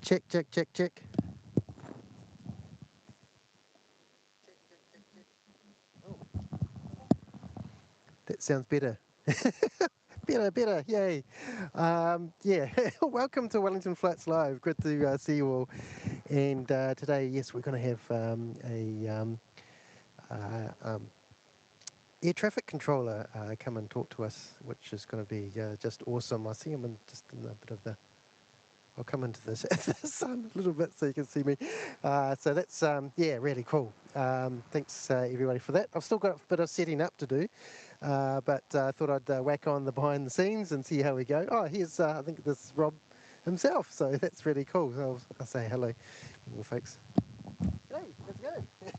Check, check, check, check. Oh, that sounds better. Better, yay. Yeah, welcome to Wellington Flats Live. Good to see you all. And today, yes, we're going to have uh, um, air traffic controller come and talk to us, which is going to be just awesome. I see him in just in a bit of the. I'll come into this the sun a little bit so you can see me. So that's yeah, really cool. Thanks everybody for that. I've still got a bit of setting up to do, but I thought I'd whack on the behind the scenes and see how we go. Oh, here's I think this is Rob himself, so that's really cool. So I'll say hello, folks. Hey, how's it going? Kind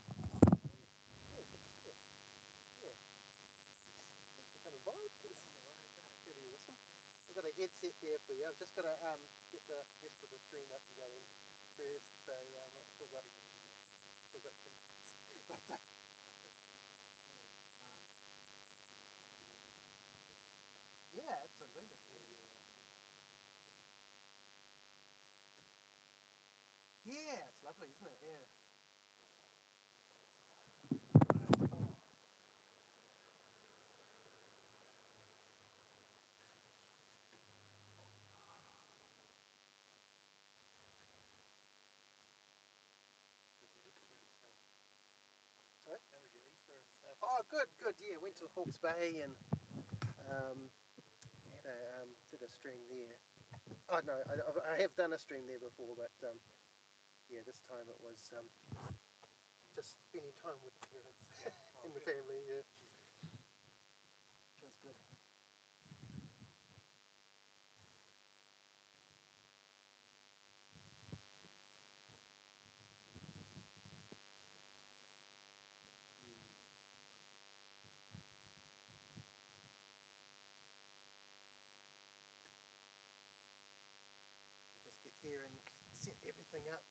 of vibe. It's really awesome. I've got a headset there for you. I've just got to get the rest of the screen up and going first. So I've still got but, yeah, absolutely. Yeah, it's lovely, isn't it? Yeah. Sorry? Oh, good, good. Yeah, went to Hawke's Bay and um, had did a stream there. Oh no, I have done a stream there before, but yeah, this time it was just spending time with the parents and the family. Yeah, that's good. Just get there and set everything up.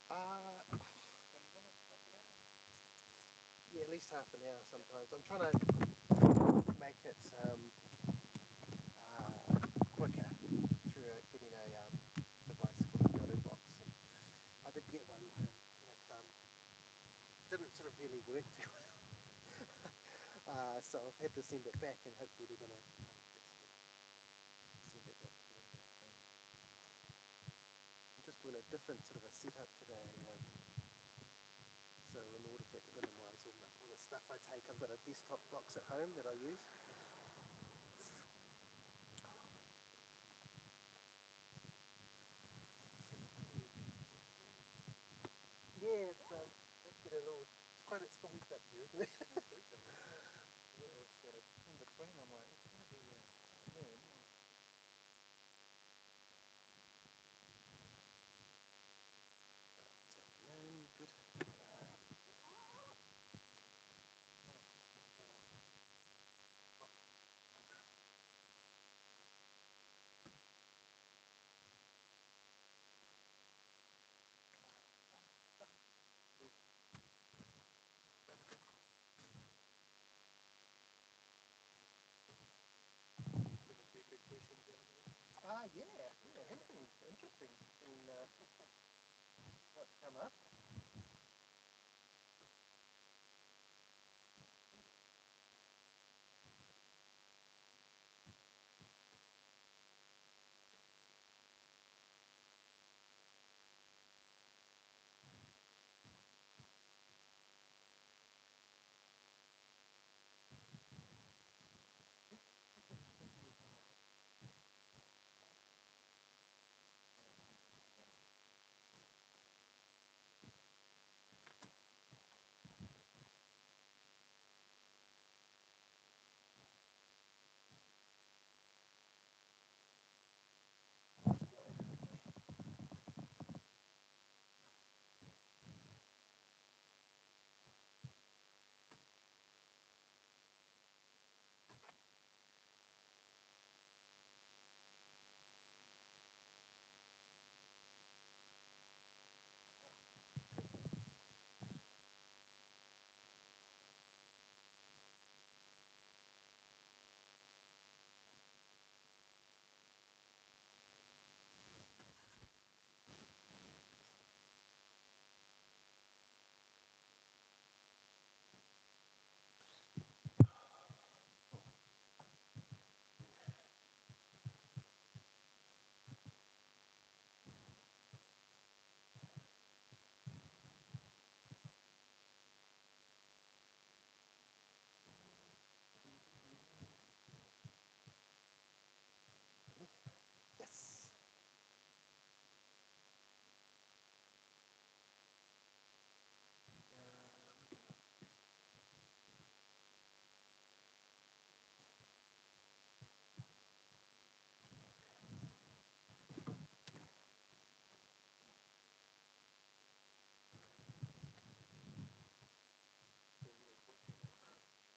Uh, yeah, at least half an hour sometimes. I'm trying to make it quicker through getting a device called a photo box. And I did get one that didn't sort of really work too well. So I've had to send it back and hopefully they're going to send it back to me. I'm just doing a different sort of a setup today. So in order to minimise all the stuff I take, I've got a desktop box at home that I use. Yeah, let's get it all. It's quite exposed up here, isn't it? In between, I'm like, it's going to be, yeah. Good. Yeah, anything interesting in what's come up.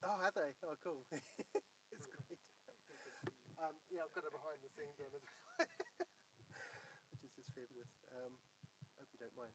Oh, are they? Oh, cool. It's great. Yeah, I've got a behind the scenes on as well, which is just fabulous. Hope you don't mind.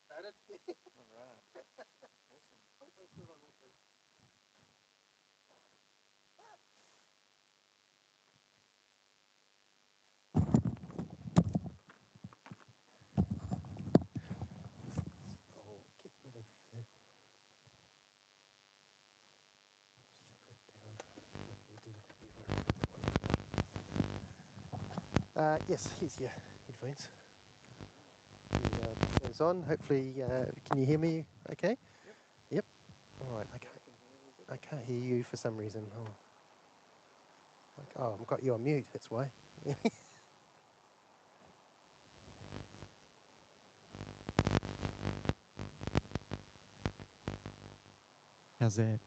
Started? Oh, get rid of that. Yes, here's your headphones. It's on. Hopefully, can you hear me okay? Yep. All right. I can't hear you for some reason. Oh, I've got you on mute. That's why. How's that?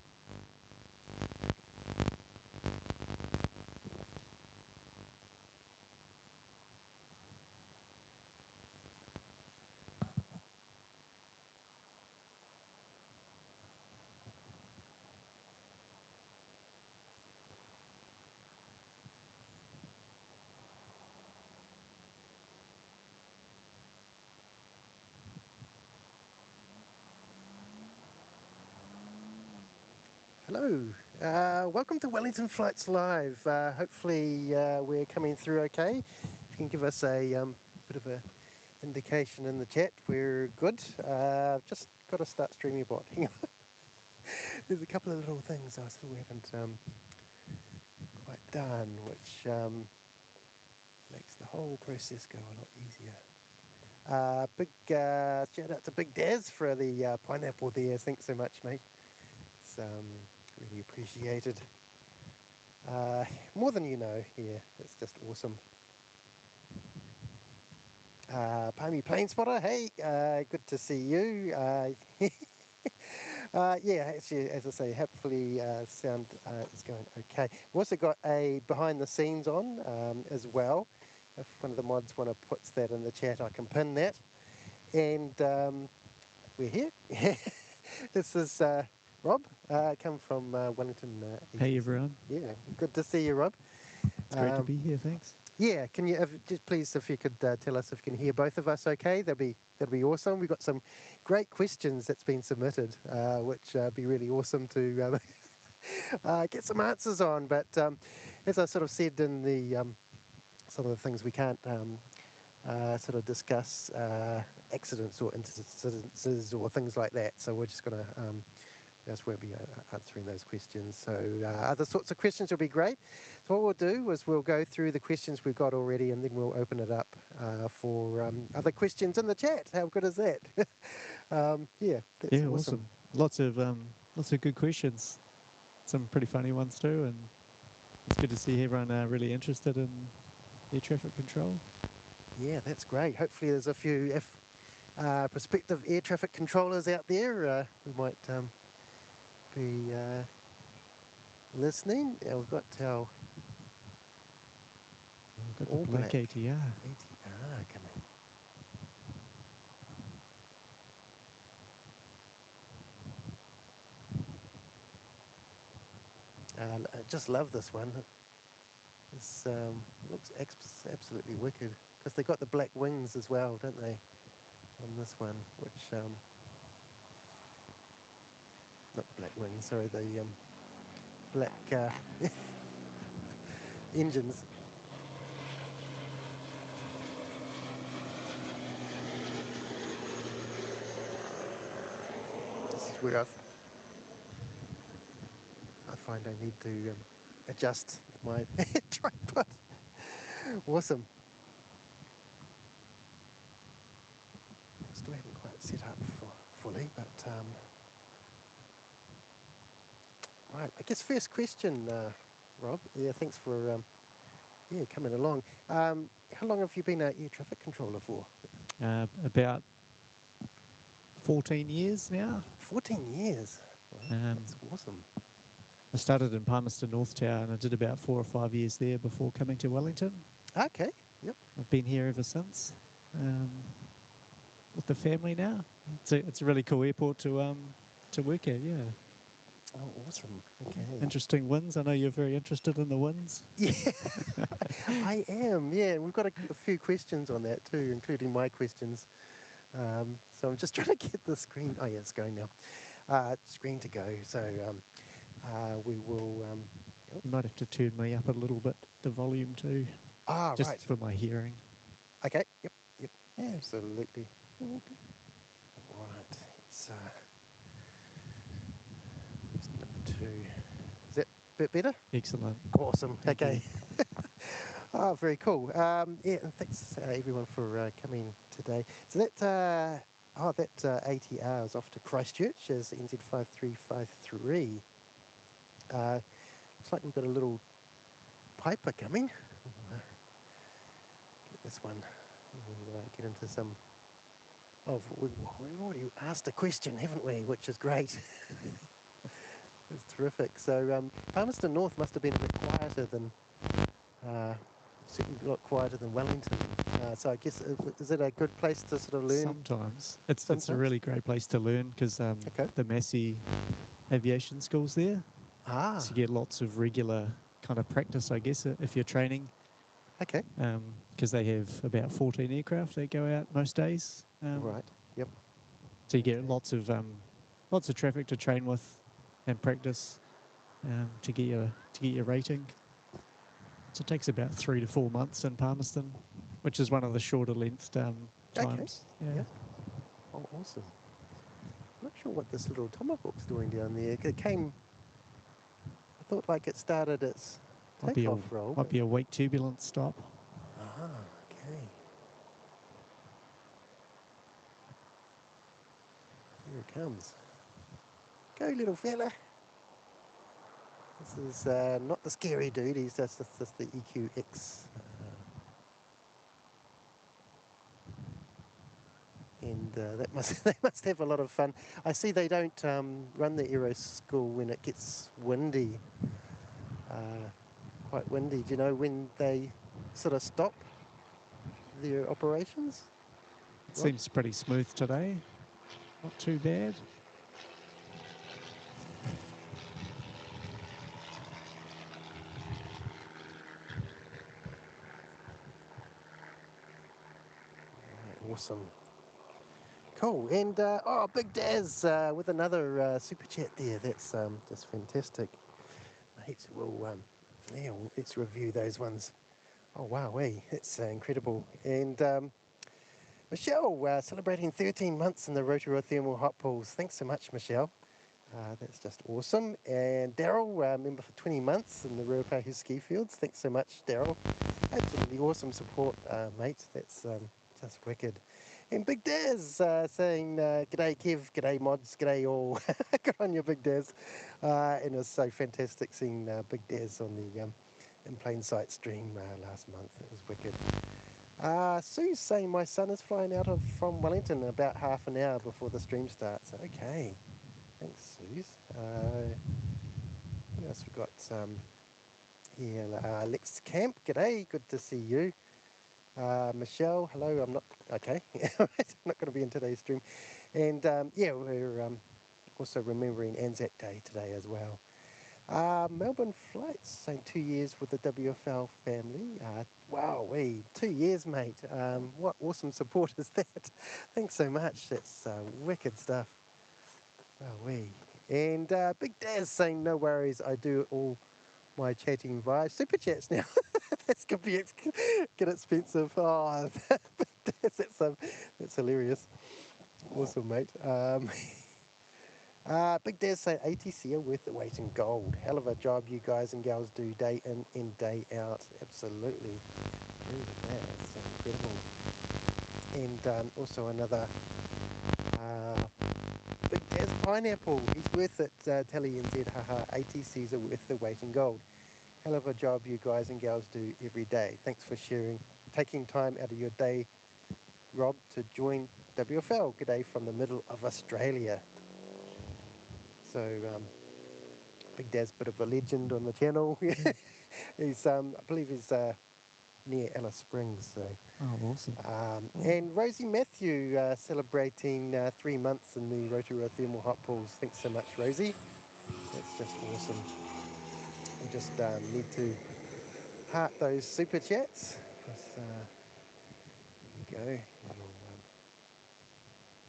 Hello. Welcome to Wellington Flights Live. Hopefully, we're coming through okay. If you can give us a bit of a indication in the chat, we're good. Just got to start streaming bot. Hang on. There's a couple of little things I still haven't quite done, which makes the whole process go a lot easier. Big shout out to Big Daz for the pineapple there. Thanks so much, mate. It's really appreciated. More than you know, yeah, it's just awesome. Palmy Plane Spotter, hey, good to see you. Yeah, actually, as I say, hopefully sound is going okay. We've also got a behind the scenes on as well. If one of the mods want to put that in the chat, I can pin that. And we're here. This is Rob, come from Wellington Hey ATC. everyone, Yeah, good to see you, Rob. it's great to be here. Thanks. Yeah, can you just please, if you could tell us if you can hear both of us okay? That'd be awesome. We've got some great questions that's been submitted, which be really awesome to get some answers on. But as I sort of said in the some of the things we can't sort of discuss, accidents or incidences or things like that. So we're just going to that's where we'll be answering those questions. So other sorts of questions will be great. So what we'll do is we'll go through the questions we've got already, and then we'll open it up for other questions in the chat. How good is that? Yeah, that's awesome. Lots of good questions. Some pretty funny ones too, and it's good to see everyone really interested in air traffic control. Yeah, that's great. Hopefully there's a few prospective air traffic controllers out there who might be listening. Yeah, we've got our All black ATR. ATR coming. I just love this one. This looks absolutely wicked because they got the black wings as well, don't they? On this one, which not black wings, sorry, the black engines. This is where I find I need to adjust my tripod. Awesome. Still haven't quite set up fully, but right. I guess first question, Rob. Yeah, thanks for coming along. How long have you been an air traffic controller for? About 14 years now. 14 years. Wow, that's awesome. I started in Palmerston North Tower and I did about 4 or 5 years there before coming to Wellington. Okay, yep. I've been here ever since with the family now. It's a really cool airport to work at, yeah. Oh, awesome. Okay. Interesting winds. I know you're very interested in the winds. Yeah, I am. Yeah, we've got a few questions on that too, including my questions. So I'm just trying to get the screen. Oh, yeah, it's going now. Screen to go. So we will. You might have to turn me up a little bit, the volume too. Just Right. for my hearing. Okay. Yep. Absolutely. Right. It's number 2. Is that a bit better? Excellent. Awesome. Thank Okay. Oh, very cool. Yeah, and thanks everyone for coming today. So that ATR is off to Christchurch as NZ5353. Looks like we've got a little Piper coming. Get this one. We'll get into some. Oh, we've already asked a question, haven't we? Which is great. It's terrific. So Palmerston North must have been a bit quieter than. Certainly a lot quieter than Wellington. So I guess, is it a good place to sort of learn? Sometimes. It's a really great place to learn because the Massey Aviation School's there. So you get lots of regular kind of practice, I guess, if you're training. Okay. Because they have about 14 aircraft that go out most days. Right. Yep. So you get lots of traffic to train with and practice to get your rating. So it takes about 3 to 4 months in Palmerston, which is one of the shorter length times. Okay. Yeah. Oh, awesome. I'm not sure what this little tomahawk's doing down there. It came. I thought like it started its takeoff roll. Might be a weak turbulence stop. Okay. Here it comes. Go, little fella. This is not the scary dude. He's just the EQX. And they must have a lot of fun. I see they don't run the aero school when it gets windy. Quite windy. Do you know when they sort of stop their operations? It seems pretty smooth today. Not too bad. Awesome. Cool. And Big Daz with another super chat there. That's just fantastic. Let's review those ones. Oh, wow, it's incredible. And Michelle, celebrating 13 months in the rotothermal hot pools. Thanks so much, Michelle. That's just awesome. And Daryl, member for 20 months in the Ruapahu ski fields. Thanks so much, Daryl. Absolutely awesome support, mate. That's just wicked. And Big Daz saying, g'day Kev, g'day mods, g'day all. Good on you, Big Daz. And it was so fantastic seeing Big Daz on the In Plain Sight stream last month. It was wicked. Sue's saying my son is flying out from Wellington in about half an hour before the stream starts. Okay. Thanks, Suze. What else we got? Here, Lex Camp, g'day, good to see you. Michelle, hello, I'm not, okay, I'm not going to be in today's stream. And yeah, we're also remembering Anzac Day today as well. Melbourne Flights saying 2 years with the WFL family. Wow, 2 years, mate. What awesome support is that? Thanks so much. That's wicked stuff. Wow, and Big Daz saying no worries. I do all my chatting via super chats now. That's gonna be get expensive. Oh, that's hilarious. Awesome, mate. Big Daz say ATC are worth the weight in gold. Hell of a job you guys and gals do day in and day out. Absolutely. Agree with that. It's incredible. And also another Big Daz Pineapple. He's worth it. Telly and Z. Haha. ATCs are worth the weight in gold. Hell of a job you guys and gals do every day. Thanks for taking time out of your day, Rob, to join WFL. G'day from the middle of Australia. So, Big Daz, bit of a legend on the channel. He's, I believe he's near Alice Springs. So. Oh, awesome. And Rosie Matthew celebrating 3 months in the rotothermal hot pools. Thanks so much, Rosie. That's just awesome. We just need to heart those super chats. There you go.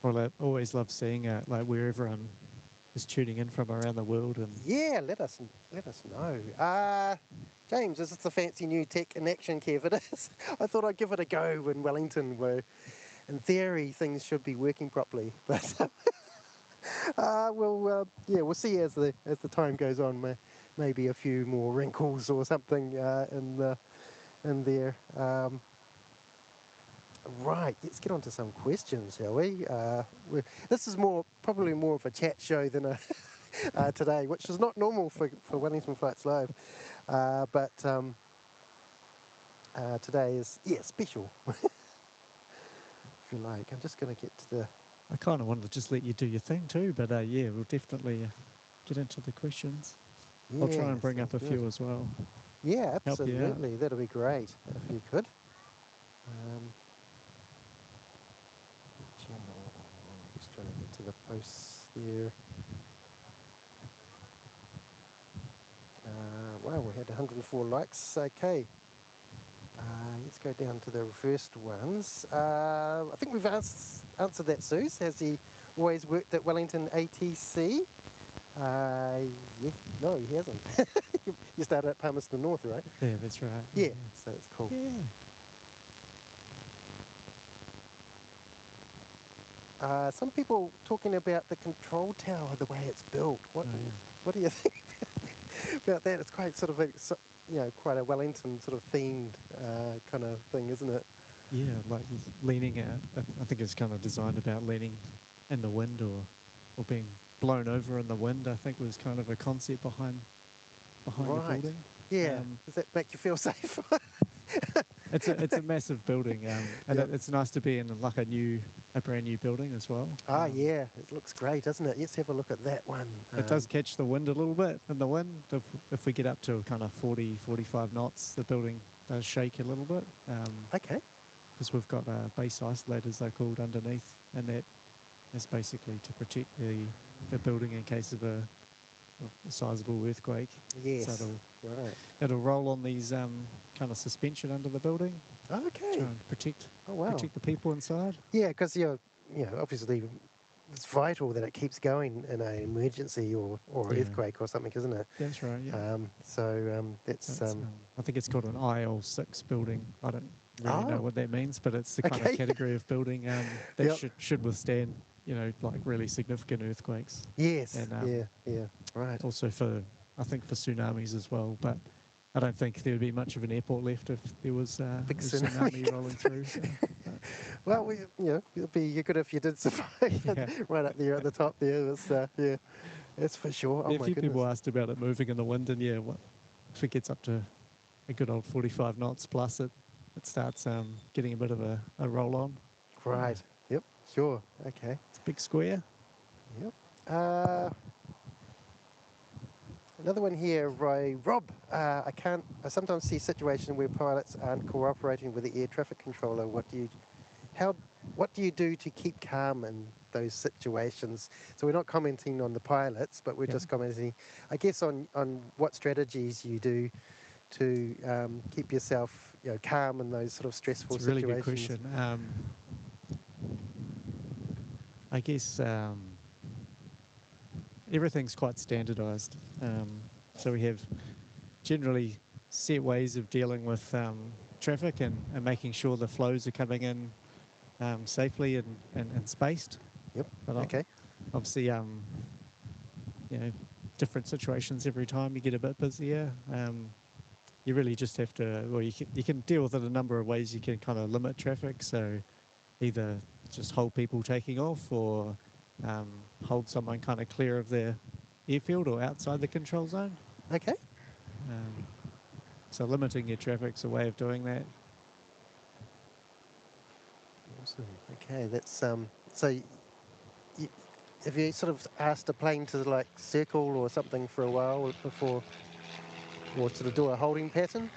Well, I always love seeing like where everyone is tuning in from around the world. And yeah, let us know. James, is this the fancy new tech in action, Kev? It is. I thought I'd give it a go in Wellington, where in theory things should be working properly, but we'll see as the time goes on. Maybe a few more wrinkles or something in there. Right, let's get on to some questions, shall we? This is probably more of a chat show than a today, which is not normal for Wellington Flights Live. But today is, special, if you like. I'm just going to get to the... I kind of wanted to just let you do your thing too, but yeah, we'll definitely get into the questions. I'll try and bring up a few as well. Yeah, absolutely. That'll be great if you could. Just trying to get to the posts here. Wow, we had 104 likes. Okay. Let's go down to the first ones. I think we've answered that, Suze. Has he always worked at Wellington ATC? Yeah, no, he hasn't. You started at Palmerston North, right? Yeah, that's right. Yeah, so it's cool. Yeah. Some people talking about the control tower, the way it's built. What do you think about that? It's quite sort of quite a Wellington sort of themed kind of thing, isn't it? Yeah, like leaning out. I think it's kind of designed about leaning in the wind or being blown over in the wind. I think was kind of a concept behind the building. Yeah. Does that make you feel safe? It's a massive building, and it's nice to be in like a brand new building as well. Yeah, it looks great, doesn't it? Let's have a look at that one. It does catch the wind a little bit. In the wind, if we get up to kind of 40, 45 knots, the building does shake a little bit. Okay. Because we've got base isolators, they're called, underneath, and that is basically to protect the building in case of a sizable earthquake. Yes. So it'll roll on these kind of suspension under the building. Okay. Try and protect protect the people inside. Yeah, because you're obviously it's vital that it keeps going in an emergency or Yeah, earthquake or something, isn't it? that's right. Yeah. That's That's, I think it's called an IL6 building. I don't really know oh, what that means, but it's the kind of okay. category of building that Yep. should withstand, like really significant earthquakes, Yes. and Yeah. Yeah. Right. also I think for tsunamis as well. But I don't think there would be much of an airport left if there was Big a tsunami. tsunami rolling through. So, but, Well, it'd be good if you did survive yeah. right up there at the top there. It's, yeah, that's for sure. Oh Yeah, a my few goodness. people asked about it moving in the wind, and yeah, if it gets up to a good old 45 knots plus, it starts getting a bit of a roll on. Yeah, Right. Yep. Sure. Okay. it's a big square. Yep. Uh, Another one here, Rob. I sometimes see situations where pilots aren't cooperating with the air traffic controller. How, what do you do to keep calm in those situations? So we're not commenting on the pilots, but we're Yeah, just commenting, I guess, on what strategies you do to keep yourself, calm in those sort of stressful it's a really good situations. question. I guess everything's quite standardized. So we have generally set ways of dealing with traffic and making sure the flows are coming in safely and spaced. Yep. But Okay. obviously, you know, different situations every time you get a bit busier. You really just have to, well, you can deal with it a number of ways. You can kind of limit traffic, so either just hold people taking off or hold someone kind of clear of their airfield or outside the control zone. Okay. Um, so limiting your traffic's a way of doing that. Awesome. Okay. That's so. You, have you sort of asked a plane to like circle or something for a while before, or sort of do a holding pattern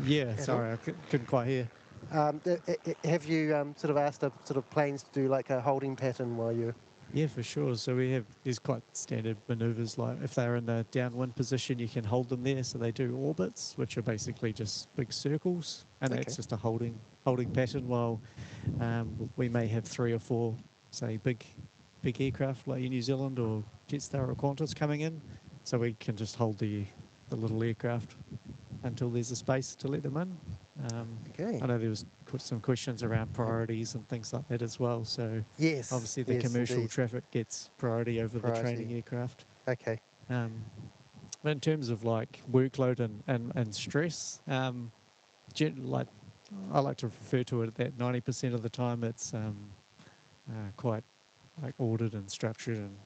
Yeah, at all? sorry, I couldn't quite hear. Have you sort of asked a sort of planes to do like a holding pattern while you're? Yeah, for sure. So there's quite standard maneuvers, like if they're in the downwind position, you can hold them there. So they do orbits, which are basically just big circles, and Okay. that's just a holding pattern while we may have 3 or 4, say, big aircraft like New Zealand or Jetstar or Qantas coming in. So we can just hold the little aircraft until there's a space to let them in. Okay. I know there was some questions around Yep. priorities and things like that as well. So Yes. obviously the Yes, commercial indeed. traffic gets priority over the Priority. training aircraft. Okay. Um, but in terms of like workload and stress, like I like to refer to it that 90% of the time it's quite like ordered and structured and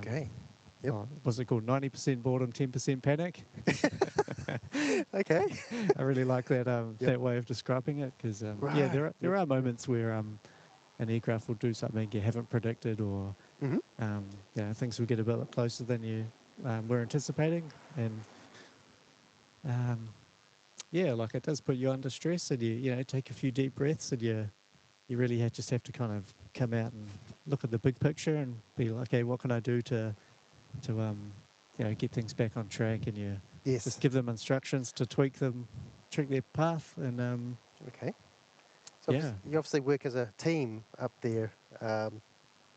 Okay. Yep. what's it called? 90% boredom, 10% panic. Okay. I really like that Yep. that way of describing it because yeah, Right. there Yep. are moments where an aircraft will do something you haven't predicted, or Mm-hmm. things will get a bit closer than you were anticipating, and yeah, like it does put you under stress, and you take a few deep breaths, and you really just have to kind of come out and look at the big picture and be like, okay, what can I do to get things back on track, and you just Yes. give them instructions to tweak their path, and Okay. So yeah, you obviously work as a team up there. yeah.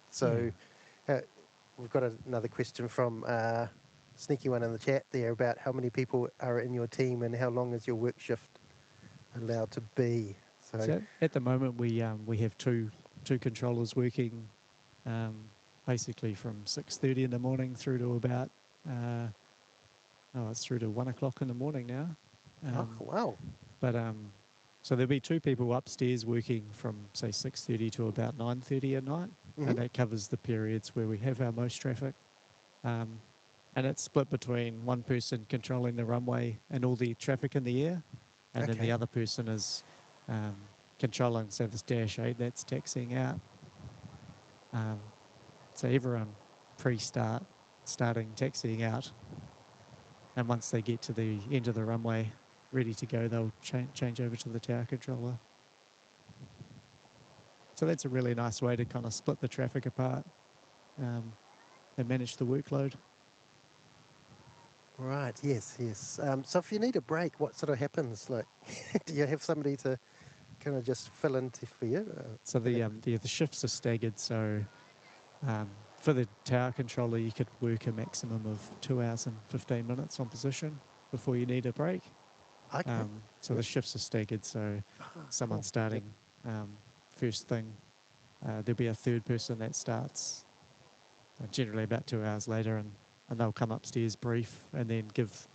So uh, we've got another question from Sneaky One in the chat there about how many people are in your team and how long is your work shift allowed to be. So So at the moment we have two controllers working um, basically from 6:30 in the morning through to about it's through to 1 o'clock in the morning now. oh Um, wow. but so there'll be two people upstairs working from say 6:30 to about 9:30 at night, Hmm. and that covers the periods where we have our most traffic. Um, and it's split between one person controlling the runway and all the traffic in the air, and then the Okay. other person is um, controlling, say, this dash 8 that's taxiing out. Um, so everyone starting taxiing out, and once they get to the end of the runway, ready to go, they'll change over to the tower controller. So that's a really nice way to kind of split the traffic apart and manage the workload. Right. Yes. Yes. So if you need a break, what sort of happens? Like, do you have somebody to can I just fill in for you? So the shifts are staggered. So for the tower controller, you could work a maximum of 2 hours and 15 minutes on position before you need a break. Okay. So the shifts are staggered. So someone Cool. starting first thing, there'll be a third person that starts generally about 2 hours later, and they'll come upstairs, brief, and then give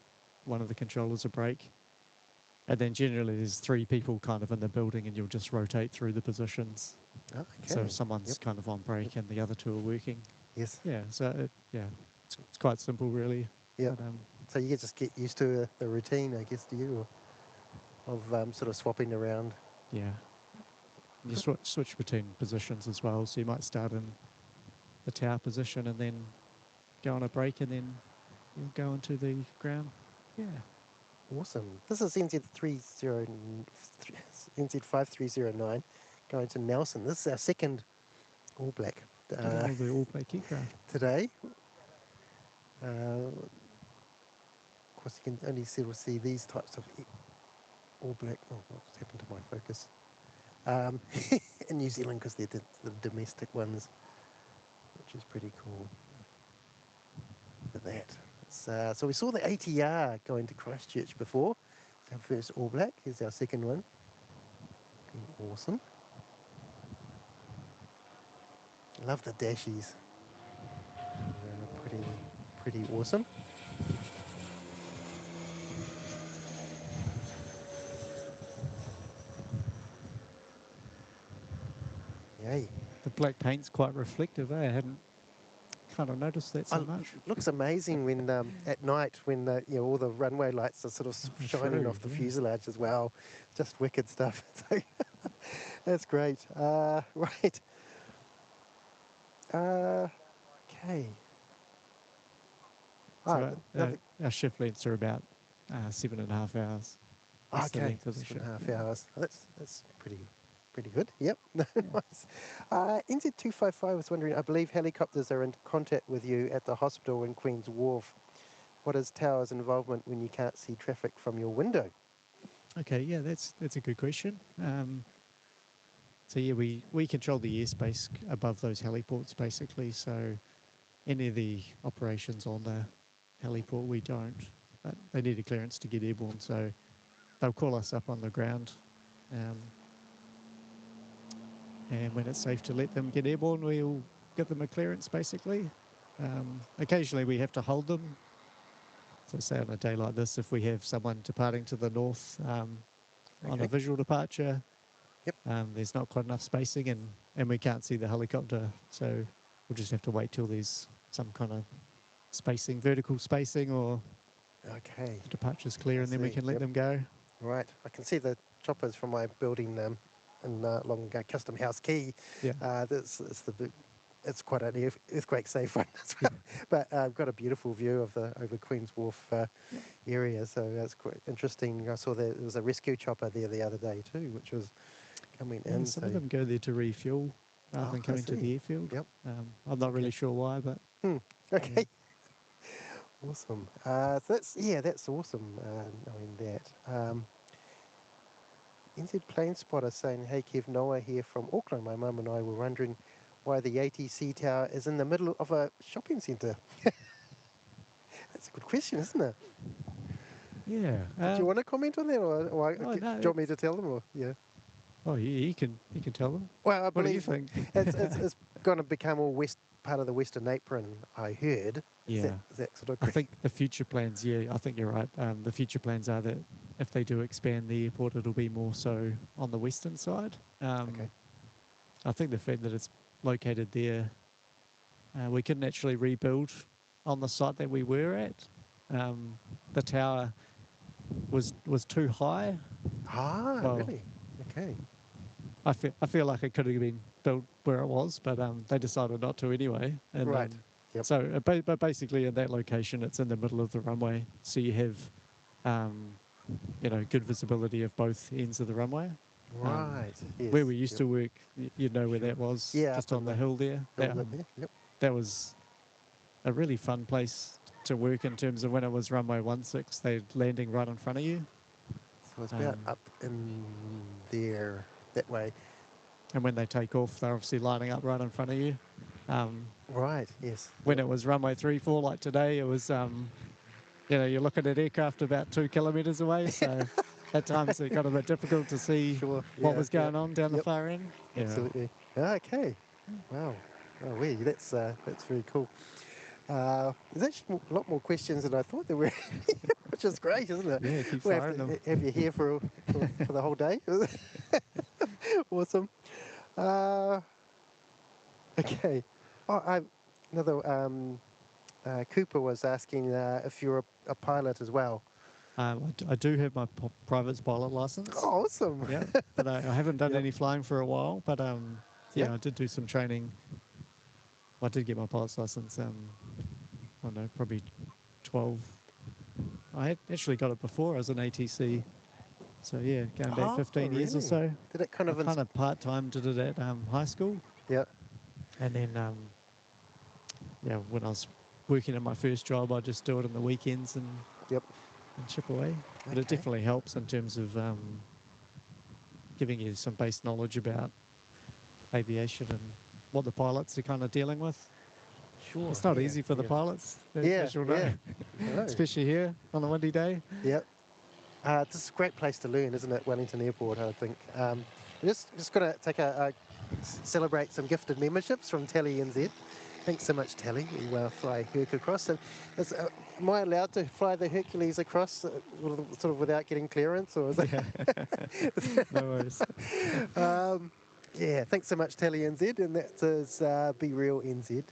one of the controllers a break. And then generally there's 3 people kind of in the building, and you'll just rotate through the positions. Okay. So someone's kind of on break and the other 2 are working. Yes. Yeah, so it's quite simple really. Yeah. But, So you just get used to the routine, I guess, do you, of sort of swapping around? yeah. You switch between positions as well. So you might start in the tower position and then go on a break, and then you'll go into the ground. Yeah. Awesome. This is NZ5309 going to Nelson. This is our second All Black The All Black aircraft. today. Of course, you can only sort of see these types of All Black. Oh, what's happened to my focus? In New Zealand, because they're the domestic ones, which is pretty cool. Look at that. So we saw the ATR going to Christchurch before. It's our first All Black. Here's our second one. Awesome. Love the dashies. Pretty awesome. Yay. The black paint's quite reflective, eh? I hadn't kind of noticed that so much. It looks amazing when at night when all the runway lights are sort of shining off the fuselage as well. Just wicked stuff. That's great. Right. Okay. So our shift lengths are about 7.5 hours. That's the okay. length of the shift. 7.5 hours. That's pretty good. Yep. Nice. NZ255 was wondering, I believe helicopters are in contact with you at the hospital in Queen's Wharf. What is Tower's involvement when you can't see traffic from your window? Okay, yeah, that's a good question. So yeah, we control the airspace above those heliports basically. So any of the operations on the heliport we don't. But they need a clearance to get airborne, so they'll call us up on the ground. And when it's safe to let them get airborne, we'll give them a clearance basically. Occasionally we have to hold them. So say on a day like this, if we have someone departing to the north on a visual departure, there's not quite enough spacing and we can't see the helicopter. So we'll just have to wait till there's some kind of spacing, vertical spacing, or the departure's clear, and then we can let them go. Right. I can see the choppers from my building along Custom House Quay. Yeah. It's quite an earthquake safe one as well. But I've got a beautiful view of over Queen's Wharf area, so that's quite interesting. I saw there was a rescue chopper there the other day too, which was coming in. Some of them go there to refuel rather than coming to the airfield. Yep. I'm not really sure why, but okay. Yeah. Awesome. That's awesome. Knowing that. NZ Plane Spotter saying, hey Kev, Noah here from Auckland. My mum and I were wondering why the ATC tower is in the middle of a shopping centre. That's a good question, isn't it? Yeah. Do you want to comment on that, or do you want me to tell them? Or Oh, yeah, you can tell them. Well, I what believe do you think? it's going to become all part of the Western Apron, I heard. Yeah. Is that sort of I think the future plans, I think you're right. The future plans are that if they do expand the airport, it'll be more so on the western side. I think the fact that it's located there, we couldn't actually rebuild on the site that we were at. The tower was too high. Really? Okay. I feel like it could have been built where it was, but they decided not to anyway. And, right. Yep. So, but basically in that location, it's in the middle of the runway, so you have, good visibility of both ends of the runway. Right. Yes. Where we used to work, you know where that was, just on the hill there. That was a really fun place to work in terms of when it was runway 16, they're landing right in front of you. So it's about up in there. that way. And when they take off, they're obviously lining up right in front of you. Right. Yes. When it was runway 34, like today, it was, you're looking at aircraft about 2 kilometres away. So at times it got a bit difficult to see Sure. what Yeah. was going on down the Yep. far end. Yeah. Absolutely. Okay. Wow. Oh, wee. That's very cool. There's actually a lot more questions than I thought there were, which is great, isn't it? Yeah, keep We'll have firing to them. have you here for the whole day. Awesome. Uh, okay. Another Cooper was asking if you're a pilot as well. I do have my private pilot license. Oh, awesome. Yeah, but I haven't done Yep. any flying for a while. But Yep. I did do some training. I did get my pilot's license. I don't know, probably 12. I had actually got it before. I was an ATC. So yeah, going back Oh, 15 years or really? so. Did it kind I of? kind of part-time did it at high school. Yeah. And then, when I was working at my first job, I just do it on the weekends and Yep. chip away. But it Okay. definitely helps in terms of giving you some base knowledge about aviation and what the pilots are kind of dealing with. Sure. It's not Yeah. easy for the Yeah. pilots, Yeah. as you'll know, Yeah. I know. especially here on a windy day. Yep. This is a great place to learn, isn't it? Wellington Airport, I think. We're just going to take celebrate some gifted memberships from Tally NZ. Thanks so much, Tally. We fly Herc across. And am I allowed to fly the Hercules across sort of without getting clearance? Or is Yeah. No worries. yeah, thanks so much, Tally NZ. And that is Be Real NZ.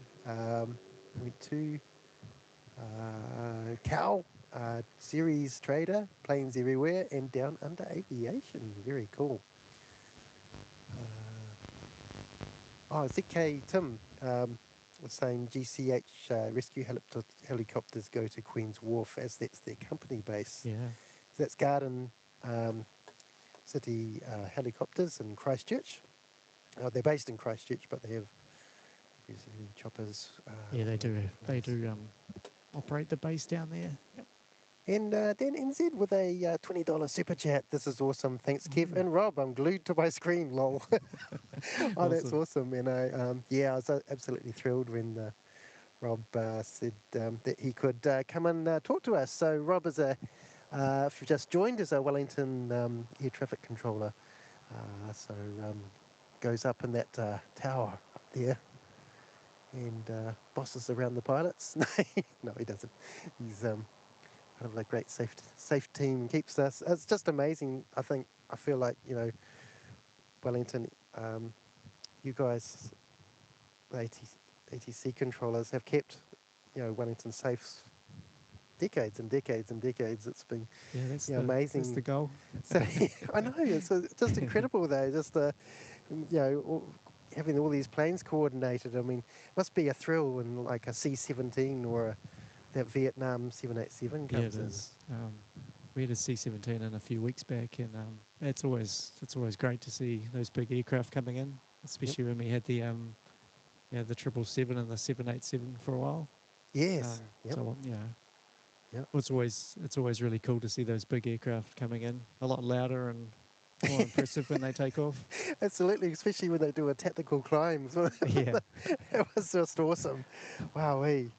Went to Cal. Series Trader, Planes Everywhere, and Down Under Aviation. Very cool. ZK Tim was saying GCH rescue helicopters go to Queen's Wharf as that's their company base. Yeah. So that's Garden City Helicopters in Christchurch. They're based in Christchurch, but they have choppers. Yeah, they do. They do operate the base down there. Yep. And Dan NZ with a $20 super chat. This is awesome. Thanks, Kev and Rob. I'm glued to my screen, lol. Oh, that's awesome. And I was absolutely thrilled when Rob said that he could come and talk to us. So Rob is if you've just joined, is a Wellington air traffic controller. Goes up in that tower up there and bosses around the pilots. No, he doesn't. He's kind of a great safe team, keeps us. It's just amazing. I feel like Wellington, you guys, the ATC controllers have kept Wellington safe decades and decades and decades. It's been amazing. That's the goal. So I know it's just incredible though. Just having all these planes coordinated. I mean, it must be a thrill when like a C-17 or that Vietnam 787 comes in. We had a C-17 in a few weeks back, and it's always great to see those big aircraft coming in, especially when we had the 777 and the 787 for a while. Yes. So it's always really cool to see those big aircraft coming in, a lot louder and more impressive when they take off. Absolutely, especially when they do a tactical climb. Yeah. It was just awesome. Wowee.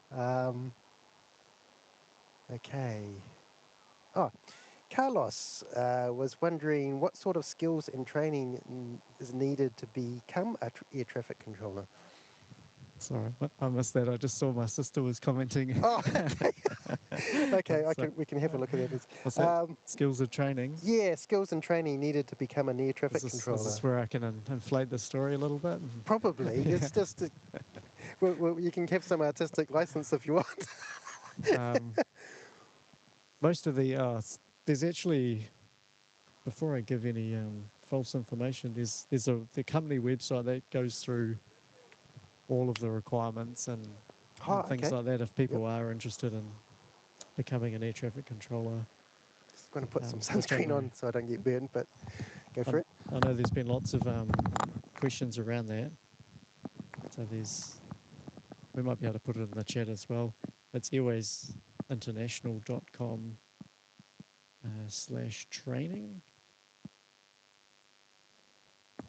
Okay. Oh, Carlos was wondering what sort of skills and training is needed to become an air traffic controller. Sorry, I missed that. I just saw my sister was commenting. Oh, okay. We can have a look at that. What's that? Skills of training? Yeah, skills and training needed to become an air traffic controller. Is this where I can inflate the story a little bit? Probably. Yeah. It's just... well, you can have some artistic license if you want. Most of the... there's actually... Before I give any false information, there's the company website that goes through all of the requirements and things like that if people are interested in becoming an air traffic controller. Just going to put some sunscreen on so I don't get burned, but go for it. I know there's been lots of questions around that. So we might be able to put it in the chat as well. It's airwaysinternational.com /training.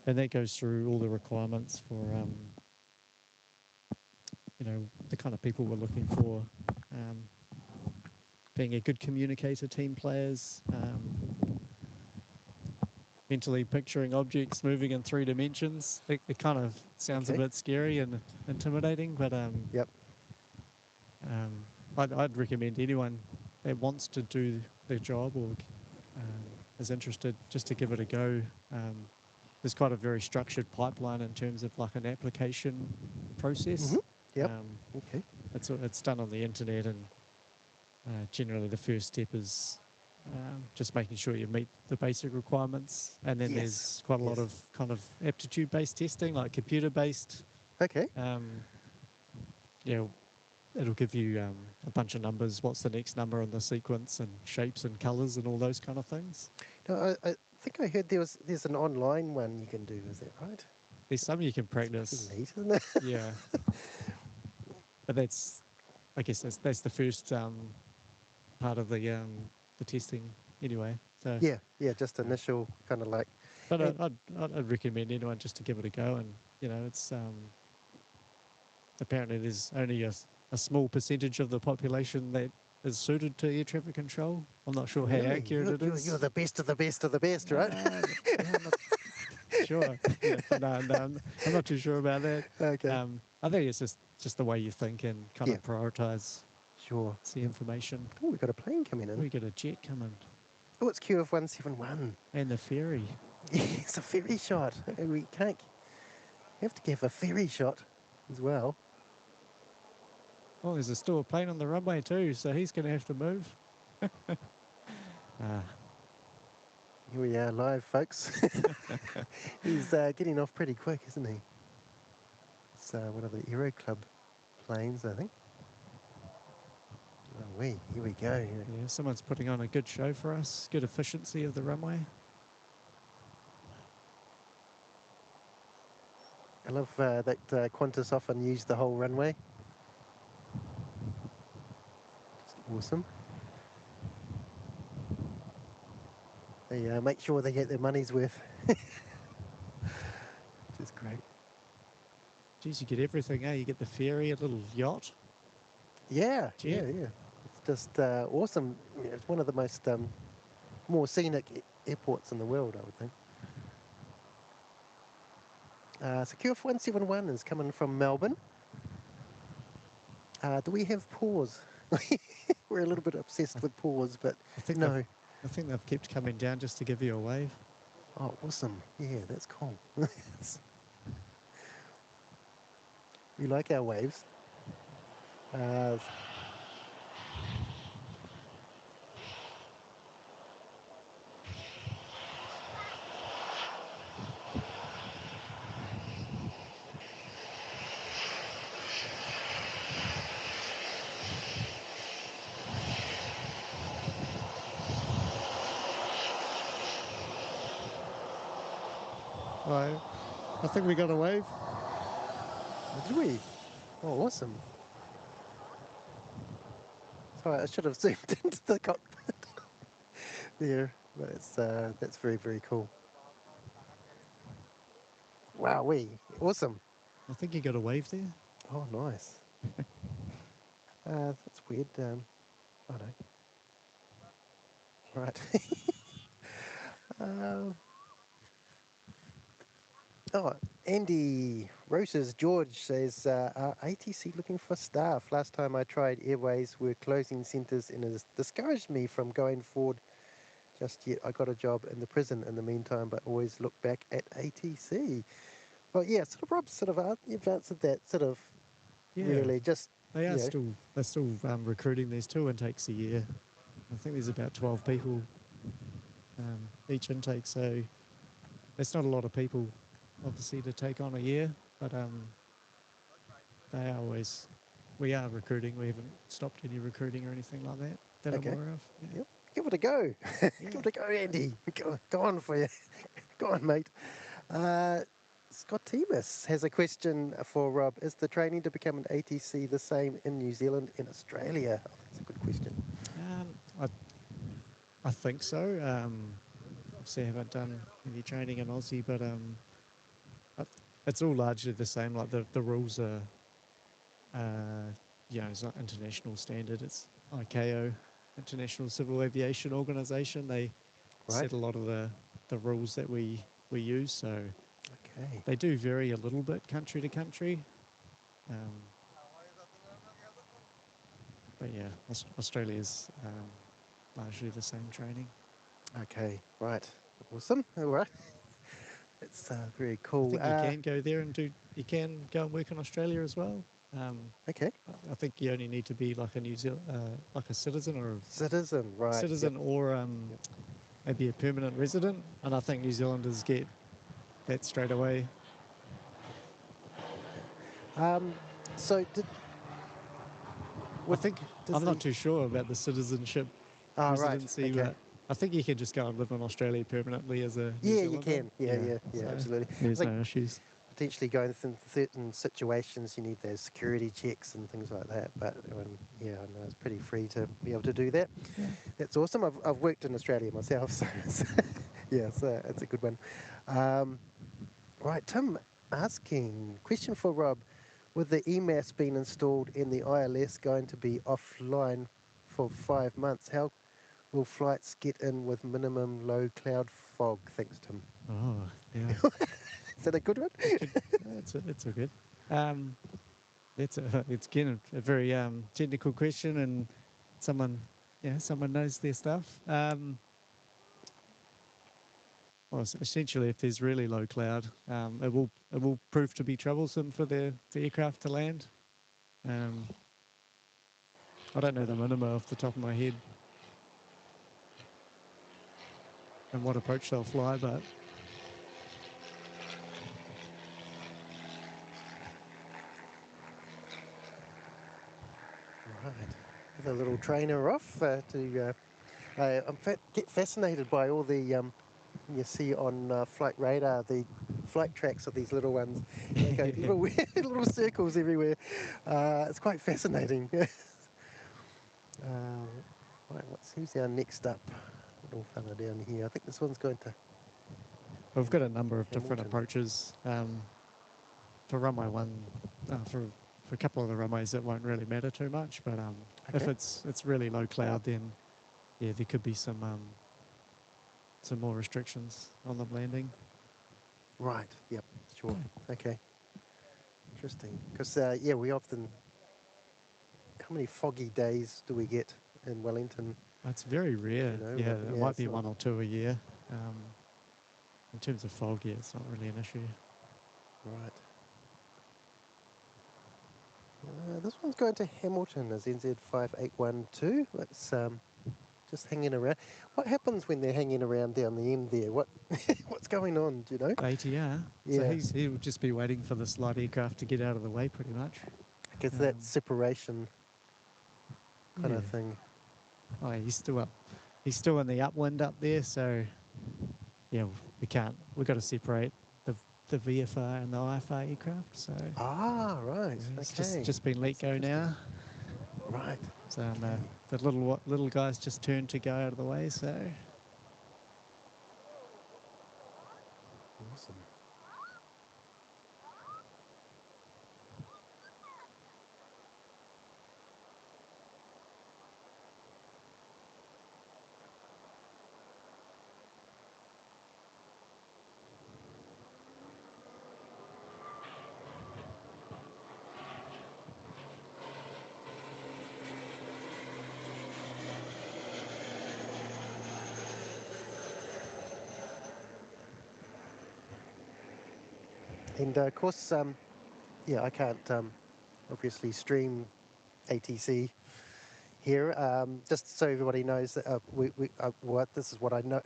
and that goes through all the requirements for the kind of people we're looking for, being a good communicator, team players, mentally picturing objects moving in 3 dimensions. It kind of sounds a bit scary and intimidating, but Yep. I'd recommend anyone that wants to do their job or is interested just to give it a go. There's quite a very structured pipeline in terms of like an application process. Yep. Okay. It's done on the internet, and generally the first step is just making sure you meet the basic requirements, and then there's quite a lot of kind of aptitude-based testing, like computer-based. Okay. Yeah, it'll give you a bunch of numbers. What's the next number on the sequence, and shapes and colours and all those kind of things. No, I think I heard there's an online one you can do. Is that right? There's some you can practice. Pretty neat, isn't it? Yeah, but I guess that's the first part of the testing anyway. So yeah, just initial kind of like. But I'd recommend anyone just to give it a go, and it's apparently there's only a small percentage of the population that is suited to air traffic control. I'm not sure how accurate it is. You're the best of the best of the best, right? Yeah, I'm not sure. Yeah, but no, I'm not too sure about that. Okay. I think it's just the way you think and kind of prioritise. Sure. The information. Oh, we've got a plane coming in. We got a jet coming. Oh, it's QF 171. And the ferry. Yeah, it's a ferry shot. We can't. We have to give a ferry shot as well. Oh, there's still a plane on the runway too, so he's going to have to move. Here we are live, folks. He's getting off pretty quick, isn't he? It's one of the Aero Club planes, I think. Oh, here we go. Yeah, someone's putting on a good show for us. Good efficiency of the runway. I love that Qantas often use the whole runway. Just awesome. They make sure they get their money's worth. Which is great. Geez, you get everything, eh? You get the ferry, a little yacht. Yeah. It's just awesome. It's one of the most more scenic airports in the world, I would think. So QF 171 is coming from Melbourne. Do we have pause? We're a little bit obsessed with pause, but no. I think they've kept coming down just to give you a wave. Oh, awesome. Yeah, that's cool. We like our waves. Right. I think we got a wave. Did we? Oh, awesome. Sorry, I should have zoomed into the cockpit there, but that's very, very cool. Wow, awesome. I think you got a wave there. Oh, nice. That's weird. Oh no. Right. Oh, Andy Roses George says, are ATC looking for staff? Last time I tried, Airways were closing centres and it has discouraged me from going forward just yet. I got a job in the prison in the meantime, but always look back at ATC. Well, yeah, sort of Rob, you've answered that really just... They're still recruiting. There's 2 intakes a year. I think there's about 12 people each intake, so that's not a lot of people, obviously, to take on a year, but we are recruiting. We haven't stopped any recruiting or anything like that I'm aware of. Yeah. Yep. Give it a go. Give it a go, Andy. Go on for you. Go on, mate. Scott Temis has a question for Rob. Is the training to become an ATC the same in New Zealand and Australia? Oh, that's a good question. I think so. Obviously, I haven't done any training in Aussie, but it's all largely the same. Like the rules are, it's not international standard. It's ICAO, International Civil Aviation Organization. They Right. set a lot of the rules that we use. So Okay. they do vary a little bit country to country. But yeah, Australia's largely the same training. Okay. Right. Awesome. All right. It's very I cool. think you can go there and you can go and work in Australia as well. Okay. I think you only need to be like a New Zealand, like a citizen or Citizen. Right. citizen Yep. or Yep. maybe a permanent resident. And I think New Zealanders get that straight away. So I think does I'm the not too sure about the citizenship right. residency, Okay. but I think you can just go and live in Australia permanently as a New Yeah, you Zealander. can. Yeah. So Absolutely. I there's think no issues. potentially going in certain situations, you need those security checks and things like that. But yeah, I know it's pretty free to be able to do that. Yeah. That's awesome. I've worked in Australia myself, so yeah, so it's a good one. Right, Tim asking question for Rob: with the EMAS being installed and the ILS going to be offline for 5 months, how will flights get in with minimum low cloud fog? Thanks, Tim. Oh, yeah. Is that a good one? It's a good. Um, it's again a very technical question, and someone knows their stuff. Well, essentially, if there's really low cloud, it will prove to be troublesome for the aircraft to land. I don't know the minima off the top of my head and what approach they'll fly, but Right. With a little trainer off get fascinated by all the you see on flight radar, the flight tracks of these little ones. They go little little circles everywhere. It's quite fascinating. Right, who's our next up? Little fella down here. I think this one's going to we've got a number of different Hamilton. approaches. For runway one, for a couple of the runways, it won't really matter too much. But if Okay. it's really low cloud, then yeah, there could be some more restrictions on them landing. Right. Yep. Sure. Okay. Interesting. Because yeah, we often. How many foggy days do we get in Wellington? It's very rare. You know, Yeah, it might be it's not- one or two a year. In terms of fog, yeah, it's not really an issue. Right. This one's going to Hamilton as NZ5812. It's just hanging around. What happens when they're hanging around down the end there? What's going on? Do you know? ATR. Yeah. So he would just be waiting for this light aircraft to get out of the way, pretty much. I guess that separation kind of Yeah. thing. Oh, he's still up. He's still in the upwind up there, so yeah, we've got to separate the VFR and the IFR aircraft. So Ah, right. it's Okay. just been let go now. Right. So Okay. the little guys just turned to go out of the way. So Awesome. And of course, yeah, I can't obviously stream ATC here. Just so everybody knows that what this is what I know.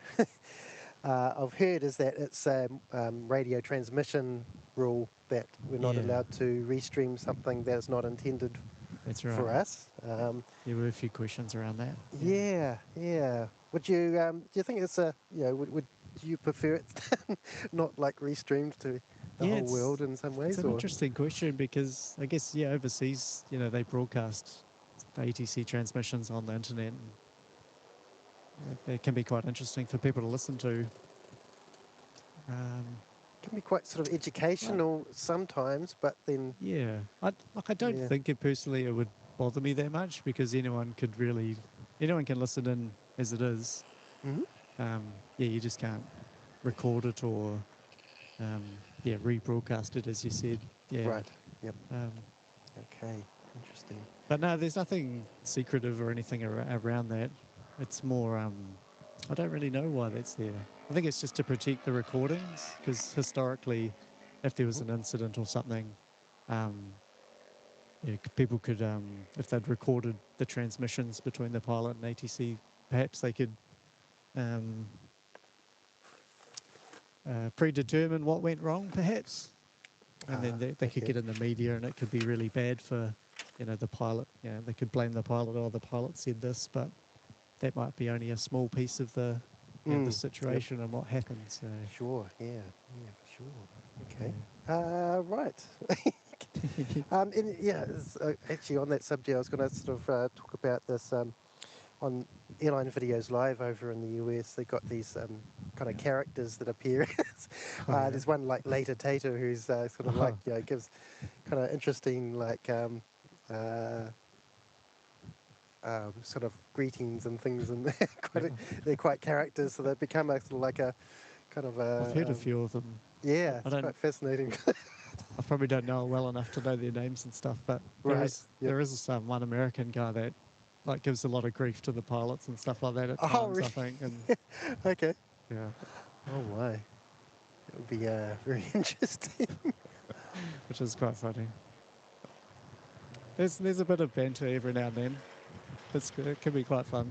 I've heard is that it's a radio transmission rule that we're not yeah, allowed to restream something that's not intended that's right. for us. There were a few questions around that. Yeah. Would you do you think it's would do you prefer it not like restreamed to the whole world in some It's ways, an or interesting question because I guess overseas, they broadcast the ATC transmissions on the internet. And it can be quite interesting for people to listen to. can be quite sort of educational sometimes, but then Yeah, I don't yeah. think it personally it would bother me that much because anyone can listen in as it is. Hmm. Yeah, you just can't record it or yeah, rebroadcast it as you said. Yeah, Right. Yep. um, Okay. Interesting. but no, there's nothing secretive or anything around that. It's more I don't really know why that's there. I think it's just to protect the recordings because historically, if there was Mhm. an incident or something. Um, Yeah, people could, if they'd recorded the transmissions between the pilot and ATC, perhaps they could um, predetermine what went wrong, perhaps, and then they could Okay. get in the media, and it could be really bad for, the pilot. They could blame the pilot, or the pilot said this, but that might be only a small piece of the Yep. situation and what happened. So, Sure. Yeah. Yeah. For sure. Okay. yeah. Right. And yeah, actually on that subject, I was going to sort of talk about this on Airline Videos Live over in the US. They got these kind of characters that appear. Oh yeah. There's one like Later Tater who's sort of like Oh, gives kind of interesting like uh, sort of greetings and things, and yeah. they're quite characters, so they've become a sort of like a kind of I've a heard a few of them. yeah, I it's don't. quite fascinating. I probably don't know it well enough to know their names and stuff, but there Right. is Yep. there is one American guy that like gives a lot of grief to the pilots and stuff like that at Oh, times, I really? think, and Okay. yeah, Oh my, it would be very interesting. which is quite funny. There's a bit of banter every now and then. It can be quite fun.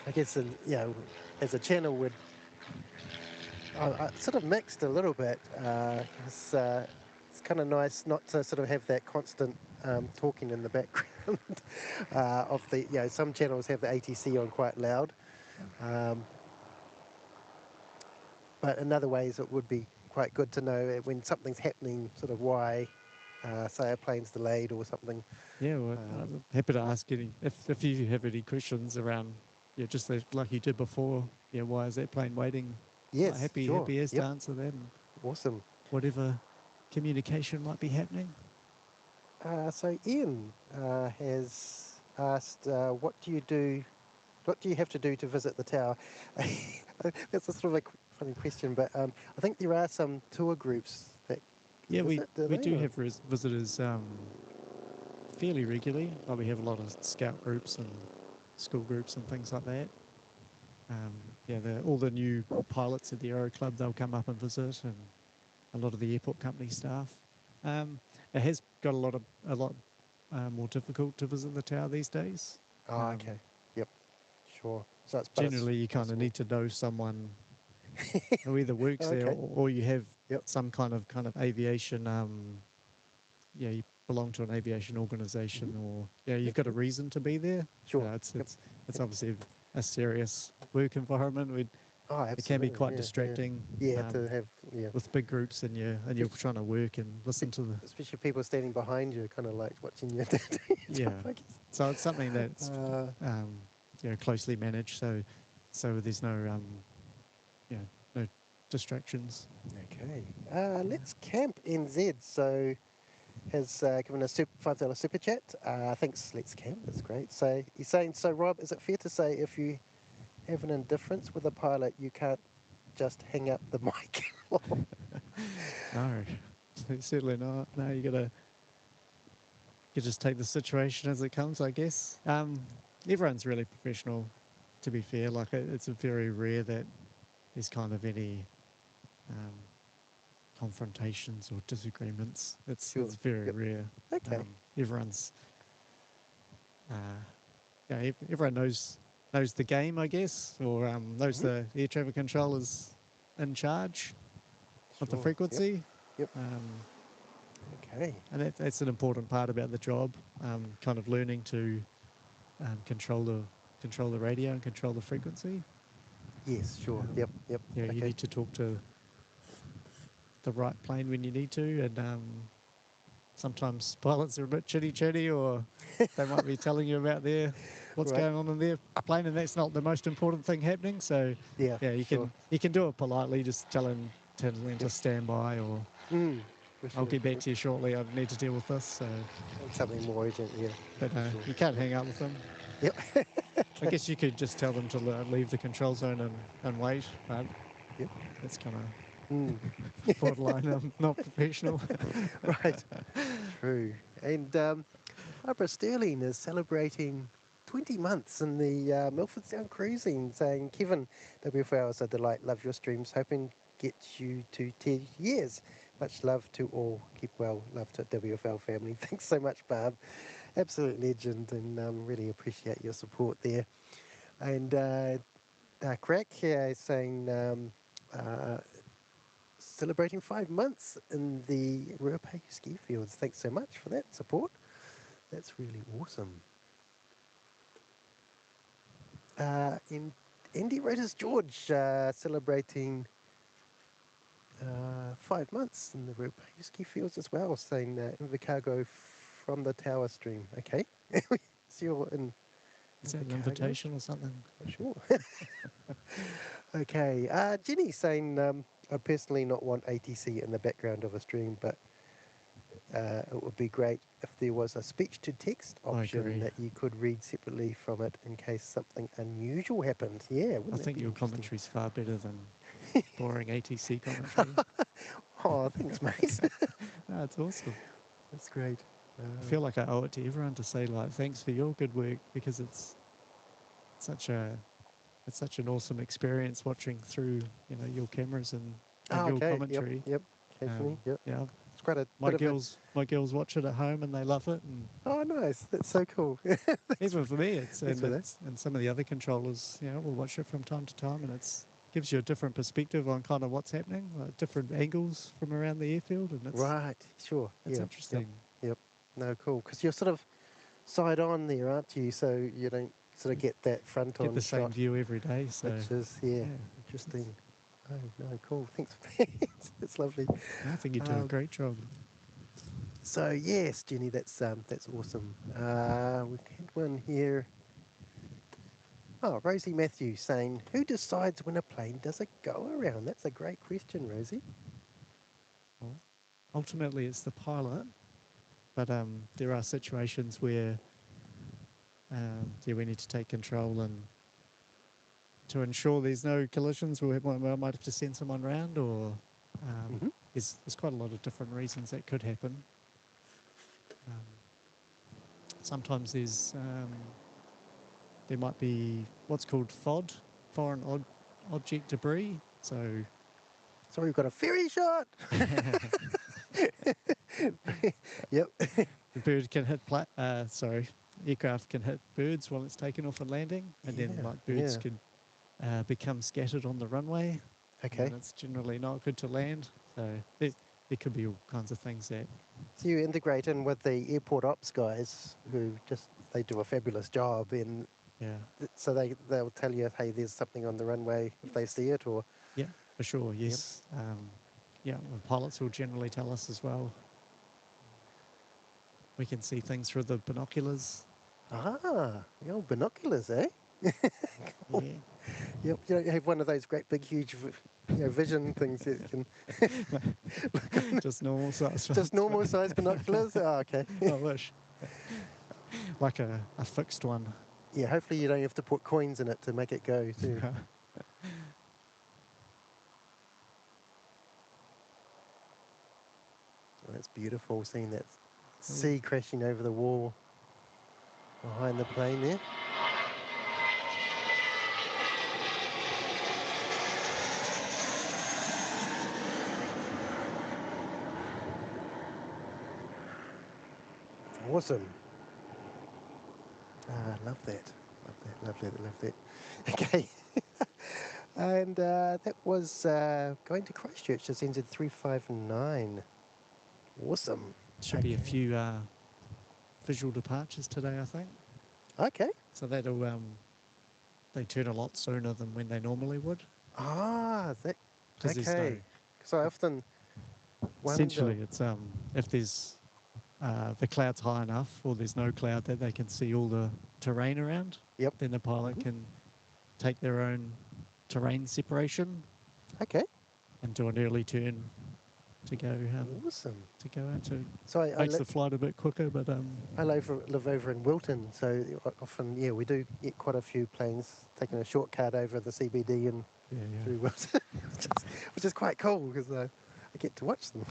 I guess, as a channel, would sort of mixed a little bit. It's kind of nice not to sort of have that constant talking in the background of the. Some channels have the ATC on quite loud, um, but in other ways it would be quite good to know when something's happening, sort of why, say a plane's delayed or something. Yeah, well, Um, I'm happy to ask any if you have any questions around. Yeah, just like you did before. Yeah, why is that plane waiting? Like yes, sure. happy as to Yep, answer that and awesome. whatever communication might be happening. So Ian has asked, what do you do? What do you have to do to visit the tower? That's a sort of a funny question, but I think there are some tour groups that Yeah, visit, do we they? do Or? have visitors fairly regularly. Like we have a lot of scout groups and school groups and things like that. Um, yeah, all the new pilots at the Aero Club, they'll come up and visit, and a lot of the airport company staff. It has got a lot more difficult to visit the tower these days. Oh, Um, okay. Yep, sure. So it's Generally, you kind of possible. need to know someone who either works there Okay. or you have Yep. some kind of aviation. Yeah, you belong to an aviation Hmm. organisation, or yeah, you've Yep. got a Yep. reason to be there. Sure. It's Yep. it's it's Yep. obviously a serious work environment. Oh, It can be absolutely. quite Yeah. Yeah. distracting Yeah. um, To have with big groups, and you're especially, trying to work and listen to the especially people standing behind you, kind of like watching you do your job, yeah. I guess. So it's something that's Uh, um, closely managed, so there's no you know no distractions. okay. Let's camp NZ. So has given a $5 super chat. Thanks, Let's Camp. That's great. So he's saying, so Rob, is it fair to say if you have an indifference with a pilot, you can't just hang up the mic? No, certainly not. No, you just take the situation as it comes, I guess. Everyone's really professional, to be fair. Like it's very rare that there's kind of any um, confrontations or disagreements. Sure. It's very Yep. rare. Okay. Everyone's uh, everyone knows the game, I guess, or knows Hmm. the air traffic controllers in charge of the Sure. Yep. frequency. Yep. Um, Okay. and that's an important part about the job. Kind of learning to control the radio and control the frequency. Yes. Sure. Um, Yep. Yep. you Okay. need to talk to the right plane when you need to, and sometimes pilots are a bit chitty, or they might be telling you about what's Right. going on in their plane, and that's not the most important thing happening. So, Yeah, yeah, sure. you can do it politely, just telling them Yep. to stand by, or For I'll sure, get for back sure. to you shortly. I need to deal with this. So, And something more urgent, yeah. but For sure. you can't Yep. hang up with them. Yep. I guess you could just tell them to leave the control zone and wait, but Yep. that's kind of Mm. borderline not professional. Right. True. And Barbara Sterling is celebrating 20 months in the Milford Sound cruising, saying, Kevin, WFL is a delight, love your streams, hoping gets you to 10 years. Much love to all. Keep well. Love to WFL family. Thanks so much, Barb. Absolute legend, and really appreciate your support there. And Crack here is saying, celebrating 5 months in the Ruapehu ski fields. Thanks so much for that support. That's really awesome. In Andy Raiders George celebrating 5 months in the Ruapehu ski fields as well, saying Invercargo from the Tower stream. Okay, so you're in Is that an Invercargo? invitation or something? Not sure. Okay, Jenny saying I personally not want ATC in the background of a stream, but it would be great if there was a speech-to-text I agree. option that you could read separately from it in case something unusual happened. Yeah, wouldn't I that think be your interesting? commentary's far better than boring ATC commentary. Oh, thanks, mate. No, it's awesome. That's great. I feel like I owe it to everyone to say like thanks for your good work, because it's such an awesome experience watching through your cameras and Oh, your okay. commentary. Yep. Occasionally. Yep. Yeah, It's quite a my bit of a. girls watch it at home and they love it, and Oh, nice. That's so cool. even for me, it's Thanks for that. and some of the other controllers, will watch it from time to time, and it's gives you a different perspective on kind of what's happening, like different angles from around the airfield, and Right. Sure. it's Yeah. interesting. Yep. No, cool. Because you're sort of side on there, aren't you? So you don't sort of get that front Get on the same shot, view every day, so which is yeah, interesting. Oh no, cool. Thanks. It's lovely. I think you do a great job. So yes, Jenny, that's awesome. We had one here. Oh, Rosie Matthews saying, "Who decides when a plane does a go around?" That's a great question, Rosie. Well, ultimately, it's the pilot, but there are situations where we need to take control, and to ensure there's no collisions, we might have to send someone around, or Mm-hmm. there's quite a lot of different reasons that could happen. Sometimes there might be what's called FOD, foreign object debris. So Sorry, we've got a ferry shot. Yep. the bird can hit aircraft can hit birds while it's taking off and landing, and then like birds can become scattered on the runway. Okay. And it's generally not good to land. So there could be all kinds of things that. So you integrate in with the airport ops guys who they do a fabulous job, and Yeah. so they'll tell you, hey, there's something on the runway if they see it, or Yeah, for sure. Yes. And pilots will generally tell us as well. We can see things through the binoculars. the old binoculars, eh? Yeah. Yep. You don't have one of those great big huge vision things that you can Just normal size. just normal size binoculars. Oh, okay. I wish. Like a fixed one. Yeah, hopefully you don't have to put coins in it to make it go too. Oh, that's beautiful, seeing that sea crashing over the wall behind the plane there. Awesome. Love that. Love that. Okay. And that was going to Christchurch. Just ended 359. Awesome. Should be a few visual departures today, I think. Okay. So that'll they turn a lot sooner than when they normally would. That. 'Cause Okay. Because I often wonder. essentially it's if there's the cloud's high enough, or there's no cloud, that they can see all the terrain around. Yep. Then the pilot can take their own terrain separation Okay. and do an early turn to go Awesome. out to So I makes the flight a bit quicker. But live over in Wilton, so often we do get quite a few planes taking a shortcut over the CBD and through Wilton, which is quite cool because I get to watch them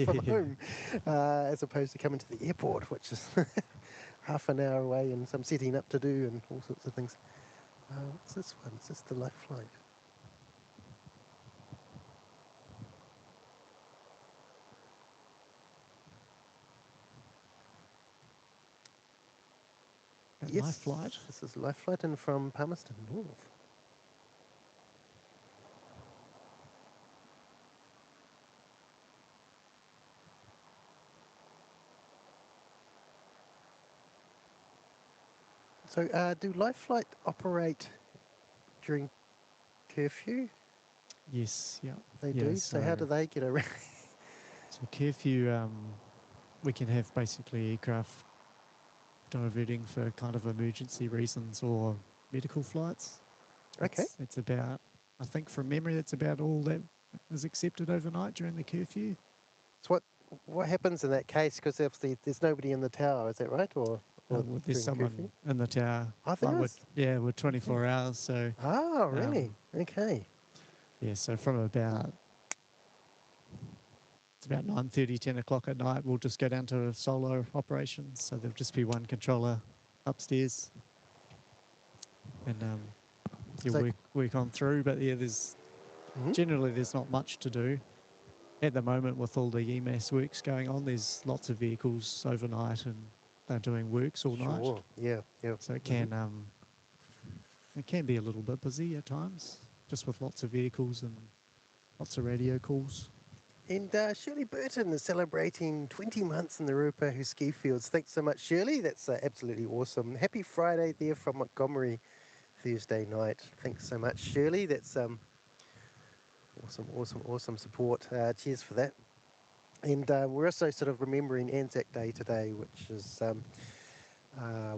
from home, as opposed to coming to the airport, which is half an hour away and some setting up to do and all sorts of things. What's this one? Is this the light flight? Yes, live flight. This is live flight and from Palmerston North. So, do live flight operate during curfew? Yes, yeah, They do. So how do they get around? So curfew, we can have basically aircraft diverting for kind of emergency reasons or medical flights. Okay. It's about, I think from memory, that's about all that is accepted overnight during the curfew. So what happens in that case? Because obviously there's nobody in the tower, is that right? Or there's someone curfew? in the tower. Oh, there is? We're 24 hours. So. Oh, really? Okay. Yeah, so from about 9:30, 10 o'clock at night, we'll just go down to solo operations. So there'll just be one controller upstairs, and work on through. But yeah, generally there's not much to do at the moment with all the EMAS works going on. There's lots of vehicles overnight, and they're doing works all night. Sure. Yeah. So it can be a little bit busy at times, just with lots of vehicles and lots of radio calls. And Shirley Burton is celebrating 20 months in the Ruapehu ski fields. Thanks so much, Shirley. That's absolutely awesome. Happy Friday there from Montgomery Thursday night. Thanks so much, Shirley. That's awesome support. Cheers for that. And we're also sort of remembering Anzac Day today, which is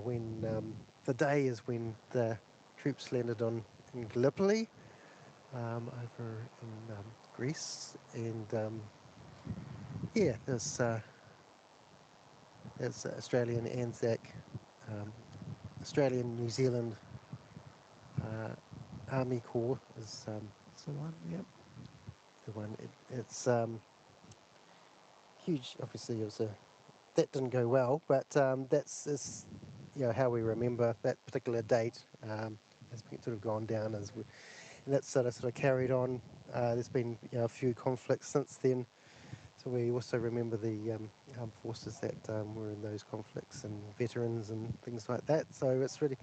when the day is when the troops landed in Gallipoli over in Greece. And there's Australian Anzac, Australian New Zealand Army Corps is the one, yep. The one. It's huge. Obviously, that didn't go well, but that's how we remember that particular date. Has been sort of gone down and that's sort of carried on. There's been a few conflicts since then, so we also remember the armed forces that were in those conflicts and veterans and things like that. So it's really,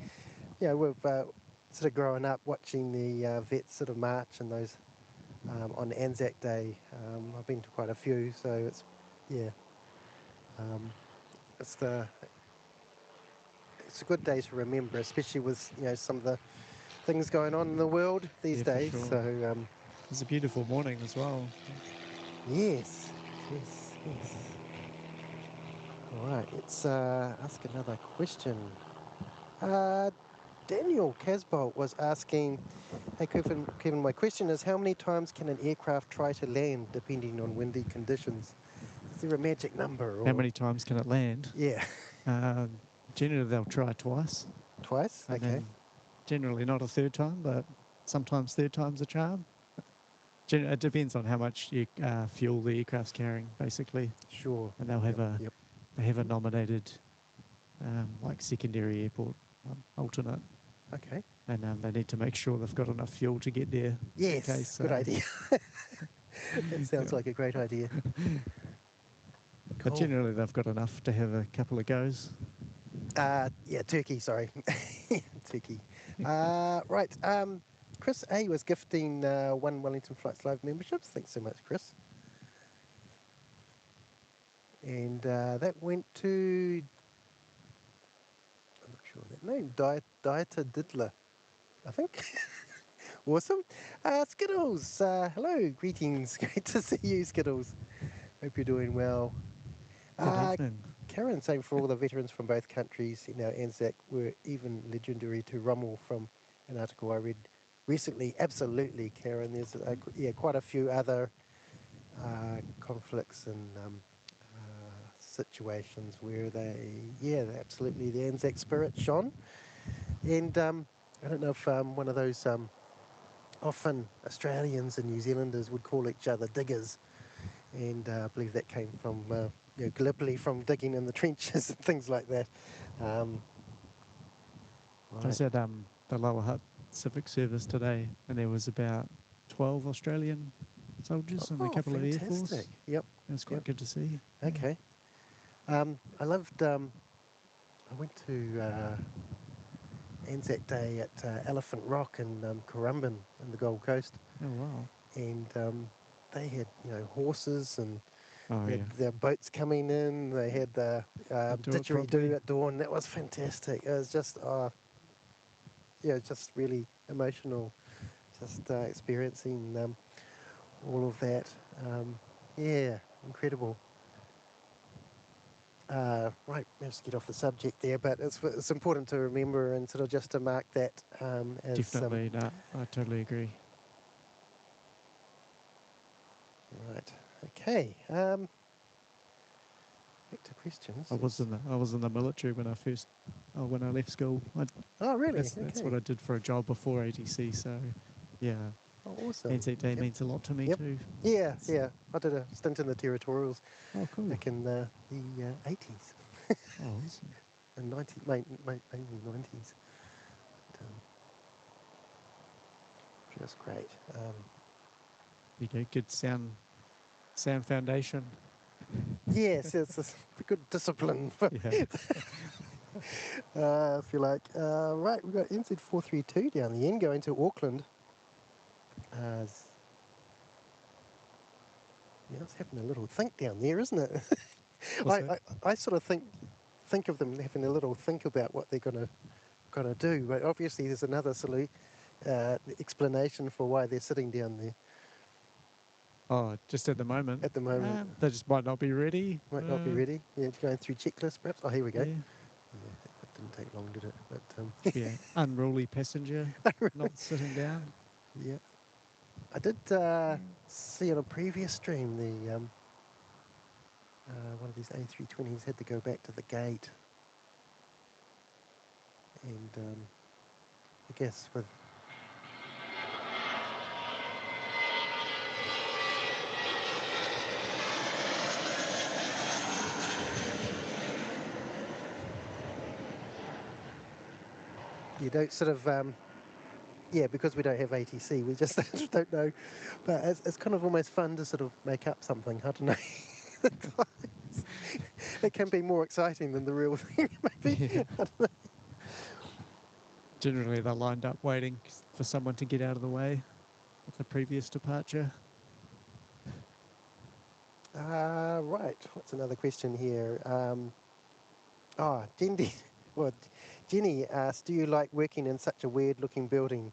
we've sort of grown up watching the vets sort of march and those on Anzac Day. I've been to quite a few, so it's it's a good day to remember, especially with some of the things going on in the world these days. Sure. So it's a beautiful morning as well. Yes. All right, let's ask another question. Daniel Casbolt was asking, hey Kevin, my question is, how many times can an aircraft try to land depending on windy conditions? Is there a magic number? How many times can it land? Yeah. Generally, they'll try twice. Twice? Okay. Generally not a third time, but sometimes third time's a charm. It depends on how much fuel the aircraft's carrying, basically. Sure. And they'll have they have a nominated secondary airport alternate. Okay. And they need to make sure they've got enough fuel to get there. Yes, good idea. That sounds like a great idea. But generally they've got enough to have a couple of goes. Turkey, sorry. Turkey. Right. Chris A was gifting 1 Wellington Flights Live memberships. Thanks so much, Chris. And that went to, I'm not sure that name, Dieter Diddler, I think. Awesome. Skittles, hello, greetings. Great to see you, Skittles. Hope you're doing well. Good evening. Karen saying for all the veterans from both countries, Anzac were even legendary to Rommel from an article I read recently. Absolutely, Karen. There's quite a few other conflicts and situations where absolutely the Anzac spirit shone. And I don't know if one of those often Australians and New Zealanders would call each other diggers, and I believe that came from Gallipoli, from digging in the trenches and things like that. I was Right. at the Lower Hutt Civic Service today, and there was about 12 Australian soldiers and a couple of Air Force. Fantastic. Yep. It was quite good to see. Okay. I loved. I went to Anzac Day at Elephant Rock and Currumbin in the Gold Coast, Oh, wow. and they had horses and Oh, they yeah. had their boats coming in. They had the Do it didgeridoo properly. at dawn. That was fantastic. It was just just really emotional, just experiencing all of that. Incredible. Right, let's get off the subject there, but it's important to remember and sort of just to mark that as Definitely, no, I totally agree. right. Okay. Back to questions. I was in the military when I left school. Oh, really? That's Okay. what I did for a job before ATC. So, yeah, Oh, awesome. Anzac Day Yep. means a lot to me Yep. too. Yeah. I did a stint in the territorials Oh, cool. back in the 80s Oh, awesome. and 90s, mainly 90s. Just great. You go, good sound foundation. Yes, it's a good discipline, Yeah. if you like. Right, we've got NZ432 down the end going to Auckland. It's having a little think down there, isn't it? What's that? I sort of think of them having a little think about what they're gonna do, but obviously there's another explanation for why they're sitting down there Oh, just at the moment. at the moment. They just might not be ready. Might not be ready. Yeah, going through checklists perhaps. Oh, here we go. Yeah. Yeah, that didn't take long, did it? But Yeah. Unruly passenger not sitting down. yeah, I did see on a previous stream the one of these A320s had to go back to the gate, and I guess with you don't sort of because we don't have ATC, we just don't know. But it's kind of almost fun to sort of make up something. I don't know. It can be more exciting than the real thing, maybe. Yeah. Generally, they're lined up waiting for someone to get out of the way of the previous departure. Right. What's another question here? Jenny. Well, Jenny asked, "Do you like working in such a weird-looking building?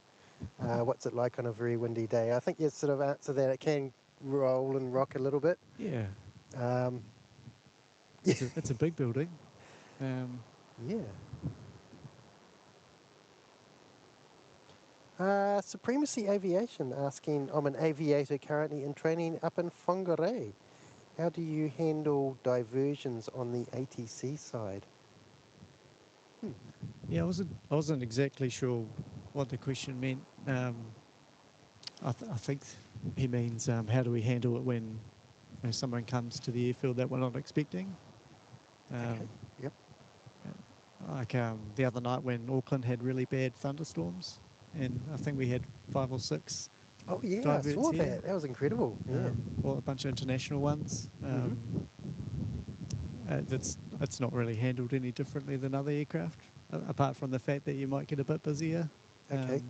What's it like on a very windy day?" I think you sort of answered that. It can roll and rock a little bit. Yeah. Um, It's a big building. yeah. Supremacy Aviation asking, "I'm an aviator currently in training up in Whangarei. How do you handle diversions on the ATC side?" Yeah, I wasn't exactly sure what the question meant. I think he means how do we handle it when someone comes to the airfield that we're not expecting. Okay. Yep. Like the other night when Auckland had really bad thunderstorms, and I think we had 5 or 6 Oh yeah, I diverts saw here. that. That was incredible. Yeah. Well, a bunch of international ones. It's not really handled any differently than other aircraft, apart from the fact that you might get a bit busier. Okay.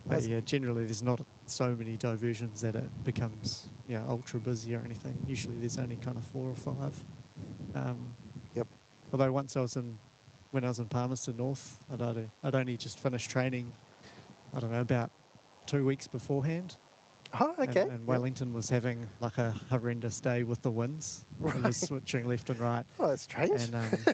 But yeah, generally there's not so many diversions that it becomes ultra busy or anything. Usually there's only kind of 4 or 5. Yep. Although when I was in Palmerston North, I'd only just finished training, I don't know, about 2 weeks beforehand. Oh, okay. And Wellington was having like a horrendous day with the winds. It was Right. switching left and right. Oh, that's strange. And Okay.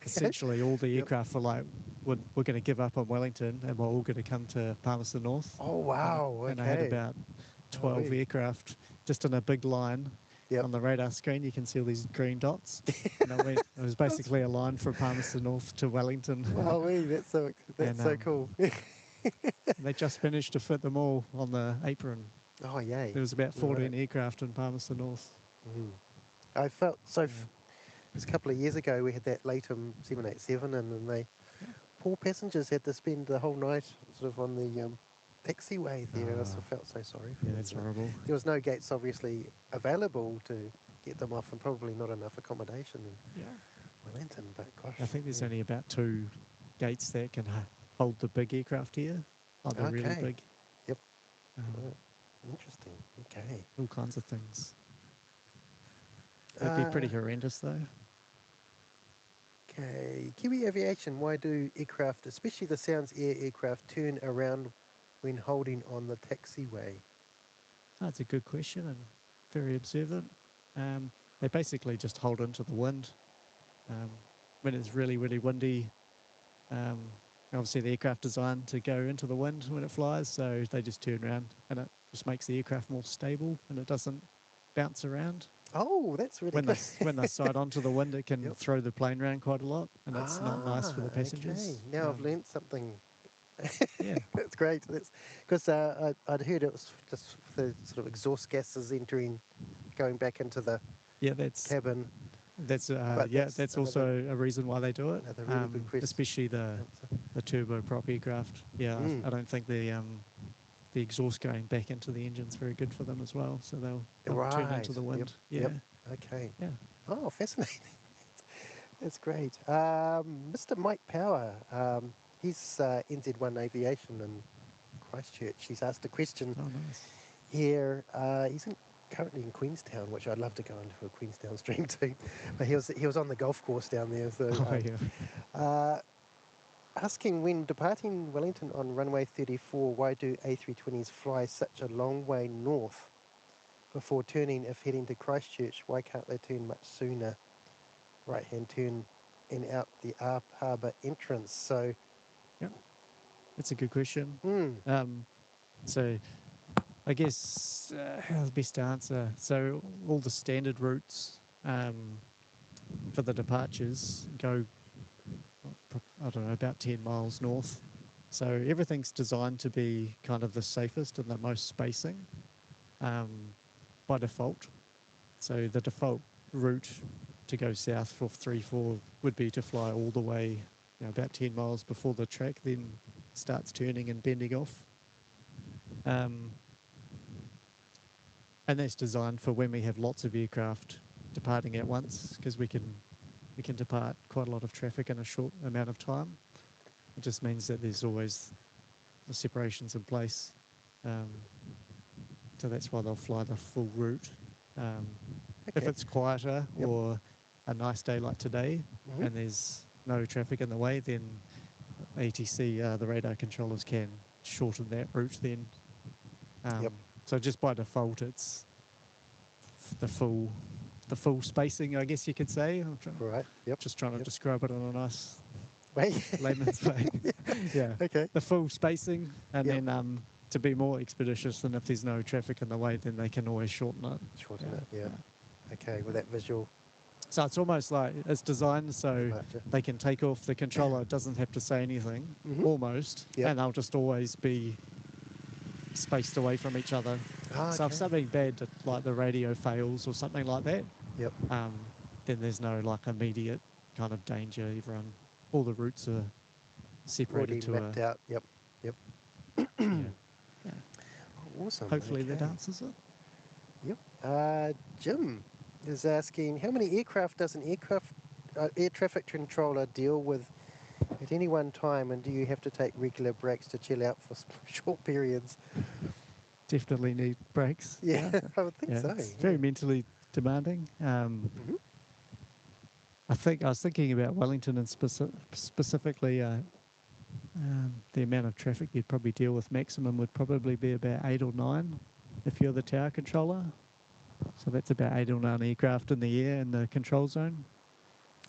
essentially all the Yep. aircraft were like, we're going to give up on Wellington and we're all going to come to Palmerston North. Oh, wow. And I had Okay. about Oh, 12 wee. aircraft just in a big line. Yep. On the radar screen, you can see all these green dots. And it was basically a line from Palmerston North to Wellington. Wow, wee. That's so And cool. they just finished to fit them all on the apron. Oh, yay. There was about 14 Right. aircraft in Palmerston North. Mm. I felt so. Yeah. It was a couple of years ago. We had that Latham 787, and then they poor passengers had to spend the whole night sort of on the taxiway there. And I sort of felt so sorry for Yeah, them. that's But horrible. there was no gates obviously available to get them off, and probably not enough accommodation in Yeah. Wellington. But gosh, I think there's yeah. only about 2 gates that can hold the big aircraft here. Like they're really Okay. big. Yep. Um, Right. Interesting. Okay. all kinds of things. It'd be pretty horrendous though. Okay. Kiwi Aviation. Why do aircraft, especially the Sounds Air aircraft, turn around when holding on the taxiway? That's a good question and very observant. They basically just hold into the wind. When it's really, really windy, obviously the aircraft designed to go into the wind when it flies, so they just turn around and it just makes the aircraft more stable and it doesn't bounce around. Oh, that's really When good. when they side onto the wind, it can Yep. throw the plane around quite a lot, and it's not nice for the passengers. Okay. Now I've learnt something. Yeah, That's great. That's because I'd heard it was just the sort of exhaust gases entering, going back into the yeah, that's cabin. that's But yeah, that's that's another also a reason why they do it. another really good question. Especially the turboprop aircraft. Yeah, Mm. I don't think the exhaust going back into the engine's very good for them as well. So they'll turn Right. into the Yep. wind. Yeah, Yep. Okay. yeah. Oh, fascinating. That's great. Mr. Mike Power, he's NZ1 Aviation in Christchurch. He's asked a question Oh, nice. here. He's currently in Queenstown, which I'd love to go into a Queenstown stream too. But he was on the golf course down there. So Oh, yeah. asking, when departing Wellington on runway 34, why do A320s fly such a long way north before turning if heading to Christchurch? Why can't they turn much sooner? Right-hand turn and out the harbour entrance. So, Yeah, that's a good question. mm, So I guess how's best to answer? So all the standard routes for the departures go, I don't know, about 10 miles north. So everything's designed to be kind of the safest and the most spacing um, by default. So the default route to go south for 3-4 would be to fly all the way, about 10 miles before the track then starts turning and bending off. And that's designed for when we have lots of aircraft departing at once, because we can depart quite a lot of traffic in a short amount of time. It just means that there's always the separations in place. So that's why they'll fly the full route. If okay. it's quieter Yep. or a nice day like today Mhm. and there's no traffic in the way, then ATC, the radar controllers, can shorten that route then. Yep. So just by default, it's the full spacing, I guess you could say. Right. Yep. Just trying to Yep. describe it in a nice Wait. layman's way. Yeah. Okay. The full spacing, and Yep. then to be more expeditious, and if there's no traffic in the way, then they can always shorten it. Shorten it. Yeah. Okay. With that visual. So it's almost like it's designed so Departure. they can take off. The controller doesn't have to say anything, almost, Yep. and they'll just always be spaced away from each other. Ah, So if okay. something bad, like the radio fails or something like that, Yep. then there's no like immediate kind of danger. All the routes are separated Already to mapped out. Yep. Yep. yeah. Yeah. Awesome. Hopefully that Okay. answers it. Yep. Jim is asking, how many aircraft does an air traffic controller deal with at any one time, and do you have to take regular breaks to chill out for short periods? Definitely need breaks. Yeah, I would think Yeah, so. it's very mentally demanding. Mhm. I was thinking about Wellington and specifically the amount of traffic you'd probably deal with maximum would probably be about 8 or 9 if you're the tower controller. So that's about 8 or 9 aircraft in the air in the control zone.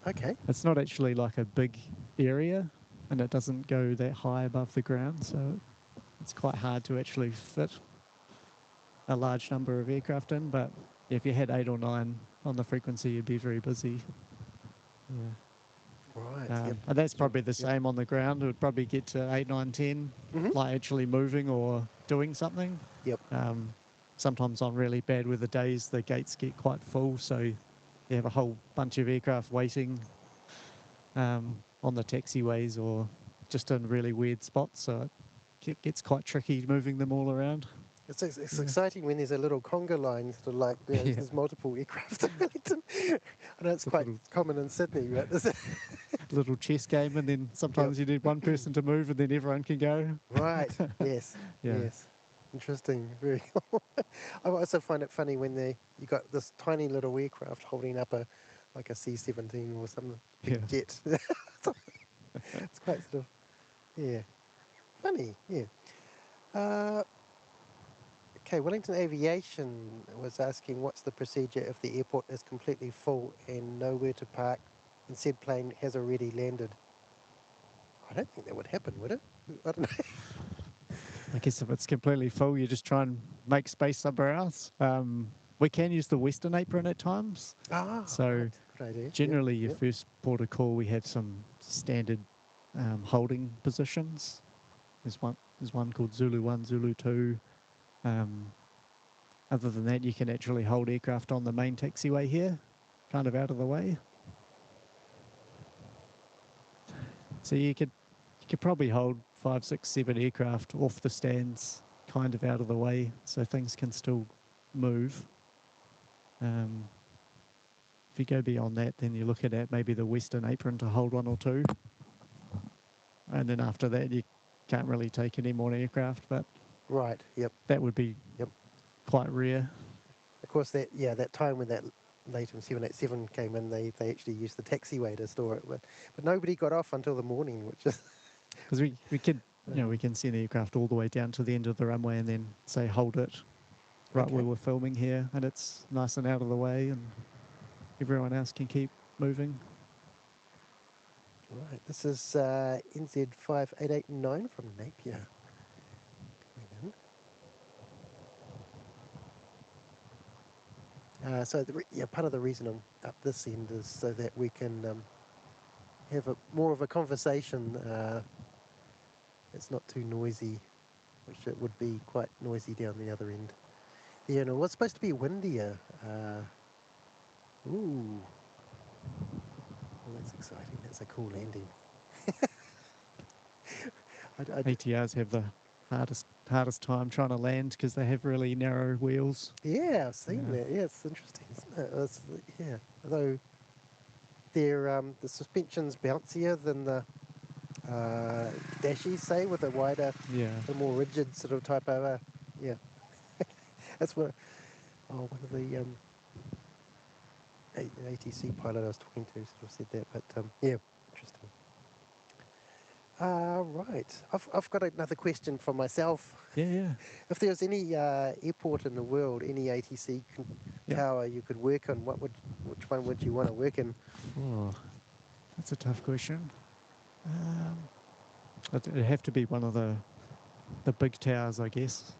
Okay. It's not actually like a big area, and it doesn't go that high above the ground, so it's quite hard to actually fit a large number of aircraft in. But if you had 8 or 9 on the frequency, you'd be very busy. Yeah. Right. And that's probably the same on the ground. It would probably get to 8, 9, 10, like actually moving or doing something. Yep. Sometimes on really bad weather days, the gates get quite full, so you have a whole bunch of aircraft waiting on the taxiways or just in really weird spots. So it gets quite tricky moving them all around. It's exciting when there's a little conga line, sort of like there's multiple aircraft in Wellington. I know it's quite common in Sydney, but there's a little chess game, and then sometimes you need one person to move, and then everyone can go. Right. Yes. Yeah. Yes. Interesting. Very cool. I also find it funny when you got this tiny little aircraft holding up like a C-17 or some big jet. It's quite sort of funny. Yeah. Okay, Wellington Aviation was asking what's the procedure if the airport is completely full and nowhere to park and said plane has already landed? I don't think that would happen, would it? I don't know. I guess if it's completely full, you just try and make space somewhere else. We can use the Western apron at times. So right. Good idea. generally your first port of call, we have some standard holding positions. There's one called Zulu 1, Zulu 2. Other than that, you can actually hold aircraft on the main taxiway here, kind of out of the way. So you could probably hold 5, 6, 7 aircraft off the stands, kind of out of the way, so things can still move. If you go beyond that, then you're looking at maybe the Western apron to hold 1 or 2. And then after that, you can't really take any more aircraft, but right. Yep. That would be quite rare. Of course, that time when that Leighton 787 came in, they actually used the taxiway to store it, but nobody got off until the morning, which is because we can we can send the aircraft all the way down to the end of the runway and then say hold it right where we're filming here, and it's nice and out of the way, and everyone else can keep moving. Right, this is NZ5889 from Napier. So part of the reason I'm up this end is so that we can have more of a conversation. It's not too noisy, which it would be quite noisy down the other end. Yeah, no, it was supposed to be windier. Ooh. Well, that's exciting. That's a cool landing. ATRs have the hardest time trying to land because they have really narrow wheels. Yeah, I've seen that. Yeah, it's interesting, isn't it? Although the suspension's bouncier than the dashies, say, with a wider, a more rigid sort of type of That's what one of the ATC pilot I was talking to sort of said that, but interesting. Right, I've got another question for myself. Yeah. If there was any airport in the world, any ATC tower you could work on, which one would you want to work in? Oh, that's a tough question. It'd have to be one of the big towers, I guess.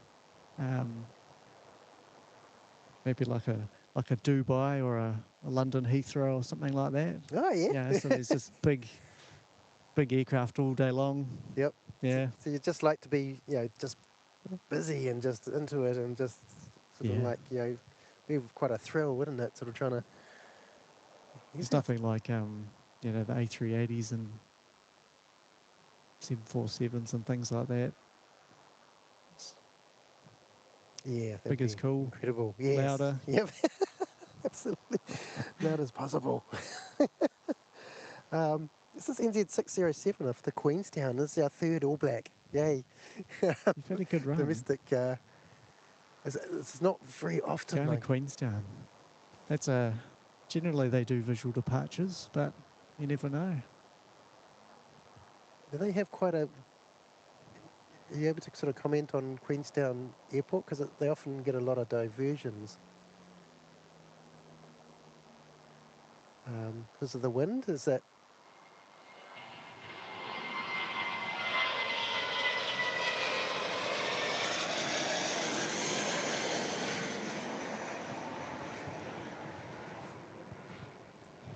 Maybe like a Dubai or a London Heathrow or something like that. Oh yeah. Yeah, so there's just big aircraft all day long. Yep. Yeah. So you'd just like to be, just busy and just into it and just sort of like, be quite a thrill, wouldn't it? Sort of trying to. There's nothing like the A380s and 747s and things like that. Yeah, big as cool. Incredible. Yes. Louder. Yep. Absolutely. Loud as possible. This is NZ607 of the Queenstown. This is our third All Black. Yay. You've had a good run. Domestic. It's not very often. Going to Queenstown. That's generally they do visual departures, but you never know. Do they have quite a are you able to sort of comment on Queenstown Airport? Because they often get a lot of diversions. Because of the wind, is that...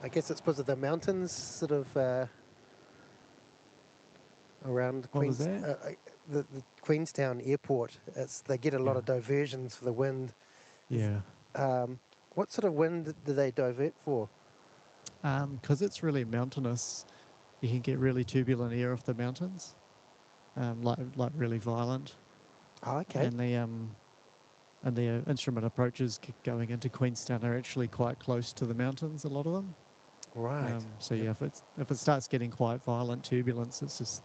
I guess it's because of the mountains sort of around What was that? the Queenstown Airport. They get a lot Yeah. of diversions for the wind. Yeah. What sort of wind do they divert for? Because it's really mountainous, you can get really turbulent air off the mountains, like really violent. Oh, okay. And the instrument approaches going into Queenstown are actually quite close to the mountains, a lot of them. Right. So yeah, if it starts getting quite violent turbulence, it's just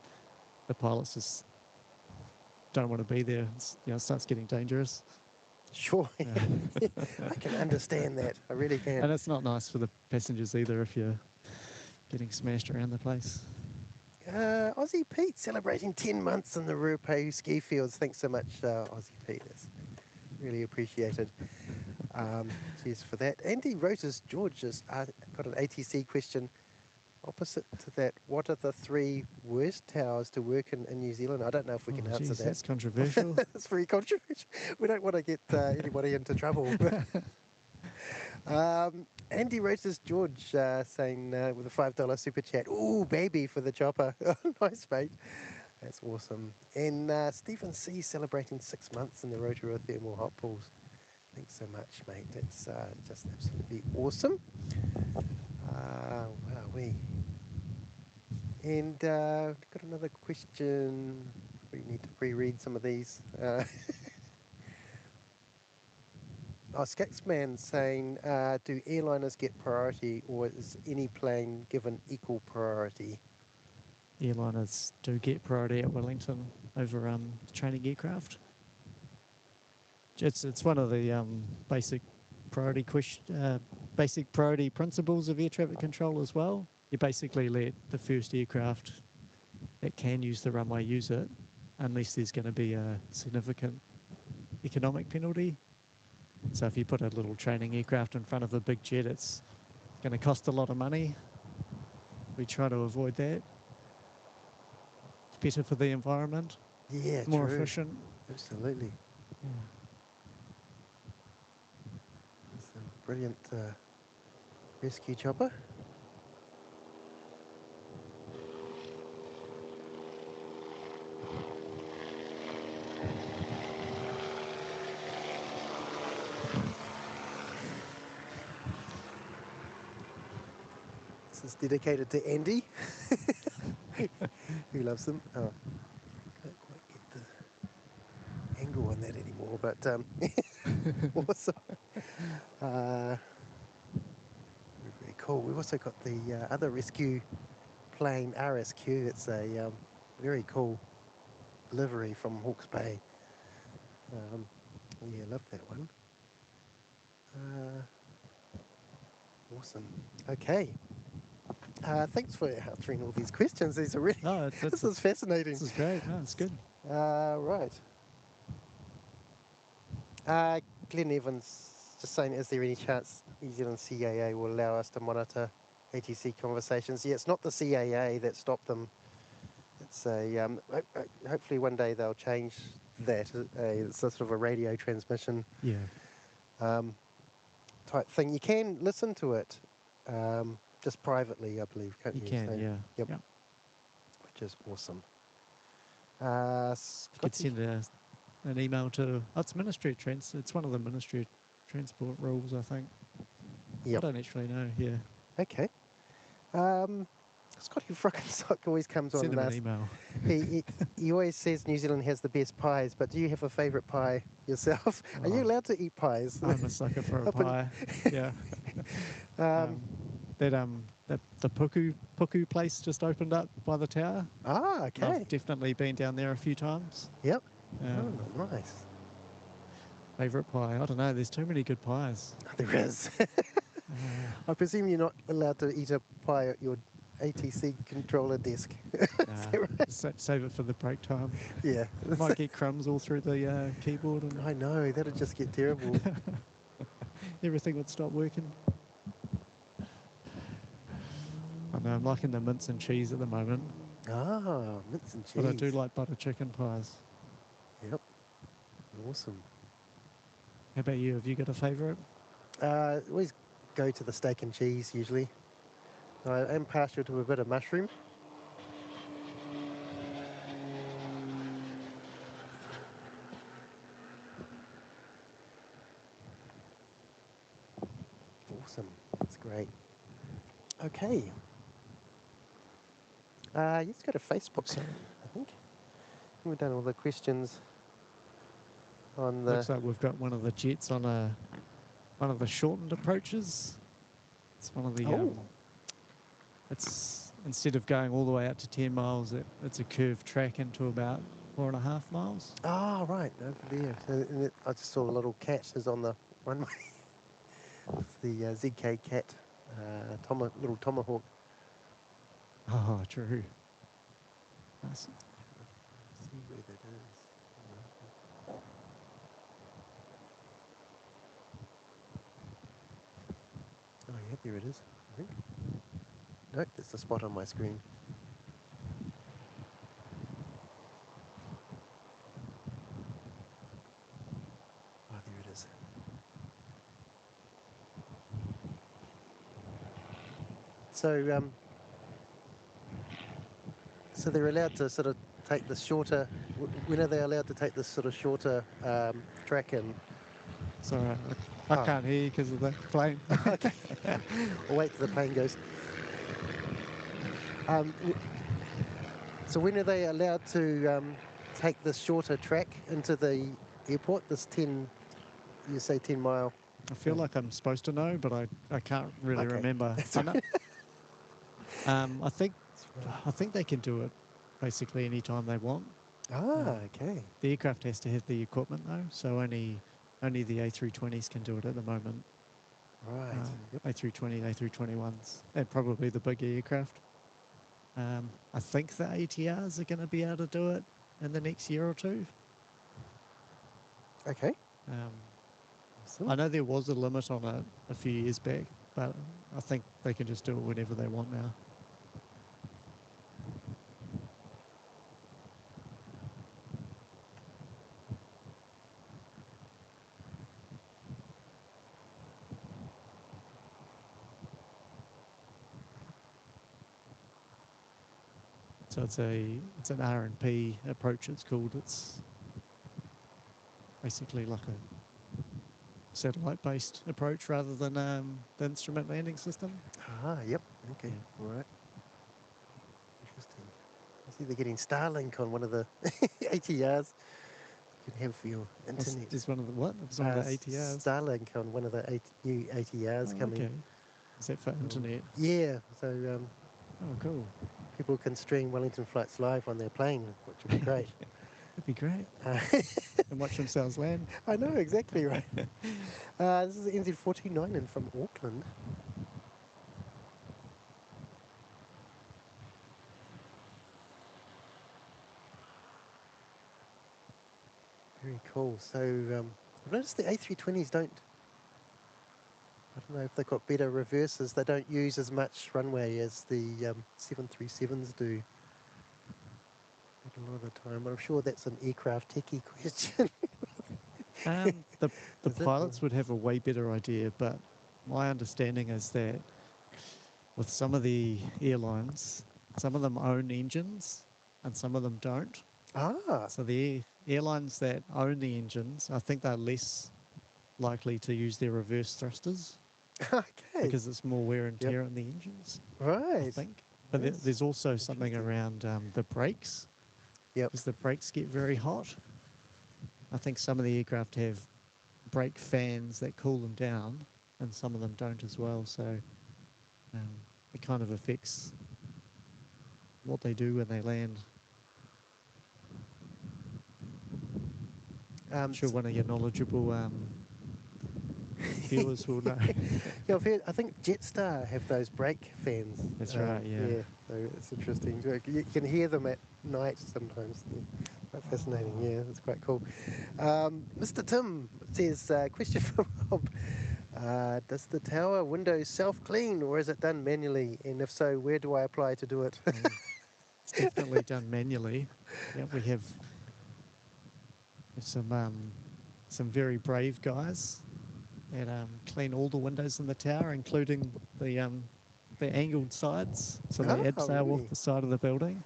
the pilots just don't want to be there. It starts getting dangerous. Sure. I can understand that. I really can. And it's not nice for the passengers either if you're getting smashed around the place. Aussie Pete celebrating 10 months in the Ruapehu ski fields. Thanks so much, Aussie Pete. That's really appreciated. Cheers for that. Andy Roses George has got an ATC question. Opposite to that, what are the 3 worst towers to work in New Zealand? I don't know if we can answer that. That's controversial. It's very controversial. We don't want to get anybody into trouble. Andy Roses George saying with a $5 super chat, ooh, baby for the chopper. Nice, mate. That's awesome. And Stephen C celebrating 6 months in the Rotorua Thermal Hot Pools. Thanks so much, mate. That's just absolutely awesome. Wow, we. And got another question. We need to pre-read some of these. Skaxman saying, do airliners get priority, or is any plane given equal priority? Airliners do get priority at Wellington over training aircraft. It's one of the basic priority principles of air traffic control as well. You basically let the first aircraft that can use the runway use it, unless there's going to be a significant economic penalty. So if you put a little training aircraft in front of a big jet, it's going to cost a lot of money. We try to avoid that. It's better for the environment. Yeah, more true. efficient. Absolutely. Yeah. It's a brilliant rescue chopper. This is dedicated to Andy, who loves them. Oh, can't quite get the angle on that anymore, but awesome. Very, very cool. We've also got the other rescue plane, RSQ. It's a very cool livery from Hawke's Bay. Yeah, love that one. Awesome. Okay. Thanks for answering all these questions. These are really... No, this is fascinating. This is great. No, it's good. Right. Glenn Evans just saying, is there any chance New Zealand CAA will allow us to monitor ATC conversations? Yeah, it's not the CAA that stopped them. It's a... hopefully one day they'll change that. It's a sort of a radio transmission type thing. You can listen to it just privately, I believe, can't you? You can, so, yeah. Yep. Yep. Which is awesome. You could send an email to... Oh, it's Ministry of It's one of the Ministry of Transport rules, I think. Yep. I don't actually know, yeah. Okay. Scotty Frickin' Sock always comes on Send and him an asks... email. he always says New Zealand has the best pies, but do you have a fauourite pie yourself? Are you allowed to eat pies? I'm a sucker for a pie. Yeah. The Puku place just opened up by the tower. Okay. I've definitely been down there a few times. Yep. Oh, nice. Favourite pie? I don't know. There's too many good pies. There is. I presume you're not allowed to eat a pie at your ATC controller desk. Save it for the break time. Yeah. Might get crumbs all through the keyboard and I know, that'd just get terrible. everything would stop working. I know, I'm liking the mince and cheese at the moment, Ah, mince and cheese. but I do like butter chicken pies. Yep. Awesome. How about you? Have you got a favourite? Always go to the steak and cheese usually. I am partial to a bit of mushroom. Awesome. That's great. Okay. Let's go to Facebook, So, I think. We've done all the questions on the... looks like we've got one of the jets on one of the shortened approaches. It's one of the... it's instead of going all the way out to 10 miles, it's a curved track into about 4.5 miles. Oh, right, over there. So, I just saw a little cat is on the runway. It's the ZK cat, little tomahawk. Oh, true. Nice. See where that is. Oh, yeah, there it is, I think. Nope, that's the spot on my screen. Oh, there it is. So they're allowed to sort of take the shorter... When are they allowed to take this sort of shorter track in? Sorry, I can't hear you because of the plane. Okay. I'll wait till the plane goes. So when are they allowed to take this shorter track into the airport, this 10, you say 10 mile? I feel like I'm supposed to know, but I can't really remember. I think they can do it basically any time they want. Okay. The aircraft has to have the equipment though, so only the A320s can do it at the moment. Right. Yep. A320, A321s, and probably the big aircraft. I think the ATRs are going to be able to do it in the next year or two. Okay. Awesome. I know there was a limit on it a few years back, but I think they can just do it whenever they want now. So it's an R&P approach. It's called. It's basically like a satellite-based approach rather than the instrument landing system. Yep. Okay. Yeah. All right. Interesting. I see they're getting Starlink on one of the ATRs. You can have for your internet. Is one of the what? It's one of the ATRs. Starlink on one of the new ATRs coming. Okay. Is that for internet? Yeah. So. Oh, cool. People can stream Wellington flights live on their plane, which would be great. That'd be great. And watch themselves land. I know, exactly right. This is NZ49 and from Auckland. Very cool. So I've noticed the A320s don't... I don't know if they've got better reverses. They don't use as much runway as the 737s do. A lot of the time. I'm sure that's an aircraft techie question. The pilots would have a way better idea, but my understanding is that with some of the airlines, some of them own engines and some of them don't. So the airlines that own the engines, I think they're less likely to use their reverse thrusters. Okay. Because it's more wear and tear on the engines. Right. I think. But there's also something around the brakes. Yep. Because the brakes get very hot. I think some of the aircraft have brake fans that cool them down, and some of them don't as well. So it kind of affects what they do when they land. I'm sure one of your knowledgeable viewers will know. Yeah, I think Jetstar have those brake fans. That's right, yeah. Yeah, so it's interesting. So you can hear them at night sometimes. Yeah, quite fascinating. Yeah, it's quite cool. Mr. Tim says, question from Rob. Does the tower window self-clean or is it done manually? And if so, where do I apply to do it? It's definitely done manually. Yeah, we have some very brave guys that clean all the windows in the tower, including the angled sides, so they Oh, abseil really? off the side of the building.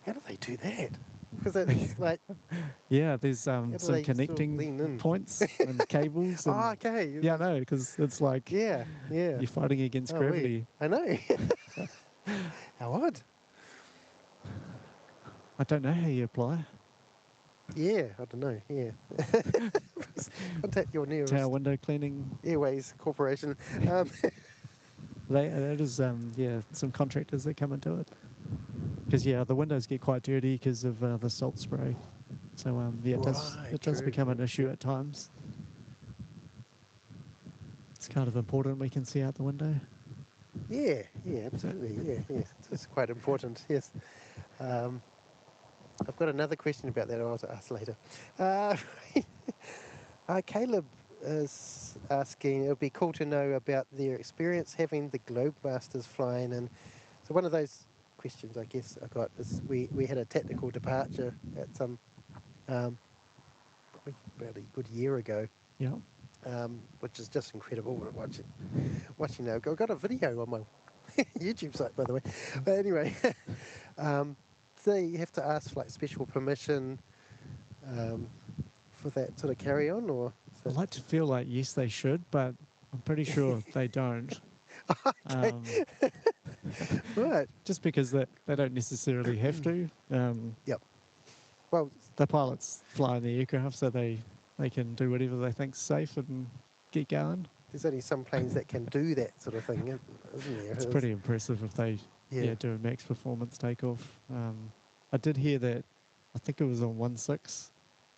How do they do that? Because it's like, Yeah, there's how do some they sort of connecting lean in? points and cables, and Oh, okay. yeah, no, because it's like Yeah, yeah. you're fighting against Oh, wait. gravity. I know. How odd. I don't know how you apply. Yeah, I don't know. Yeah. Contact your Tower nearest window cleaning. Airways Corporation. That is yeah, some contractors that come into it. Because yeah, the windows get quite dirty because of the salt spray. So yeah, Right, it does true. become an issue at times. It's kind of important we can see out the window. Yeah, yeah, absolutely. Yeah, yes. It's quite important. Yes. I've got another question about that I'll ask later. Uh, Caleb is asking, it would be cool to know about their experience having the Globemasters flying. And so one of those questions I guess I got is we had a tactical departure at some, probably about a good year ago, Yeah. which is just incredible watching that. I've got a video on my YouTube site, by the way. But anyway, so you have to ask for like special permission um, for that sort of carry on, or is I'd that like to feel like yes, they should, but I'm pretty sure they don't. okay? Right. Just because they don't necessarily have to. Yep. Well, The pilots fly in the aircraft, so they can do whatever they think's safe and get going. there's only some planes that can do that sort of thing, isn't there? It's pretty impressive if they Yeah. do a max performance takeoff. I did hear that, I think it was on 1.6,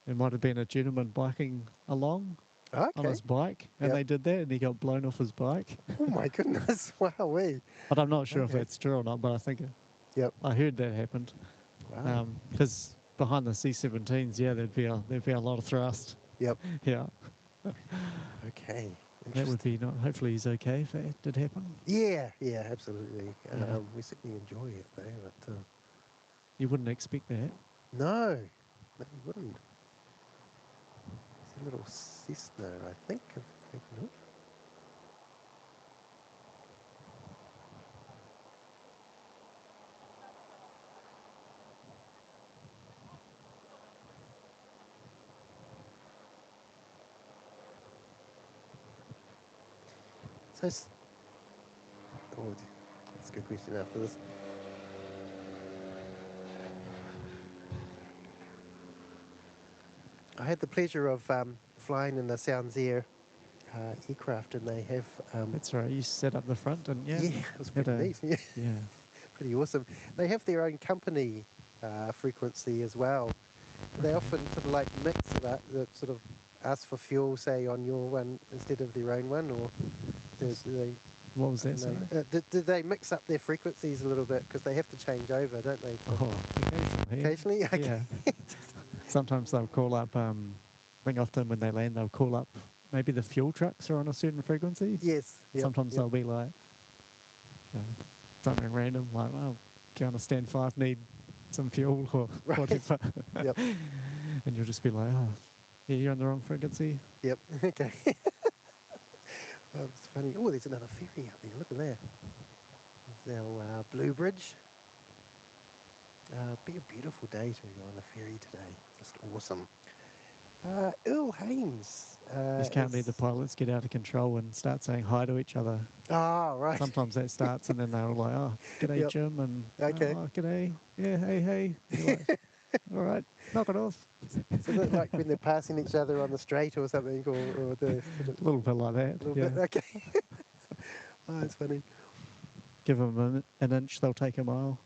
there might have been a gentleman biking along on Okay. his bike, and Yep. they did that, and he got blown off his bike. Oh my goodness! Wowee. But I'm not sure if Okay. that's true or not, but I think Yep. I heard that happened. Wow. Because behind the C-17s, yeah, there'd be a lot of thrust. Yep. Yeah, Okay. that would Interesting. be not. Hopefully, he's okay if that did happen. Yeah. Yeah. Absolutely. Yeah. We certainly enjoy it though. But, You wouldn't expect that. no, no, you wouldn't. It's a little Cessna, I think. I'm thinking of. So, oh, that's a good question after this. I had the pleasure of flying in the Sounds Air aircraft, and they have, That's right. You set up the front, didn't you? yeah, it was Had pretty neat. Yeah, yeah. pretty awesome. They have their own company frequency as well. They often sort of like mix that, sort of ask for fuel, say, on your one instead of their own one, or do they? What was I that? don't know. Sorry. Did they mix up their frequencies a little bit because they have to change over, don't they? Oh, occasionally. Occasionally, okay. Yeah. Sometimes they'll call up. I think often when they land, they'll call up. Maybe the fuel trucks are on a certain frequency. Yes. Yep. Sometimes Yep. they'll be like something random, like, "Oh, can I stand 5 need some fuel or Right. whatever," Yep. and you'll just be like, "Oh, yeah, you're on the wrong frequency." Yep. Okay. Oh, it's funny. Oh, there's another ferry up there. Look at that. There's our Blue Bridge. Be a beautiful day to go on the ferry today. Just awesome. Earl Haynes. Just can't let the pilots get out of control and start saying hi to each other. Oh, right. Sometimes that starts, and then they're all like, "Oh, g'day, Yep. Jim," and Okay. "Oh, g'day, yeah, hey." You're like, "All right, knock it off." So is it like when they're passing each other on the straight or something, or the sort of A little bit like that. little Yeah. bit? Okay. Oh, it's funny. Give them an inch, they'll take a mile.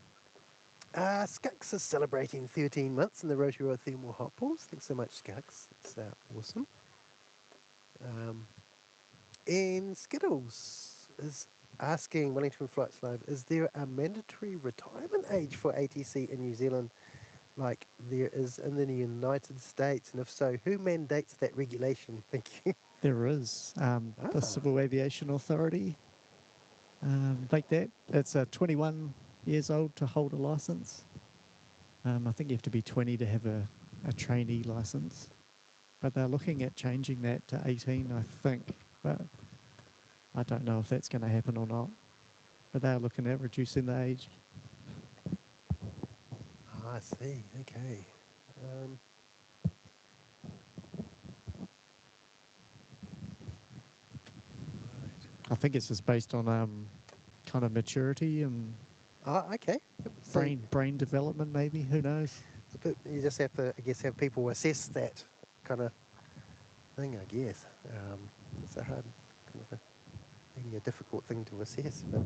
Skux is celebrating 13 months in the Rotorua Thermal Hot Pools. Thanks so much, Skux. It's awesome. And Skittles is asking Wellington Flights Live, is there a mandatory retirement age for ATC in New Zealand like there is in the United States? And if so, who mandates that regulation? Thank you. There is the Ah, Civil Aviation Authority, like that. It's 21 years old to hold a license. I think you have to be 20 to have a trainee license. But they're looking at changing that to 18, I think. But I don't know if that's going to happen or not. But they're looking at reducing the age. I see. Okay. Um, I think it's just based on kind of maturity and okay. Yep. So brain development, maybe. Who knows? but you just have to, I guess, have people assess that kind of thing, I guess. It's a hard, kind of maybe a difficult thing to assess, but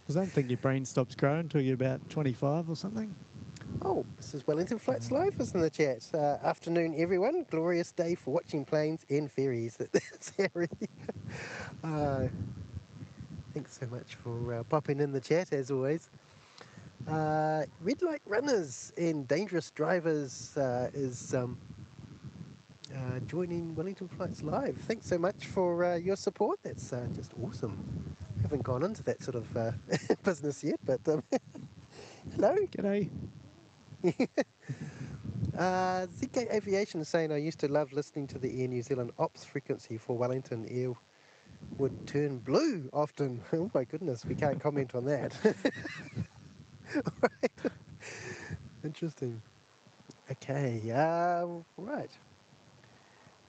Because I don't think your brain stops growing until you're about 25 or something. oh, this is Wellington Flights Live is in the chat. Afternoon, everyone. Glorious day for watching planes and ferries. That's Harry. uh, thanks so much for popping in the chat, as always. Red light runners and dangerous drivers is joining Wellington Flights Live. Thanks so much for your support. That's just awesome. Haven't gone into that sort of business yet, but hello. G'day. ZK Aviation is saying, I used to love listening to the Air New Zealand ops frequency for Wellington. Air would turn blue often. Oh my goodness, we can't comment on that. Right. Interesting. Okay, right.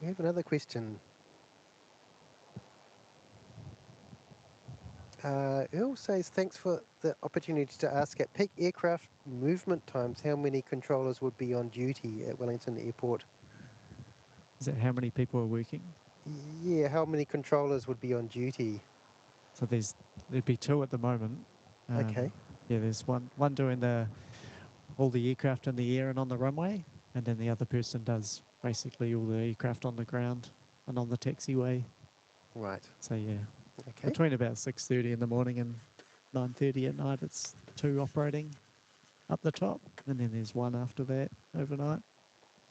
We have another question. Earl says, thanks for the opportunity to ask. At peak aircraft movement times, how many controllers would be on duty at Wellington Airport? Is that how many people are working? Yeah, how many controllers would be on duty? So there'd be two at the moment. Okay. Yeah, there's one doing all the aircraft in the air and on the runway, and then the other person does basically all the aircraft on the ground and on the taxiway. Right. So yeah, Okay. between about 6:30 in the morning and 9:30 at night, it's two operating up the top, and then there's one after that overnight.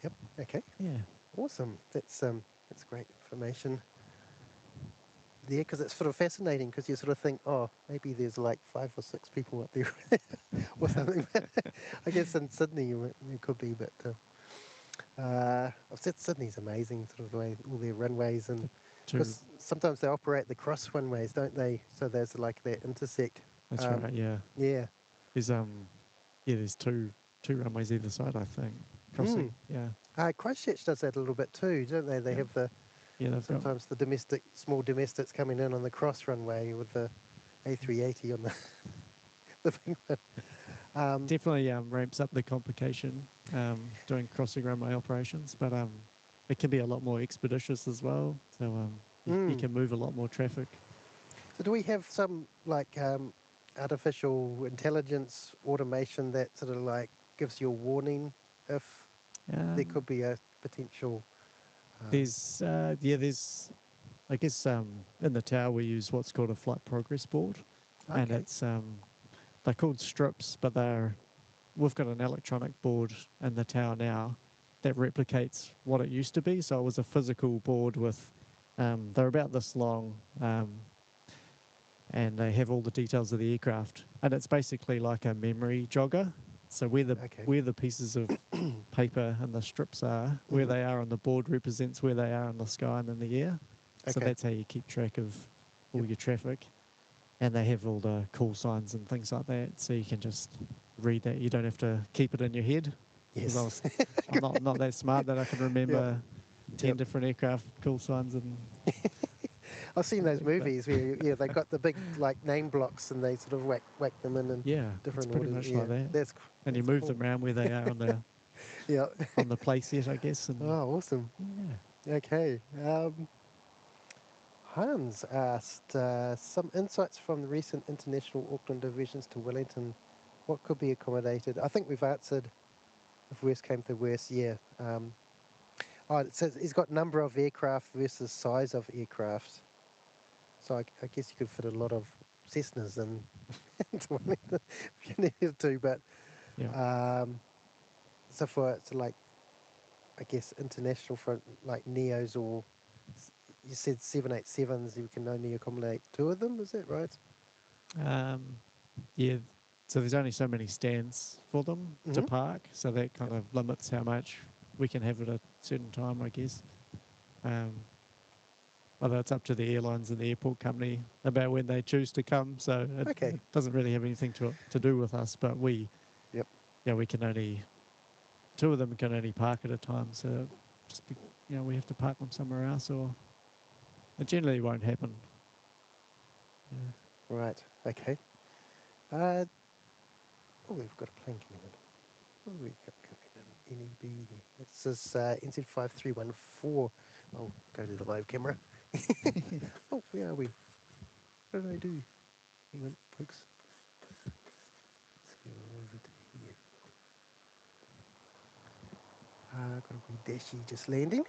Yep. Okay. Yeah, Awesome. That's great information there, because it's sort of fascinating, because you sort of think, oh, maybe there's like 5 or 6 people up there or something. I guess in Sydney there could be, but I've said Sydney's amazing, sort of the way all their runways, and two. because sometimes they operate the cross runways, don't they? So there's like that intersect. That's right. Yeah, Yeah. there's there's two runways either side, I think, crossing. Yeah. Christchurch does that a little bit too, don't they? They Yeah. have the Yeah, they've got sometimes the small domestics coming in on the cross runway with the A380 on the big one. definitely ramps up the complication doing crossing runway operations, but it can be a lot more expeditious as well. So you can move a lot more traffic. So do we have some like artificial intelligence automation that sort of like gives you a warning if there could be a potential? There's I guess in the tower we use what's called a flight progress board, and Okay. it's they're called strips, but we've got an electronic board in the tower now that replicates what it used to be. So it was a physical board with they're about this long, and they have all the details of the aircraft, and it's basically like a memory jogger. So where the pieces of paper and the strips are, where they are on the board represents where they are in the sky and in the air. So Okay. that's how you keep track of all your traffic. And they have all the call signs and things like that, so you can just read that. You don't have to keep it in your head. Yes. I'm not that smart that I can remember 10 Yep. different aircraft call signs and I've seen those something, but movies where they've got the big like name blocks and they sort of whack them in yeah, it's different pretty orders. much Yeah, like that. that's And you that's move cool. them around where they are Yeah. on the play set, I guess. And Oh, awesome. yeah, Okay. Hans asked some insights from the recent international Auckland divisions to Wellington. What could be accommodated? I think we've answered. If worst came to worst, yeah. Oh, it says he's got number of aircraft versus size of aircraft. So I guess you could fit a lot of Cessnas in into Wellington if you needed to. But Yeah. so like I guess international for like Neos or you said 787s, you can only accommodate 2 of them. Is that right? Um, yeah. So there's only so many stands for them to Mm-hmm. park, so that kind Yep. of limits how much we can have at a certain time, I guess. Um, Although it's up to the airlines and the airport company about when they choose to come, so Okay. it doesn't really have anything to do with us. But Yep. we can only 2 of them can only park at a time, so just we have to park them somewhere else, or it generally won't happen. Yeah. Right. Okay. Uh, oh, we've got a plane coming in. What have we got coming in? NEB. It says NZ5314. I'll go to the live camera. Oh, where are we? What did I do? Hang on, folks. Let's go over to here. Got a wee dashy just landing.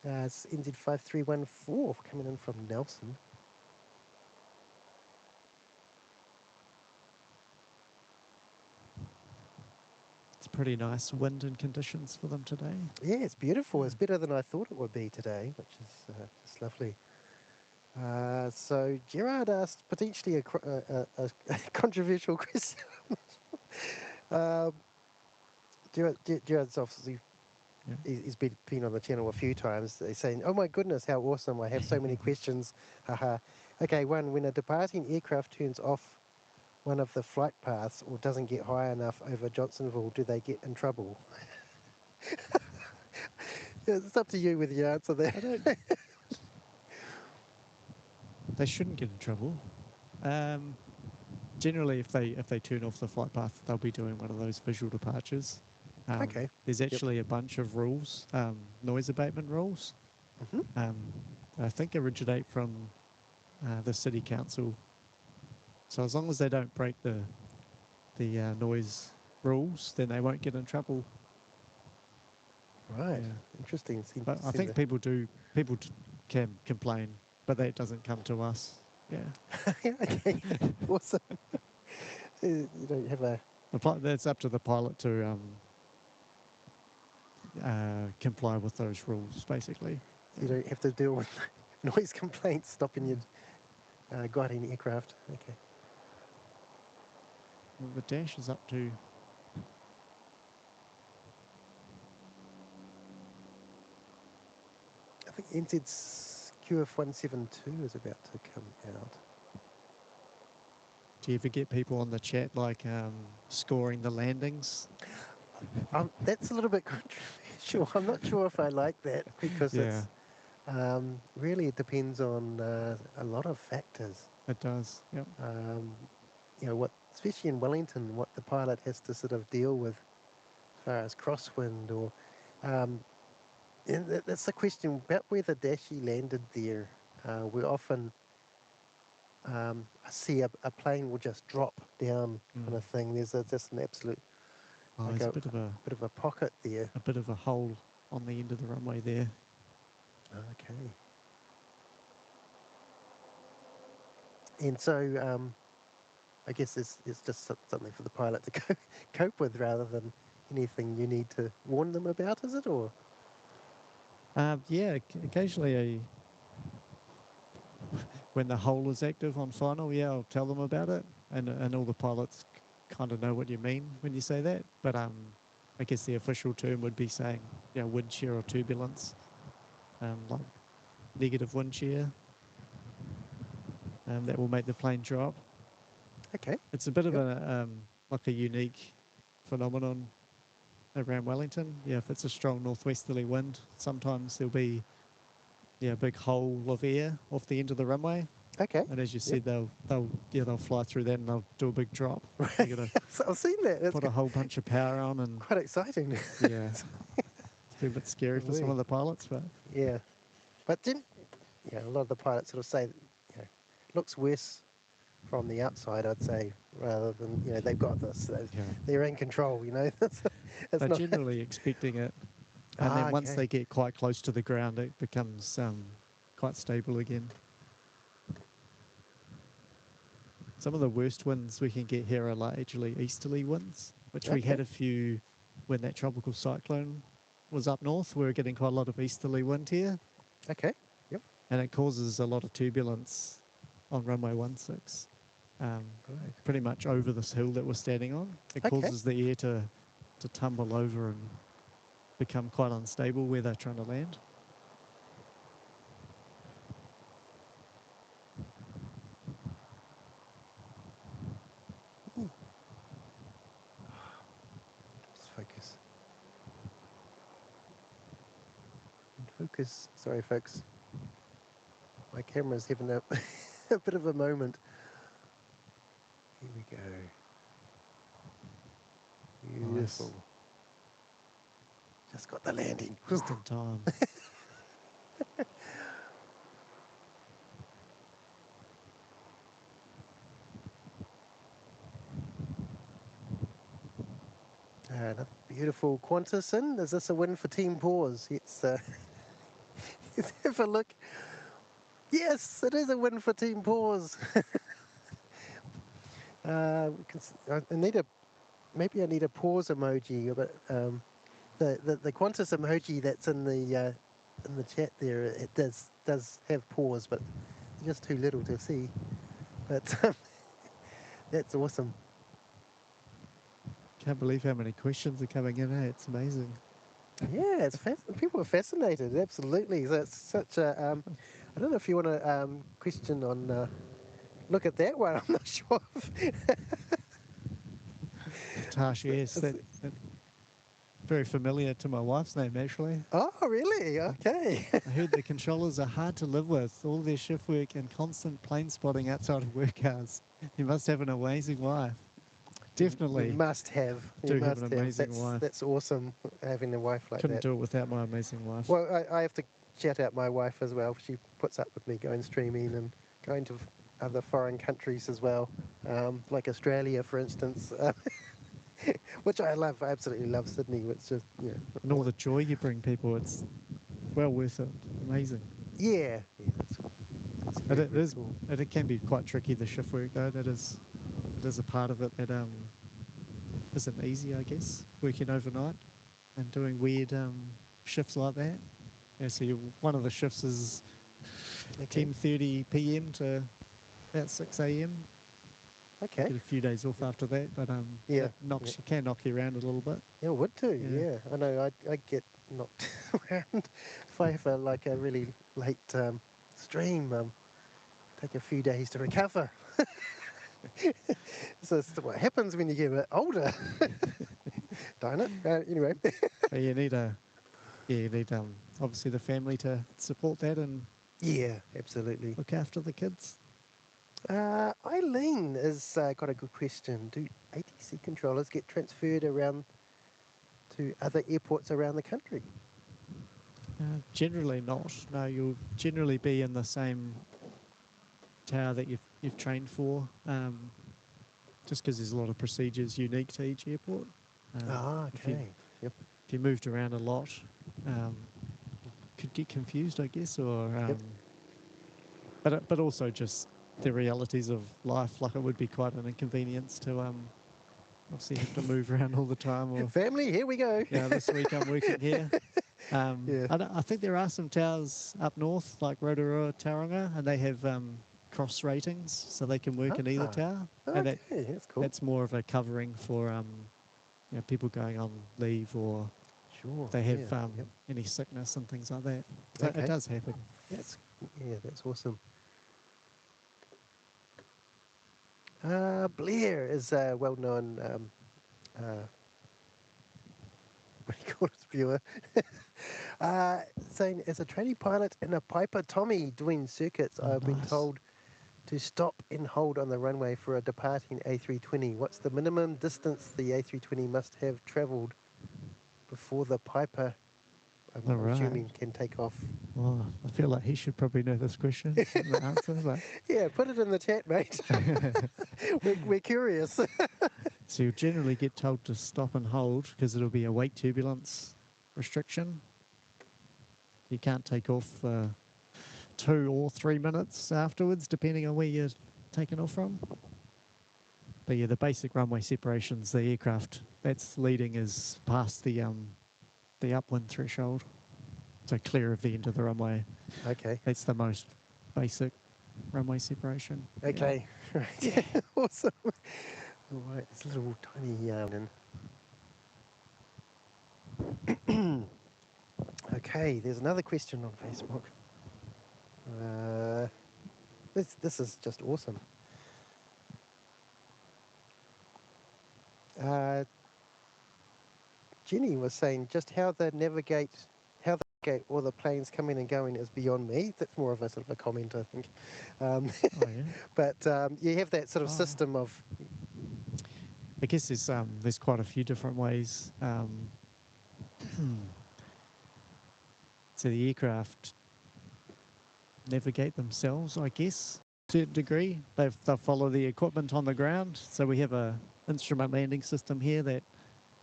It's NZ5314 coming in from Nelson. It's pretty nice wind and conditions for them today. Yeah, it's beautiful. Yeah. It's better than I thought it would be today, which is just lovely. So Gerard asked potentially a controversial question. um, Gerard's obviously Yeah. he's been on the channel a few times. They're saying, "Oh my goodness, how awesome! I have so many questions." Haha. Okay, one: when a departing aircraft turns off one of the flight paths or doesn't get high enough over Johnsonville, do they get in trouble? Yeah, it's up to you with your answer there. I don't. They shouldn't get in trouble. Generally, if they turn off the flight path, they'll be doing one of those visual departures. Okay. There's Yep. actually a bunch of rules, noise abatement rules. Hmm. I think originate from the city council. So as long as they don't break the noise rules, then they won't get in trouble. Right. Yeah, Interesting. but I think people can complain, but that doesn't come to us. Yeah, Okay. Awesome. You don't have a. that's up to the pilot to comply with those rules, basically. You Yeah. don't have to deal with noise complaints stopping you guiding aircraft. Okay. Well, the dash is up to. I think NZ's QF172 is about to come out. Do you ever get people on the chat like scoring the landings? That's a little bit controversial. I'm not sure if I like that because Yeah, it's really it depends on a lot of factors. it does. Yep. Um, what, especially in Wellington, what the pilot has to sort of deal with as far as crosswind or. And that's the question about where the Dashi landed there. We often I see a plane will just drop down kind Mm. of thing. There's just an absolute Oh, like there's a bit of a pocket there. a bit of a hole on the end of the runway there. Okay. And so I guess it's just something for the pilot to cope with rather than anything you need to warn them about, is it? Or Yeah, occasionally when the hole is active on final, yeah, I'll tell them about it, and all the pilots kind of know what you mean when you say that. But I guess the official term would be saying, wind shear or turbulence, like negative wind shear, that will make the plane drop. okay, It's a bit of yep, a like a unique phenomenon around Wellington. Yeah, if it's a strong northwesterly wind, sometimes there'll be a big hole of air off the end of the runway. okay, And as you yep. said, they'll fly through that and they'll do a big drop. Right, You got to so I've seen that. That's put a whole bunch of power on, and quite exciting. yeah, it's been a bit scary for some Wee. of the pilots, but Yeah, but didn't a lot of the pilots sort of say, looks worse from the outside, I'd say, rather than they've got this, yeah, they're in control. It's They're not. generally expecting it, and then once Okay. they get quite close to the ground, it becomes quite stable again. Some of the worst winds we can get here are largely easterly winds, which we had Okay. a few when that tropical cyclone was up north. We were getting quite a lot of easterly wind here, Okay. Yep. and it causes a lot of turbulence on runway 16, Right. pretty much over this hill that we're standing on. It Okay. causes the air to tumble over and become quite unstable where they're trying to land. Just focus. Focus. Sorry, folks. My camera's having a, a bit of a moment. Here we go. Beautiful. Nice. Just got the landing. Just in time. Another beautiful Qantas. Is this a win for Team Paws? Let's have a look. Yes, it is a win for Team Paws. I need a, maybe I need a pause emoji, but the Qantas emoji that's in the chat there, it does have pause, but just too little to see. But that's awesome. Can't believe how many questions are coming in. It's amazing. Yeah, it's people are fascinated. Absolutely. So it's such a. I don't know if you want to question on. Look at that one. I'm not sure. Tash, yes, that very familiar to my wife's name, actually. Oh, really? Okay. I heard the controllers are hard to live with, all their shift work and constant plane spotting outside of work hours. You must have an amazing wife. Definitely You must have. You do have must an have. amazing wife. That's awesome having a wife like Couldn't that. do it without my amazing wife. Well, I have to shout out my wife as well. She puts up with me going streaming and going to other foreign countries as well, like Australia, for instance, which I love. I absolutely love Sydney. It's just And all the joy you bring people, it's well worth it. Amazing. yeah. That's But very, very cool. it can be quite tricky, the shift work, though. It is a part of it that isn't easy, I guess, working overnight and doing weird shifts like that. Yeah, so one of the shifts is Okay. 10:30 p.m. to about 6 a.m. Okay. Get a few days off after that, but Yeah. that can knock you around a little bit. Yeah, would too. Yeah. Yeah. I know. I get knocked around if I have like a really late stream. Take a few days to recover. So it's what happens when you get a bit older. Darn it. Anyway. But you need obviously the family to support that and Yeah, absolutely. look after the kids. Eileen has got a good question. Do ATC controllers get transferred around to other airports around the country? Generally not. No, you'll generally be in the same tower that you've trained for, just because there's a lot of procedures unique to each airport. Okay. Yep. If you moved around a lot, could get confused, I guess, or Yep. but also just the realities of life. Like it would be quite an inconvenience to obviously have to move around all the time. Or Family, here we go. yeah, this week I'm working here. Yeah. I think there are some towers up north, like Rotorua, Tauranga, and they have cross ratings, so they can work in either tower. And Okay, that's cool. that's more of a covering for people going on leave or Sure. they have Yep. any sickness and things like that. So Okay. it does happen. That's awesome. Blair is a well-known what do you call it, viewer? Saying, as a trainee pilot in a Piper Tommy doing circuits, Oh, I've been nice. told to stop and hold on the runway for a departing A320. What's the minimum distance the A320 must have travelled before the Piper, I'm All right. assuming, can take off? Well, I feel like he should probably know this question, the answer. But Yeah, put it in the chat, mate. We're curious. So you'll generally get told to stop and hold because it'll be a weight turbulence restriction. You can't take off 2 or 3 minutes afterwards, depending on where you're taking off from. But yeah, the basic runway separations, the aircraft that's leading is past the upwind threshold, so clear of the end of the runway. Okay. That's the most basic runway separation. Okay. Yeah. Right. Awesome. All right. It's a little tiny Okay. There's another question on Facebook. This is just awesome. Jenny was saying just how they navigate all the planes coming and going is beyond me. That's more of a sort of a comment, I think. Oh, yeah. But you have that sort of system of. I guess there's quite a few different ways. So the aircraft navigate themselves, I guess, to a degree. They'll follow the equipment on the ground. So we have a instrument landing system here that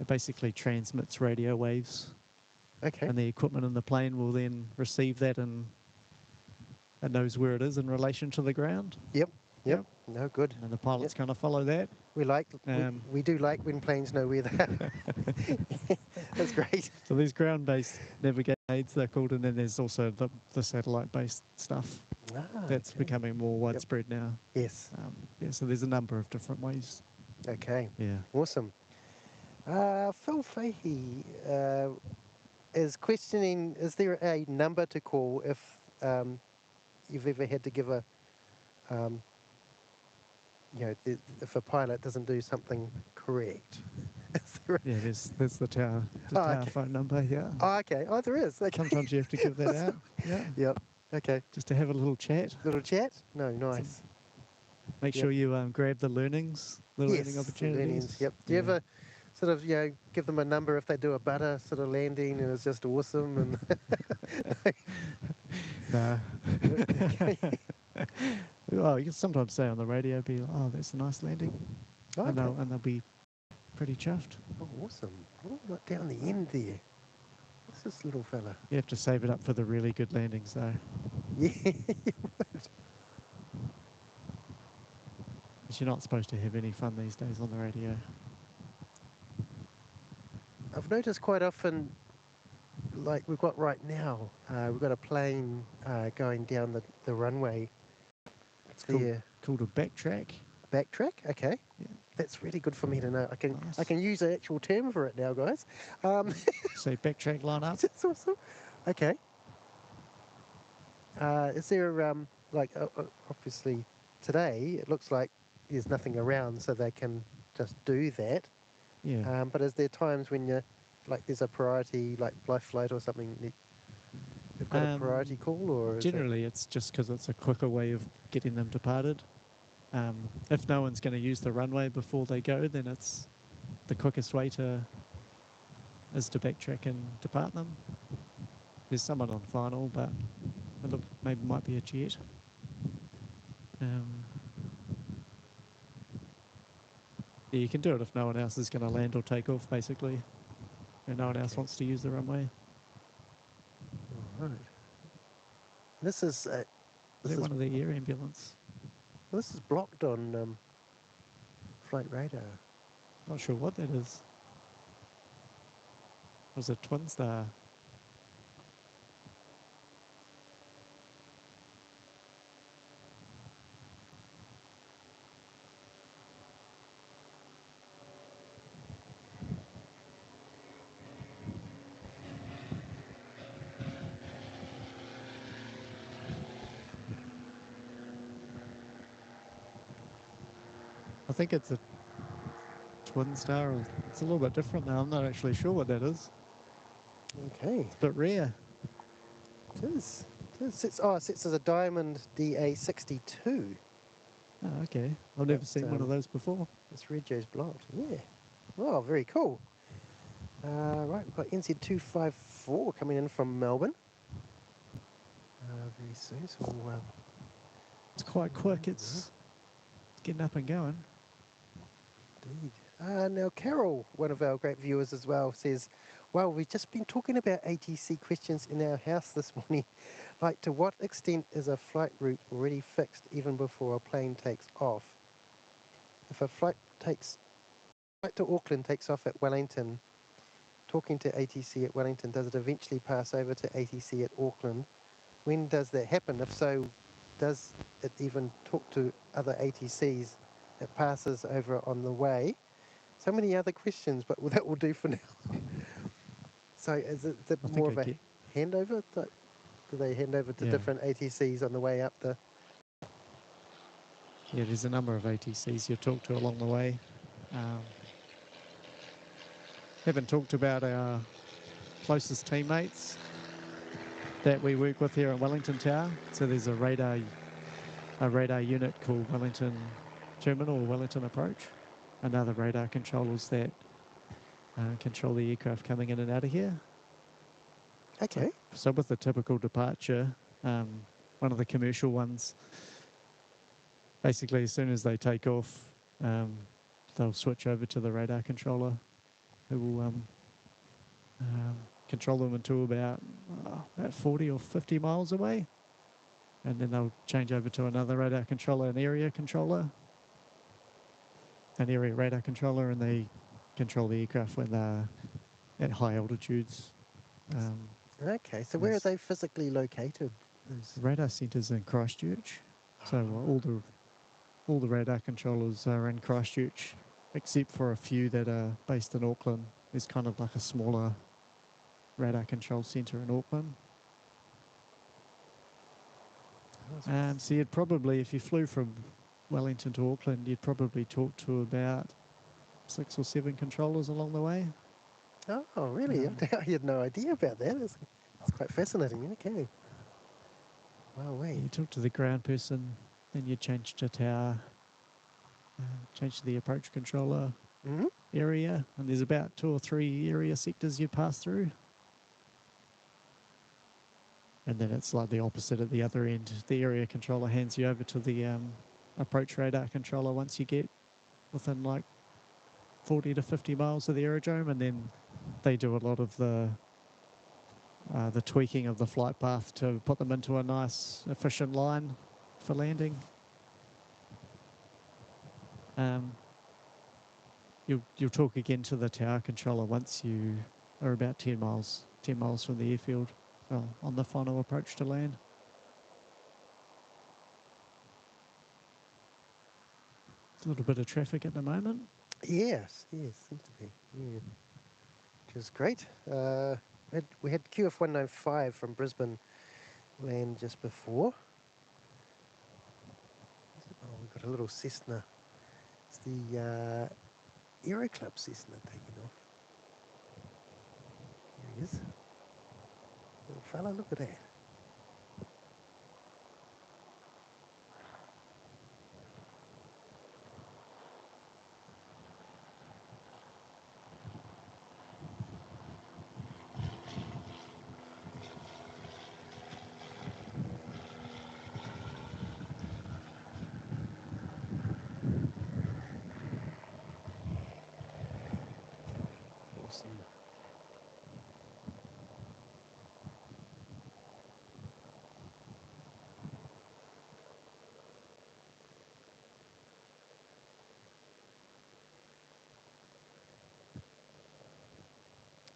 basically transmits radio waves. Okay. And the equipment in the plane will then receive that and it knows where it is in relation to the ground. Yep. No, good. And the pilots kind of follow that. We do like when planes know where they are. That's great. So there's ground-based navigation aids, they're called, and then there's also the satellite-based stuff that's becoming more widespread now. Yes. Yeah, so there's a number of different ways. Okay. Yeah. Awesome. Phil Fahey is questioning, is there a number to call if you've ever had to give a, if a pilot doesn't do something correct? Yeah, there's the tower, okay. phone number, yeah. Oh, okay. Oh, there is. Okay. Sometimes you have to give that out. Yeah. Yep. Okay. Just to have a little chat. Little chat? No, nice. Make sure you grab the learning opportunities. Learnings. Yep. Do you ever sort of, give them a number if they do a butter sort of landing and it's just awesome? And Nah. Well, you can sometimes say on the radio, oh, that's a nice landing. Okay. And they'll be pretty chuffed. Oh, awesome. Oh, not down the end there. What's this little fella? You have to save it up for the really good landings, though. Yeah. Because you're not supposed to have any fun these days on the radio. I've noticed quite often, like we've got right now, we've got a plane going down the runway. It's called a backtrack. Backtrack? Okay. Yeah. That's really good for me to know. Nice. I can use an actual term for it now, guys. So backtrack line up. That's awesome. Okay. Is there, obviously today it looks like there's nothing around so they can just do that. Yeah. But is there times when there's a priority, like life flight or something, you've got a priority call? Or generally it's just because it's a quicker way of getting them departed. If no one's going to use the runway before they go, then it's the quickest way is to backtrack and depart them. There's someone on final, but it might be a jet. Yeah, you can do it if no one else is going to land or take off, basically. And no one else wants to use the runway. All right. This is one of the air ambulance. This is blocked on flight radar. Not sure what that is. It was a twin star. I think it's a twin star. It's a little bit different now. I'm not actually sure what that is. Okay. It's a bit rare. It is. It sits as a Diamond DA62. Oh, okay. I've never seen one of those before. It's Reggio's blocked. Yeah. Oh, very cool. Right, we've got NZ254 coming in from Melbourne. Very soon, so it's quite quick. It's getting up and going. Indeed. Now, Carol, one of our great viewers as well, says, well, we've just been talking about ATC questions in our house this morning. Like, to what extent is a flight route already fixed even before a plane takes off? If a flight to Auckland takes off at Wellington, talking to ATC at Wellington, does it eventually pass over to ATC at Auckland? When does that happen? If so, does it even talk to other ATCs that passes over on the way? So many other questions, but that will do for now. So is it I more think of I a get. handover? Do they hand over to Yeah. different ATCs on the way up the... Yeah, there's a number of ATCs you talk to along the way. Haven't talked about our closest teammates that we work with here at Wellington Tower. So there's a radar unit called Wellington Terminal or Wellington Approach, and other radar controllers that control the aircraft coming in and out of here. Okay. So with the typical departure, one of the commercial ones, basically as soon as they take off, they'll switch over to the radar controller, who will control them until about 40 or 50 miles away. And then they'll change over to another radar controller, an area radar controller, and they control the aircraft when they're at high altitudes. Okay, so where are they physically located? The radar centres in Christchurch. So all the radar controllers are in Christchurch, except for a few that are based in Auckland. There's kind of like a smaller radar control centre in Auckland. So you'd probably, if you flew from Wellington to Auckland, you'd probably talk to about 6 or 7 controllers along the way. Oh, really? I had no idea about that. It's quite fascinating. Okay. Wow, wait. You talk to the ground person, then you change to tower, change to the approach controller area, and there's about 2 or 3 area sectors you pass through. And then it's like the opposite at the other end. The area controller hands you over to the approach radar controller once you get within like 40 to 50 miles of the aerodrome, and then they do a lot of the tweaking of the flight path to put them into a nice, efficient line for landing. You'll talk again to the tower controller once you are about 10 miles from the airfield, on the final approach to land. A little bit of traffic at the moment. Yes, seems to be. Yeah. Which is great. We had QF 195 from Brisbane land just before. Oh, we've got a little Cessna. It's the Aero Club Cessna taking off. Here he is. Little fella, look at that. Awesome.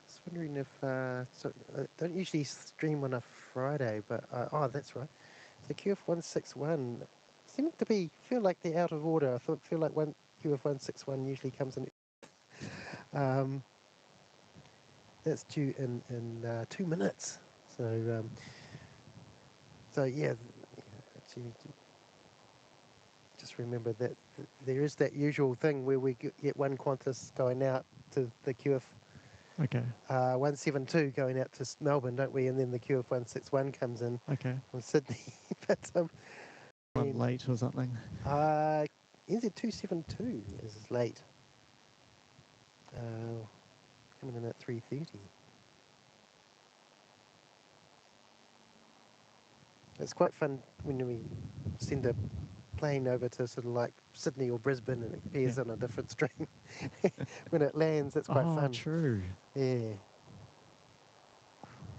Just wondering if so I don't usually stream on a Friday, but oh, that's right. So QF 161 seem to feel like they're out of order. I feel like QF 161 usually comes in. That's due in 2 minutes. So yeah, actually, just remember that there is that usual thing where we get one Qantas going out to the QF 172 going out to Melbourne, don't we? And then the QF 161 comes in from Sydney. But one late or something. NZ 272 is late. Coming in at 3:30. It's quite fun when we send a plane over to sort of like Sydney or Brisbane, and it appears Yeah. on a different stream when it lands. It's quite Oh, fun. true. Yeah.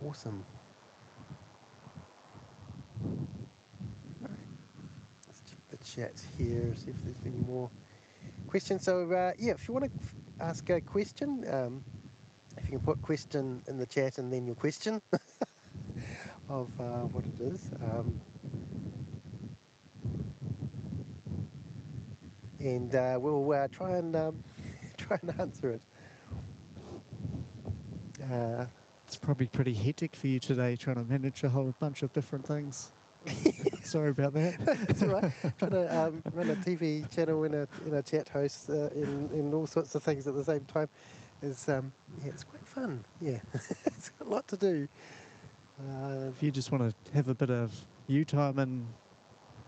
Awesome. Let's check the chat here, see if there's any more questions. So yeah, if you want to ask a question, if you can put question in the chat and then your question of what it is. And we'll try and try and answer it. It's probably pretty hectic for you today, trying to manage a whole bunch of different things. Sorry about that. That's all right. Trying to run a TV channel and a chat host in all sorts of things at the same time is yeah, it's quite fun. Yeah, it's got a lot to do. If you just want to have a bit of you time and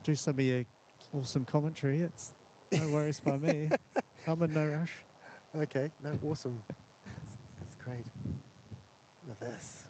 do some of your awesome commentary, it's no worries by me. I'm in no rush. Okay, no, awesome. That's great. Look at this.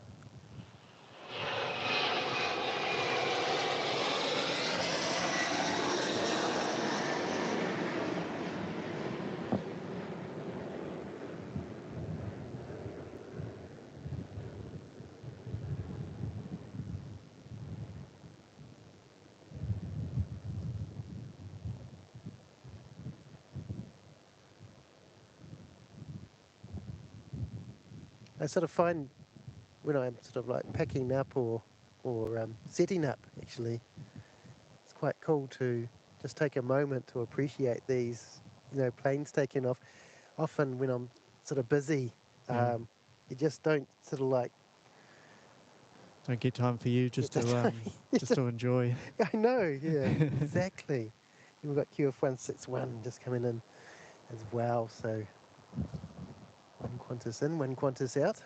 I sort of find when I'm sort of like packing up or setting up, actually, it's quite cool to just take a moment to appreciate these, planes taking off. Often when I'm sort of busy, Yeah. you just don't sort of like Don't get time for you just get the to time. just to enjoy. I know, yeah, exactly. We've got QF161 just coming in as well, so one Qantas in, one Qantas out.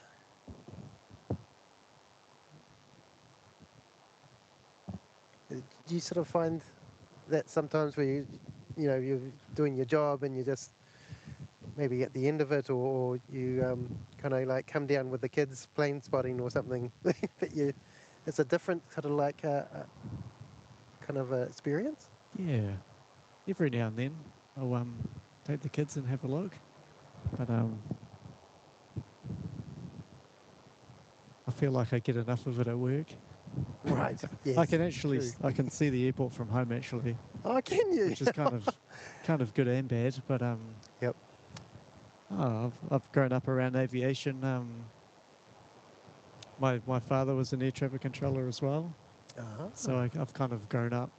Do you sort of find that sometimes where you're doing your job and you just maybe at the end of it, or you kind of like come down with the kids plane spotting or something that it's a different sort of like kind of experience? Yeah. Every now and then I'll take the kids and have a look. But I feel like I get enough of it at work. Right. Yes. I can actually True. I can see the airport from home actually, Oh, can you? which is kind of good and bad. But Yep. I've grown up around aviation. My father was an air traffic controller as well, so I've kind of grown up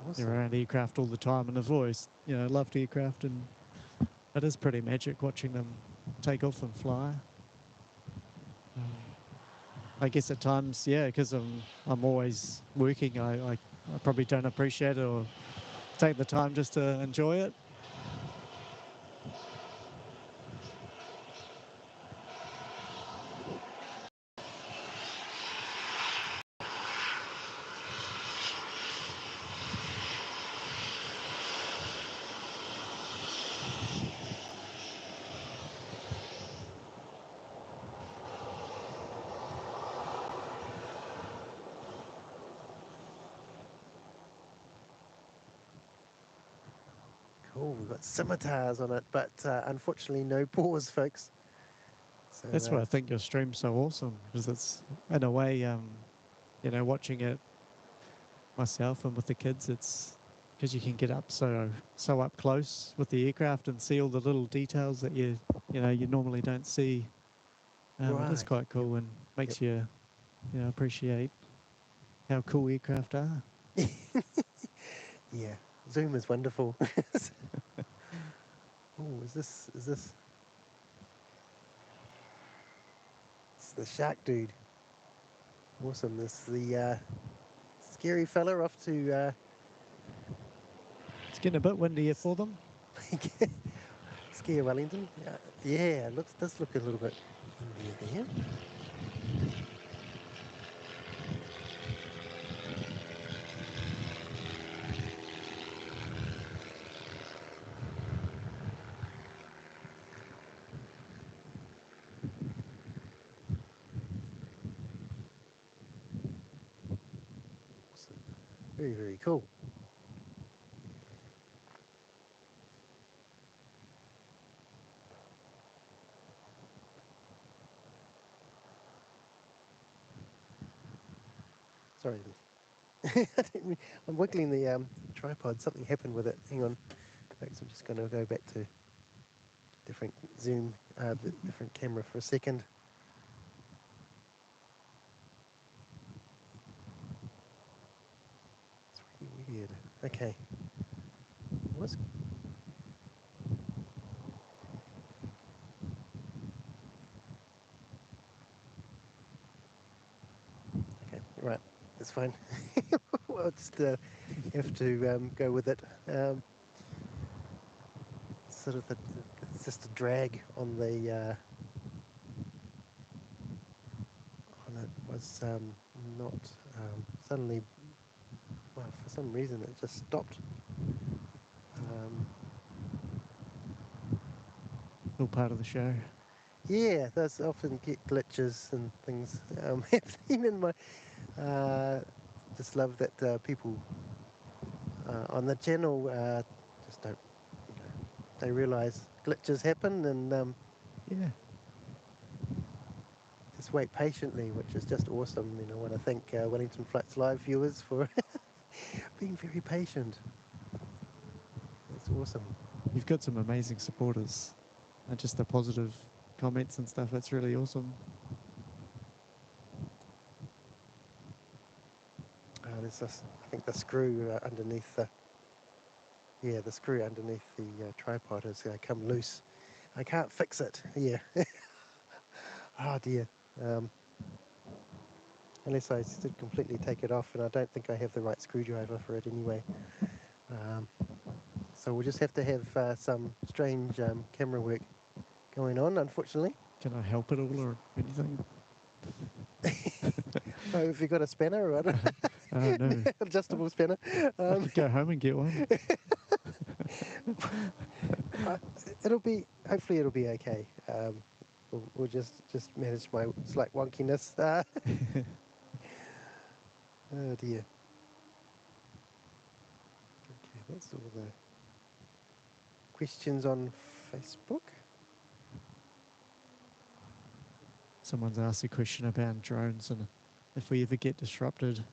Awesome. around aircraft all the time, and I've always loved aircraft, and it is pretty magic watching them take off and fly. I guess at times, yeah, because I'm always working, I probably don't appreciate it or take the time just to enjoy it. Cool. We've got scimitars on it, but unfortunately no pause, folks. So That's why I think your stream's so awesome, because it's in a way, watching it myself and with the kids, it's because you can get up so up close with the aircraft and see all the little details that you normally don't see. It is right. quite cool and makes you appreciate how cool aircraft are. Yeah. Zoom is wonderful. Oh, is this? It's the shark dude. Awesome. This is the scary fella off to It's getting a bit windier for them. scare Wellington. Yeah, does look a little bit windy there. Awesome. Very, very cool. Sorry. I'm wiggling the tripod. Something happened with it. Hang on. Thanks. I'm just going to go back to different zoom, different camera for a second. It's really weird. Okay. What's okay? Right. That's fine. We'll just have to go with it. Sort of it's just a drag on the on it was not suddenly. Well, for some reason it just stopped. All part of the show. Yeah, those often get glitches and things happening in my. Just love that people on the channel just don't. You know, they realise glitches happen and Yeah. just wait patiently, which is just awesome. You know, I want to thank Wellington Flights Live viewers for being very patient. It's awesome. You've got some amazing supporters, and just the positive comments and stuff. It's really awesome. There's this, I think the screw underneath the. Yeah, the screw underneath the tripod has come loose. I can't fix it. Yeah. Oh dear. Unless I did completely take it off, and I don't think I have the right screwdriver for it anyway. So we'll just have to have some strange camera work going on, unfortunately. Can I help at all or anything? Oh, have you got a spanner or No. adjustable spanner? I could go home and get one. Hopefully it'll be okay. We'll just manage my slight wonkiness. Oh dear. Okay, that's all the questions on Facebook. Someone's asked a question about drones and if we ever get disrupted,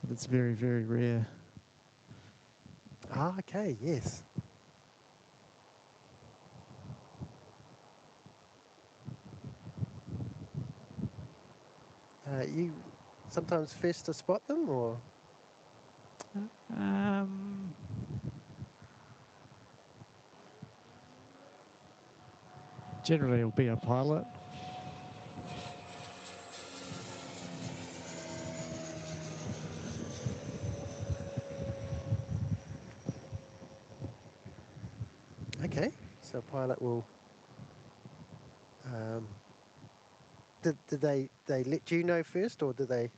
but it's very, very rare. Ah, okay, yes. You sometimes first to spot them, or Generally, it'll be a pilot. okay. So pilot will. Did they let you know first, or did they?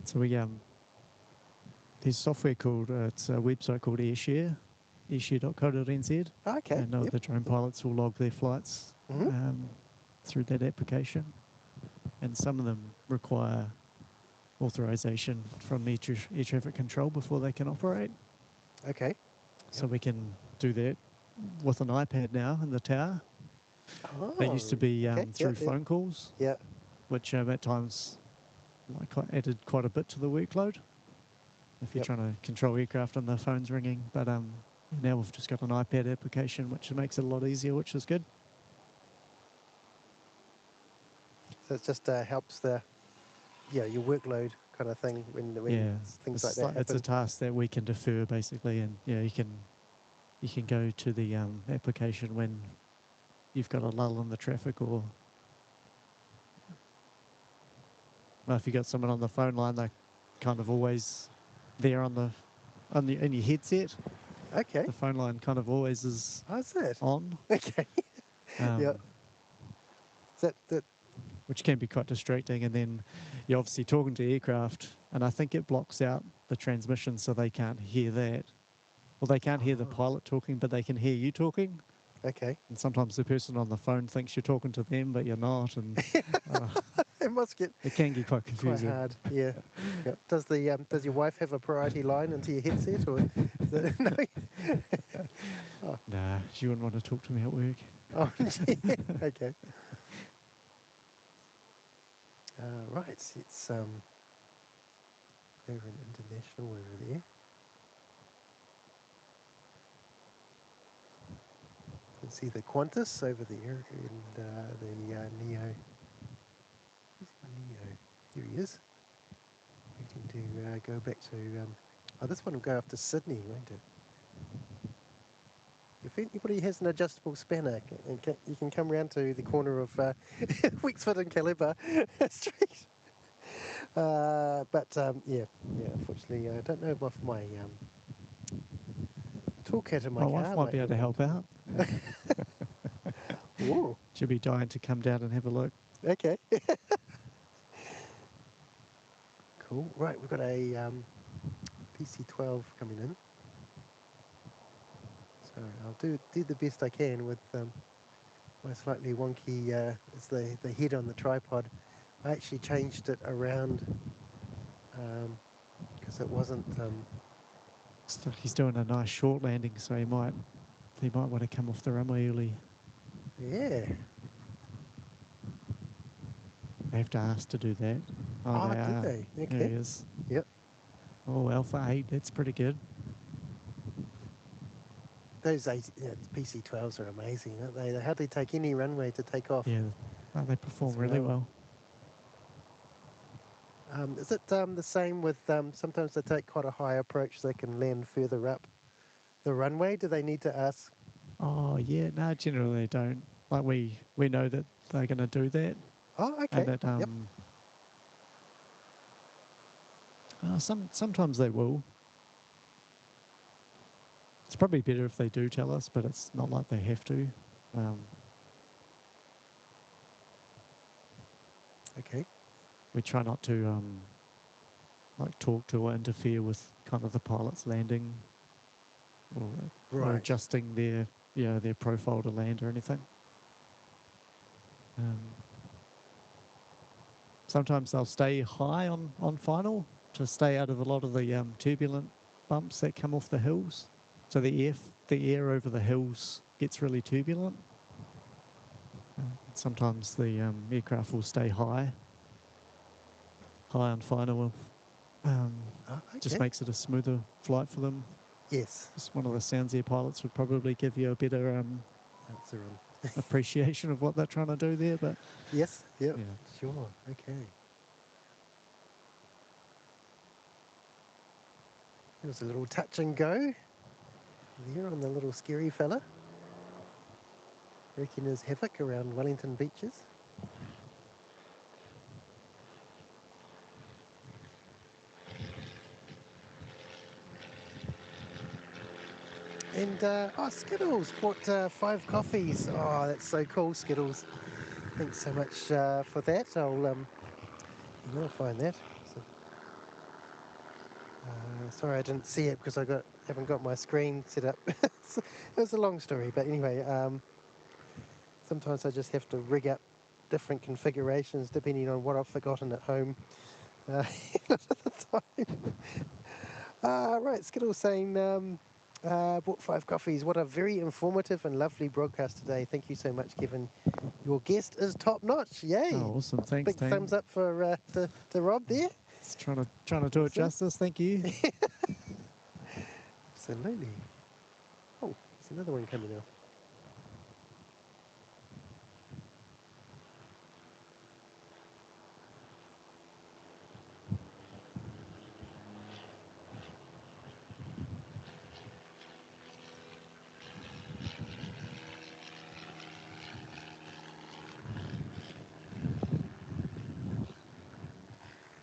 So we there's software called it's a website called Airshare, airshare.co.nz. Okay. And Yep. the drone pilots will log their flights through that application, and some of them require authorization from air traffic control before they can operate. Okay. So we can do that with an iPad now in the tower. Oh, That used to be okay. through phone calls, Yeah. which at times added quite a bit to the workload if you're Yep. trying to control aircraft and the phone's ringing. But now we've just got an iPad application, which makes it a lot easier, which is good. So it just helps your workload kind of thing when things like that happen. It's a task that we can defer basically, and you can go to the application when you've got a lull in the traffic, or if you've got someone on the phone line, they're kind of always there in your headset. Okay. The phone line kind of always is How's that? on. Okay. Yeah. Is that which can be quite distracting. And then you're obviously talking to aircraft, and I think it blocks out the transmission so they can't hear that. Well, they can't hear the pilot talking, but they can hear you talking. okay? And sometimes the person on the phone thinks you're talking to them, but you're not. And It can get quite quite confusing. hard. Yeah. Yeah. Does your wife have a priority line into your headset, or no? Nah, she wouldn't want to talk to me at work. Oh, okay. Right, it's over in international over there. You can see the Qantas over there and the Neo. Where's my Neo? Here he is. We can go back to. Oh, this one will go up to Sydney, won't it? If anybody has an adjustable spanner, you can come round to the corner of Wexford and Calibre Street. Yeah, unfortunately, I don't know if my toolkit in my My car wife might be able to help out. Ooh, She'll be dying to come down and have a look. okay. Cool. Right, we've got a PC12 coming in. So I'll do the best I can with my slightly wonky, it's the head on the tripod. I actually changed it around because it wasn't. He's doing a nice short landing, so he might want to come off the runway early. Yeah. They have to ask to do that. Oh, they do are. they? Okay. There he is. Yep. Oh, Alpha 8, that's pretty good. Those PC12s are amazing, aren't they? They hardly take any runway to take off. Yeah, they perform really well. Is it the same with sometimes they take quite a high approach, so they can land further up the runway? Do they need to ask? Oh, yeah, no, generally they don't. Like we know that they're going to do that. Oh, okay. And that Yep. Sometimes they will. It's probably better if they do tell us, but it's not like they have to. Okay. We try not to like talk to or interfere with kind of the pilot's landing or adjusting their profile to land or anything. Sometimes they'll stay high on final to stay out of a lot of the turbulent bumps that come off the hills. So the air over the hills gets really turbulent. Sometimes the aircraft will stay high on final. Just makes it a smoother flight for them. Yes. Just one of the sounds air pilots would probably give you a better answer on appreciation of what they're trying to do there. But yes, yep, yeah, sure, okay. There's a little touch and go there on the little scary fella. Wreaking his havoc around Wellington beaches. And, Skittles bought 5 coffees. Oh, that's so cool, Skittles. Thanks so much for that. I'll find that. So, sorry, I didn't see it because haven't got my screen set up. It was a long story, but anyway, sometimes I just have to rig up different configurations depending on what I've forgotten at home at the time. Right, Skittles saying, bought 5 coffees. What a very informative and lovely broadcast today. Thank you so much, Kevin. Your guest is top notch. Yay! Oh, awesome! Thanks, Big thumbs up for to Rob there. It's trying to do it justice. Thank you. Absolutely. Oh, there's another one coming up.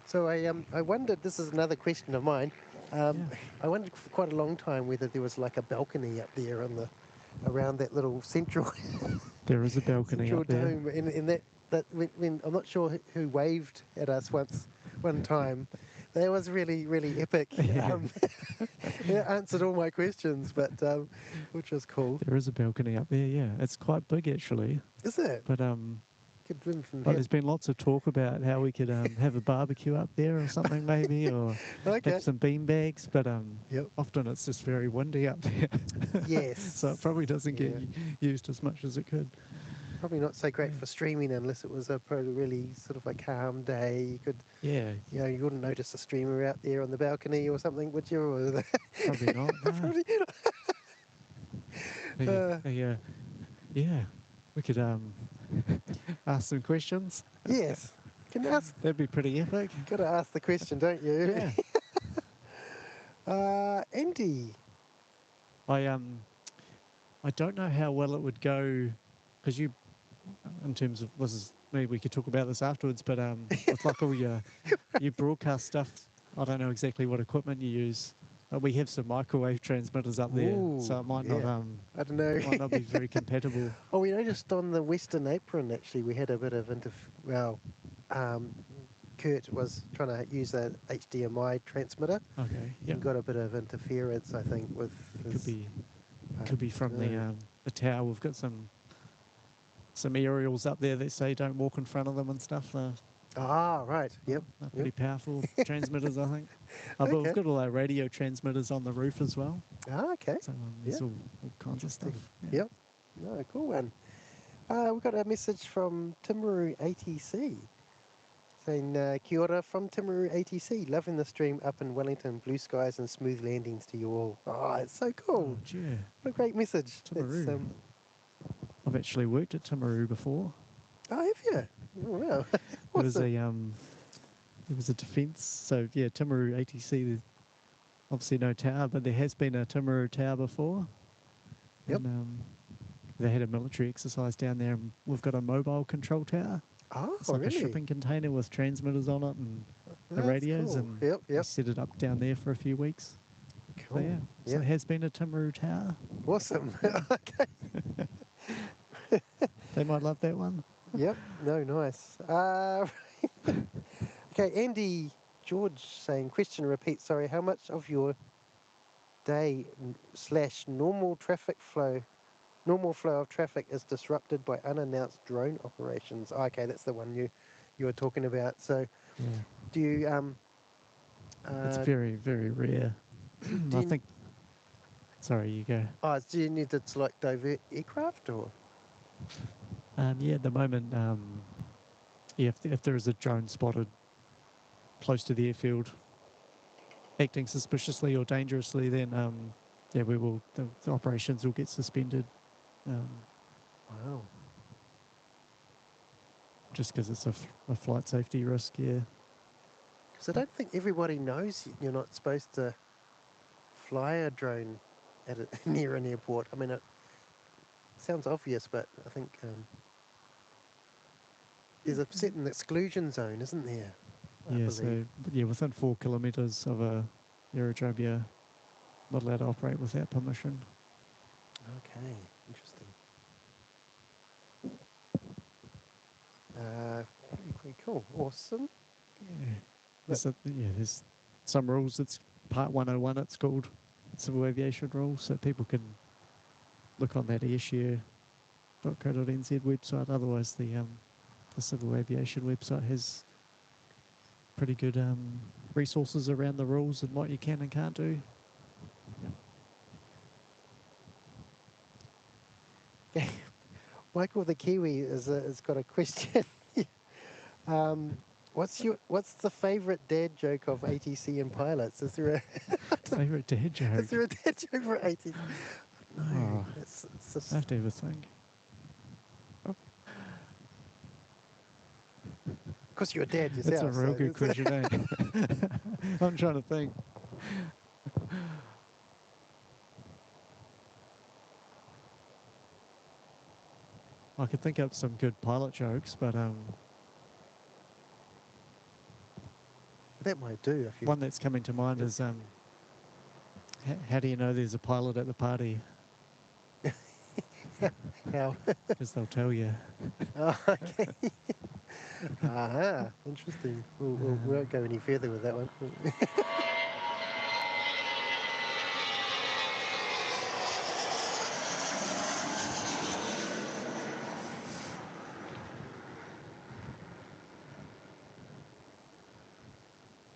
So I wondered, this is another question of mine, I wondered for quite a long time whether there was like a balcony up there around that little central There is a balcony central up there. dome, and that when I'm not sure who waved at us one time. That was really, really epic. It answered all my questions, but which was cool. There is a balcony up there, yeah. It's quite big actually. Is it? But there's been lots of talk about how we could have a barbecue up there or something maybe, or have some bean bags. But often it's just very windy up there. Yes. So it probably doesn't get used as much as it could. Probably not so great Yeah. for streaming unless it was a really sort of a calm day. You could, Yeah, you wouldn't notice a streamer out there on the balcony or something, would you? Or probably not. No. probably not. Yeah, yeah. We could ask some questions. Yes. Can ask. That'd be pretty epic. Got to ask the question, don't you? Yeah. Andy. I I don't know how well it would go, because you, in terms of maybe we could talk about this afterwards. But with like all your broadcast stuff, I don't know exactly what equipment you use. We have some microwave transmitters up there, Ooh, so it might yeah. not I don't know. might not be very compatible. Oh, we noticed on the Western Apron actually we had a bit of Kurt was trying to use a HDMI transmitter Okay, yeah, and got a bit of interference, I think, with could his. be could be from No. the tower. We've got some aerials up there that say don't walk in front of them and stuff. Ah, right. Yep. They're pretty powerful transmitters, I think. But we've Okay. got all our radio transmitters on the roof as well. Ah, okay. So there's Yeah. all kinds of stuff. Interesting. Yeah. Yep. No, cool one. We got a message from Timaru ATC saying, Kia ora from Timaru ATC. Loving the stream up in Wellington. Blue skies and smooth landings to you all. Oh, it's so cool. Oh, yeah. What a great message. Timaru. I've actually worked at Timaru before. Oh, have you? Oh, wow. It was a defence. So yeah, Timaru ATC. There's obviously no tower, but there has been a Timaru tower before. Yep. And they had a military exercise down there, and we've got a mobile control tower. Oh, It's like really? a shipping container with transmitters on it and the That's radios, cool. and Yep, we yep. set it up down there for a few weeks. Cool. So yeah, so Yep. it has been a Timaru tower. Awesome. Okay. They might love that one. Yep. No, nice. Okay, Andy George saying, question repeat, sorry, how much of your day / normal flow of traffic is disrupted by unannounced drone operations? Oh, okay, that's the one you were talking about. So Yeah, do you it's very, very rare. I think. Sorry, you go. do you need to like divert aircraft or? Yeah, at the moment, yeah, if there is a drone spotted close to the airfield, acting suspiciously or dangerously, then yeah, the operations will get suspended. Wow. Just because it's a flight safety risk, yeah. Because I don't think everybody knows you're not supposed to fly a drone at near an airport. I mean, it sounds obvious, but I think there's a certain exclusion zone, isn't there? I Yeah, believe. so yeah, within 4 kilometres of a aerodrome, you're not allowed to operate without permission. Okay, interesting. Pretty cool. Awesome. Yeah. There's some rules. It's Part 101, it's called Civil Aviation Rules, so people can look on that airshare.co.nz website. Otherwise, the Civil Aviation website has pretty good resources around the rules and what you can and can't do. Okay. Michael the Kiwi has got a question. What's the favourite dad joke of ATC and pilots? Is there Favourite dad joke? is there a dad joke for ATC? No, Oh, it's just, I have to have a think. because you're a dad yourself. That's a real good question, eh? I'm trying to think. I could think up some good pilot jokes, but That might do. If you one that's coming to mind is how do you know there's a pilot at the party? how? Because they'll tell you. Oh, okay. Interesting. We won't go any further with that one.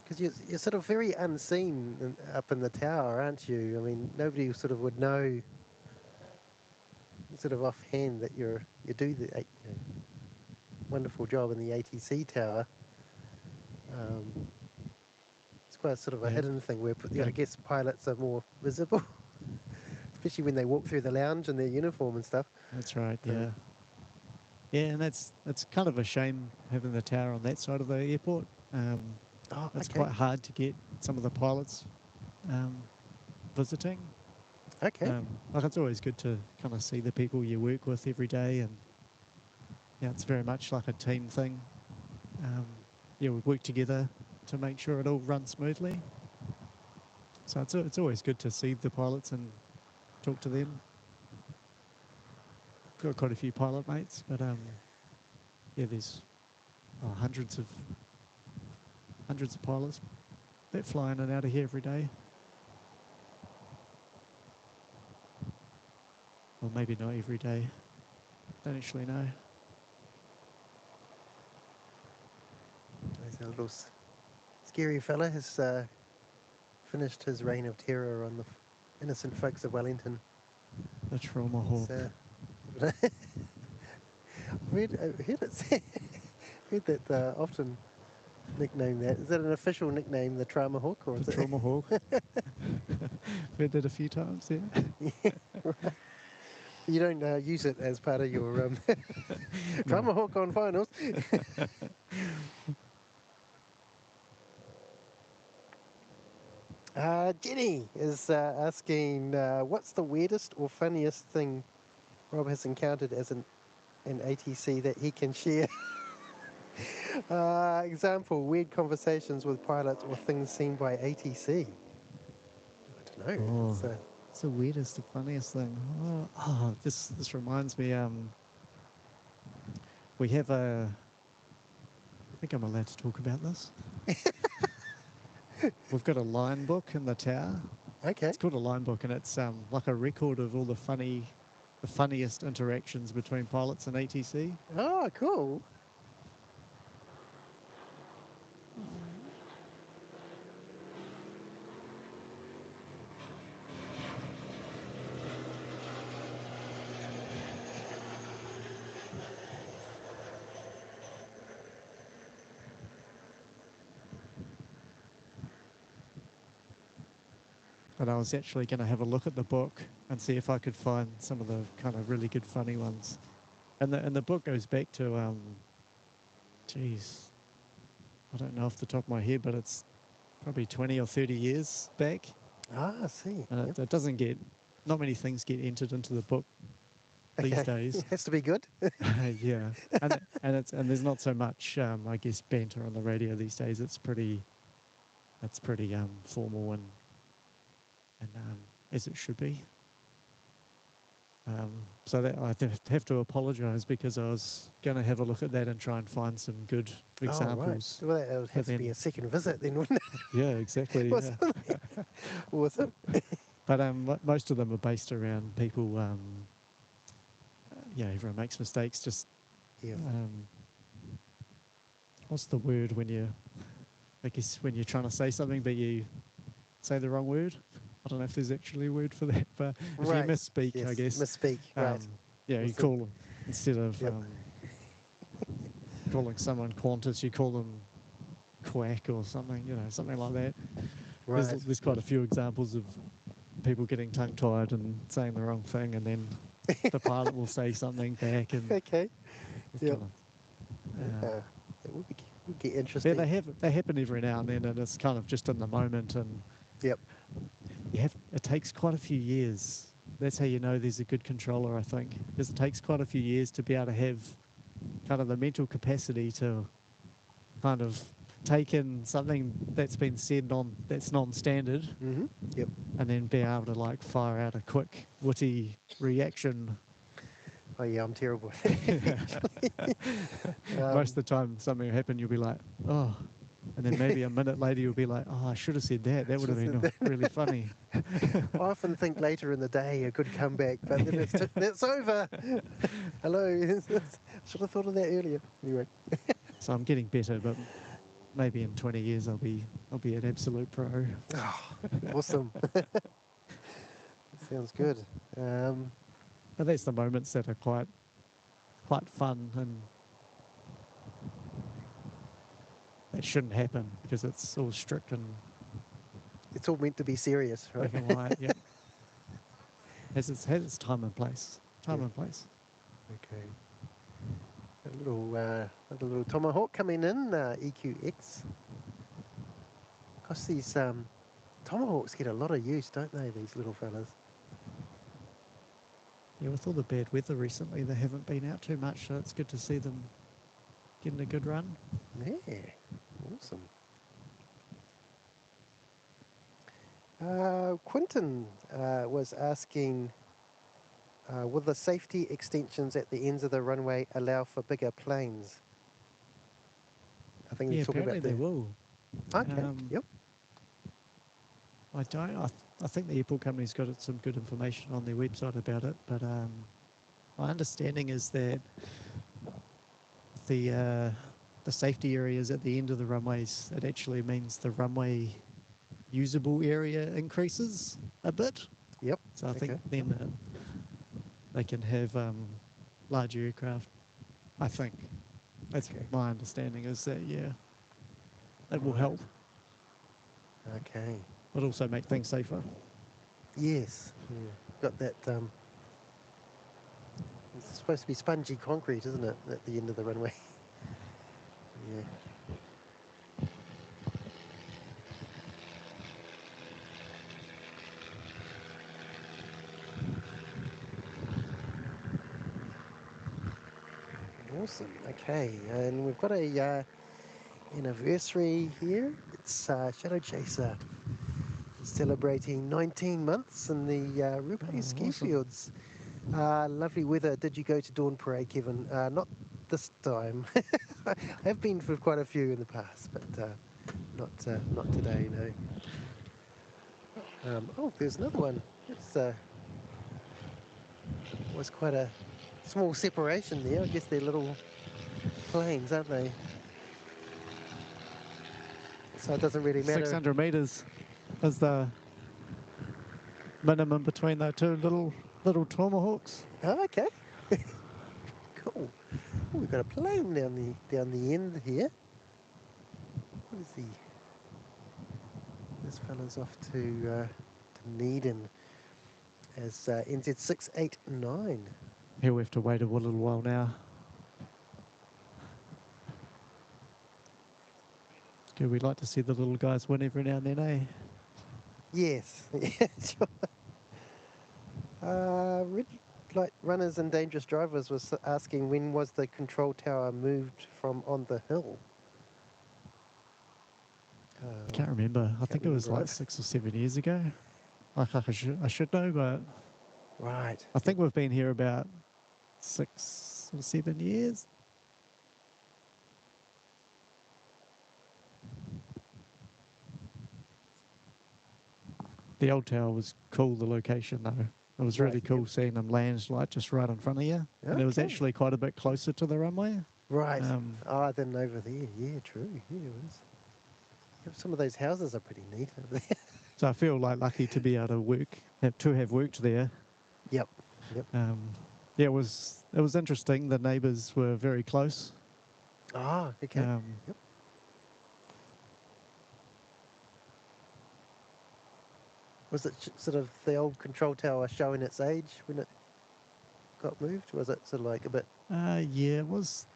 Because you're sort of very unseen up in the tower, aren't you? I mean, nobody sort of would know. sort of offhand that you do the wonderful job in the ATC tower. It's quite sort of a Yeah. hidden thing where Yeah. I guess pilots are more visible, especially when they walk through the lounge in their uniform and stuff. That's right. Uh, Yeah. Yeah, and it's kind of a shame having the tower on that side of the airport. Oh, It's okay. quite hard to get some of the pilots um, visiting. Okay. Like it's always good to kind of see the people you work with every day, and yeah, it's very much like a team thing. Yeah, we work together to make sure it all runs smoothly. So it's always good to see the pilots and talk to them. Got quite a few pilot mates, but yeah, there's hundreds of pilots that fly in and out of here every day. Well, maybe not every day. Don't actually know. There's a little scary fella has finished his reign of terror on the innocent folks of Wellington. The trauma hawk. Heard that often nickname that. Is that an official nickname, the Trauma Hawk, or is The it? trauma hawk. Read that a few times, yeah. Yeah, right. You don't use it as part of your Trauma Hawk on finals. Jenny is asking, what's the weirdest or funniest thing Rob has encountered as an ATC that he can share? Example, weird conversations with pilots or things seen by ATC. I don't know. Oh, it's the weirdest, the funniest thing. This reminds me. We have a. I think I'm allowed to talk about this. We've got a line book in the tower. Okay. It's called a line book, and it's like a record of all the funniest interactions between pilots and ATC. Oh, cool. And I was actually going to have a look at the book and see if I could find some of the kind of really good funny ones. And the book goes back to geez, I don't know off the top of my head, but it's probably 20 or 30 years back. I see. And Yep. it doesn't get, not many things get entered into the book these days. It has to be good. Yeah, and there's not so much, I guess, banter on the radio these days. It's pretty formal and as it should be. So that I have to apologise because I was going to have a look at that and try and find some good examples. Oh, right. Well, that would have to be a second visit then, wouldn't it? Yeah, exactly. Awesome. Yeah. Awesome. But most of them are based around people. Yeah, everyone makes mistakes. Just Yeah. what's the word when I guess when you're trying to say something but you say the wrong word? I don't know if there's actually a word for that, but if you misspeak, yes. I guess. Misspeak, right. Yeah, Awesome. you call them, instead of Yep. calling someone Qantas, you call them quack or something, something like that. Right. There's quite a few examples of people getting tongue-tied and saying the wrong thing, and then the pilot will say something back. And Okay. Yep. it would be interesting. Yeah, they happen every now and then, and it's kind of just in the moment. And Yep. it takes quite a few years. That's how you know there's a good controller, I think, because it takes quite a few years to be able to have kind of the mental capacity to kind of take in something that's been said that's non-standard, Mm-hmm. Yep. and then be able to like fire out a quick, witty reaction. Oh yeah, I'm terrible. Most of the time, something will happen, you'll be like, oh. And then maybe a minute later, you'll be like, oh, I should have said that. That would have been really funny. I often think later in the day a good comeback, but then it's over. Hello. Should have thought of that earlier. Anyway. So I'm getting better, but maybe in 20 years I'll be an absolute pro. Oh, awesome. Sounds good. But But that's the moments that are quite fun, and that shouldn't happen because it's all strict and It's all meant to be serious, right? black and white. Yep. Has its time and place. Time Yeah. and place. Okay. A little tomahawk coming in, EQX. Gosh, these tomahawks get a lot of use, don't they? These little fellas. Yeah, with all the bad weather recently, they haven't been out too much, so it's good to see them getting a good run. Yeah, awesome. Quinton was asking, will the safety extensions at the ends of the runway allow for bigger planes? I think Yeah, he's talking apparently about they will. Okay, yep. I don't. I think the airport company's got some good information on their website about it, but my understanding is that the safety areas at the end of the runways, it actually means the runway usable area increases a bit. Yep. So I think Okay. then they can have larger aircraft. I think that's Okay. my understanding, is that that will help, Okay. but also make things safer. Yes. Yeah. Got that. It's supposed to be spongy concrete, isn't it, at the end of the runway? Yeah. Awesome. Okay, and we've got a anniversary here. It's Shadow Chaser celebrating 19 months in the Rupe ski awesome. fields. Lovely weather. Did you go to Dawn Parade, Kevin? Not this time. I have been for quite a few in the past, but not today, no. Oh, there's another one. It's was quite a small separation there. I guess they're little planes, aren't they? So it doesn't really matter. 600 meters is the minimum between the two little tomahawks. Oh, okay. Cool. Oh, we've got a plane down the end here. What is he? This fella's off to Dunedin as NZ689. He'll have to wait a little while now. Okay, we like to see the little guys win every now and then, eh? Yes. Yeah, sure. Red Light Runners and Dangerous Drivers was asking when was the control tower moved from on the hill? I can't remember. I think it was like 6 or 7 years ago. I should know, but Right. I think we've been here about 6 or 7 years. The old tower was cool, the location though. It was really cool seeing them land like just right in front of you. And it was actually quite a bit closer to the runway. Right. Then over there. Yeah, true. Yeah, it was. Some of those houses are pretty neat over there. So I feel like lucky to be able to have worked there. Yep. Yeah, it was interesting. The neighbours were very close. Okay. Yep. Was it sort of the old control tower showing its age when it got moved? Was it sort of like a bit? Yeah, it was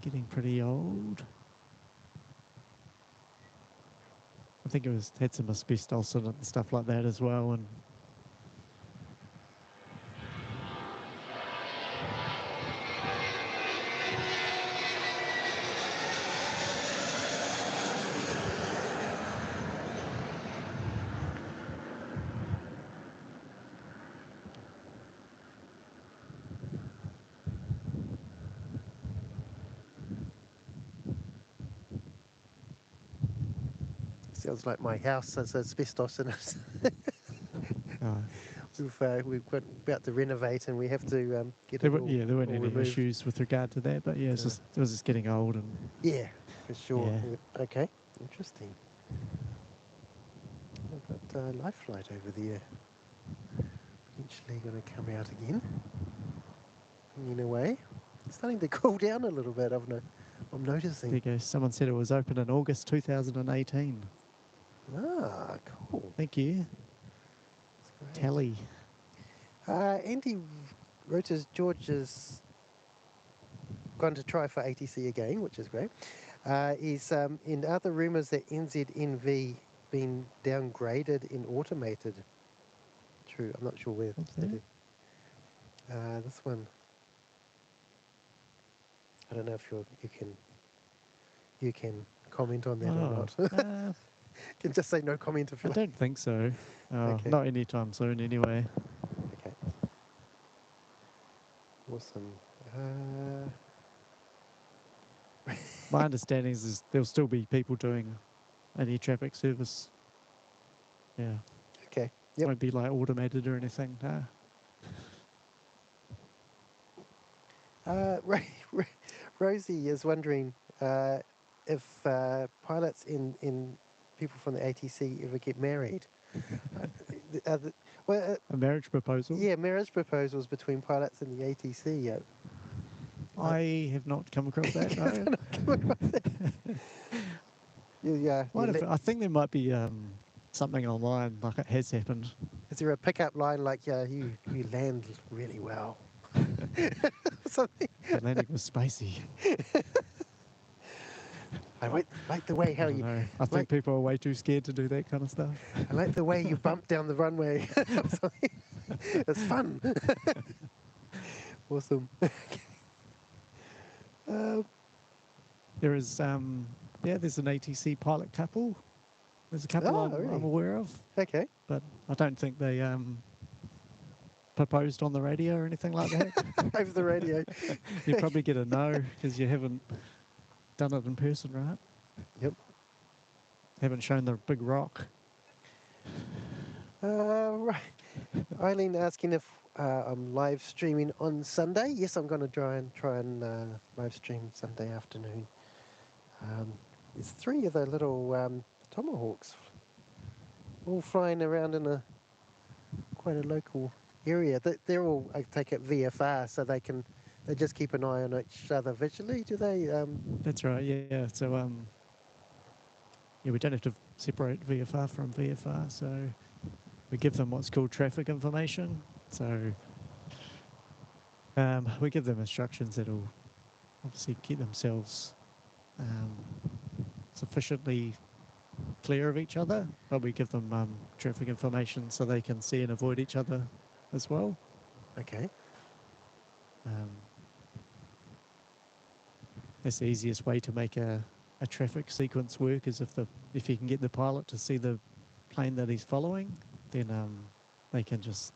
getting pretty old. I think it had some asbestos in it and stuff like that as well. And Sounds like my house has asbestos in it. We've got about to renovate and we have to get it all there weren't any removed. issues with regard to that, but yeah, it was just getting old. And yeah, for sure. Yeah. Okay, interesting. We've got Life Flight over there. Potentially going to come out again. in a way. It's starting to cool down a little bit, I'm There noticing. you go. Someone said it was open in August 2018. Ah, cool. Thank you. That's great. Tally. Andy wrote us George is going to try for ATC again, which is great. He's in other rumours that NZNV been downgraded in automated. True, I'm not sure where. What's that? This one, I don't know if you can comment on that or not. You can just say no comment if I you like. don't think so. Okay. Not anytime soon, anyway. Okay. Awesome. My understanding is there'll still be people doing an air traffic service. Yeah. Okay. Yep. Won't be like automated or anything. No. Rosie is wondering if pilots in people from the ATC ever get married. Well, A marriage proposal? yeah, marriage proposals between pilots and the ATC. Yeah. I have not come across that, no. Yeah. I think there might be something online, like it has happened. Is there a pickup line like, yeah, you land really well? Something. The landing was spacey. I like the way I how don't you. know. I think people are way too scared to do that kind of stuff. I like the way you bump down the runway. It's fun. Awesome. There is, there's an ATC pilot couple. There's a couple I'm really? aware of, Okay. but I don't think they proposed on the radio or anything like that. Over the radio. You probably get a no because you haven't done it in person, right? Yep. Haven't shown the big rock. Right. Eileen asking if I'm live streaming on Sunday. Yes, I'm going to try and live stream Sunday afternoon. There's 3 of the little tomahawks all flying around in quite a local area. They're all, I take it, VFR, so they just keep an eye on each other visually, do they? That's right, yeah. So, we don't have to separate VFR from VFR, so we give them what's called traffic information. So we give them instructions that'll obviously keep themselves sufficiently clear of each other, but we give them traffic information so they can see and avoid each other as well. Okay. That's the easiest way to make a traffic sequence work is if you can get the pilot to see the plane that he's following, then they can just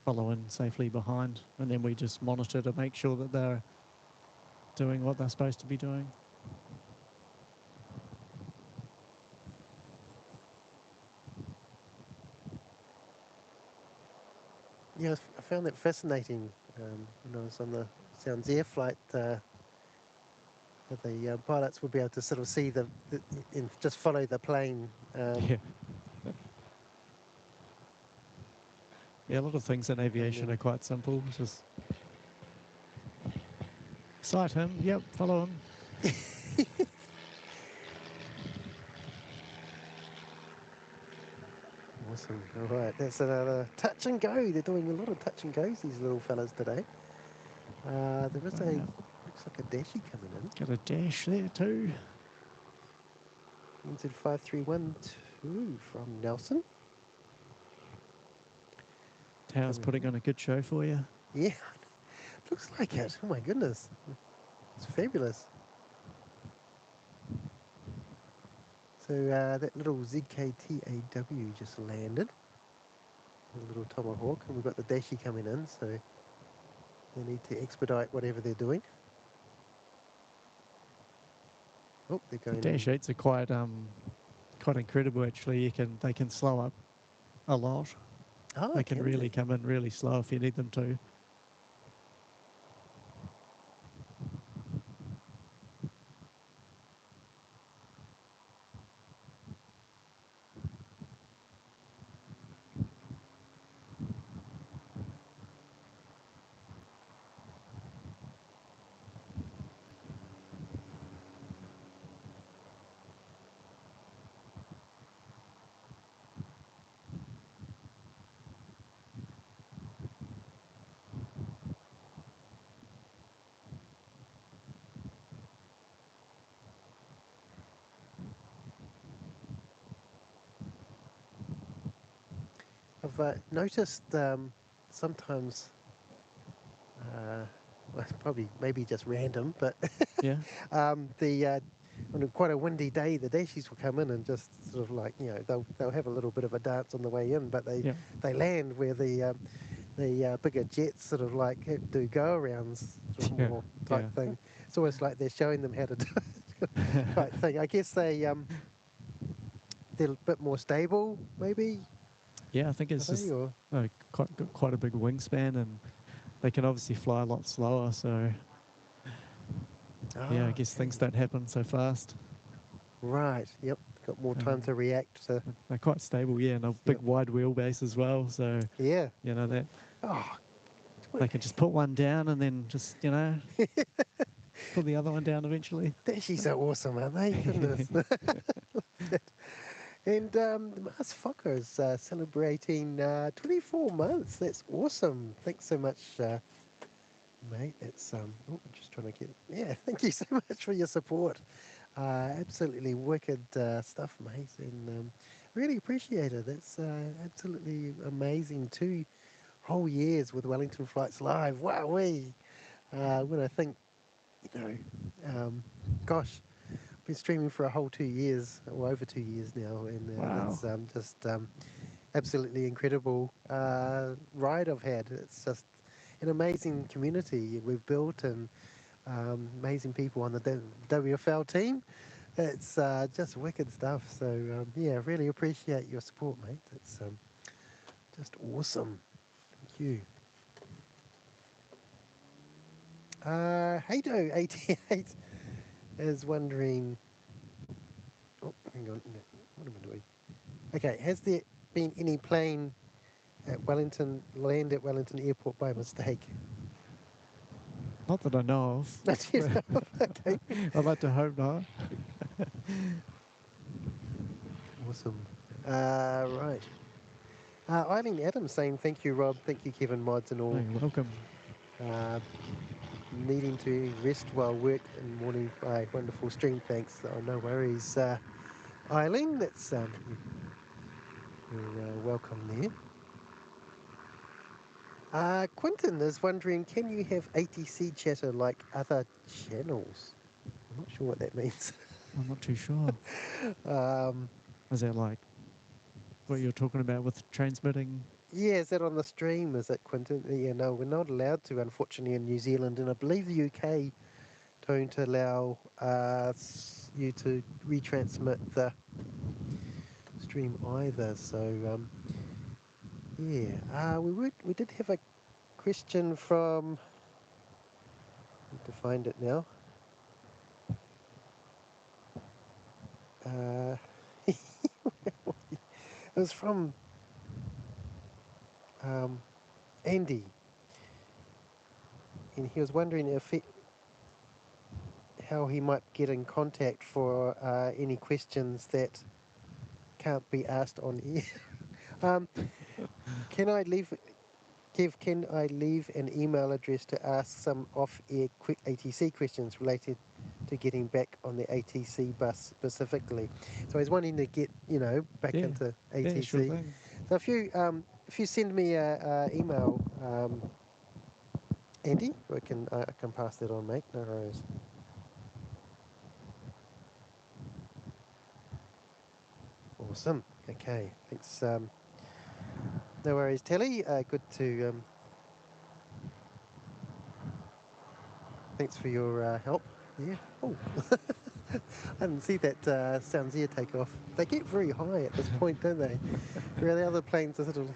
follow in safely behind, and then we just monitor to make sure that they're doing what they're supposed to be doing. Yeah, I found that fascinating when I was on the Sounds Air flight. That the pilots would be able to sort of see and just follow the plane. Yeah. Yeah, a lot of things in aviation are quite simple. Just sight him, yep, follow him. Awesome. All right, that's another touch and go. They're doing a lot of touch and goes, these little fellas today. There is looks like a dashy coming in. Got a dash there too. NZ5312 from Nelson. Tower's putting on a good show for you. Yeah, looks like it. Oh my goodness. It's fabulous. So that little ZKTAW just landed. A little tomahawk, and we've got the dashy coming in, so they need to expedite whatever they're doing. Oh, they're going. The dash 8s are quite incredible actually. They can slow up a lot. Oh, They can really come in really slow if you need them to. I've noticed sometimes, well, it's probably maybe just random, but Yeah. the on quite a windy day, the dashies will come in and just sort of like, you know, they'll have a little bit of a dance on the way in, but Yeah. they land where the bigger jets sort of like do go arounds sort of Yeah. more type Yeah. thing. It's almost like they're showing them how to do it type thing. I guess they're a bit more stable, maybe. Yeah, I think Are it's they? just Or got quite a big wingspan, and they can obviously fly a lot slower. So yeah, I oh, guess okay. things don't happen so fast. Right. Yep. Got more time Um, to react. To, they're quite stable, yeah, and a big yep. wide wheelbase as well. So Yeah. you know that Oh, they can just put one down and then just put the other one down eventually. dashies are awesome, aren't they? Goodness. And the Mars Fokker is celebrating 24 months. That's awesome. Thanks so much, mate. That's oh, I'm just trying to get. Yeah, thank you so much for your support. Absolutely wicked stuff, mate, and really appreciate it. That's absolutely amazing. 2 whole years with Wellington Flights Live. Wowee! When I think, you know, gosh, been streaming for a whole 2 years, or over 2 years now, and Wow. it's just absolutely incredible ride I've had. It's just an amazing community we've built, and amazing people on the WFL team. It's just wicked stuff. So yeah, really appreciate your support, mate. It's just awesome. Thank you. Hado88 is wondering. Oh, hang on. No, what am I doing? Okay, has there been any plane at Wellington land at Wellington Airport by mistake? Not that I know of. Not yet. Okay. I'd like to hope not. Awesome. Right. Eileen Adams saying thank you, Rob. Thank you, Kevin, mods, and Oh, all. you're welcome. Needing to rest while work in the morning by wonderful stream. Thanks. Oh, no worries. Eileen, that's you're welcome there. Quentin is wondering, can you have ATC chatter like other channels? I'm not sure what that means. I'm not too sure. um, Is that like what you're talking about with transmitting? yeah, is that on the stream? Is it, Quentin? Yeah, no, we're not allowed to, unfortunately, in New Zealand, and I believe the UK don't allow you to retransmit the stream either. So yeah, we did have a question from. Need to find it now. Uh, it was from um, Andy, and he was wondering how he might get in contact for any questions that can't be asked on air. um, can I leave? Kev, can I leave an email address to ask some off-air quick ATC questions related to getting back on the ATC bus specifically? So I was wanting to get, back Yeah. into Yeah, sure ATC. thing. So if you send me a email, Andy, I can pass that on, mate. No worries. Awesome. Okay. Thanks. No worries, Telly. Good to. Thanks for your help. Yeah. Oh. I didn't see that Sounds Air take off. They get very high at this point, don't they? Where the other planes are sort of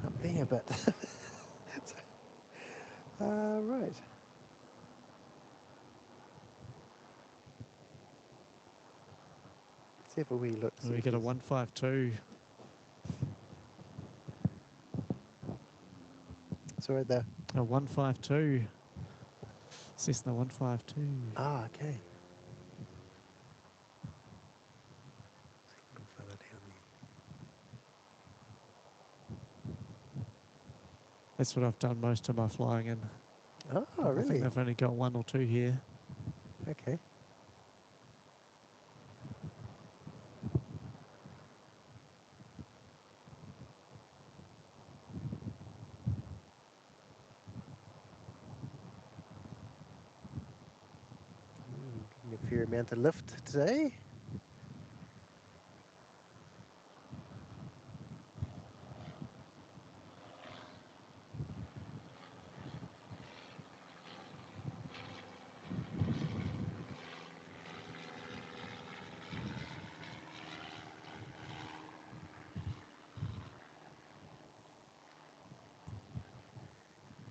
up there, but. Right. Let's have a wee look. See We if get a there's. 152. Sorry, the. A 152. Cessna 152. Ah, okay. A little further down That's what I've done most of my flying in. there. Oh, I think really? they've only got one or two here. Okay. fair amount of lift today.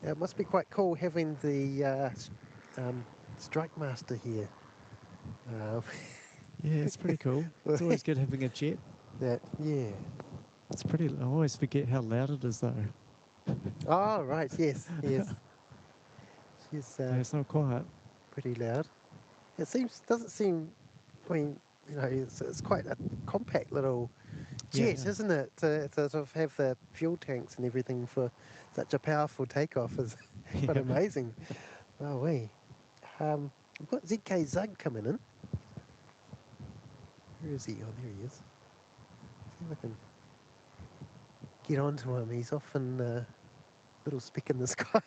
It must be quite cool having the strike master here. Yeah, it's pretty cool. It's always good having a jet. Yeah. It's pretty. I always forget how loud it is, though. Oh, right. Yes. She's Yeah, it's not quiet. pretty loud. Doesn't seem. I mean, it's quite a compact little jet, Yeah. isn't it? To sort of have the fuel tanks and everything for such a powerful takeoff is quite Yeah. amazing. Oh, we. We've got ZK Zug coming in. Where is he? Oh, there he is. See if I can get onto him. He's off in a little speck in the sky.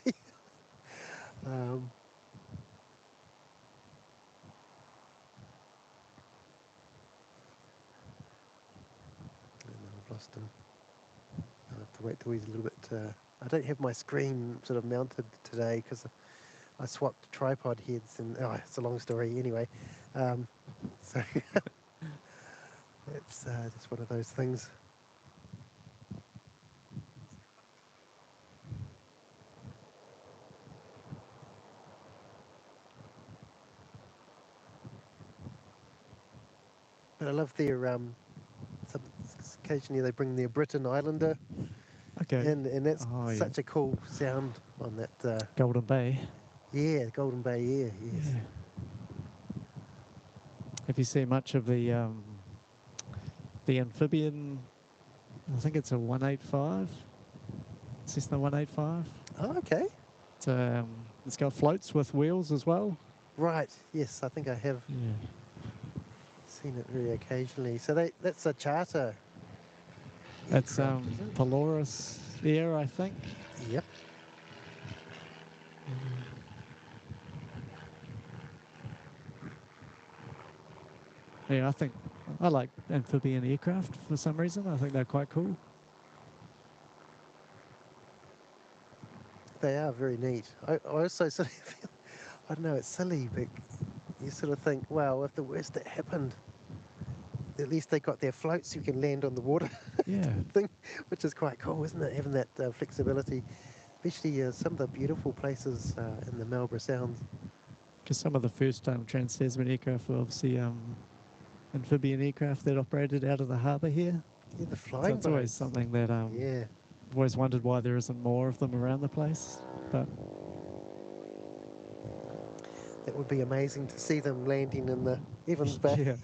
um, and I've lost him. I'll have to wait till he's a little bit. I don't have my screen sort of mounted today because I swapped tripod heads, and it's a long story anyway. So it's just one of those things. But I love their occasionally they bring their Britain Islander Okay. in, and that's Oh, yeah. such a cool sound on that. Golden Bay. Yeah, Golden Bay Air. Yes. Yeah. Have you seen much of the amphibian? I think it's a 185. Cessna 185. Oh, okay. It's got floats with wheels as well. Right. Yes, I think I have Yeah. seen it very occasionally. So that's a charter. It's aircraft, is it? Polaris Air, I think. Yep. Yeah, I like amphibian aircraft for some reason. I think they're quite cool. They are very neat. I also sort of feel, I don't know, it's silly, but you sort of think, well, if the worst that happened, at least they got their floats, you can land on the water Yeah. thing, which is quite cool, isn't it? Having that flexibility, especially some of the beautiful places in the Marlborough Sounds. Because some of the first trans-Tasman aircraft were obviously amphibian aircraft that operated out of the harbour here. Yeah, the So flying it's always boats. something that Yeah. I've always wondered why there isn't more of them around the place. But That would be amazing to see them landing in the Evans Bay. yeah,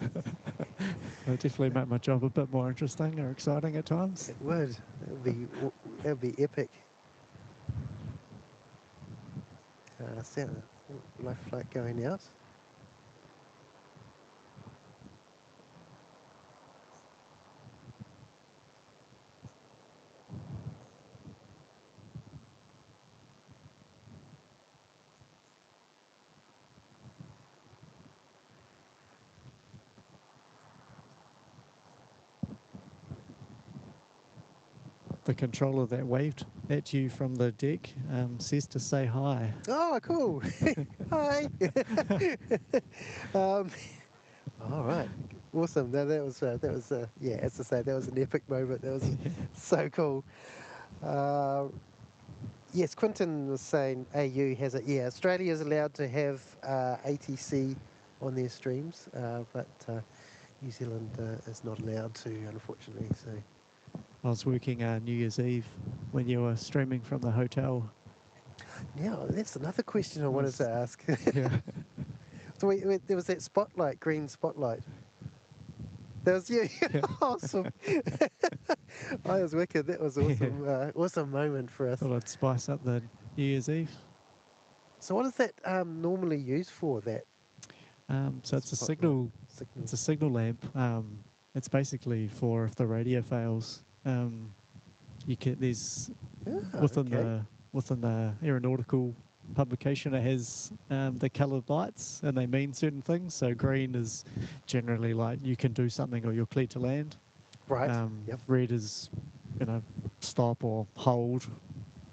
they definitely make my job a bit more interesting or exciting at times. It would. That would be epic. Life flight going out. The controller that waved at you from the deck says to say hi. Oh, cool. Hi. All right. Awesome. That was yeah, as I say, that was an epic moment. That was so cool. Yes, Quinton was saying AU has it. Yeah, Australia is allowed to have ATC on their streams, but New Zealand is not allowed to, unfortunately. So I was working New Year's Eve when you were streaming from the hotel. now that's another question I wanted to ask. Yeah. So there was that spotlight, green spotlight. That was you. Yeah. Awesome. I was wicked. That was awesome. Awesome moment for us. Thought I'd spice up the New Year's Eve. So what is that normally used for? That So it's a spotlight? signal. It's a signal lamp. It's basically for if the radio fails. You get these Ah, within okay. the aeronautical publication, it has the coloured lights, and they mean certain things. So green is generally like you can do something or you're clear to land. Right. Yep. Red is, stop or hold.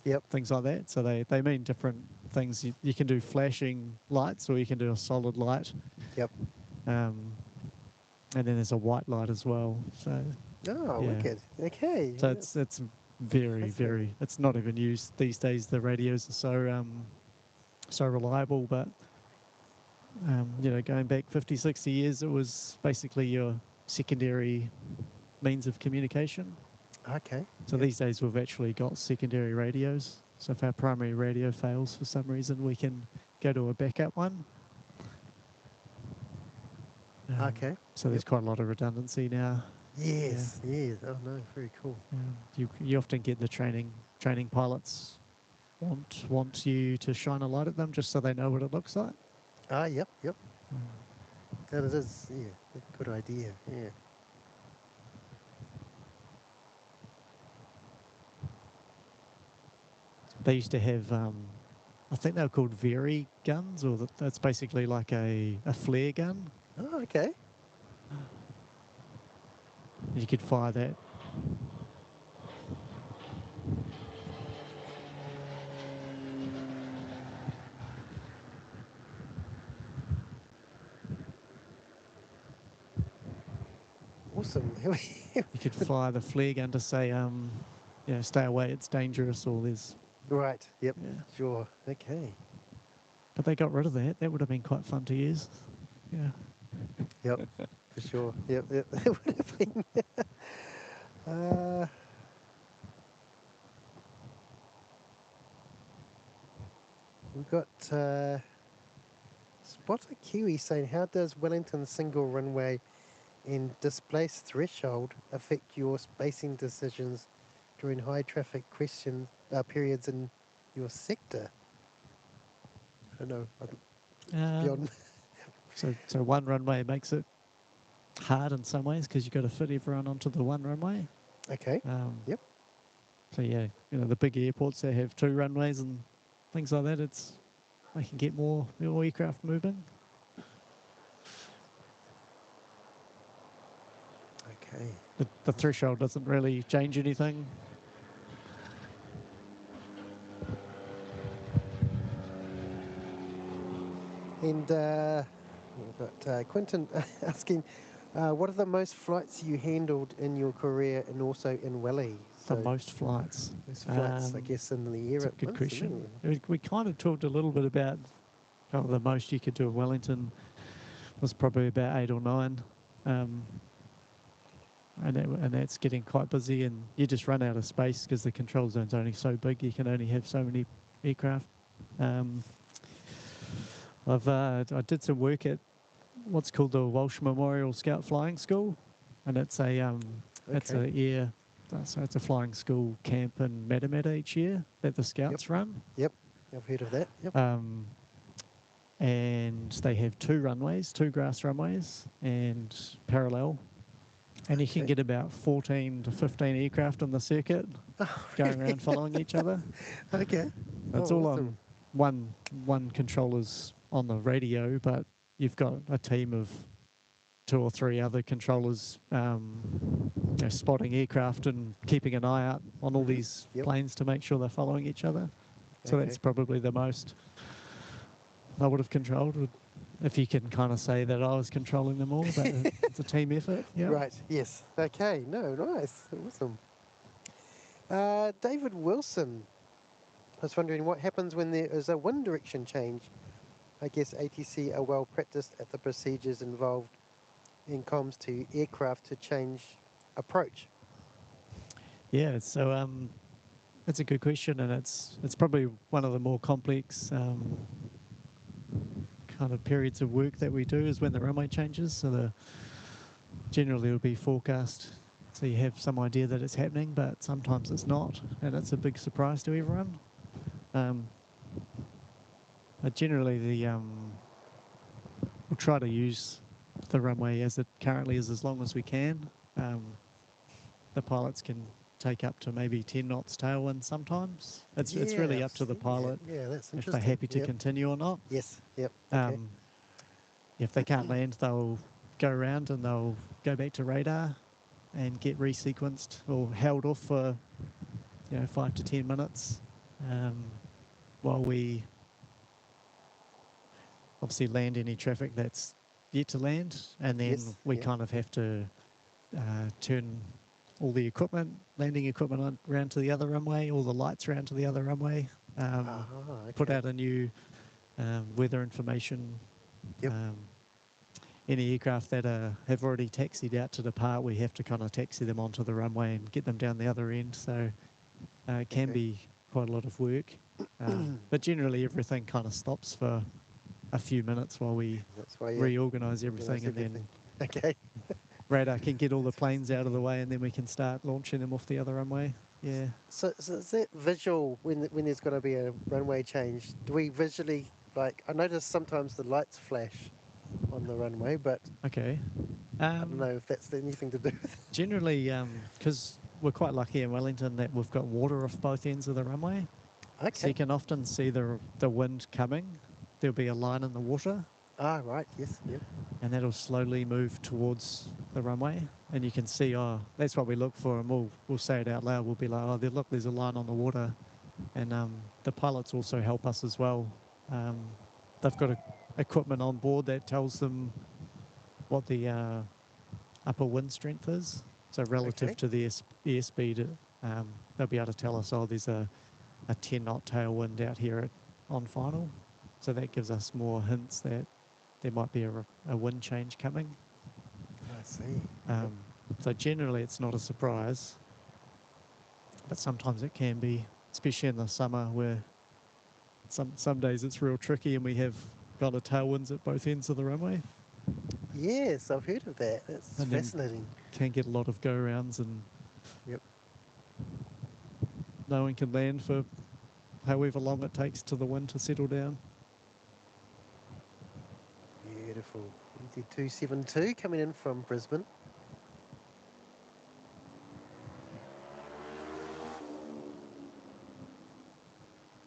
Yep. Things like that. So they mean different things. You can do flashing lights or you can do a solid light. Yep. And then there's a white light as well. So Oh, yeah. wicked. Okay. So it's very. It's not even used these days. The radios are so reliable, but going back 50, 60 years, it was basically your secondary means of communication. Okay. So these days we've actually got secondary radios. So if our primary radio fails for some reason, we can go to a backup one. Okay. So there's quite a lot of redundancy now. Yes. Yeah. Yes. Oh no, very cool. You often get the training pilots want you to shine a light at them just so they know what it looks like. Yep. That is, yeah, a good idea. Yeah. They used to have, I think they were called Very guns, or that's basically like a flare gun. Oh, okay. You could fire that. Awesome. You could fire the flare gun to say, stay away, it's dangerous, or there's... Right. Yep. Yeah. Sure. Okay. But they got rid of that. That would have been quite fun to use. Yeah. Yep. For sure. Yep. That would have been. We've got Spotter Kiwi saying, how does Wellington's single runway and displaced threshold affect your spacing decisions during high traffic periods in your sector? I don't know. Beyond. So one runway makes it hard in some ways because you've got to fit everyone onto the one runway. Okay. Yep. So yeah, the big airports, they have 2 runways and things like that. They can get more aircraft moving. Okay. The threshold doesn't really change anything. And we've got Quentin asking, what are the most flights you handled in your career and also in Welly? The most flights. I guess, in the year. That's a good question. We kind of talked a little bit about the most you could do in Wellington was probably about 8 or 9. And that's getting quite busy, and you just run out of space because the control zone's only so big. You can only have so many aircraft. I did some work at what's called the Walsh Memorial Scout Flying School, and it's it's a flying school camp in Matamata each year that the Scouts run. Yep, I've heard of that. Yep. And they have 2 runways, 2 grass runways, and parallel. And you can get about 14 to 15 aircraft on the circuit going around following each other. Okay. It's all awesome. On one controller's on the radio, but you've got a team of 2 or 3 other controllers spotting aircraft and keeping an eye out on all these planes to make sure they're following each other. So that's probably the most I would have controlled, if you can kind of say that I was controlling them all, but it's a team effort. Yeah. Right, yes. Okay, no, nice. Awesome. David Wilson, I was wondering what happens when there is a wind direction change. I guess ATC are well practiced at the procedures involved in comms to aircraft to change approach. Yeah, so that's a good question, and it's probably one of the more complex kind of periods of work that we do is when the runway changes. So generally it'll be forecast, so you have some idea that it's happening, but sometimes it's not, and it's a big surprise to everyone. But generally we'll try to use the runway as it currently is as long as we can. The pilots can take up to maybe 10 knots tailwind sometimes. It's Yeah, really I've up to the seen that. pilot Yeah, that's if they're interesting. happy to Yep. continue or not. Yes. Yep. Okay. If they can't land, they'll go around and they'll go back to radar and get resequenced or held off for 5 to 10 minutes while we obviously land any traffic that's yet to land, and then Yes. we Yep. kind of have to turn all the equipment, landing equipment around to the other runway, all the lights around to the other runway, put Okay. out a new weather information. Yep. Any aircraft that have already taxied out to depart, we have to kind of taxi them onto the runway and get them down the other end. So it can Okay. be quite a lot of work. But generally everything kind of stops for a few minutes while we That's why you reorganize everything, organise and everything. then Okay. radar can get all the planes out of the way, and then we can start launching them off the other runway. Yeah. So is that visual when there's going to be a runway change? Do we visually I notice sometimes the lights flash on the runway, but Okay. I don't know if that's anything to do with it. Generally, because we're quite lucky in Wellington that we've got water off both ends of the runway, so Okay. you can often see the wind coming. There'll be a line in the water, Ah, right. Yes. Yep. and that'll slowly move towards the runway, and you can see, oh, that's what we look for, and we'll say it out loud. We'll be like, oh, look, there's a line on the water, and the pilots also help us as well. They've got equipment on board that tells them what the upper wind strength is, so relative Okay. to the airspeed, they'll be able to tell us, oh, there's a 10 knot tailwind out here on final, so that gives us more hints that there might be a wind change coming. I see. So generally it's not a surprise, but sometimes it can be, especially in the summer where some days it's real tricky and we have got a tailwinds at both ends of the runway. Yes, I've heard of that. That's And then fascinating. can get a lot of go-rounds, and Yep. no one can land for however long it takes to the wind to settle down. Beautiful. EZ272 coming in from Brisbane.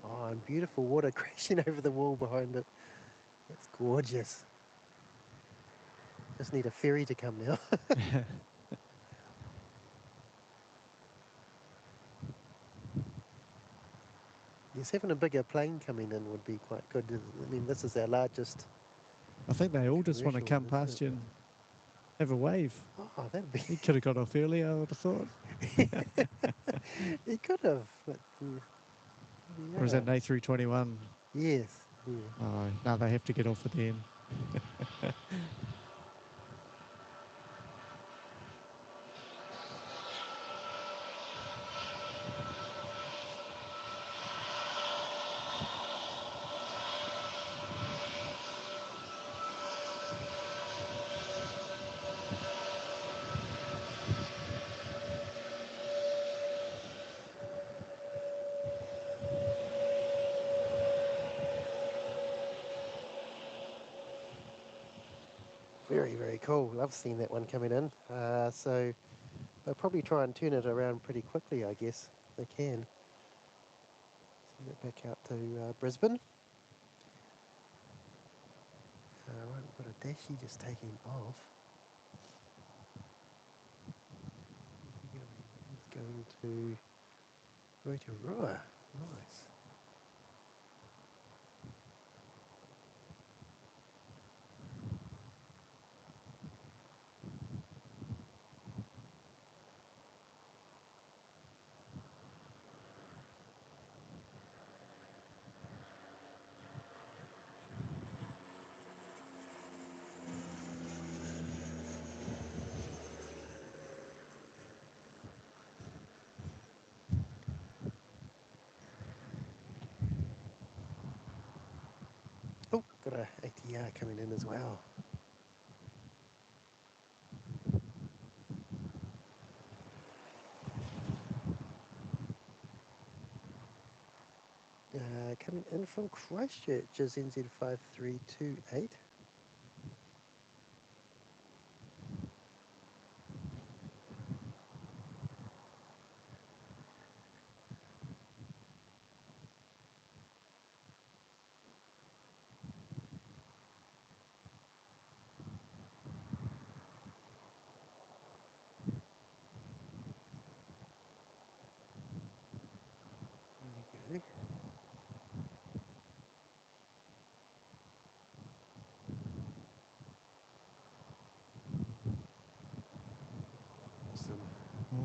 Oh, and beautiful water crashing over the wall behind it. It's gorgeous. Just need a ferry to come now. Yes, having a bigger plane coming in would be quite good. I mean, this is our largest. I think they all just want to Commercial, come isn't past it? you and have a wave. Oh, that'd be. He could have got off earlier, I would have thought. He could have. But, Or is that an A321? Yes. Yeah. Oh, no, they have to get off again. Very, very cool. Love seeing that one coming in. So they'll probably try and turn it around pretty quickly, I guess. They can. Send it back out to Brisbane. Right, we've got a Dashi just taking off. He's going to Rotorua. Nice. Oh, got a ATR coming in as well. Coming in from Christchurch is NZ5328.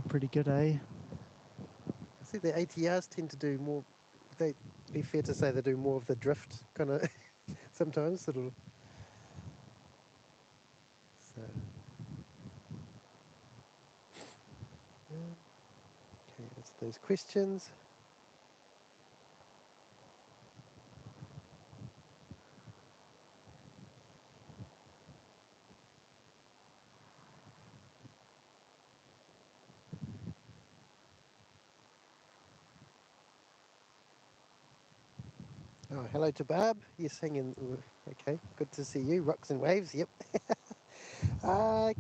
pretty good, eh? I see the ATRs tend to do more. They be fair to say they do more of the drift kind of sometimes. It'll so. Okay, that's those questions. Oh, hello to Barb. Yes, hanging. Okay, good to see you. Rocks and waves. Yep.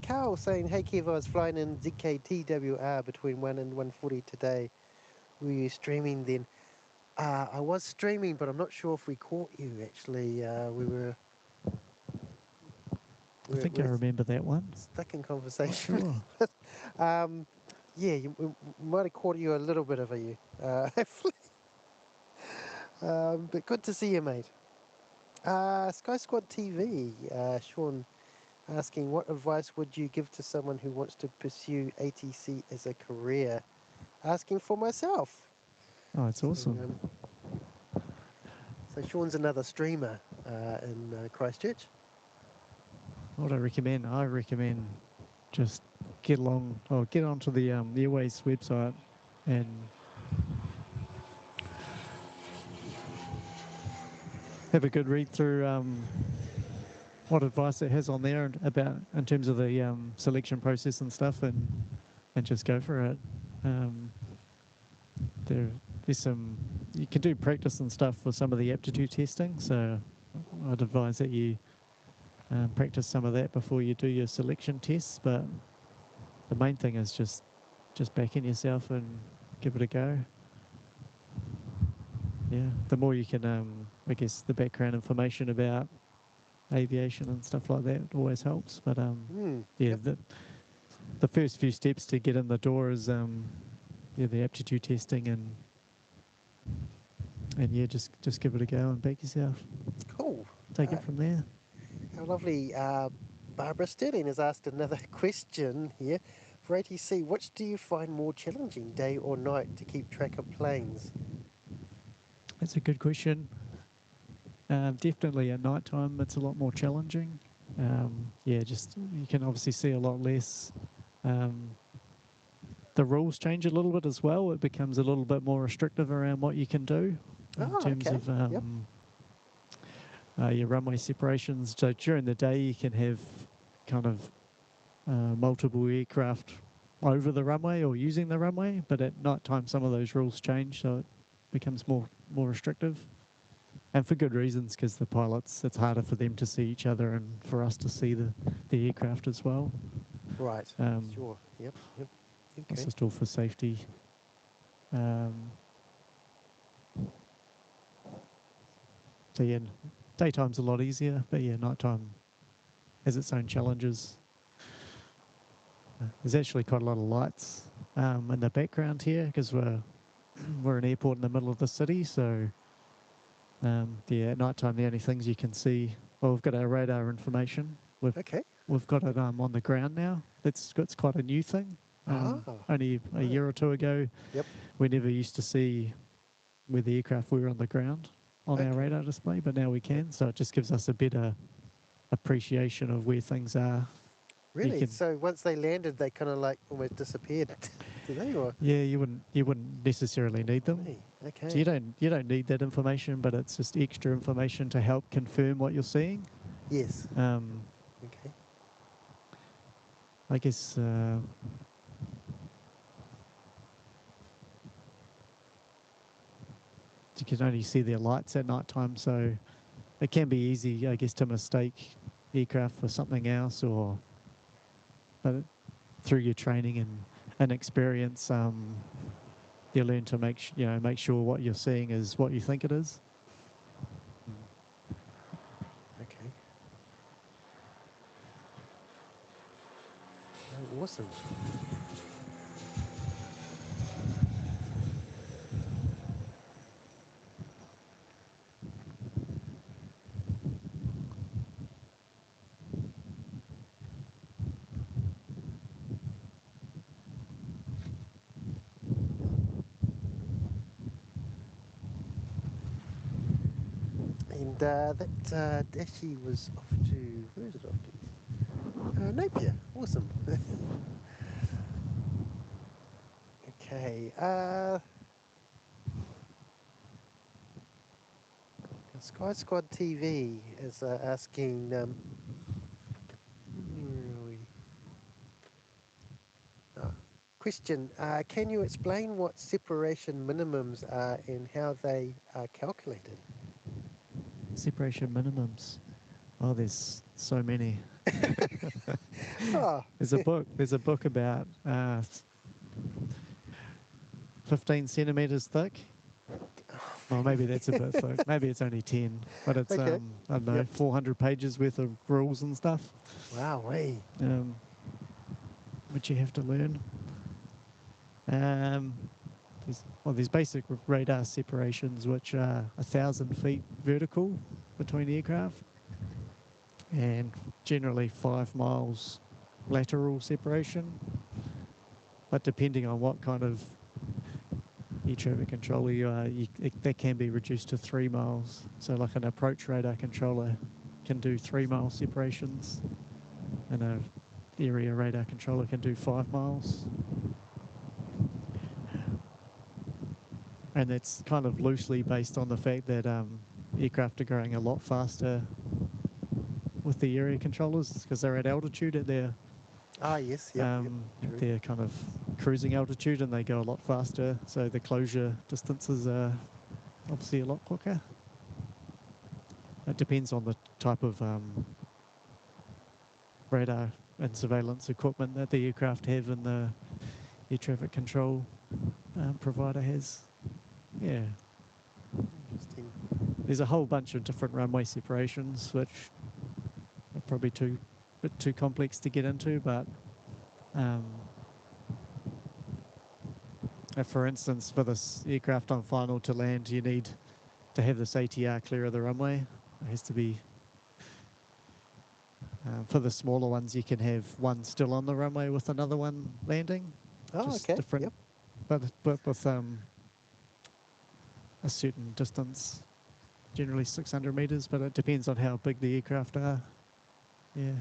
Carl saying, "Hey Kev, I was flying in ZKTWR between 1 and 1:40 today. Were you streaming then?" I was streaming, but I'm not sure if we caught you. Actually, I think I remember that one. stuck in Not conversation. sure. Yeah, we might have caught you a little bit of you. Hopefully. But good to see you, mate. Sky Squad TV. Sean asking, what advice would you give to someone who wants to pursue ATC as a career? Asking for myself. Oh, it's awesome. So Sean's another streamer in Christchurch. What I recommend just get onto the Airways website and have a good read through what advice it has on there about in terms of the selection process and stuff, and just go for it. There's some you can do practice and stuff for some of the aptitude testing, so I'd advise that you practice some of that before you do your selection tests. But the main thing is just back in yourself and give it a go. Yeah, the more you can, I guess, the background information about aviation and stuff like that always helps. But yeah, Yep. the first few steps to get in the door is the aptitude testing and yeah, just give it a go and back yourself. Cool. Take it from there. Our lovely Barbara Sterling has asked another question here. For ATC, which do you find more challenging, day or night, to keep track of planes? That's a good question. Definitely at night time, it's a lot more challenging. Yeah, just you can obviously see a lot less. The rules change a little bit as well. It becomes a little bit more restrictive around what you can do in terms Okay. of Yep. Your runway separations. So during the day, you can have kind of multiple aircraft over the runway or using the runway, but at night time, some of those rules change, so it becomes more restrictive. And for good reasons, because the pilots, it's harder for them to see each other and for us to see the aircraft as well. Right. Sure. Yep. Okay. It's just all for safety. So yeah, daytime's a lot easier, but yeah, nighttime has its own challenges. There's actually quite a lot of lights in the background here because we're an airport in the middle of the city. So yeah, at night time the only things you can see. Well, we've got our radar information. We've got it on the ground now. It's quite a new thing. Only a year or two ago, we never used to see where the aircraft were on the ground on our radar display, but now we can. So it just gives us a better appreciation of where things are. Really? So once they landed, they kind of like almost disappeared, do they? Or yeah, you wouldn't necessarily need them. Okay. So you don't need that information, but it's just extra information to help confirm what you're seeing. Yes. Okay. I guess you can only see their lights at night time, so it can be easy, I guess, to mistake aircraft for something else, but through your training and experience, you learn to make sure what you're seeing is what you think it is. Okay. Oh, awesome. that Dashi was off to, where is it off to? Napier. Awesome. Okay. Sky Squad TV is asking, where are we? Question, can you explain what separation minimums are and how they are calculated? Separation minimums. Oh, there's so many. Oh, There's a book about 15 centimeters thick. Well, maybe that's a bit thick. Maybe it's only 10, but it's okay. I don't know, Yep. 400 pages worth of rules and stuff, Wow, hey. which you have to learn. There's basic radar separations, which are 1,000 feet vertical between aircraft, and generally 5 miles lateral separation. But depending on what kind of air traffic controller you are, that can be reduced to 3 miles. So like an approach radar controller can do 3 mile separations, and an area radar controller can do 5 miles. And that's kind of loosely based on the fact that aircraft are going a lot faster with the area controllers because they're at altitude at their Yes, yep, at their kind of cruising altitude, and they go a lot faster. So the closure distances are obviously a lot quicker. It depends on the type of radar and surveillance equipment that the aircraft have and the air traffic control provider has. Yeah. Interesting. There's a whole bunch of different runway separations, which are probably a bit too complex to get into, but for instance, for this aircraft on final to land, you need to have this ATR clear of the runway. It has to be, for the smaller ones, you can have one still on the runway with another one landing. Oh, just okay. different, Yep. but with a certain distance, generally 600 meters, but it depends on how big the aircraft are. Yeah.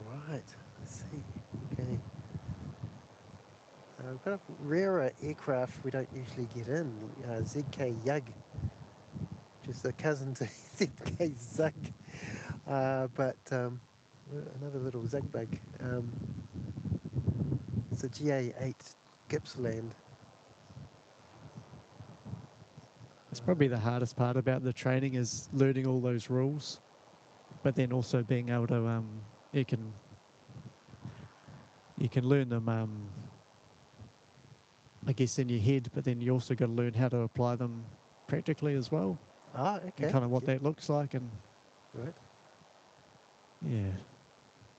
Right. Let's see. Okay. We've got a rarer aircraft we don't usually get in, ZK Yug, which is the cousin to ZK Zug, but another little Zug bug. It's a GA8 Gippsland. It's probably the hardest part about the training is learning all those rules, but then also being able to you can learn them I guess in your head, but then you also got to learn how to apply them practically as well. Okay. And kind of what that looks like, and right. Yeah.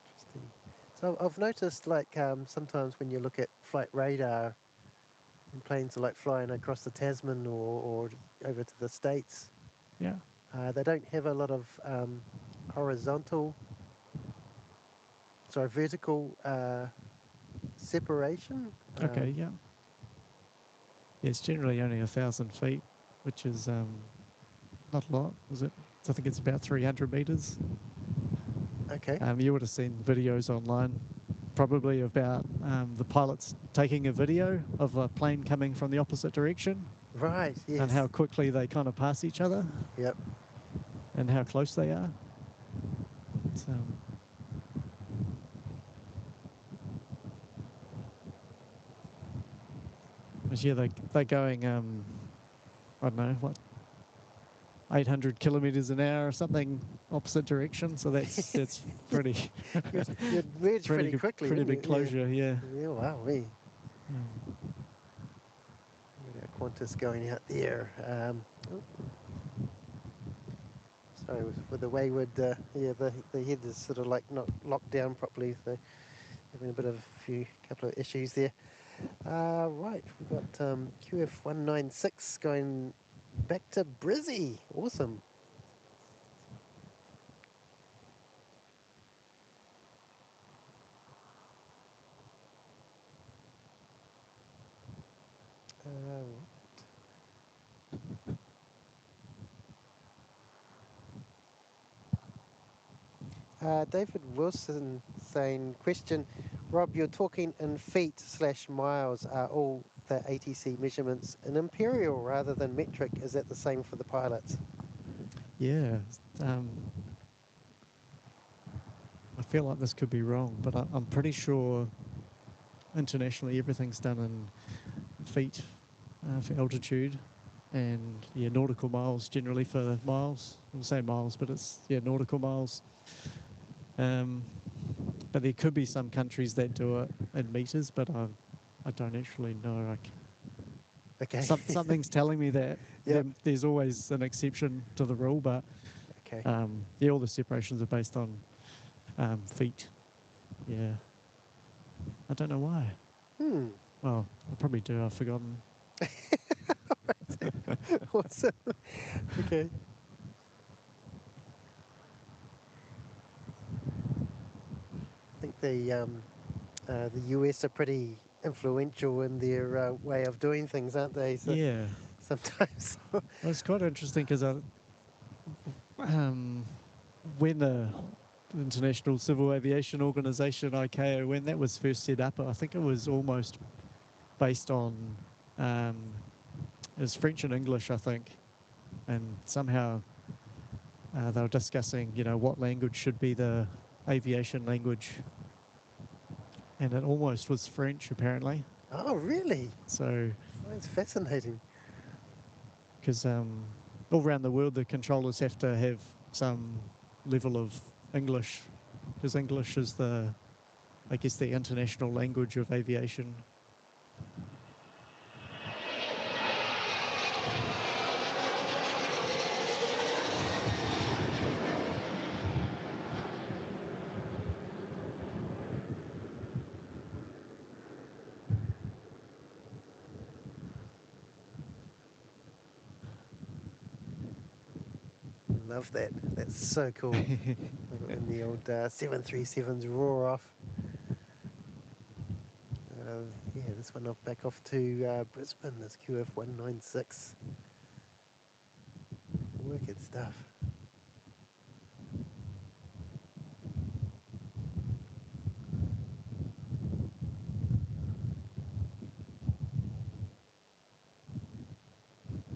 Interesting. So I've noticed, like, sometimes when you look at flight radar, and planes are like flying across the Tasman or over to the States, Yeah. they don't have a lot of vertical separation. Okay. Yeah. It's generally only 1,000 feet, which is not a lot, is it? I think it's about 300 meters. Okay. You would have seen videos online, probably about the pilots taking a video of a plane coming from the opposite direction. Right. Yes. And how quickly they kind of pass each other. Yep. And how close they are. But yeah, they're going, I don't know, what, 800 kilometers an hour or something opposite direction. So that's pretty. You'd merge pretty quickly. Pretty big closure, yeah. Yeah. Wow. Qantas going out there. Sorry, with the wayward, the head is sort of like not locked down properly, so having a bit of couple of issues there. Right, we've got QF196 going back to Brizzy. Awesome. David Wilson saying, question, Rob, you're talking in feet/miles. Are all the ATC measurements in imperial rather than metric? Is that the same for the pilots? Yeah. I feel like this could be wrong, but I'm pretty sure internationally everything's done in feet for altitude, and nautical miles generally for miles. I'm saying miles, but it's nautical miles. But there could be some countries that do it in meters, but I don't actually know. Okay. Something's telling me that Yep. there's always an exception to the rule, but Okay. all the separations are based on feet. Yeah. I don't know why. Well, I probably do. I've forgotten. Awesome. Okay. I think the US are pretty influential in their way of doing things, aren't they? So Yeah. sometimes. Well, it's quite interesting because when the International Civil Aviation Organization, ICAO, when that was first set up, I think it was almost based on it was French and English, I think, and somehow they were discussing, what language should be the aviation language, and it almost was French apparently. Oh, really? So That's fascinating. because all around the world the controllers have to have some level of English, because English is the international language of aviation. Love that. That's so cool. And the old 737s roar off. Yeah, this one off back off to Brisbane. This QF196. Wicked stuff.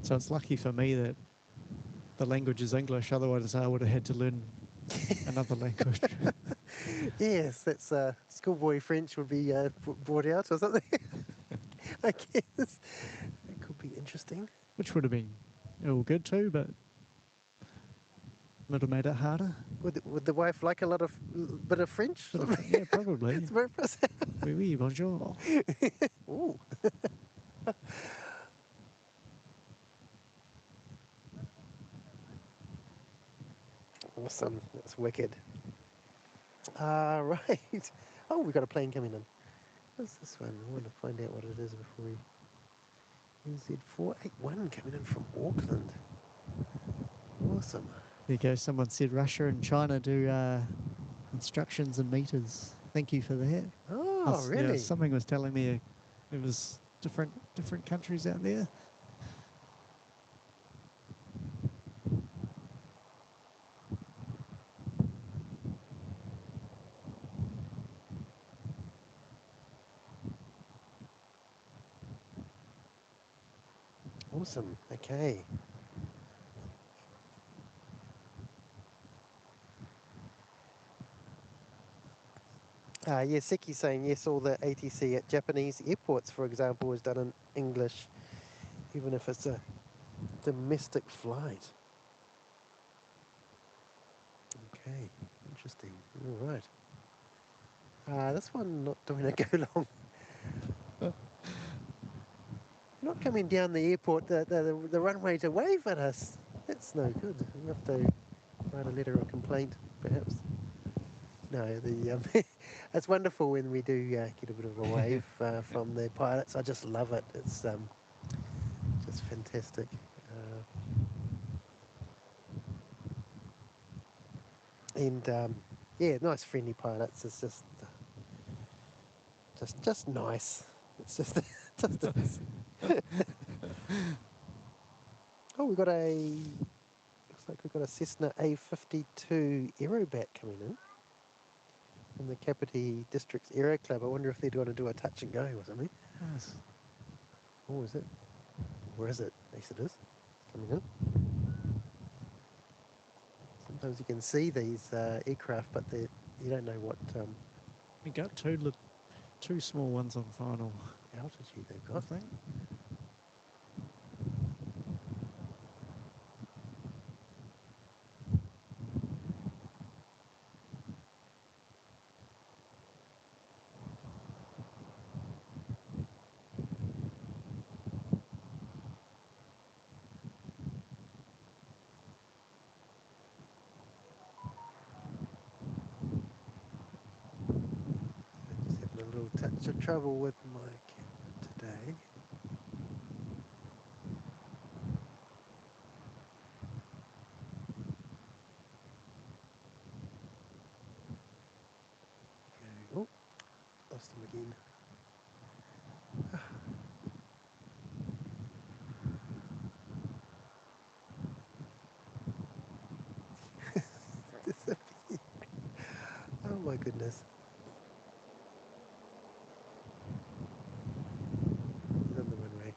So it's lucky for me that the language is English, otherwise I would have had to learn another language. Yes, that's schoolboy French would be brought out or something. I guess it could be interesting. Which would have been all good too, but would have made it harder. Would the wife like a lot of bit of French? Yeah, probably. It's very impressive. Oui, oui, bonjour. Ooh. Awesome. That's wicked. Right. Oh, we've got a plane coming in. What's this one? I want to find out what it is before we... NZ481 coming in from Auckland. Awesome. There you go. Someone said Russia and China do instructions in meters. Thank you for that. Oh, really? Yeah, something was telling me it was different countries out there. Awesome. Okay. Yeah, Seki's saying yes, all the ATC at Japanese airports, for example, is done in English, even if it's a domestic flight. Okay, interesting. All right. This one not doing a go long. Not coming down the airport, the runway to wave at us. That's no good. We have to write a letter of complaint, perhaps. No, it's wonderful when we do get a bit of a wave from the pilots. I just love it. It's just fantastic. And yeah, nice friendly pilots. It's just nice. It's just just is. Oh, looks like we've got a Cessna A52 Aerobat coming in. from the Kapiti District's Aero Club. I wonder if they're going to do a touch and go or something. Nice. Oh, is it? Where is it? Yes, it is. It's coming in. Sometimes you can see these aircraft, but you don't know what We got two small ones on final, altitude they've I got. think. Just having a little touch of trouble with my camera today. Okay. Oh, lost them again. Oh my goodness. He's on the runway.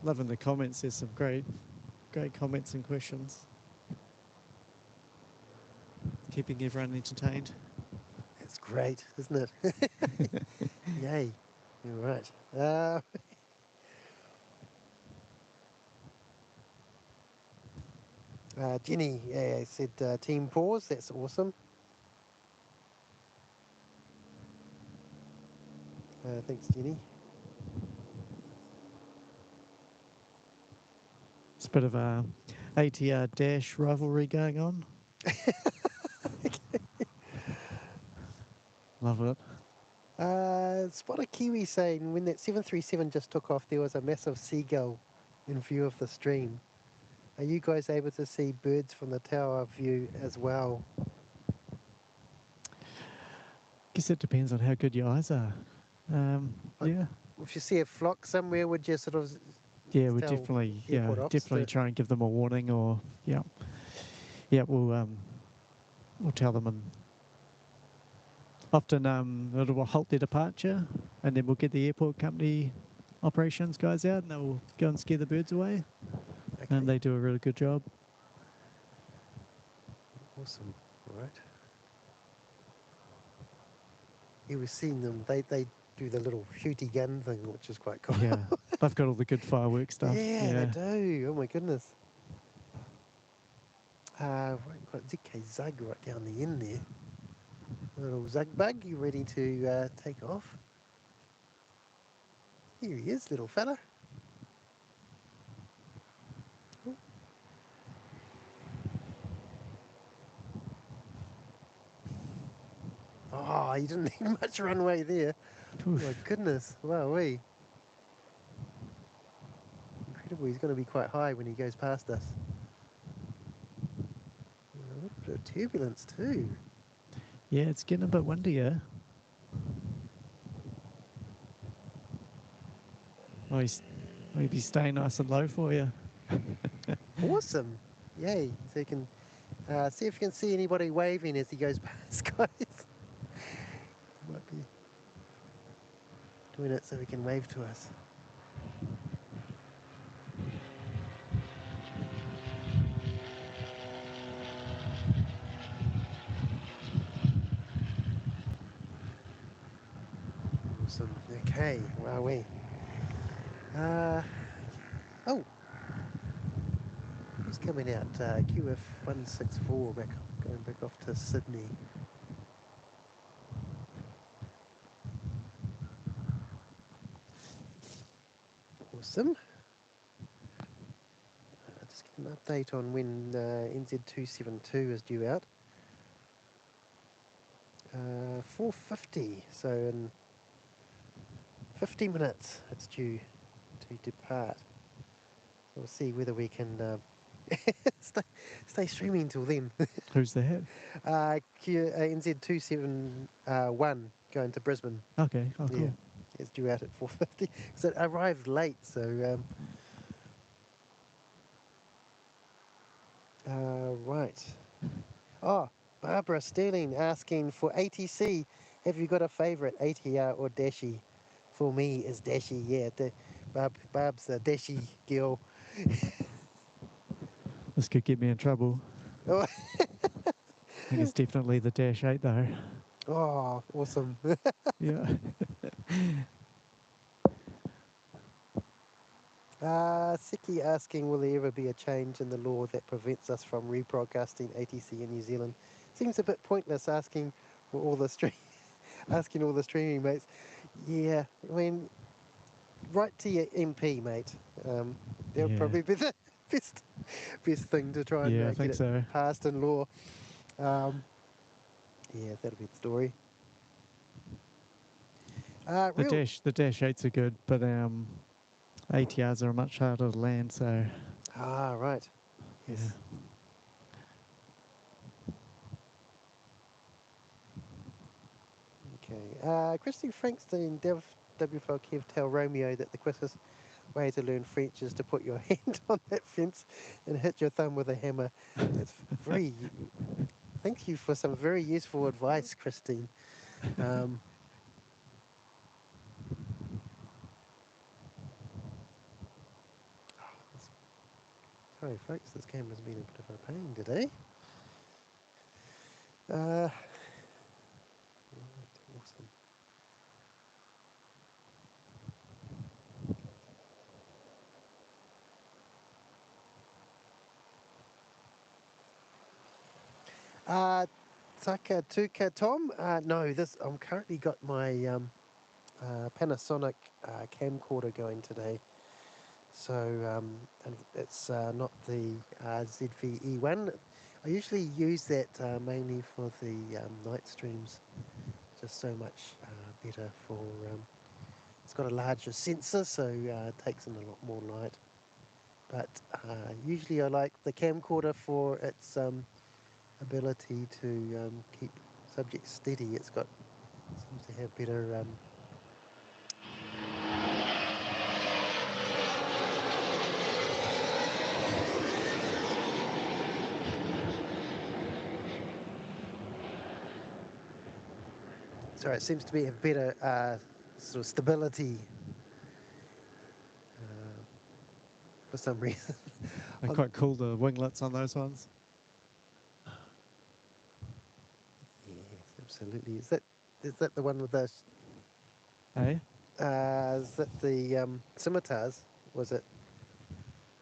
Loving the comments. There's some great comments and questions. Keeping everyone entertained. That's great, isn't it? Yay. All right. Jenny said team pause. That's awesome. Thanks, Jenny. It's a bit of a ATR Dash rivalry going on. Love it. Spot a Kiwi saying when that 737 just took off, there was a massive seagull in view of the stream. Are you guys able to see birds from the tower view as well? Guess it depends on how good your eyes are. Yeah. If you see a flock somewhere, would you sort of Yeah, we tell definitely airport ops definitely try and give them a warning, or we'll tell them, and often it will halt their departure, and then we'll get the airport company operations guys out, and they'll go and scare the birds away, Okay, and they do a really good job. awesome. All right. You were seeing them. They do the little shooty gun thing, which is quite cool. Yeah, they've got all the good fireworks stuff. Yeah, they do. Oh my goodness. Right, got ZK Zug right down the end there. Little Zug bug, you ready to take off? Here he is, little fella. Oh, you didn't need much runway there. Oof. Oh my goodness. Wowee. Incredible. He's going to be quite high when he goes past us. A little bit of turbulence too. Yeah, it's getting a bit windier. Oh, he's maybe staying nice and low for you. Awesome. Yay. So you can see if you can see anybody waving as he goes past, guys. Might be doing it so he can wave to us. Awesome. Okay. Wowee. Oh. Who's coming out? QF164 going back off to Sydney. Awesome. Just get an update on when NZ272 is due out. 4:50, so in 50 minutes it's due to depart. We'll see whether we can stay streaming till then. Who's that? NZ271 going to Brisbane. Okay. Oh, Yeah, cool. it's due out at 4:50. So it arrived late. So right. Oh, Barbara Sterling asking for ATC. Have you got a favourite, ATR or Dashi? For me, is Dashi. Yeah, Barb's a Dashi girl. This could get me in trouble. Oh, I think it's definitely the Dash 8 though. oh awesome. Yeah. Siki asking, will there ever be a change in the law that prevents us from rebroadcasting ATC in New Zealand? Seems a bit pointless asking for all the asking all the streaming mates. Yeah, I mean, write to your MP, mate. That would Yeah. probably be the best thing to try and Yeah, I get think it so. passed in law. Yeah, that'll be the story. The Real. Dash 8s are good, but ATRs are much harder to land, so Right. yeah. Yes. Okay. Christine Frankston, WFL Kev, tell Romeo that the quickest way to learn French is to put your hand on that fence and hit your thumb with a hammer. That's very. Thank you for some very useful advice, Christine. Um, Sorry, folks, this camera's been a bit of a pain today. Right, awesome. Taka Tuka Tom. No, this I'm currently got my Panasonic camcorder going today. So and it's not the ZVE1. I usually use that mainly for the night streams. Just so much better for. It's got a larger sensor, so it takes in a lot more light. But usually I like the camcorder for its ability to keep subjects steady. It's got seems to have better. Sorry, it seems to be have better sort of stability for some reason. They're quite cool, the winglets on those ones. Yes, absolutely. Is that the one with the Hey? is that the scimitars? Was it?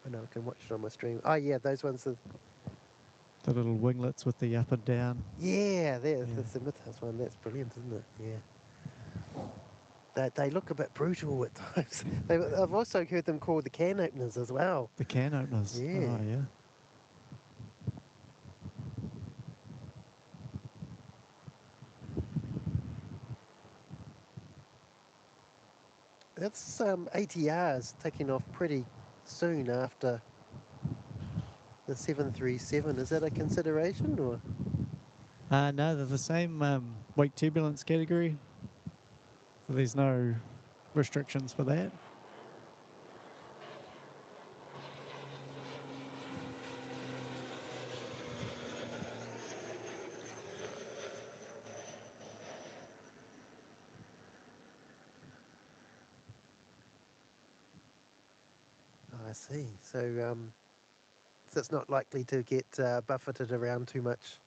I know I can watch it on my stream. Oh yeah, those ones are. The little winglets with the up and down. Yeah, there's Yeah. the scimitars one. That's brilliant, isn't it? Yeah. They look a bit brutal at times. I've also heard them called the can openers as well. The can openers. Yeah. Oh, yeah. That's ATRs taking off pretty soon after the 737. Is that a consideration or? No, they're the same weight turbulence category. So there's no restrictions for that. Oh, I see. So it's not likely to get buffeted around too much.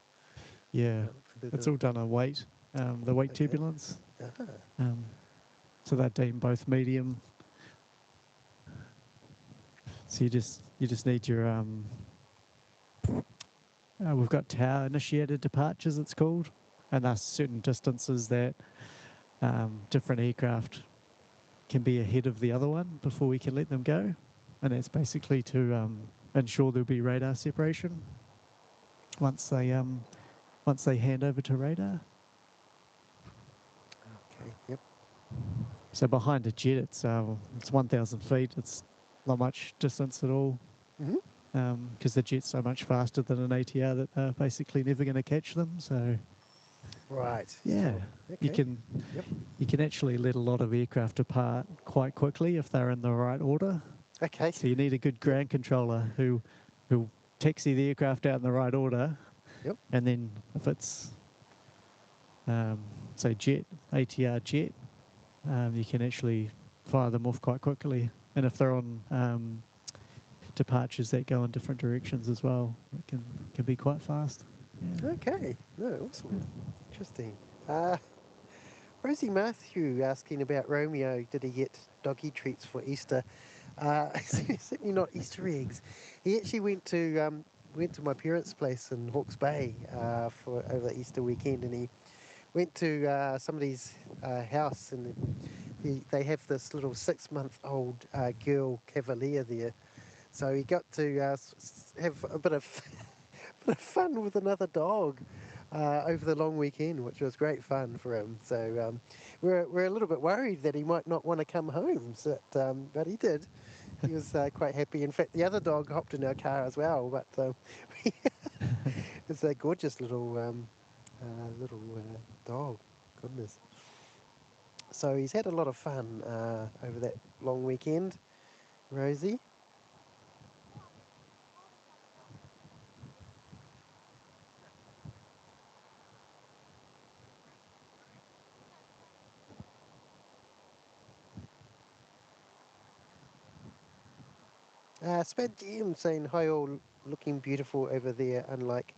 Yeah. For It's all done on weight. The weight okay. turbulence. Ah, So they're deemed both medium. So you just need your we've got tower initiated departures, it's called, and there's certain distances that different aircraft can be ahead of the other one before we can let them go, and that's basically to ensure there'll be radar separation once they hand over to radar. okay. Yep. So behind a jet, it's 1,000 feet. It's not much distance at all. Mhm. because the jet's so much faster than an ATR that they're basically never going to catch them. So Right. yeah, So, you okay. can Yep. you can actually let a lot of aircraft depart quite quickly if they're in the right order. Okay. So you need a good Yep. ground controller who taxi the aircraft out in the right order, Yep. and then if it's say jet ATR jet, you can actually fire them off quite quickly. And if they're on departures that go in different directions as well, it can be quite fast. Yeah. Okay. No, awesome. Interesting. Uh, Rosie Matthew asking about Romeo. Did he get doggy treats for Easter? Certainly not Easter eggs. He actually went to my parents' place in Hawke's Bay for over Easter weekend, and he went to somebody's house, and they have this little 6-month-old girl cavalier there. So he got to have a bit of bit of fun with another dog over the long weekend, which was great fun for him. So we're a little bit worried that he might not want to come home, but he did. He was quite happy. In fact, the other dog hopped in our car as well. But it's a gorgeous little dog. Goodness. So he's had a lot of fun over that long weekend, Rosie. Spad GM saying hi all, looking beautiful over there, unlike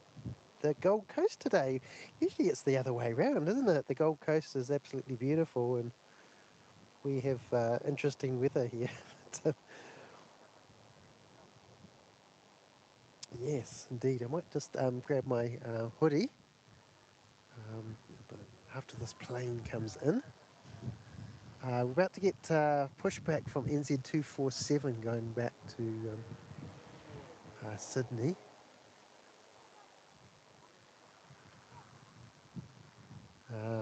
the Gold Coast today. Usually it's the other way around, isn't it? The Gold Coast is absolutely beautiful and we have interesting weather here. So, yes, indeed. I might just grab my hoodie but after this plane comes in. We're about to get pushback from NZ247 going back to Sydney.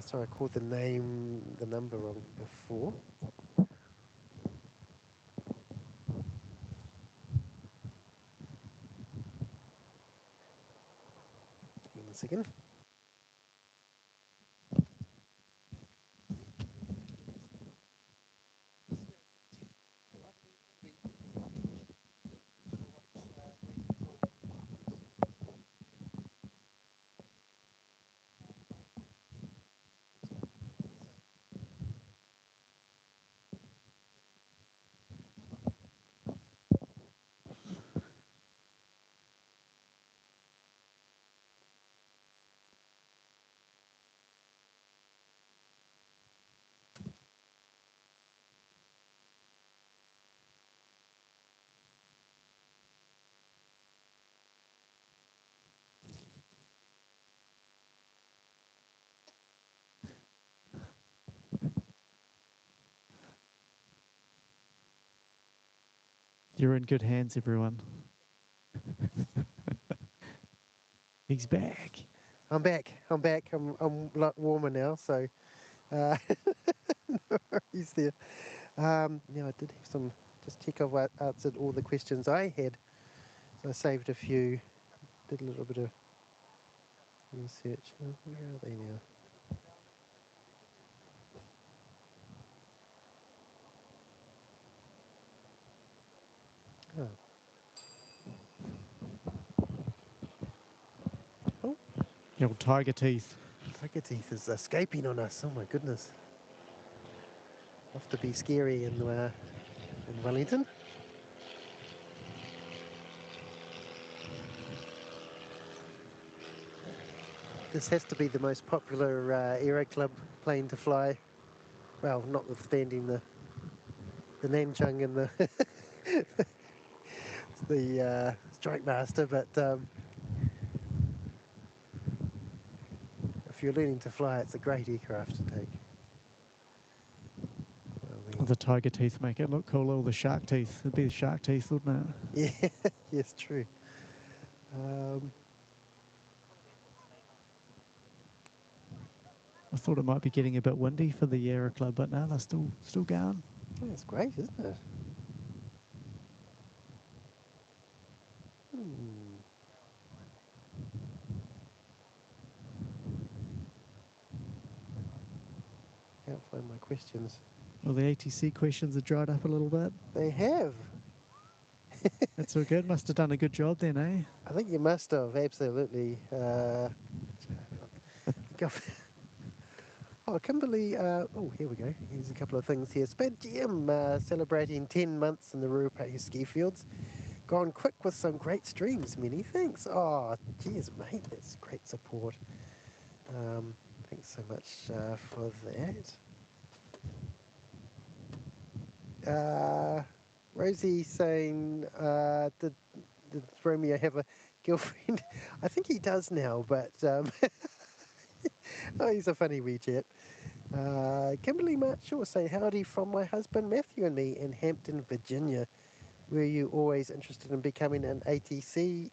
Sorry, I called the number wrong before. Give me a second. You're in good hands, everyone. He's back. I'm back. I'm a lot warmer now, so uh, he's there. Now I did have some. Just check I've answered all the questions I had. So I saved a few. Did a little bit of research. Where are they now? Oh, oh, The old tiger teeth. tiger teeth is escaping on us. Oh my goodness. Off to be scary in Wellington. This has to be the most popular Aero Club plane to fly. Well, notwithstanding the Nanchung and the Strike Master, but if you're learning to fly, it's a great aircraft to take. Well, The tiger teeth make it look cool. All the shark teeth. It'd be the shark teeth, wouldn't it? yeah, yes, true. Um, I thought it might be getting a bit windy for the Aero Club, but no, they're still going. that's great, isn't it? can't find my questions. Well, the ATC questions have dried up a little bit. They have. That's all good. Must have done a good job then, eh? I think you must have, absolutely. Go- oh, Kimberly, oh, here we go. Here's a couple of things here. Spent GM celebrating 10 months in the Ruape ski fields. Gone quick with some great streams. Many thanks. Oh, cheers, mate. That's great support. Thanks so much for that. Rosie saying, did Romeo have a girlfriend? I think he does now, but oh, he's a funny wee chap. Kimberly Marshall saying, howdy from my husband Matthew and me in Hampton, Virginia. Were you always interested in becoming an ATC,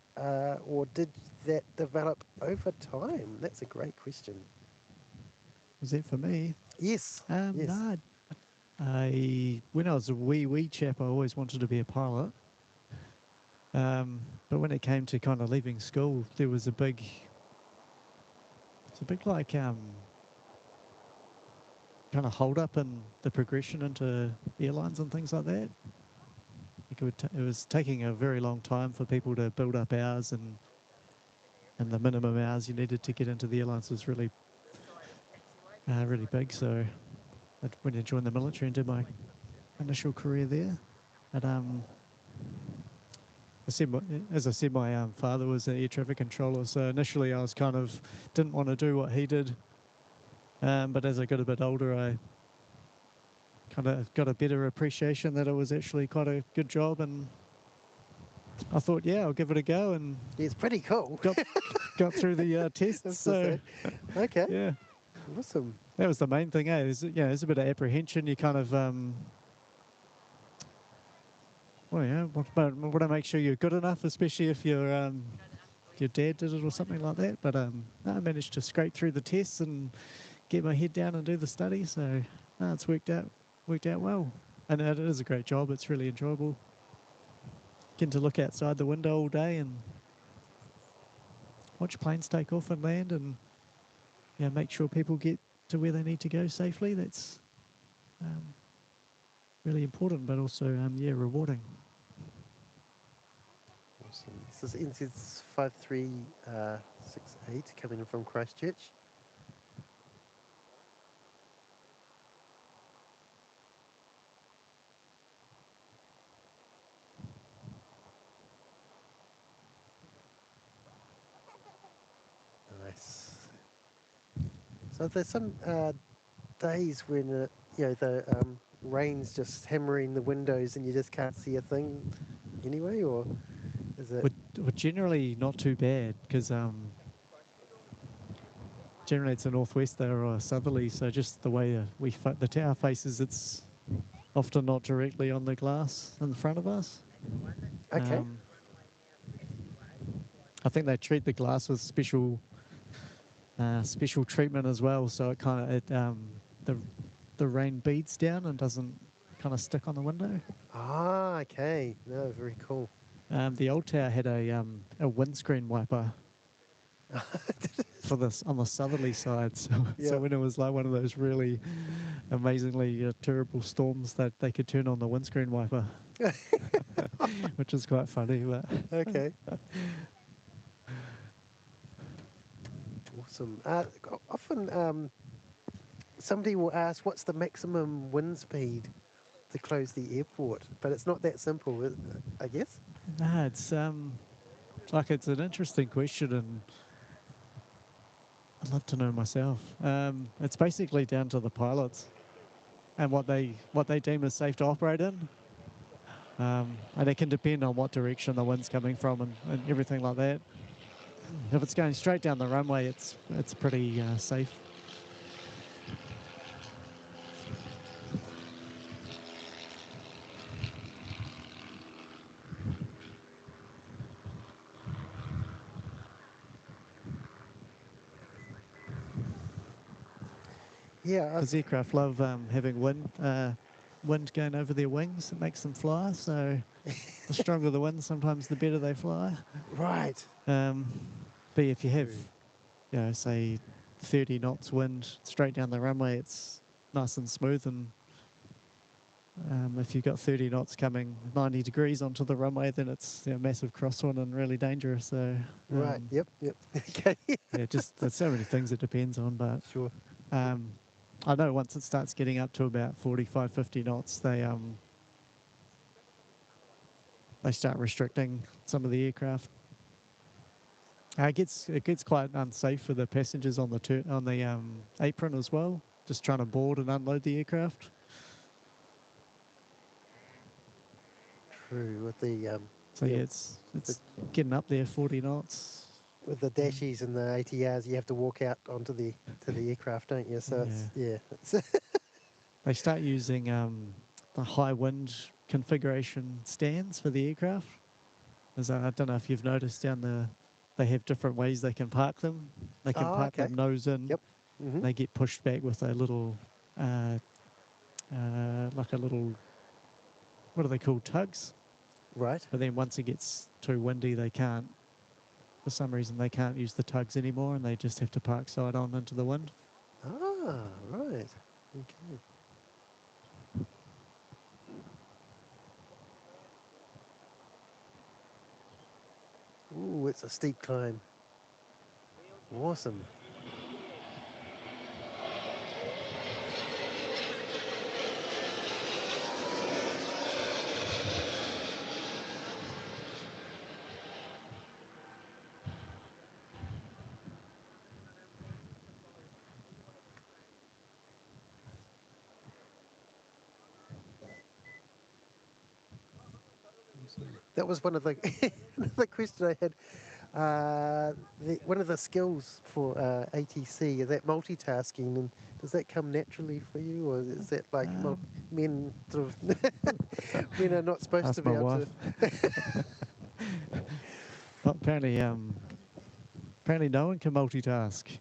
or did that develop over time? That's a great question. Was that for me? Yes. Yes. No. When I was a wee chap, I always wanted to be a pilot. But when it came to kind of leaving school, there was a big like kind of hold up in the progression into airlines and things like that. It was taking a very long time for people to build up hours, and the minimum hours you needed to get into the airlines was really big. So I went and joined the military and did my initial career there. But as I said, my father was an air traffic controller, so initially I was kind of didn't want to do what he did. But as I got a bit older, I kind of got a better appreciation that it was actually quite a good job, and I thought, yeah, I'll give it a go, and it's pretty cool. got through the tests. So okay, yeah, awesome. That was the main thing, eh? There's a bit of apprehension. You kind of want to make sure you're good enough, especially if your dad did it or something like that. But I managed to scrape through the tests and get my head down and do the study. So it's worked out well, and it is a great job. It's really enjoyable. Getting to look outside the window all day and watch planes take off and land, and make sure people get to where they need to go safely. That's really important, but also rewarding. Awesome. This is NZ 5368 coming in from Christchurch. Nice. So there's some days when the rain's just hammering the windows and you just can't see a thing anyway, or is it? Well, generally not too bad, because generally it's a northwester or a southerly, so just the way the tower faces, it's often not directly on the glass in front of us. Okay. I think they treat the glass with special treatment as well, so it kind of the rain beads down and doesn't kind of stick on the window. Ah, okay. No, very cool. The old tower had a windscreen wiper for this on the southerly side, so when it was like one of those really amazingly terrible storms, that they could turn on the windscreen wiper, which is quite funny. But okay. Awesome. Often somebody will ask, what's the maximum wind speed to close the airport? But it's not that simple, I guess. No, it's it's an interesting question, and I'd love to know myself. It's basically down to the pilots and what they deem as safe to operate in. And it can depend on what direction the wind's coming from and everything like that. If it's going straight down the runway, it's pretty safe. Yeah. Because aircraft love having wind going over their wings. It makes them fly. So the stronger the wind, sometimes the better they fly. Right. But if you have, say 30 knots wind straight down the runway, it's nice and smooth. And if you've got 30 knots coming 90 degrees onto the runway, then it's a massive crosswind and really dangerous. So Right. Yep. Okay. yeah, just there's so many things it depends on. But Sure. I know once it starts getting up to about 45, 50 knots, they start restricting some of the aircraft. It gets quite unsafe for the passengers on the apron as well, just trying to board and unload the aircraft. True. With the So yeah, it's getting up there 40 knots. with the dashies and the ATRs, you have to walk out onto the aircraft, don't you? So it's They start using the high wind configuration stands for the aircraft. I don't know if you've noticed they have different ways they can park them. They can park them nose in. Yep. Mm-hmm. They get pushed back with a little, like a little, what are they called, tugs? Right. But then once it gets too windy, for some reason, they can't use the tugs anymore, and they just have to park side on into the wind. Ah, right. Okay. Ooh, it's a steep climb. Awesome. That was one of the the question I had. One of the skills for ATC is that multitasking, and does that come naturally for you, or is that like men sort of men are not supposed to be able wife. to? Well, apparently no one can multitask.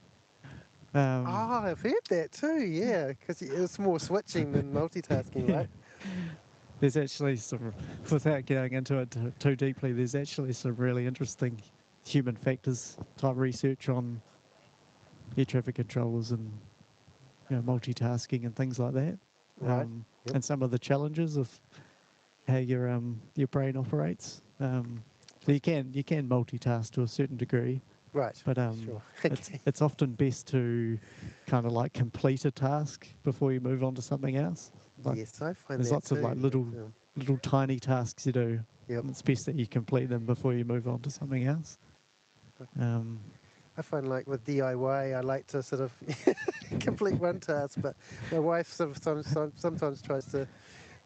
I've heard that too. Yeah, because it's more switching than multitasking, right? There's actually some, without getting into it too deeply, there's actually some really interesting human factors type research on air traffic controllers and multitasking and things like that. Right. Yep. And some of the challenges of how your brain operates. So you can multitask to a certain degree. Right. But Sure. it's often best to kind of like complete a task before you move on to something else. Like, yes, I find there's that lots too. of like little tiny tasks you do. Yep. And it's best that you complete them before you move on to something else. I find like with DIY, I like to sort of complete one task, but my wife sort of sometimes tries to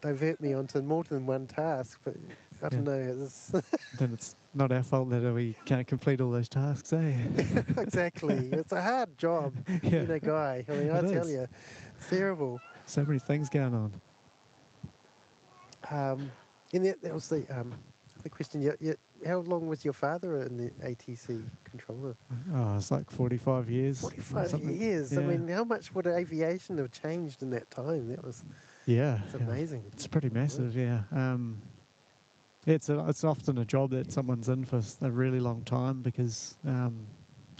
divert me onto more than one task. But I don't know. Then it's not our fault that we can't complete all those tasks, eh? Exactly. It's a hard job being a guy. I mean, I tell you, it's terrible. So many things going on. And that was the question. How long was your father in the ATC controller? Oh, it's like 45 years. 45 years. Yeah. I mean, how much would aviation have changed in that time? It's amazing. It's pretty massive. Yeah. It's often a job that someone's in for a really long time because I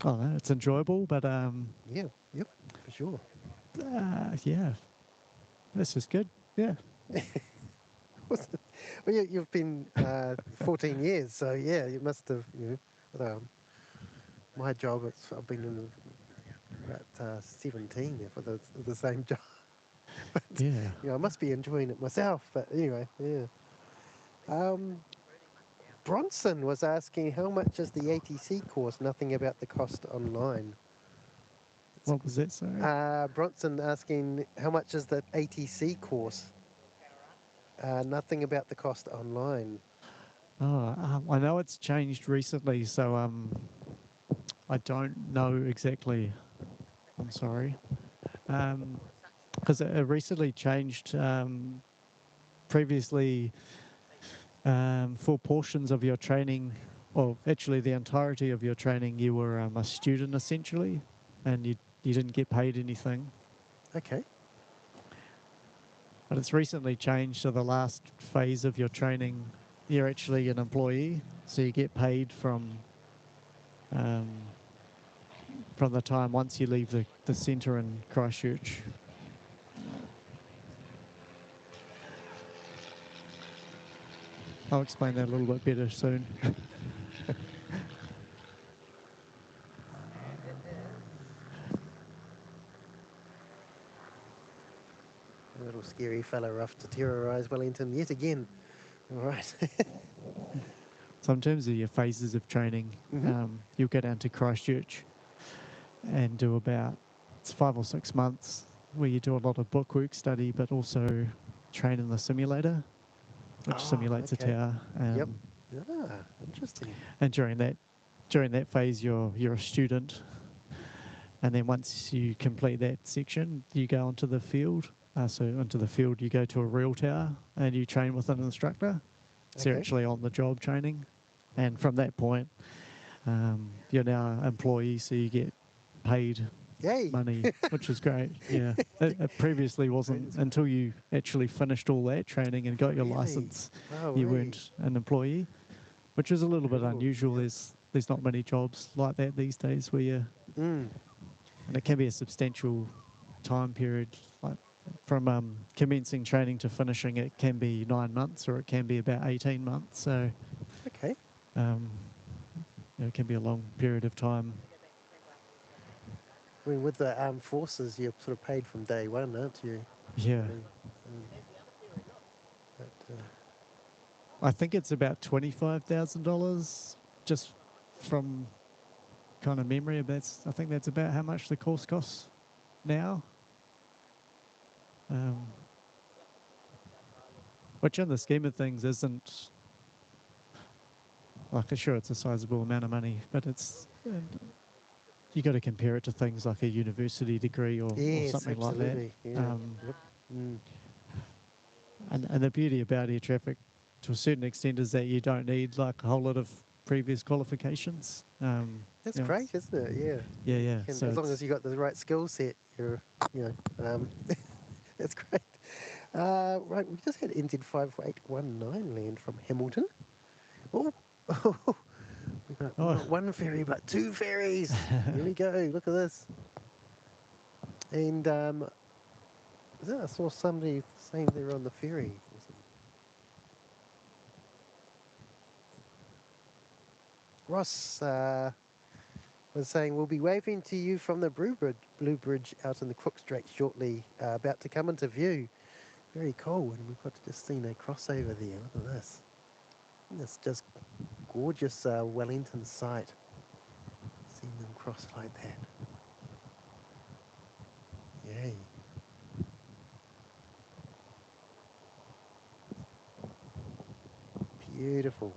don't know, it's enjoyable, but Yep, for sure. yeah, this is good. Yeah. Well, you've been 14 years, so yeah, you must have. My job, I've been in about 17 for the same job. But, I must be enjoying it myself. But anyway, yeah. Bronson was asking how much is the ATC course? Nothing about the cost online. What was that, sorry? Bronson asking how much is the ATC course? Nothing about the cost online. Oh, I know it's changed recently, so I don't know exactly. I'm sorry. Because it recently changed. Previously, for portions of your training, or actually the entirety of your training, you were a student essentially, and you didn't get paid anything. Okay. But it's recently changed, so the last phase of your training, you're actually an employee, so you get paid from the time once you leave the centre in Christchurch. I'll explain that a little bit better soon. A little scary fella off to terrorise Wellington yet again. All right. So in terms of your phases of training, you'll go down to Christchurch and do about, it's 5 or 6 months where you do a lot of bookwork study, but also train in the simulator, which simulates a tower. Yep. Ah, interesting. And during that phase, you're a student, and then once you complete that section, you go onto the field. So onto the field, you go to a real tower, and you train with an instructor. So you're actually on the job training, and from that point, you're now an employee, so you get paid money, which is great. Yeah, it previously wasn't until you actually finished all that training and got your license. You weren't an employee, which is a little bit unusual. There's not many jobs like that these days where you, and it can be a substantial time period. Like from commencing training to finishing, it can be 9 months, or it can be about 18 months. So, it can be a long period of time. I mean, with the armed forces, you're sort of paid from day one, aren't you? Yeah. I think it's about $25,000, just from kind of memory. I think that's about how much the course costs now. Which in the scheme of things isn't, like, sure, it's a sizable amount of money, but it's, you got to compare it to things like a university degree or something like that. And the beauty about air traffic, to a certain extent, is that you don't need like a whole lot of previous qualifications. That's great, isn't it? Yeah. Yeah. So as long as you got the right skill set, you're, that's great. Right, we just had NZ5819 land from Hamilton. Oh, we've got not one ferry, but 2 ferries. Here we go. Look at this. And I saw somebody saying they were on the ferry. Ross was saying, we'll be waving to you from the Blue Bridge out in the Cook Strait shortly, about to come into view. Very cool, and we've got just seen a crossover there. Look at this. It's just gorgeous Wellington site. Seeing them cross like that. Yay. Beautiful.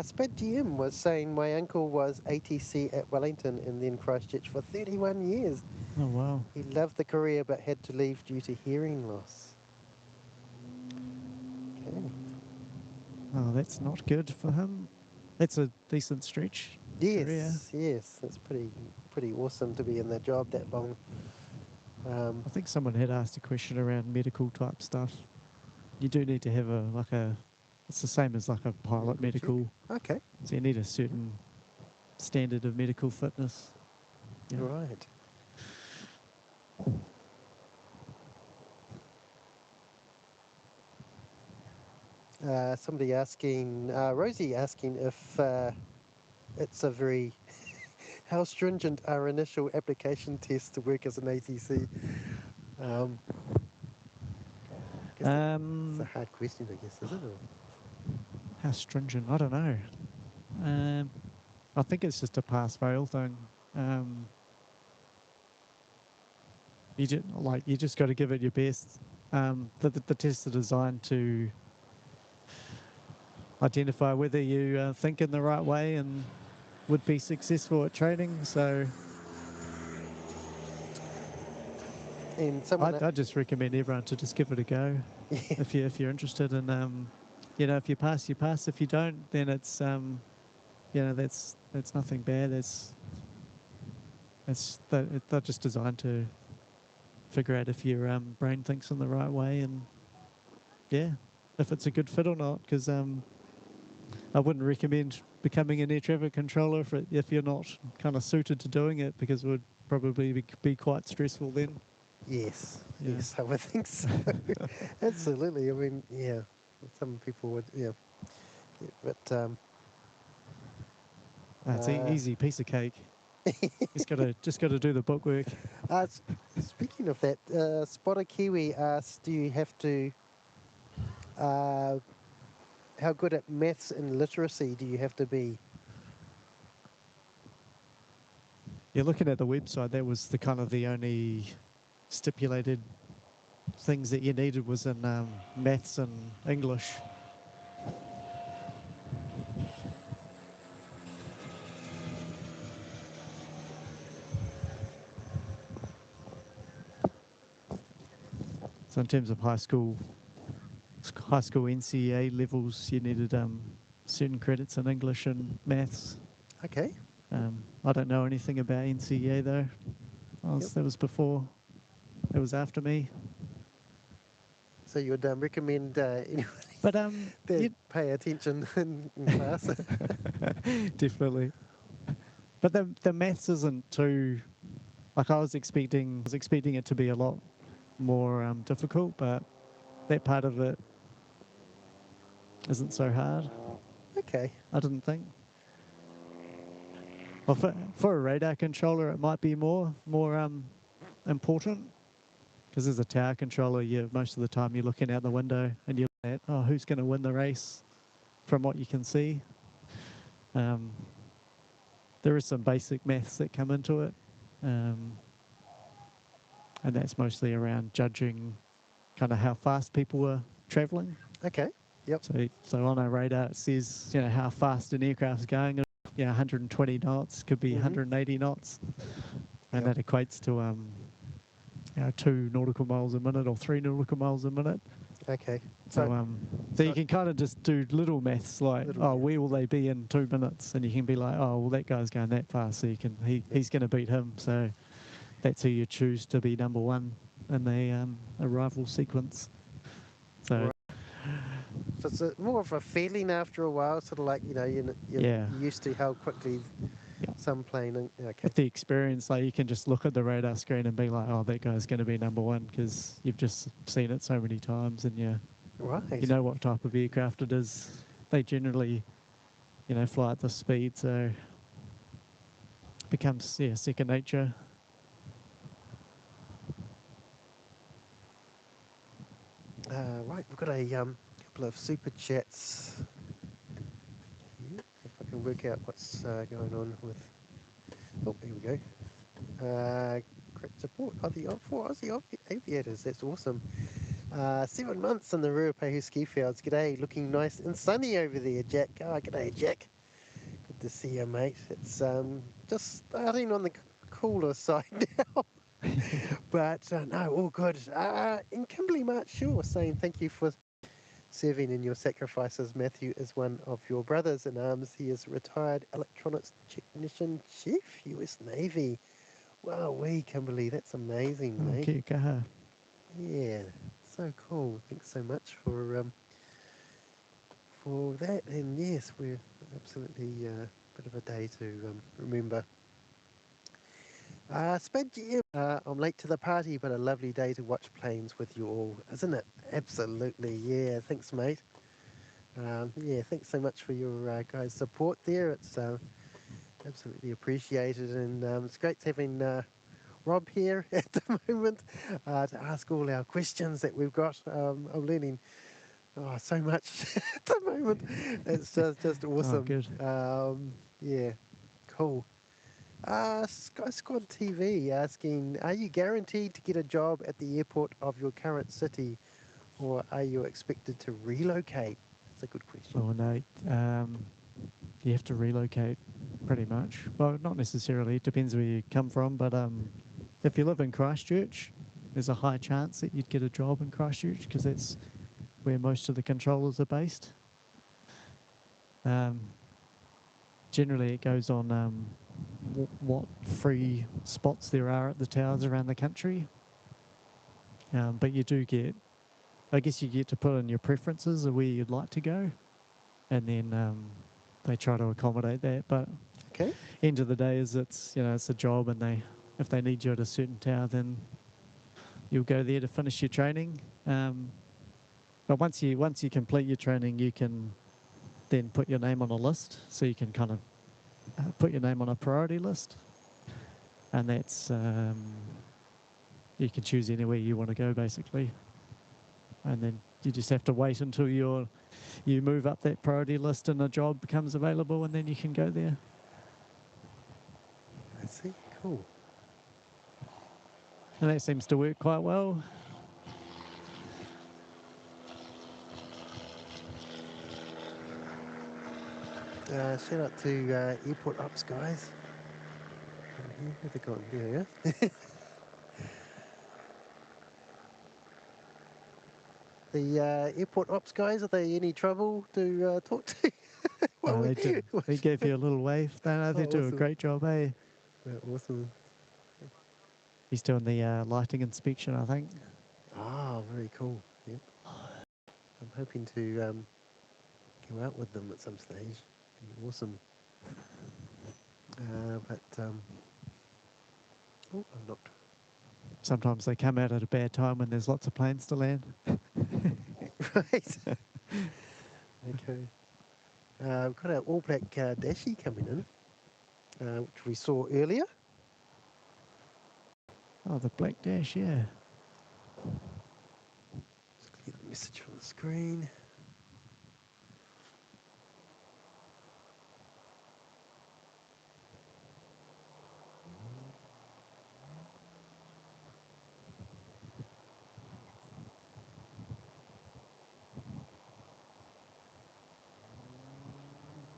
Sped GM was saying my uncle was ATC at Wellington and then Christchurch for 31 years. Oh, wow. He loved the career but had to leave due to hearing loss. Okay. Oh, that's not good for him. That's a decent stretch. Yes. That's pretty awesome to be in that job that long. I think someone had asked a question around medical type stuff. You do need to have it's the same as like a pilot medical. Okay. So you need a certain standard of medical fitness. Yeah. Right. Somebody asking, Rosie asking if it's a very, how stringent are initial application tests to work as an ATC? It's a hard question, I guess, isn't it? How stringent? I don't know. I think it's just a pass-fail thing. You just got to give it your best. The tests are designed to identify whether you think in the right way and would be successful at training. So And I just recommend everyone to just give it a go if you're interested. And if you pass, you pass. If you don't, then it's that's nothing bad. They're just designed to figure out if your brain thinks in the right way, and if it's a good fit or not. Because I wouldn't recommend becoming an air traffic controller if you're not kind of suited to doing it, because it would probably be quite stressful then. Yes, Yeah. yes, I would think so. Absolutely. I mean, yeah, some people would, yeah. Yeah, but It's an easy piece of cake. Just gotta do the bookwork. s- speaking of that, Spotter Kiwi asked, do you have to, uh, how good at maths and literacy do you have to be? Yeah, looking at the website, that was the kind of the only stipulated things that you needed was in maths and English. So in terms of high school NCEA levels, you needed certain credits in English and maths. Okay. I don't know anything about NCEA though. Yep. That was before. It was after me. So you would recommend anyone But that pay attention in class? definitely. But the maths isn't too like I was expecting it to be a lot more difficult, but that part of it isn't so hard. Okay. I didn't think. Well, for a radar controller, it might be more important because as a tower controller, most of the time you're looking out the window and you're at who's going to win the race from what you can see. There is some basic maths that come into it, and that's mostly around judging kind of how fast people are travelling. Okay. Yep. So on a radar, it says how fast an aircraft's going. 120 knots could be 180 knots, and Yep. that equates to 2 nautical miles a minute or 3 nautical miles a minute. Okay. So you can kind of just do little maths like, where will they be in 2 minutes? And you can be like, well, that guy's going that fast, so he's going to beat him. So that's who you choose to be number one in the arrival sequence. So, So it's more of a feeling after a while, sort of like, you're used to how quickly some plane. Okay. with the experience, like you can just look at the radar screen and be like, that guy's going to be number one because you've just seen it so many times and you know what type of aircraft it is. They generally, fly at this speed, so it becomes second nature. Right, we've got a couple of super chats. If I can work out what's going on with. Oh, here we go. Great support for Aussie aviators. That's awesome. 7 months in the Ruapehu ski fields. G'day, looking nice and sunny over there, Jack. G'day, Jack. Good to see you, mate. It's just starting on the cooler side now. But no, all good. And Kimberly March Shaw saying thank you for serving in your sacrifices. Matthew is one of your brothers in arms. He is retired electronics technician chief, US Navy. Wow, Kimberly, that's amazing, mate. Kia kaha. Yeah, so cool. Thanks so much for that. And yes, we're absolutely a bit of a day to remember. Spud GM, I'm late to the party, but a lovely day to watch planes with you all, isn't it? Absolutely, yeah. Thanks, mate. Yeah, thanks so much for your guys' support there. It's absolutely appreciated, and it's great having Rob here at the moment to ask all our questions that we've got. I'm learning so much at the moment. It's just awesome. Good. Yeah, cool. Sky Squad TV asking, are you guaranteed to get a job at the airport of your current city, or are you expected to relocate? That's a good question. Oh, no. You have to relocate pretty much. Well, not necessarily. It depends where you come from. But if you live in Christchurch, there's a high chance that you'd get a job in Christchurch because that's where most of the controllers are based. Generally, it goes on what free spots there are at the towers around the country. But you do get, I guess you get to put in your preferences of where you'd like to go. And then they try to accommodate that. But end of the day is it's a job, and if they need you at a certain tower, then you'll go there to finish your training. But once you complete your training, you can then put your name on a list. So you can kind of put your name on a priority list, and that's you can choose anywhere you want to go basically, and then you just have to wait until you move up that priority list and a job becomes available, and then you can go there. I see. Cool. And that seems to work quite well. Shout out to Airport Ops guys. Where have they gone? There, yeah. The Airport Ops guys, are they any trouble to talk to? Well, They did. They gave you a little wave. They do a awesome. great job, eh? Awesome. He's doing the lighting inspection, I think. Ah, very cool. Yep. I'm hoping to go out with them at some stage. It'd be awesome. Oh, I'm not. Sometimes they come out at a bad time when there's lots of planes to land. Right. Okay. We've got our All Black Dashi coming in, which we saw earlier. Oh, the black dash, yeah. Just clear the message from the screen.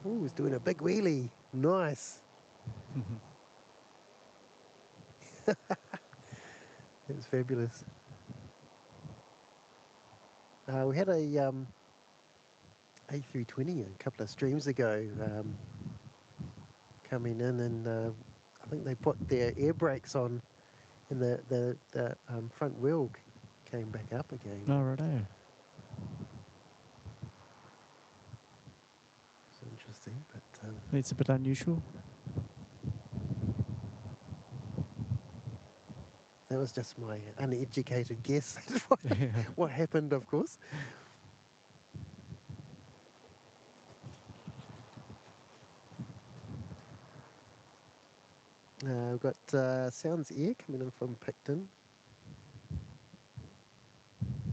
Oh, he's doing a big wheelie. Nice. That's fabulous. We had a A320 a couple of streams ago coming in, and I think they put their air brakes on, and the front wheel came back up again. Oh, righto. It's interesting, but It's a bit unusual. that was just my uneducated guess at what happened, of course. We've got Sounds Air coming in from Picton.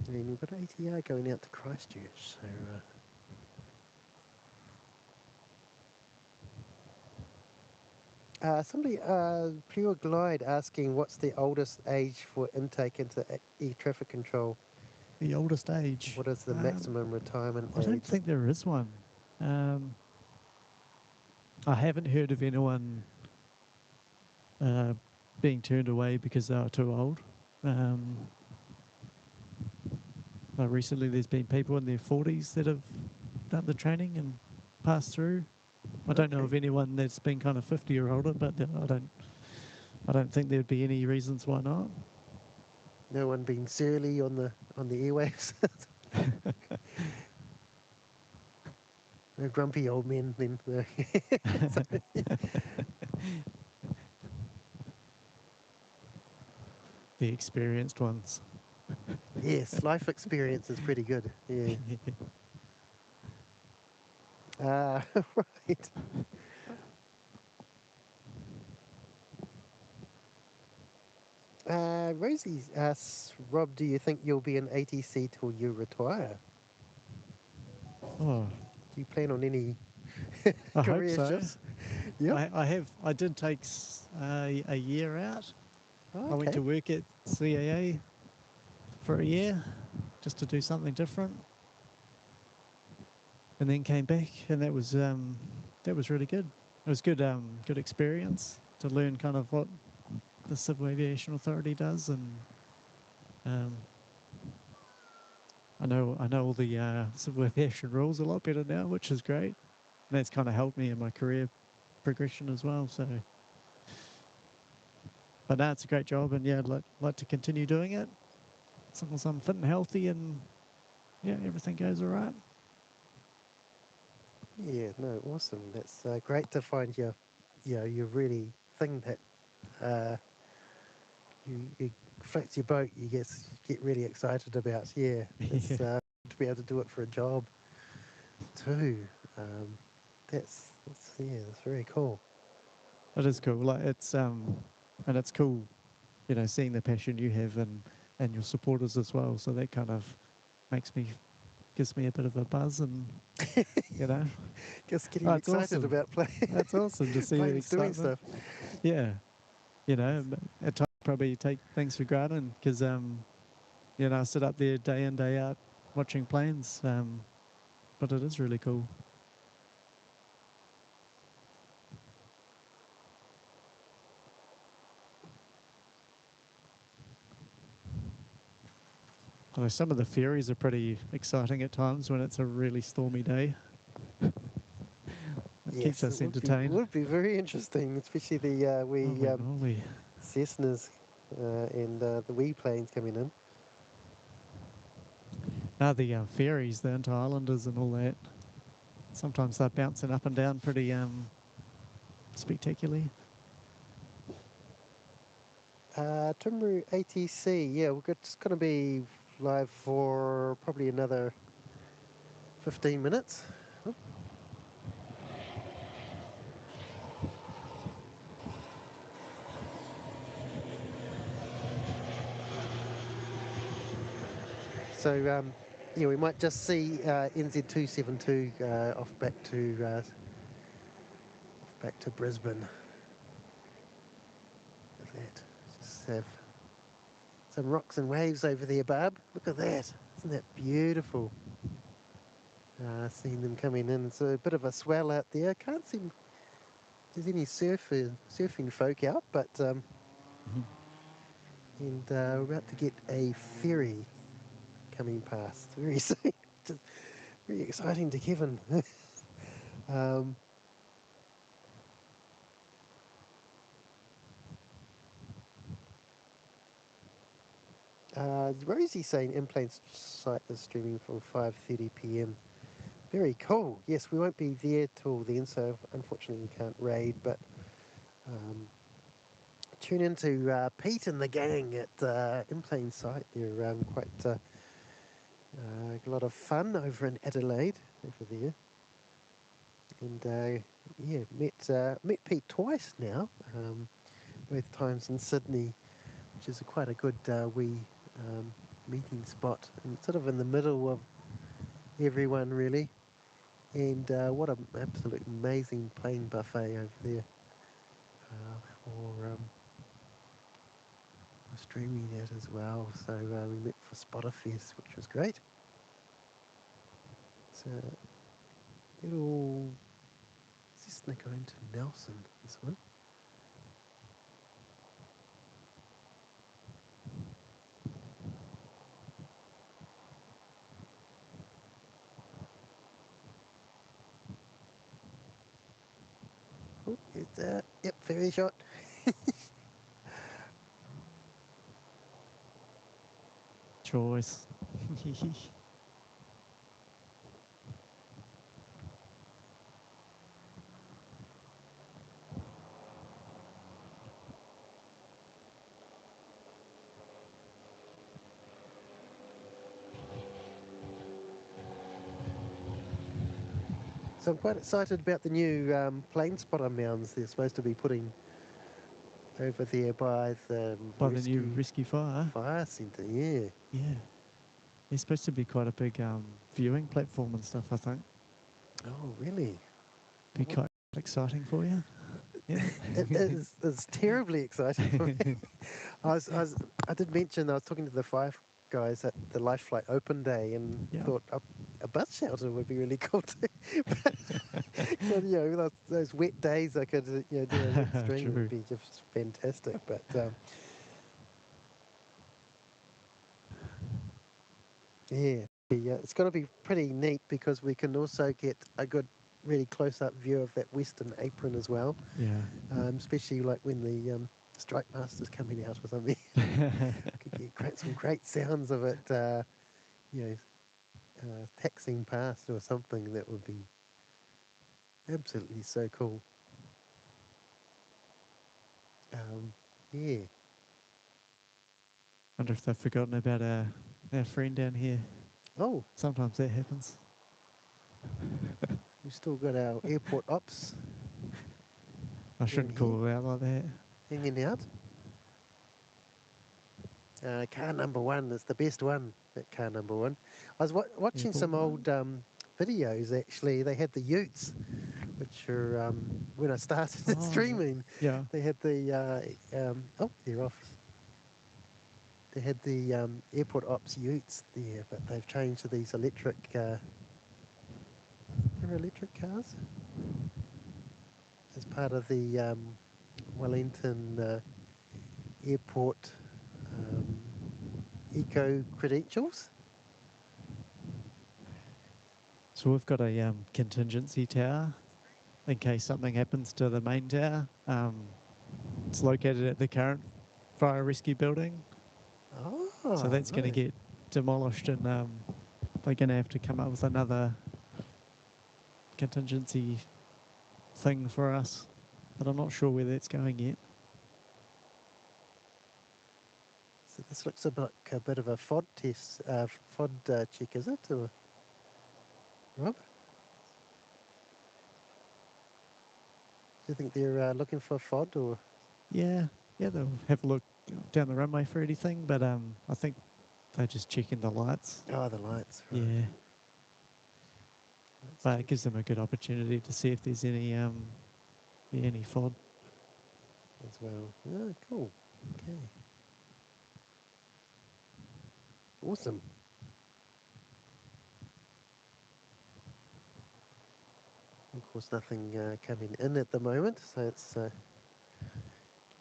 And we've got ATR going out to Christchurch. So somebody, Pure Glide, asking what's the oldest age for intake into traffic control? The oldest age. What is the maximum retirement I age? don't think there is one. I haven't heard of anyone being turned away because they were too old. Recently, there's been people in their 40s that have done the training and passed through. I don't know of anyone that's been kind of 50 or older, but I don't think there'd be any reasons why not. No one being surly on the airwaves. No grumpy old men then. The experienced ones. Yes, life experience is pretty good. Yeah. Right. Rosie asks, Rob, do you think you'll be an ATC till you retire? Oh, Do you plan on any I hope career so. shifts? Yeah. I did take a year out. Oh, I went to work at CAA for a year just to do something different, and then came back, and that was really good. It was good experience to learn kind of what the Civil Aviation Authority does, and I know all the civil aviation rules a lot better now, which is great. And that's kind of helped me in my career progression as well. So, but no, it's a great job, and yeah, I'd like to continue doing it as long as I'm fit and healthy, and yeah, everything goes all right. Yeah, no, awesome. That's great to find your really thing that you floats your boat, you get really excited about. Yeah, it's Yeah, to be able to do it for a job too. Um, that's very cool. it is cool. Like and it's cool, seeing the passion you have and your supporters as well. So that kind of makes me gives me a bit of a buzz, and you know, Just oh, getting it's excited awesome. about That's awesome to see the planes doing excitement. stuff. Yeah, at times probably take things for granted because I sit up there day in day out watching planes, but it is really cool. Although some of the ferries are pretty exciting at times when it's a really stormy day. It keeps Yes, it us entertained. would be very interesting, especially the Holy moly. Cessnas and the wee planes coming in. Now the ferries, the inter-islanders and all that, sometimes they're bouncing up and down pretty spectacularly. Timbru ATC, yeah, it's going to be live for probably another 15 minutes. So, yeah, we might just see NZ272 off back to Brisbane. Look at that. Just have some rocks and waves over there, Barb. Look at that. Isn't that beautiful? Seeing them coming in. It's a bit of a swell out there. Can't see there's any surfing folk out, but and we're about to get a ferry coming past very soon. Just very exciting to Kevin. um, Rosie's saying in-plane site is streaming from 5:30 p.m. Very cool. Yes, we won't be there till then, so unfortunately we can't raid, but um, tune into Pete and the gang at in-plane site. They're quite a lot of fun over in Adelaide, over there. And yeah, met Pete twice now, both times in Sydney, which is quite a good wee meeting spot, and sort of in the middle of everyone really. And what an absolute amazing plane buffet over there for streaming that as well. So we met for Spotterfest, which was great. It's a little Cessna going to Nelson, this one. Oh, it's yep, ferry shot. Choice. So I'm quite excited about the new plane spotter mounds they're supposed to be putting over there by the By the new rescue fire. fire centre. Yeah. Yeah. It's supposed to be quite a big viewing platform and stuff, I think. Oh, really? Be quite exciting for you. Yeah. It's terribly exciting for me. I did mention I was talking to the five guys at the Life Flight Open Day and Yeah. thought a bus shelter would be really cool too. But those wet days I could do a wet stream True. would be just fantastic. But yeah, it's going to be pretty neat because we can also get a good, really close-up view of that western apron as well. Yeah. Especially like when the strike master's coming out or something. Could get some great sounds of it, you know, taxiing past or something. That would be absolutely so cool. Um, yeah. Wonder if they've forgotten about our friend down here. Oh, Sometimes that happens. we've still got our airport ops I in shouldn't here, call it out like that. hanging out. Car number one is the best one, that car number one. I was watching Airport some one. old videos, actually. They had the utes, which are, when I started Oh, streaming, yeah. they had the, oh, they're off. They had the airport ops utes there, but they've changed to these electric, they're electric cars as part of the Wellington airport um, eco credentials. So we've got a contingency tower in case something happens to the main tower. It's located at the current fire rescue building. Oh, So that's going to right. get demolished, and they're going to have to come up with another contingency thing for us. But I'm not sure where that's going yet. So this looks like a bit of a FOD test, FOD check, is it? Or, Rob? Do you think they're looking for FOD or? Yeah, they'll have a look down the runway for anything, but I think they're just checking the lights. Oh, the lights. Right. Yeah, Let's but it check gives them a good opportunity to see if there's any FOD. as well. Oh, cool. Okay. Awesome. Of course, nothing coming in at the moment, so it's a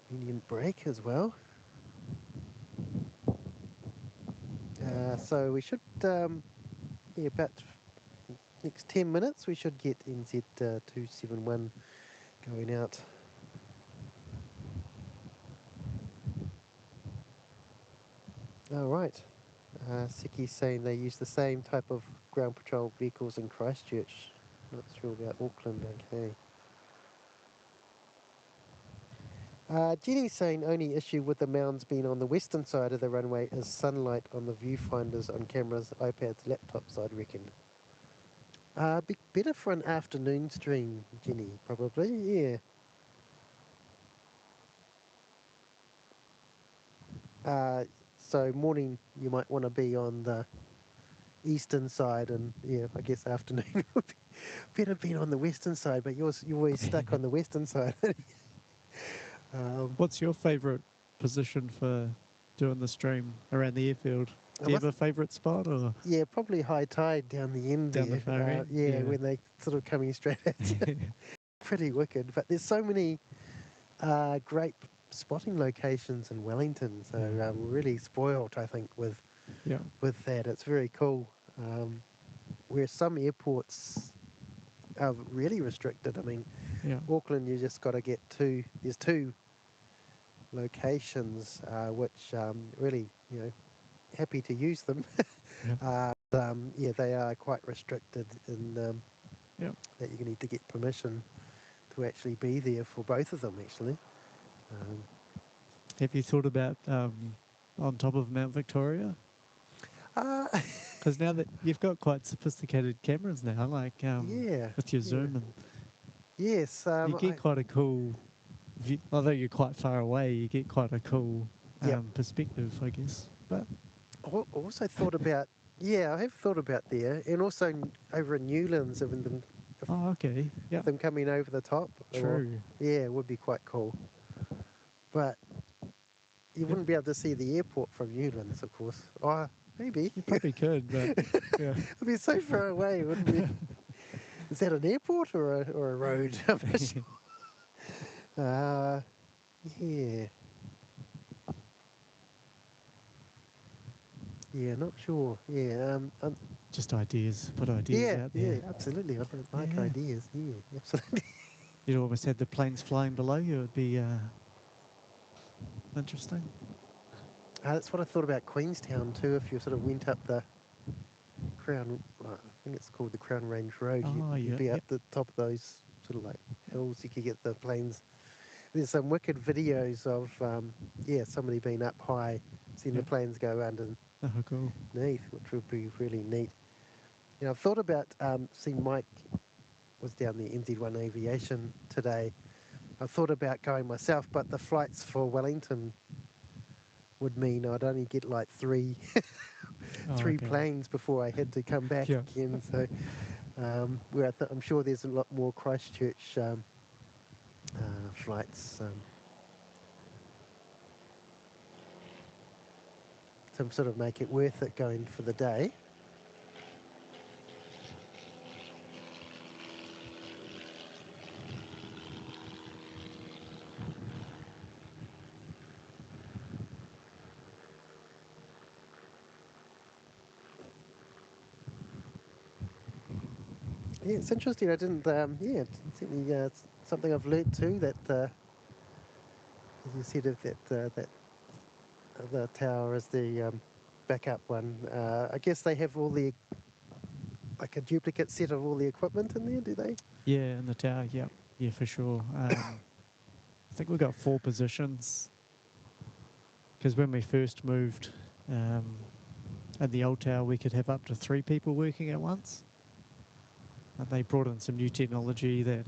convenient break as well. So we should, yeah, about next 10 minutes, we should get NZ 271 going out. All right. Siki's saying they use the same type of ground patrol vehicles in Christchurch. Not sure about Auckland, okay. Jenny's saying only issue with the mounds being on the western side of the runway is sunlight on the viewfinders on cameras, iPads, laptops, I'd reckon. Be better for an afternoon stream, Jenny, probably, yeah. So morning, you might want to be on the eastern side, and yeah, I guess afternoon would be better being on the western side, but you're always stuck on the western side. What's your favourite position for doing the stream around the airfield? I Do you have must, a favourite spot or yeah, probably high tide down the end down the there. far end? Yeah, when they sort of coming straight at you. Pretty wicked, but there's so many great spotting locations in Wellington, so we're really spoiled, I think, with yeah, that. It's very cool. Where some airports are really restricted. I mean, yeah, Auckland, you just got to get there's two locations, which really, happy to use them. yeah, Yeah, they are quite restricted in yeah. that you need to get permission to actually be there for both of them, actually. Um, Have you thought about on top of Mount Victoria? uh, Because now that you've got quite sophisticated cameras now, like yeah, with your yeah. zoom, and Yes, you get quite a cool view. Although you're quite far away, you get quite a cool yep. perspective, I guess. But Also thought about, yeah, I have thought about there, and also over in Newlands, oh, okay, yeah, them coming over the top. Or, true. yeah, it would be quite cool. But you Yep, wouldn't be able to see the airport from Newlands, of course. Oh, maybe. you probably could, but yeah. It'd be so far away, wouldn't it? Is that an airport or a road? I'm not sure. Yeah. Yeah, not sure. Yeah, Just ideas, put ideas yeah, out yeah, there. absolutely. I don't like Yeah, ideas. Yeah, absolutely. you'd almost had the planes flying below you. It'd be interesting. That's what I thought about Queenstown too. If you sort of went up the Crown, I think it's called the Crown Range Road, Oh, you'd yeah, be up yep, the top of those sort of like yep. hills. You could get the planes. There's some wicked videos of, yeah, somebody being up high, seen the planes go underneath, Oh, cool. which would be really neat. You know, I've thought about seeing Mike was down the NZ1 Aviation today. I thought about going myself, but the flights for Wellington would mean I'd only get like three Oh, three okay. planes before I had to come back Yeah. again. So where I'm sure there's a lot more Christchurch flights to sort of make it worth it going for the day. Yeah, it's interesting. I didn't. Yeah, it's certainly it's something I've learnt too. That as you said, of that the tower is the backup one. I guess they have all the like a duplicate set of all the equipment in there. Do they? Yeah, in the tower. Yep. Yeah, for sure. I think we got 4 positions because when we first moved at the old tower, we could have up to 3 people working at once. And they brought in some new technology that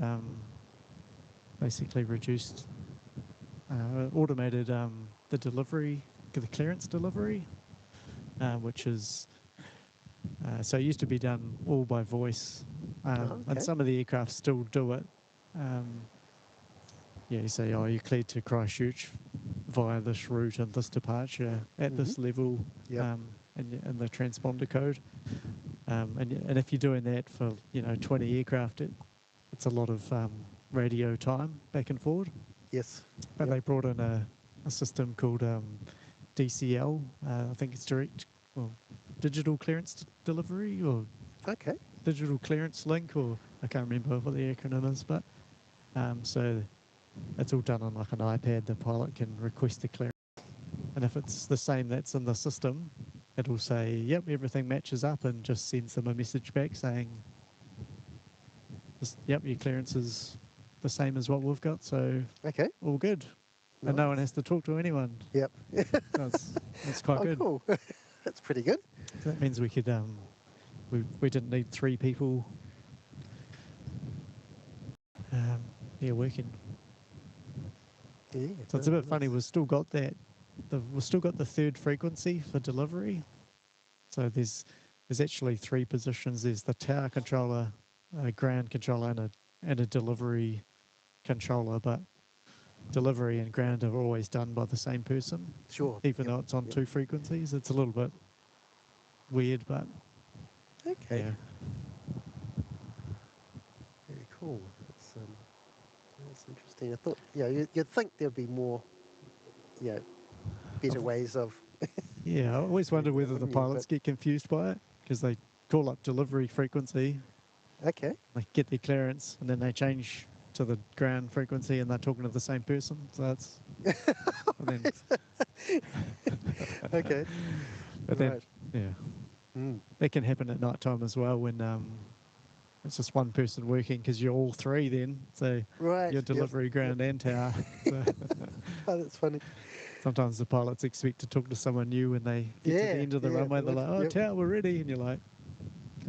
basically reduced, automated the delivery, the clearance delivery, which is, so it used to be done all by voice, and Okay. some of the aircraft still do it. Yeah, you say, oh, you're cleared to Christchurch via this route and this departure at this level, Yep. and the transponder code. And if you're doing that for 20 aircraft, it's a lot of radio time back and forward. Yes. But Yep. they brought in a system called DCL. I think it's digital clearance delivery, or Okay. digital clearance link, or I can't remember what the acronym is. But so it's all done on like an iPad. The pilot can request the clearance, and if it's the same that's in the system, it'll say, yep, everything matches up, and just sends them a message back saying, yep, your clearance is the same as what we've got, so Okay. all good. Nice. And no one has to talk to anyone. Yep. That's quite good. Cool. That's pretty good. So that means we could we didn't need 3 people working. Yeah. So it's a bit funny. We've still got that. We've still got the 3rd frequency for delivery. So there's actually 3 positions. There's the tower controller, a ground controller, and a delivery controller. But delivery and ground are always done by the same person. Sure. Even though it's on 2 frequencies, it's a little bit weird, but Okay. yeah. Very cool. That's interesting. I thought, you'd think there'd be more, better ways of. Yeah, I always wonder whether the wouldn't you? pilots get confused by it because they call up delivery frequency, Okay. they get their clearance, and then they change to the ground frequency, and they're talking to the same person. So that's. Okay. But Right. then, Mm. that can happen at night time as well when it's just one person working because you're all 3 then. So Right. you're delivery, ground, and tower. So Oh, that's funny. sometimes the pilots expect to talk to someone new when they get to the end of the runway. They're like, oh, tower, we're ready. And you're like,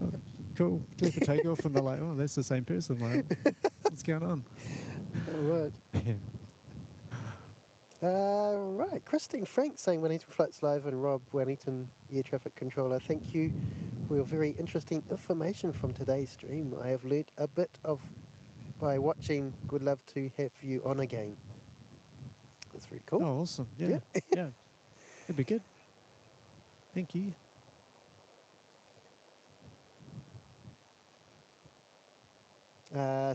oh, cool, clear for takeoff. And they're like, oh, that's the same person. Like, what's going on? All right. Right. Christine Frank saying Wellington Flights Live and Rob Wellington Air Traffic Controller. Thank you for your very interesting information from today's stream. I have learnt a bit by watching. Would love to have you on again. That's very cool. Oh, awesome. Yeah. Yeah. That'd be good. Thank you.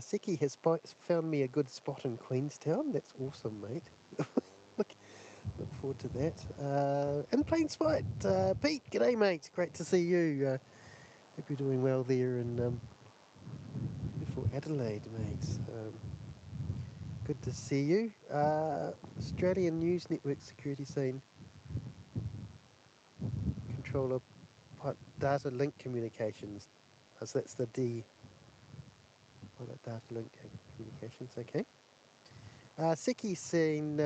Seki has found me a good spot in Queenstown. That's awesome, mate. Look forward to that. In plain sight, Pete, g'day, mate. Great to see you. Hope you're doing well there in beautiful Adelaide, mate. Good to see you. Australian News Network Security saying controller data link communications. So that's the D. Data link communications. Okay. Seki saying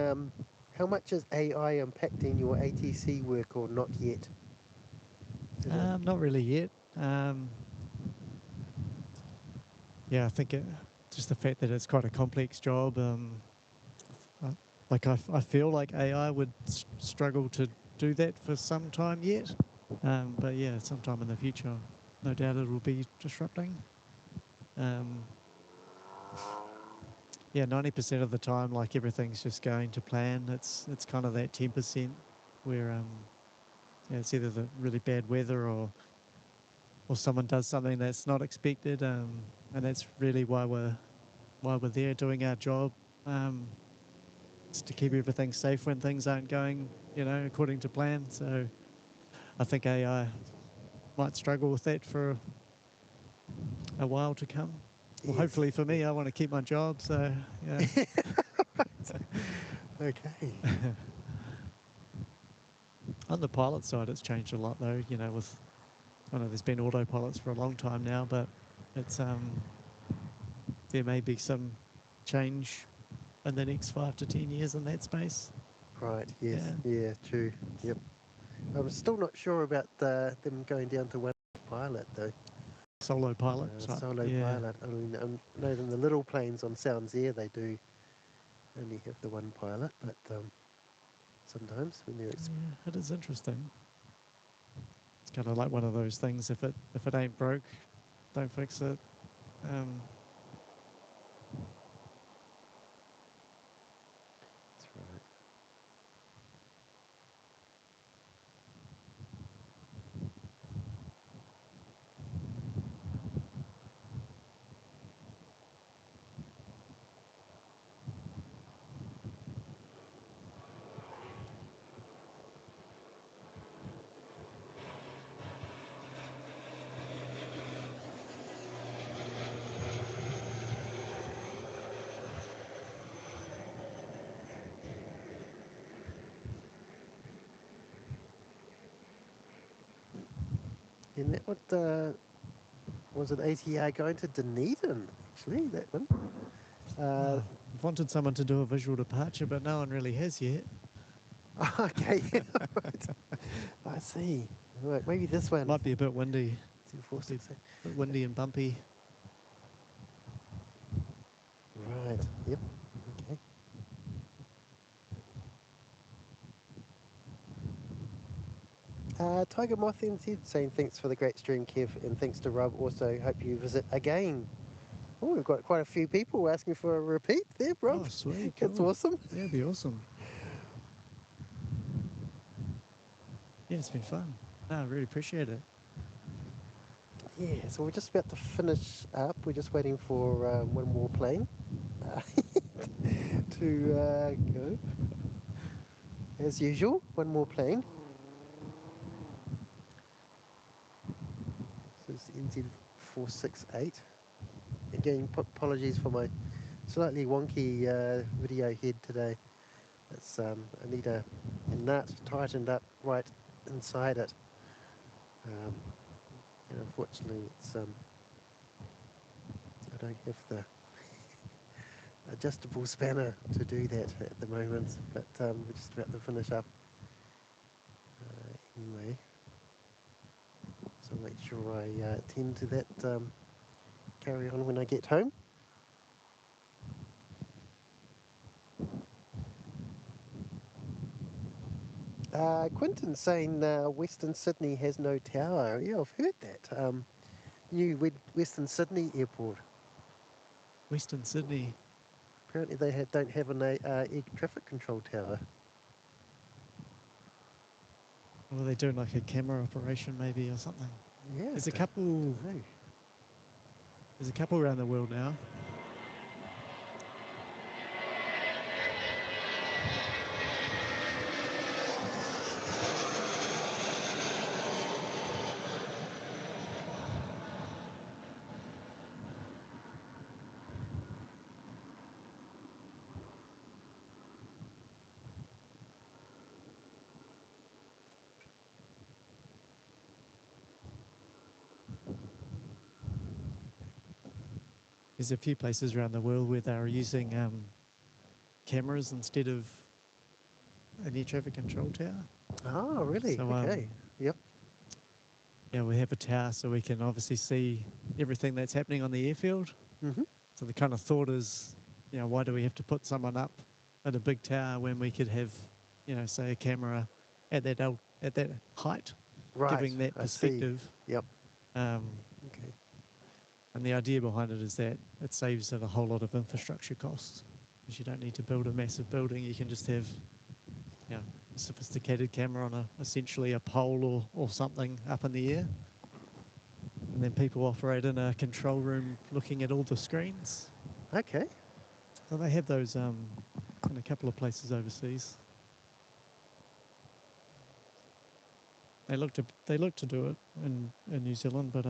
How much is AI impacting your ATC work, or not yet? Not really yet. Yeah, I think just the fact that it's quite a complex job. I, I feel like AI would struggle to do that for some time yet. But yeah, sometime in the future, no doubt it will be disrupting. Um, yeah, 90% of the time, like everything's just going to plan. It's kind of that 10% where yeah, it's either the really bad weather or someone does something that's not expected, and that's really why we're there doing our job. It's to keep everything safe when things aren't going, according to plan. So I think AI might struggle with that for a while to come. Well, Yes. hopefully for me, I want to keep my job. So yeah. Okay. On the pilot side, it's changed a lot though. I know there's been autopilots for a long time now, but it's there may be some change in the next 5 to 10 years in that space. Right. Yes. Yeah. Yeah. True. Yep. I'm still not sure about them going down to one pilot though. Solo pilot type. Solo Yeah. pilot. I mean, I know in the little planes on Sounds Air they do only have the one pilot, but sometimes when they're Yeah, it is interesting. It's kind of like one of those things. If it ain't broke, don't fix it. that's right. Isn't that what was it? ATR going to Dunedin? Actually, that one. I've wanted someone to do a visual departure, but no one really has yet. Okay. Right. I see. Right, maybe this one. Might be a bit windy. 2468. A bit windy and bumpy. Right. Yep. Okay. Tiger Moth NZ saying thanks for the great stream, Kev, and thanks to Rob. Also, hope you visit again. Oh, we've got quite a few people asking for a repeat there, Rob. Oh, sweet. That's Cool. awesome. Yeah, it'd be awesome. Yeah, it's been fun. No, I really appreciate it. Yeah, so we're just about to finish up. We're just waiting for one more plane to go. As usual, one more plane. So it's NZ468. Again, apologies for my slightly wonky video head today. It's I need a nut tightened up right inside it. And unfortunately, it's I don't have the adjustable spanner to do that at the moment. But we're just about to finish up anyway. So I'll make sure I attend to that. Carry on when I get home. Quinton's saying Western Sydney has no tower. Yeah, I've heard that. New Western Sydney Airport. Western Sydney. Apparently they don't have an air traffic control tower. Or are they doing like a camera operation maybe or something? Yeah. There's a couple around the world now. There's a few places around the world where they're using cameras instead of an air traffic control tower. Oh, really? So Okay. Yep. yeah, we have a tower so we can obviously see everything that's happening on the airfield. Mm-hmm. So the kind of thought is, why do we have to put someone up at a big tower when we could have, say a camera at that height, Right. giving that I see. perspective. Yep. Um, Okay. and the idea behind it is that it saves it a whole lot of infrastructure costs, because you don't need to build a massive building. You can just have, a sophisticated camera on essentially a pole or something up in the air. And then people operate in a control room looking at all the screens. Okay. So they have those in a couple of places overseas. They look to do it in New Zealand, but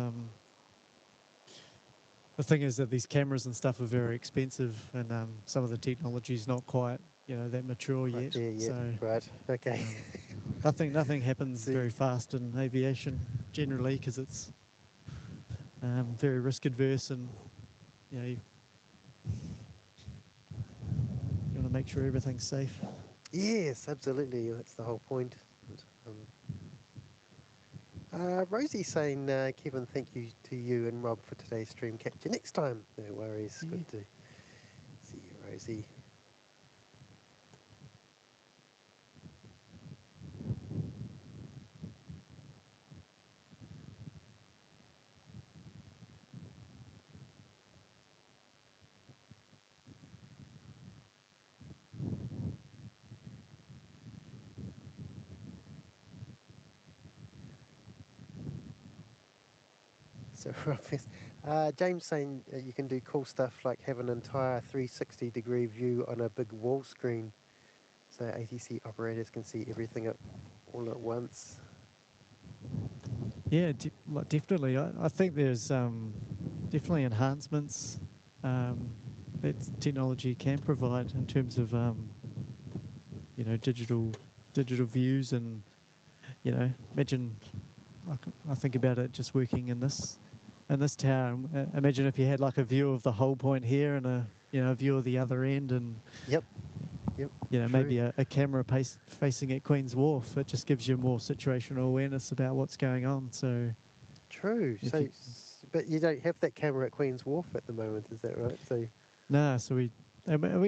the thing is that these cameras and stuff are very expensive, and some of the technology is not quite that mature Right yet. there, yet. So Right. Okay. nothing happens See. very fast in aviation generally, because it's very risk adverse, and you want to make sure everything's safe. Yes, absolutely. That's the whole point. Rosie's saying, Kevin, thank you to you and Rob for today's stream. Catch you next time. No worries. Yeah. Good to see you, Rosie. So, James saying you can do cool stuff like have an entire 360-degree view on a big wall screen, so ATC operators can see everything all at once. Yeah, definitely. I think there's definitely enhancements that technology can provide in terms of digital views, and imagine I think about it just working in this tower. Imagine if you had like a view of the whole point here and a view of the other end, and Yep. Yep. maybe a camera facing at Queen's Wharf. It just gives you more situational awareness about what's going on. So True. if So, you but you don't have that camera at Queen's Wharf at the moment, is that right? So, so we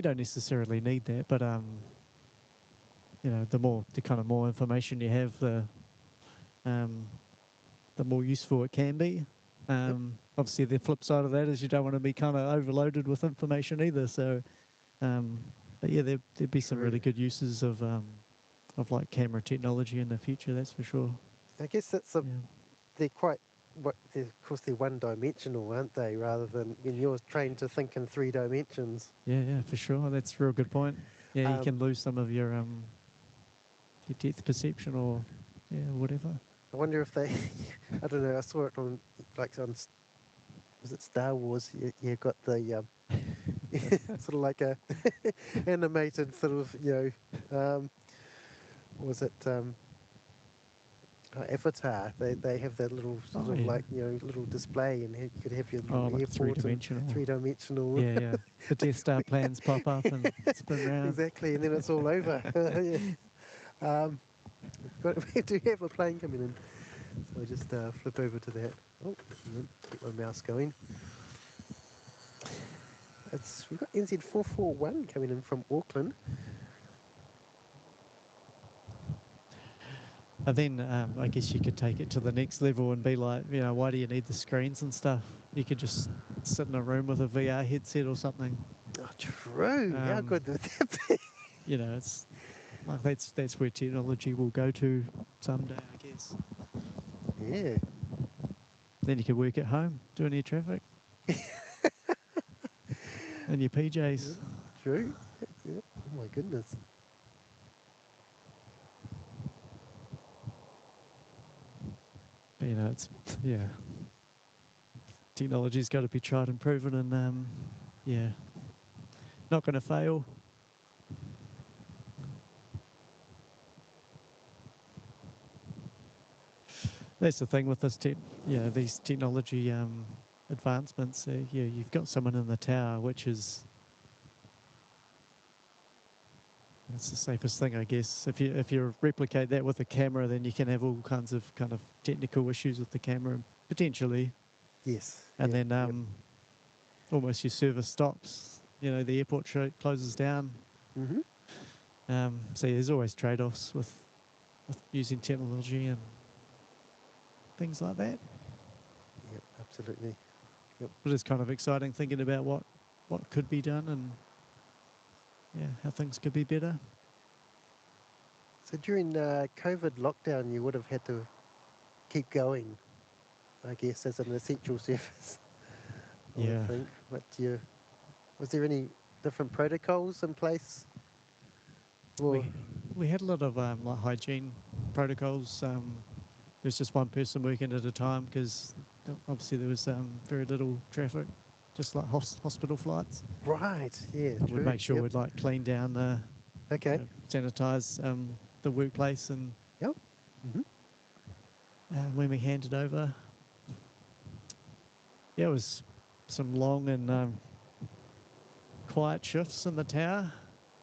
don't necessarily need that, but the kind of more information you have, the more useful it can be. yep. Obviously, the flip side of that is you don't want to be kind of overloaded with information either. So, but yeah, there'd be some True. really good uses of like camera technology in the future. That's for sure. I guess that's Yeah. they're quite of course they're one-dimensional, aren't they? Rather than when you're trained to think in 3 dimensions. Yeah, for sure. That's a real good point. Yeah, you Um, can lose some of your depth perception or whatever. I wonder if they, I don't know. I saw it on was it Star Wars? You got the sort of like a animated sort of what was it Avatar? They have that little sort Oh of yeah. like little display, and you could have your Oh, little like airport and three-dimensional. 3 dimensional. Yeah. The Death Star plans pop up and spin around. Exactly, and then it's all over. Yeah. We do have a plane coming in, so I just flip over to that. Oh, keep my mouse going. We've got NZ441 coming in from Auckland. And then I guess you could take it to the next level and be like, why do you need the screens and stuff? You could just sit in a room with a VR headset or something. Oh, true. How good would that be? It's like that's where technology will go to someday, I guess. Yeah. Then you could work at home doing your traffic in your PJs. True. Yeah. Oh my goodness. But, it's technology's got to be tried and proven, and not going to fail. That's the thing with these technology advancements. You've got someone in the tower, which is It's the safest thing, I guess. If you replicate that with a camera, then you can have all kinds of kind of technical issues with the camera potentially, Yes. and Yep. then almost your service stops. You know, the airport closes down. Mm-hmm. So there's always trade-offs with using technology and things like that. Yep. Absolutely. But it's kind of exciting thinking about what could be done and how things could be better. So during COVID lockdown, you would have had to keep going, I guess, as an essential service. I would Yeah. think. But was there any different protocols in place? Or We had a lot of like hygiene protocols. There's just one person working at a time because obviously there was very little traffic, just like hospital flights. right? Yeah. We'd True. make sure Yep. we'd like clean down Okay. sanitize the workplace, and Yep. Mm-hmm. when we handed over, it was some long and quiet shifts in the tower.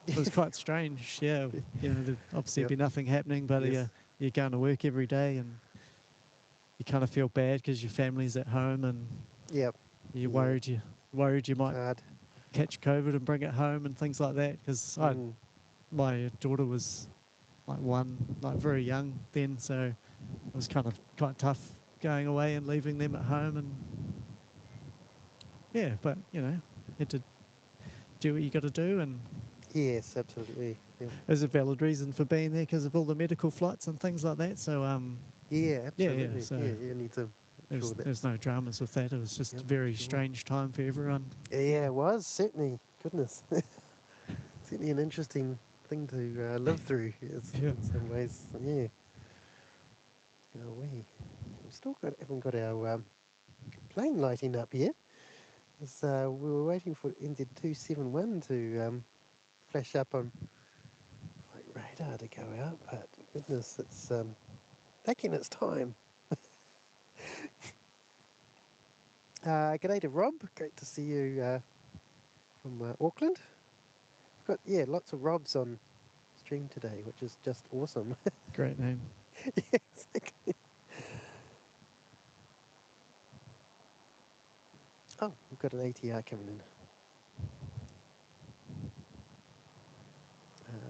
It was quite strange. Yeah, you know, there'd obviously Yep. be nothing happening, but Yes. you're going to work every day, and you kind of feel bad because your family's at home, and Yep. you're Yeah. worried you It's might hard. catch COVID and bring it home and things like that. Because Mm. my daughter was like very young then, so it was kind of quite tough going away and leaving them at home. And yeah, but you know, had to do what you got to do, and Yes. Absolutely. Yep. there's a valid reason for being there because of all the medical flights and things like that. So Yeah. yeah. Absolutely. So Yeah. You need to make sure there's that's. no dramas with that. It was just Yep. a very Sure. strange time for everyone. Yeah. It was certainly. Goodness. Certainly an interesting thing to live through. Yes, Yeah. in some ways. Yeah. We've still haven't got our plane lighting up yet. We were waiting for NZ271 to flash up on flight radar to go out, but goodness, it's taking its time. G'day to Rob. Great to see you from Auckland. We've got lots of Robs on stream today, which is just awesome. Great name. Yes. Oh, we've got an ATR coming in.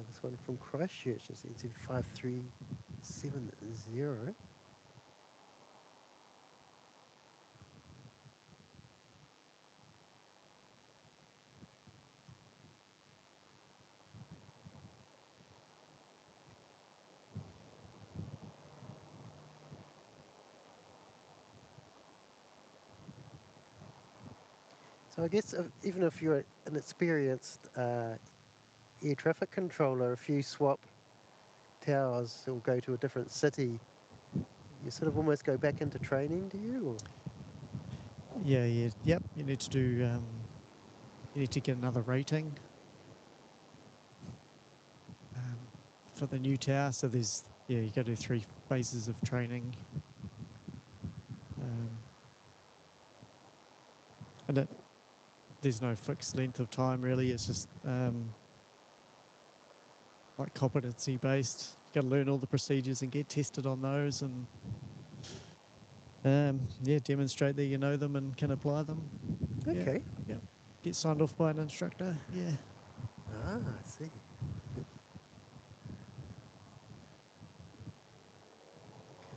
This one from Christchurch is NZ5370. So I guess even if you're an experienced air traffic controller, if you swap towers or go to a different city, you sort of almost go back into training, do you? Or? Yep. You need to do. You need to get another rating for the new tower. So you got to do 3 phases of training, and there's no fixed length of time really. It's just like competency based. You got to learn all the procedures and get tested on those, and demonstrate that you know them and can apply them. Okay. Yeah. Get signed off by an instructor. Yeah. Ah, I see.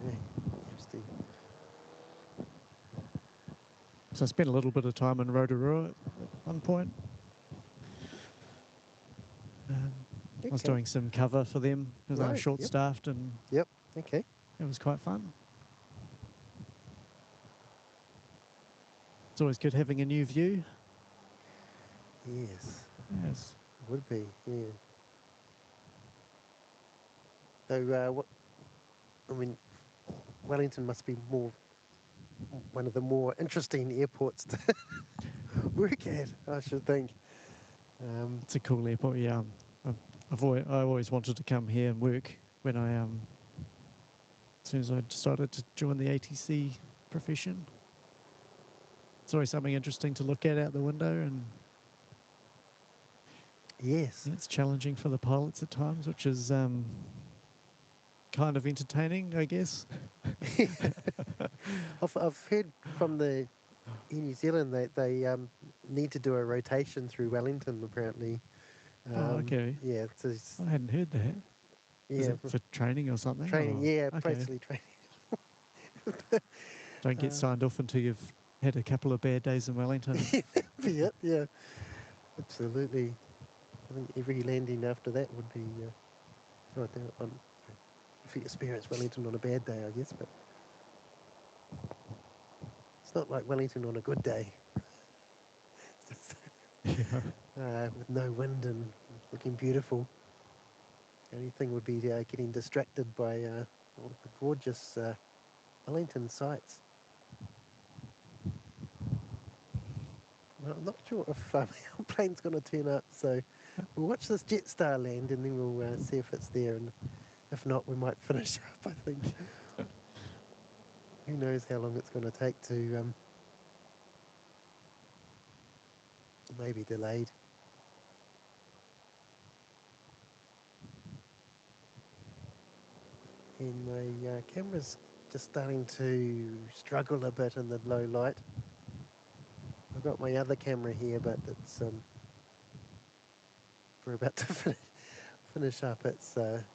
Okay, interesting. So I spent a little bit of time in Rotorua at one point. I was Okay. doing some cover for them because I was Right. short-staffed, and Yep. Okay. it was quite fun. It's always good having a new view. Yes, Yes. it would be. Yeah. So what? I mean, Wellington must be one of the more interesting airports to work at, I should think. It's a cool airport. Yeah. I always wanted to come here and work when as soon as I decided to join the ATC profession. It's always something interesting to look at out the window, and Yes. It's challenging for the pilots at times, which is kind of entertaining, I guess. I've heard from the in New Zealand that they need to do a rotation through Wellington apparently. Oh, okay. Yeah, I hadn't heard that. Is yeah, it for training or something? training. Or, Yeah, okay. basically training. Don't get signed off until you've had a couple of bad days in Wellington. Be it, yeah, absolutely. I think every landing after that would be right there on. If you experience Wellington on a bad day, I guess, but it's not like Wellington on a good day. Yeah. With no wind and looking beautiful. The only thing would be getting distracted by all the gorgeous Wellington sights. Well, I'm not sure if our plane's going to turn up, so we'll watch this Jetstar land and then we'll see if it's there, and if not, we might finish up, I think. Who knows how long it's going to take to maybe delayed. And my camera's just starting to struggle a bit in the low light. I've got my other camera here, but it's we're about to finish up. It's easier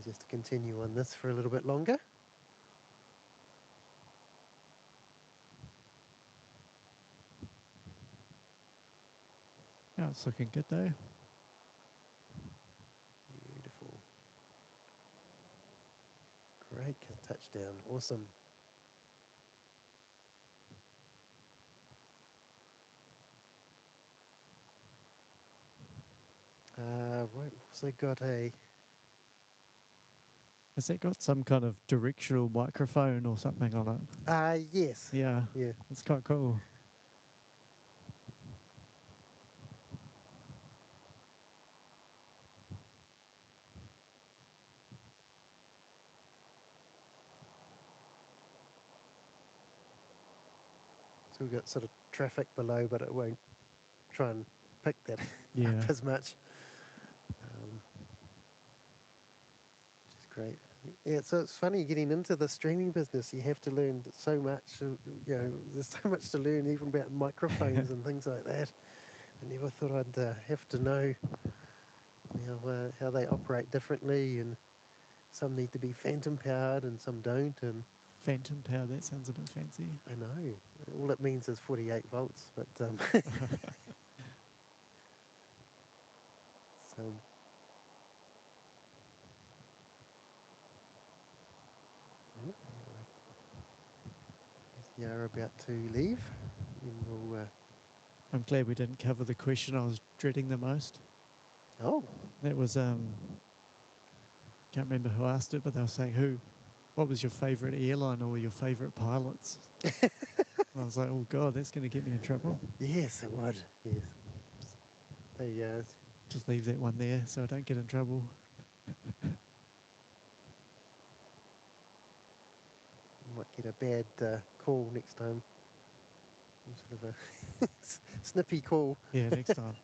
just to continue on this for a little bit longer. Yeah, it's looking good though. Beautiful. Great touchdown. Awesome. We've also got a... Has that got some kind of directional microphone or something on it? Yes. Yeah. Yeah. It's quite cool. So we've got sort of traffic below, but it won't try and pick that Yeah. up as much. Which is great. Yeah, so it's funny getting into the streaming business. You have to learn so much. There's so much to learn, even about microphones and things like that. I never thought I'd have to know how they operate differently, and some need to be phantom powered and some don't. And Phantom power, that sounds a bit fancy. I know all it means is 48 volts, but so. You're about to leave. And we'll, I'm glad we didn't cover the question I was dreading the most. oh, That was, can't remember who asked it, but they were saying, what was your favourite airline or your favourite pilots? I was like, oh God, that's going to get me in trouble. yes, it would. Yes. They Just leave that one there so I don't get in trouble. might get a bad call next time. Sort of a snippy call. Yeah, next time.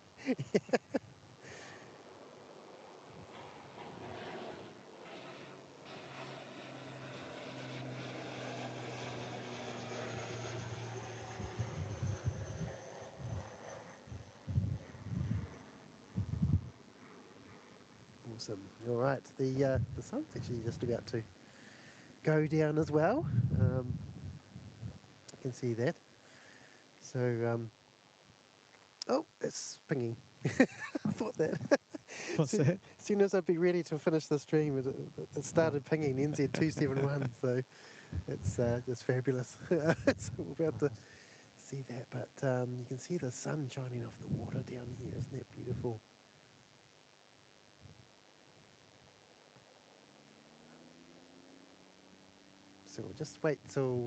Awesome. All right. The sun's actually just about to go down as well. You can see that. So oh, it's pinging. I thought that. What's that? As soon as I'd be ready to finish the stream, it started pinging NZ271. So it's just fabulous. So we're about to see that, but you can see the sun shining off the water down here. Isn't that beautiful? So we'll just wait till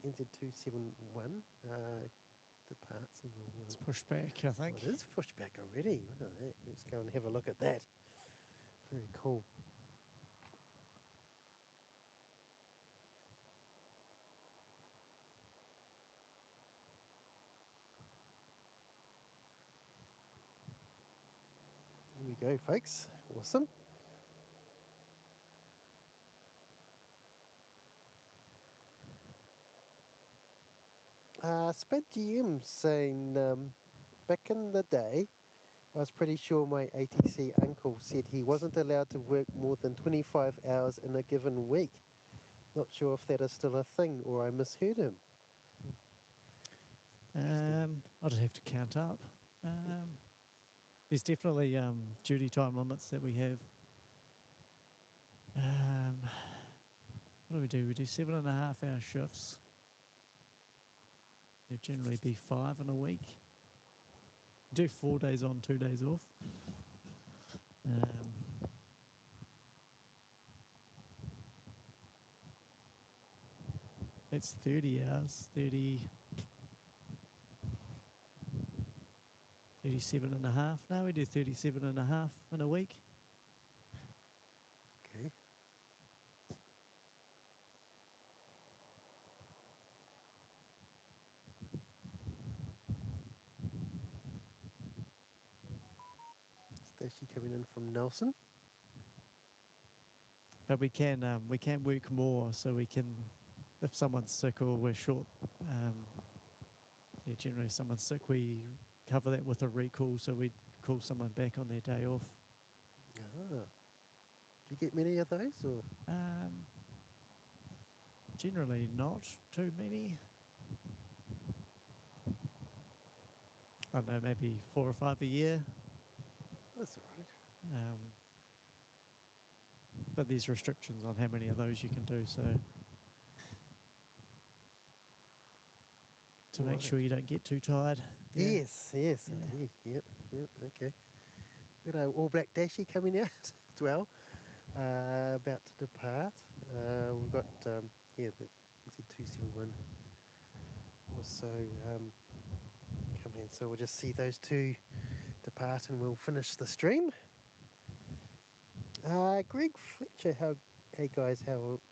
NZ271 departs, and It's pushed back, I think. it is pushed back already. Look at that. Let's go and have a look at that. Very cool. Here we go, folks. Awesome. Sped GM saying, back in the day, I was pretty sure my ATC uncle said he wasn't allowed to work more than 25 hours in a given week. Not sure if that is still a thing or I misheard him. I'll just have to count up. There's definitely duty time limits that we have. What do we do? We do 7.5 hour shifts. There'd generally be 5 in a week. We do 4 days on, 2 days off. That's 30 hours, 37.5. No, we do 37.5 in a week. Okay. Stacey coming in from Nelson. But we can work more, so we can, if someone's sick or we're short, generally if someone's sick, we cover that with a recall, so we call someone back on their day off. Ah. Do you get many of those, or? Generally not too many. I don't know, maybe 4 or 5 a year. That's all right. But there's restrictions on how many of those you can do, so to make sure you don't get too tired. Yeah. Yes, yep, okay. Got our All Black Dashi coming out as well, about to depart. We've got, the 271 also coming in, so we'll just see those two depart and we'll finish the stream. Greg Fletcher, hey guys,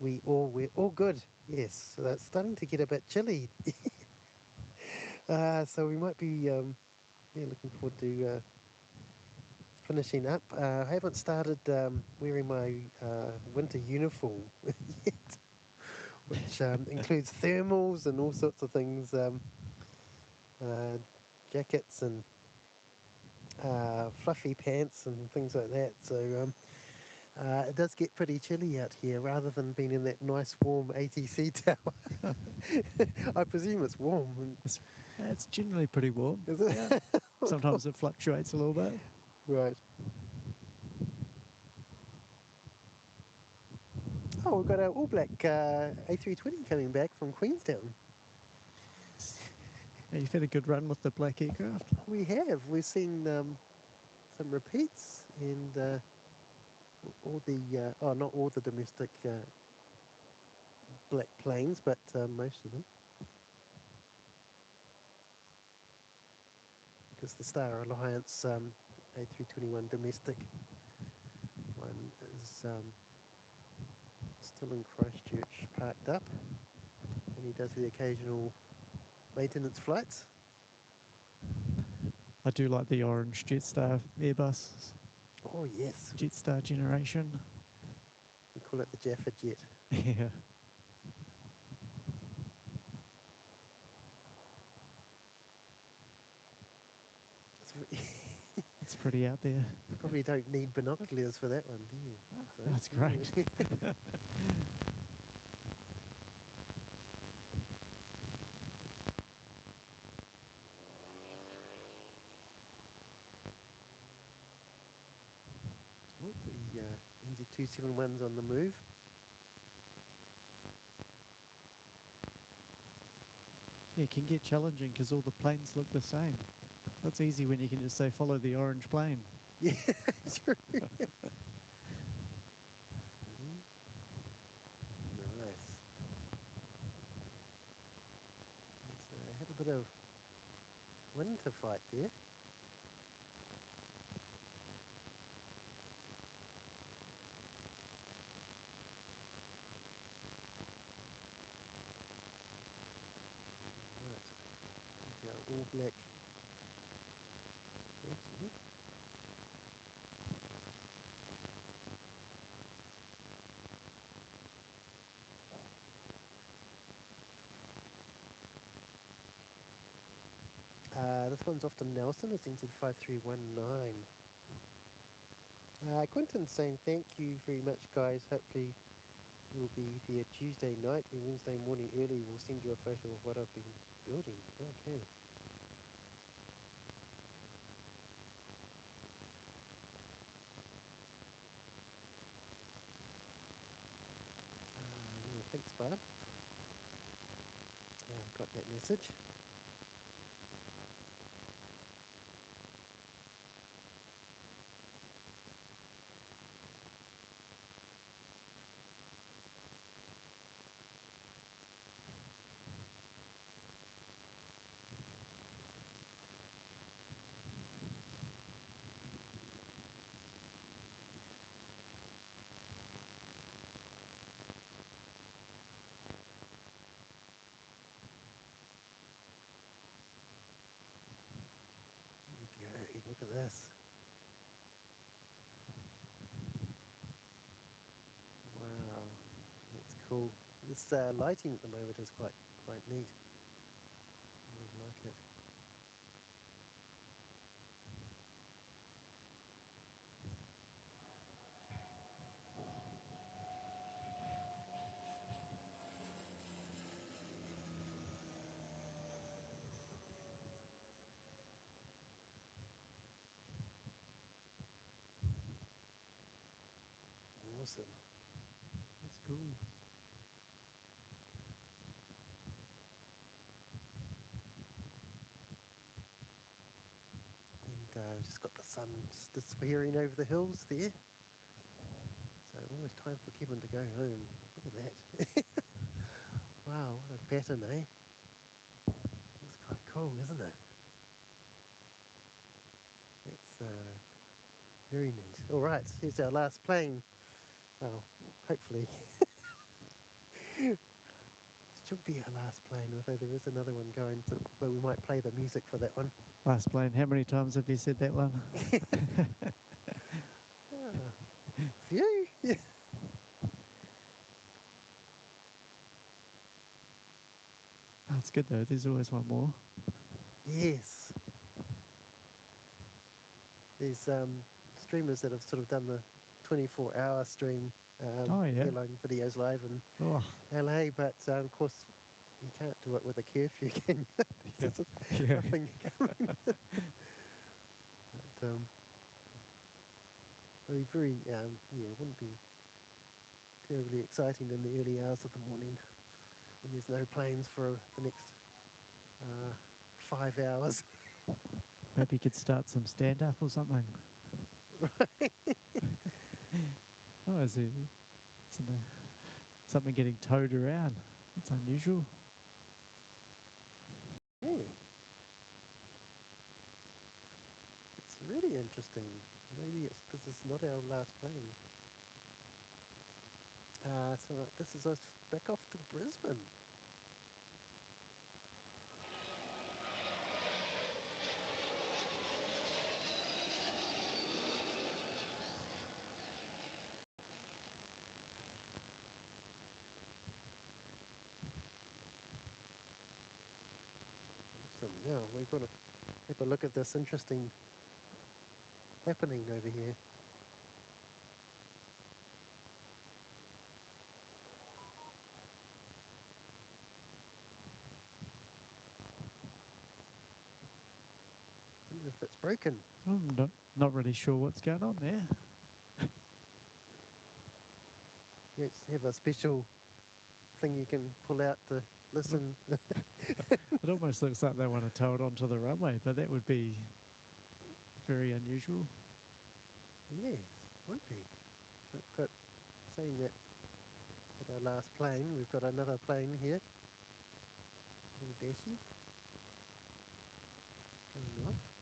we're all good. Yes, so that's starting to get a bit chilly. So we might be looking forward to finishing up. I haven't started wearing my winter uniform yet, which includes thermals and all sorts of things, jackets and fluffy pants and things like that. So it does get pretty chilly out here, rather than being in that nice warm ATC tower. I presume it's warm. It's generally pretty warm. Is it? Yeah. Sometimes it fluctuates a little bit. Right. Oh, we've got our All Black A320 coming back from Queenstown. Yeah, you've had a good run with the black aircraft. We have. We've seen some repeats and all the, not all the domestic black planes, but most of them. Because the Star Alliance A321 domestic one is still in Christchurch, parked up, and he does the occasional maintenance flights. I do like the orange Jetstar Airbus. Oh yes, Jetstar generation. we call it the Jaffa Jet. Yeah. It's pretty out there. You probably don't need binoculars for that one, do you? So, That's great. The NZ271's on the move. Yeah, it can get challenging because all the planes look the same. That's easy when you can just say follow the orange plane. Yeah, true. Nice. Let's have a bit of wind to fight there. Right. All black. This one's off to Nelson. It's NZ 5319. Quentin's saying thank you very much, guys. Hopefully we'll be there Tuesday night and Wednesday morning early. We'll send you a photo of what I've been building. Okay. Thanks, Barb. Got that message. Okay, look at this. Wow, that's cool. This lighting at the moment is quite neat. I like it. Awesome. That's cool. And just got the sun disappearing over the hills there. So almost time for Kevin to go home. Look at that. Wow, what a pattern, eh? It's quite cool, isn't it? It's very neat. All right, here's our last plane. Well, hopefully. Should be our last plane, although there is another one going, but we might play the music for that one. Last plane. How many times have you said that one? Phew. Yeah. That's good though. There's always one more. Yes. There's streamers that have sort of done the 24-hour stream airline videos live in LA, but of course you can't do it with a curfew, can you? Nothing coming. But, very, wouldn't be terribly exciting in the early hours of the morning when there's no planes for the next 5 hours. Maybe you could start some stand-up or something. Right. Oh, is there something getting towed around? That's unusual. Yeah. It's really interesting. Maybe it's because it's not our last plane. So this is us back off to Brisbane. So now we've got to have a look at this interesting happening over here. I wonder if it's broken. I'm not really sure what's going on there. Let's have a special thing you can pull out to listen. It almost looks like they want to tow it onto the runway, but that would be very unusual. Yes, would be. But saying that at our last plane, we've got another plane here. Little Dashi. Coming off.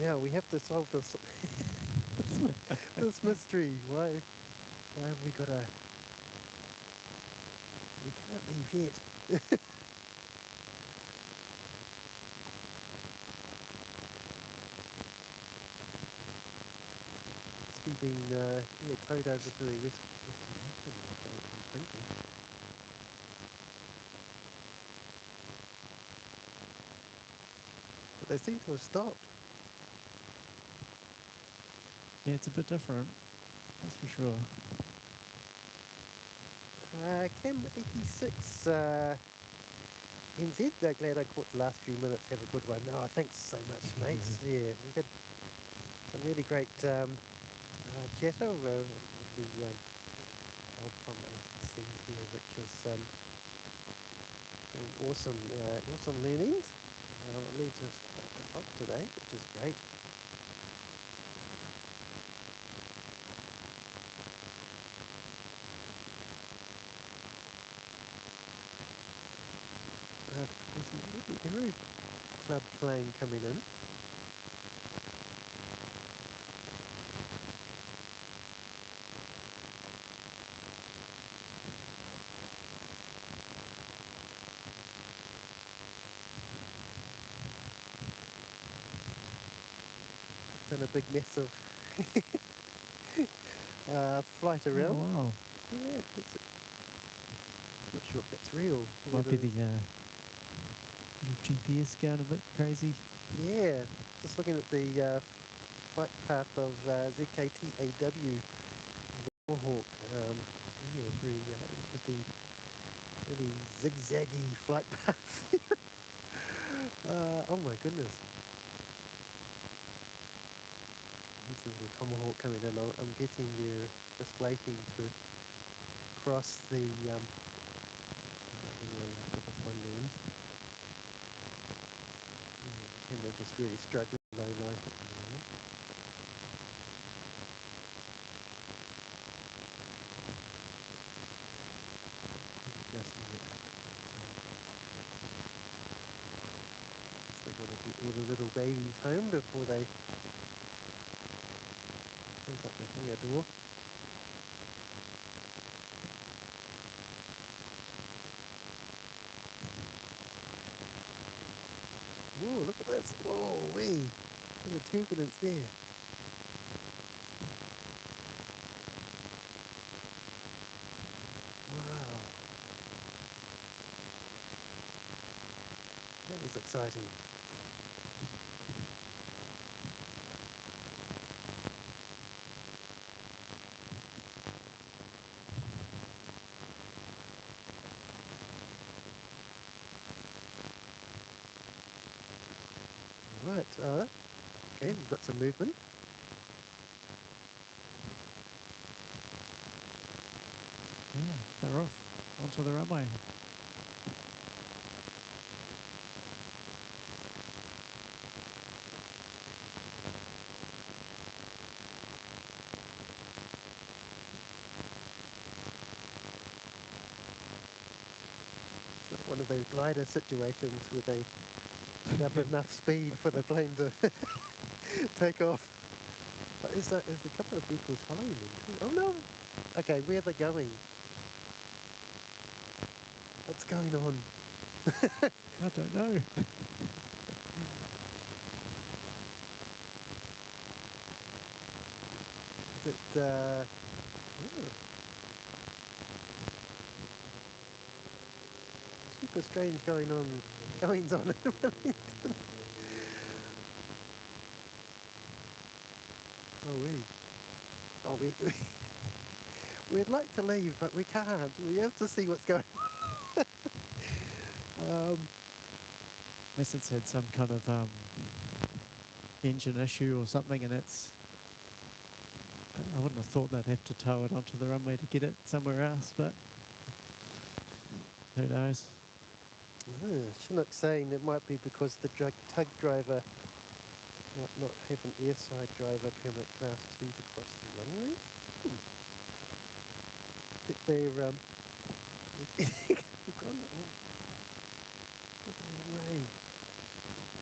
Now we have to solve this this mystery. Why have we got a? We can't leave yet. Must be being towed over to the Western Mountains, I'm thinking. But they seem to have stopped. Yeah, it's a bit different, that's for sure. Cam 86 NZ, glad I caught the last few minutes. Have a good one. Oh, thanks so much, mates. Yeah, we had some really great chatter with the help from ATC here, which was awesome learnings. It leads us quite the top today, which is great. There's an Aero Club plane coming in. Done a big mess of flight Oh, around. wow. Yeah, not sure if that's real. Might be the GPS going a bit crazy. Yeah, just looking at the flight path of ZKTAW, the Hawk. Yeah, with the really zigzaggy flight path. Oh my goodness. This is the Tomahawk coming in. I'm getting there, just waiting to cross the and they're just really struggling low life at the moment. Just they got to get all the little babies home before they open up the hangar door. Whoa, look at this. Whoa, wee. Look at the turbulence there. Wow. That was exciting. Right, okay, we've got some movement. Yeah, they're off onto the runway. It's one of those glider situations where they have enough speed for the plane to take off. But there's a couple of people following them too. Oh no! Okay, where are they going? What's going on? I don't know. Is it, super strange goings on in Wellington. Oh, really? Oh, we'd like to leave, but we can't. We have to see what's going on. Unless it's had some kind of engine issue or something, and I wouldn't have thought they'd have to tow it onto the runway to get it somewhere else, but who knows? Chinook's saying it might be because the tug driver might not have an airside driver permit class 2 to cross the runway. I think they're gone away.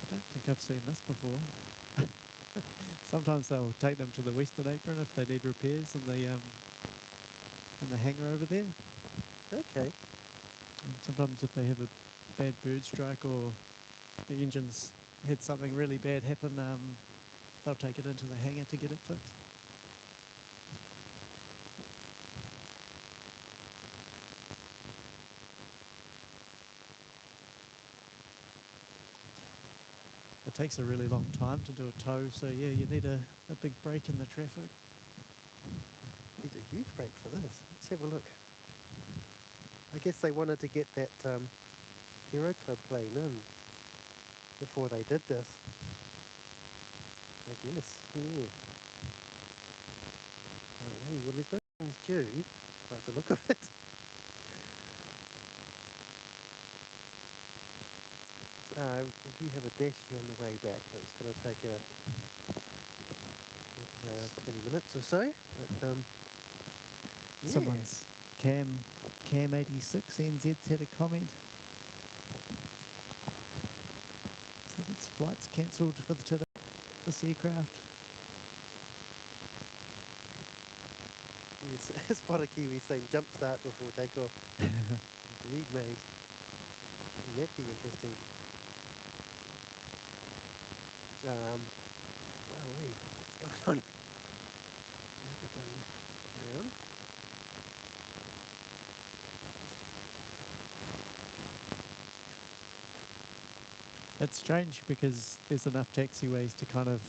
I don't think I've seen this before. Sometimes they'll take them to the Western Apron if they need repairs in the hangar over there. Okay. And sometimes if they have a bad bird strike or the engine's had something really bad happen, they'll take it into the hangar to get it fixed. It takes a really long time to do a tow, so yeah, you need a big break in the traffic. Need a huge break for this. Let's have a look. I guess they wanted to get that Hero Club plane in before they did this. I guess. Yeah. Well, there's no things due, by the look of it. We do have a dash here on the way back. It's going to take 20 minutes or so. But, yeah. Someone's Cam86 NZ's had a comment. Said its flight's cancelled to this aircraft. Yes, spot a Kiwi saying jump start before takeoff. Read made. That'd be interesting. Wow, what's going on? Around. It's strange because there's enough taxiways to kind of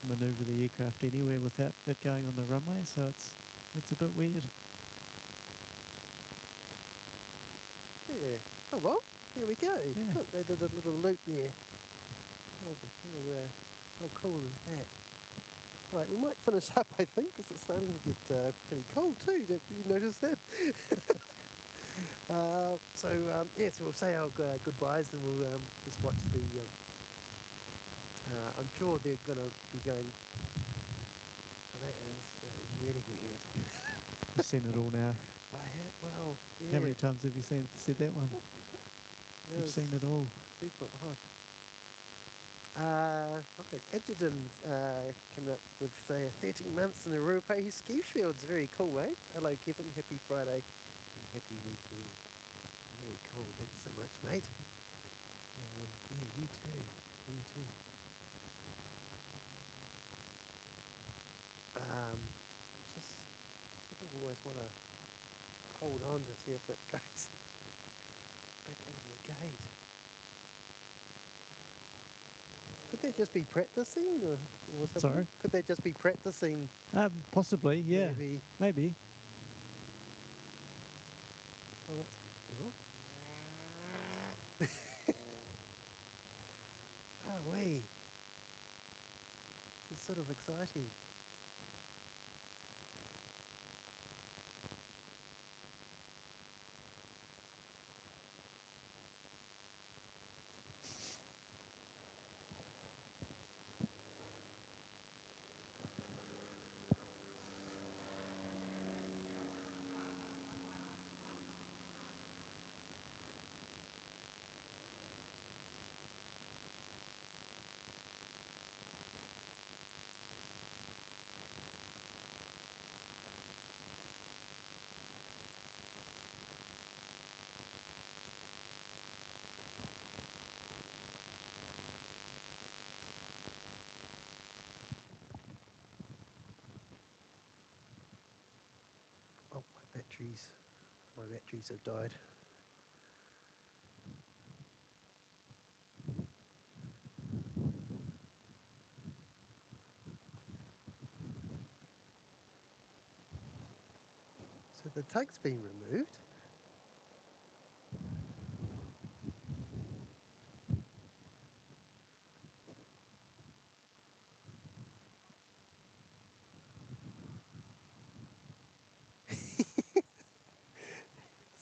manoeuvre the aircraft anywhere without it going on the runway, so it's a bit weird. Yeah. Oh well, here we go. Yeah. Look, they did a little loop there. How cool is that? Right, we might finish up, I think, because it's starting to get pretty cold too. Did you notice that? Yes, we'll say our goodbyes and we'll just watch the... I'm sure they're going to be going... Oh, that is really weird. You've seen it all now. I have, well, yeah. How many times have you said that one? You've seen it all. Super hot. Okay, Edgerton coming up with 13 months in the Rupai ski field's very cool, mate. Hello, Kevin. Happy Friday. And happy weekend. Very cool. Thanks so much, mate. Yeah, you too. You too. Just sort of always want to hold on to see if it goes back over the gate. Could they just be practicing, or something? Sorry? Could they just be practicing? Possibly, yeah. Maybe. Oh, that's cool. Oh, wait. It's sort of exciting. Oh, my batteries have died. So the tug's been removed.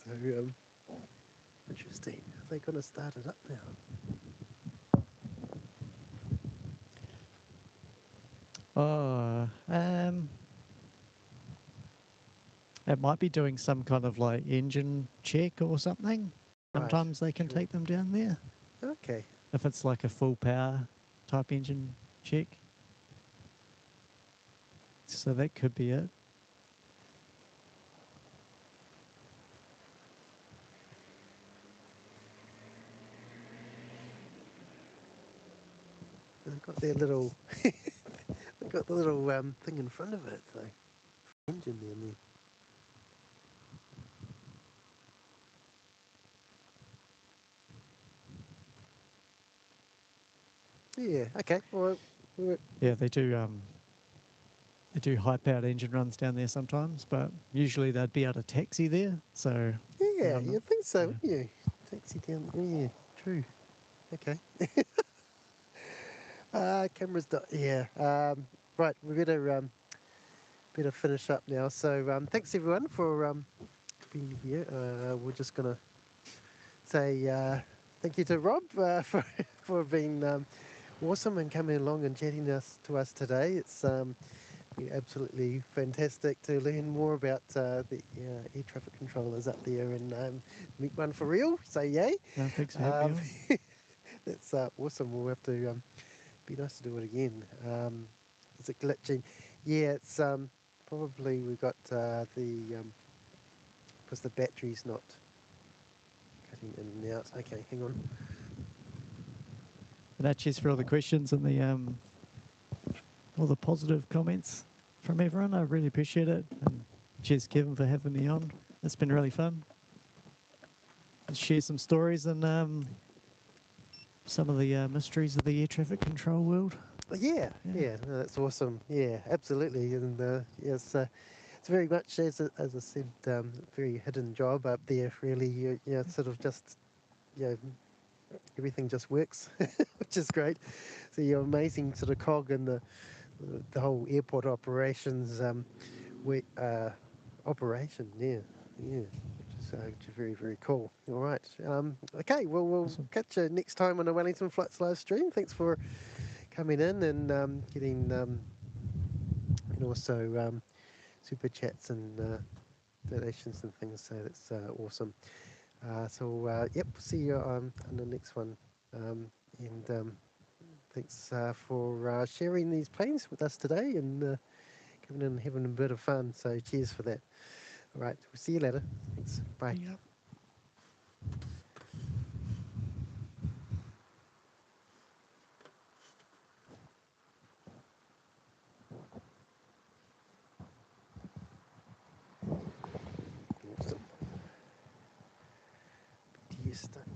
So, interesting. Are they going to start it up now? Oh, it might be doing some kind of like engine check or something. Right, Sometimes they can sure. take them down there. Okay. If it's like a full power type engine check. so that could be it. They've got their little, they've got the little thing in front of it, though. Engine there. Yeah. Okay. Well. Yeah, they do high-powered engine runs down there sometimes, but usually they'd be able to taxi there. So Yeah, I'm not, you think so, yeah. wouldn't you? Taxi down. Yeah. True. Okay. Cameras. Yeah. Right. We better finish up now. So thanks everyone for being here. We're just gonna say thank you to Rob for being awesome and coming along and chatting to us today. It's been absolutely fantastic to learn more about the air traffic controllers up there and meet one for real. So yay! Thanks for having me on. That's awesome. We'll have to be nice to do it again. Is it glitching? Yeah, it's probably we've got because the battery's not cutting in and out. Okay, hang on. And cheers for all the questions and all the positive comments from everyone. I really appreciate it. And cheers, Kevin, for having me on. It's been really fun. Let's share some stories and some of the mysteries of the air traffic control world. Yeah, no, that's awesome. Yeah, absolutely. And yes, it's very much as I said, very hidden job up there. Really, sort of just everything just works, which is great. So you're amazing sort of cog in the whole airport operations operation. Yeah. Which is very, very cool. All right. Okay. Well, we'll Awesome. catch you next time on a Wellington Flights live stream. Thanks for coming in and getting and also super chats and donations and things. So that's awesome. Yep. See you on the next one. And thanks for sharing these planes with us today and coming in and having a bit of fun. So cheers for that. All right. We'll see you later. Thanks. Bye. Yeah. Awesome. Do you start?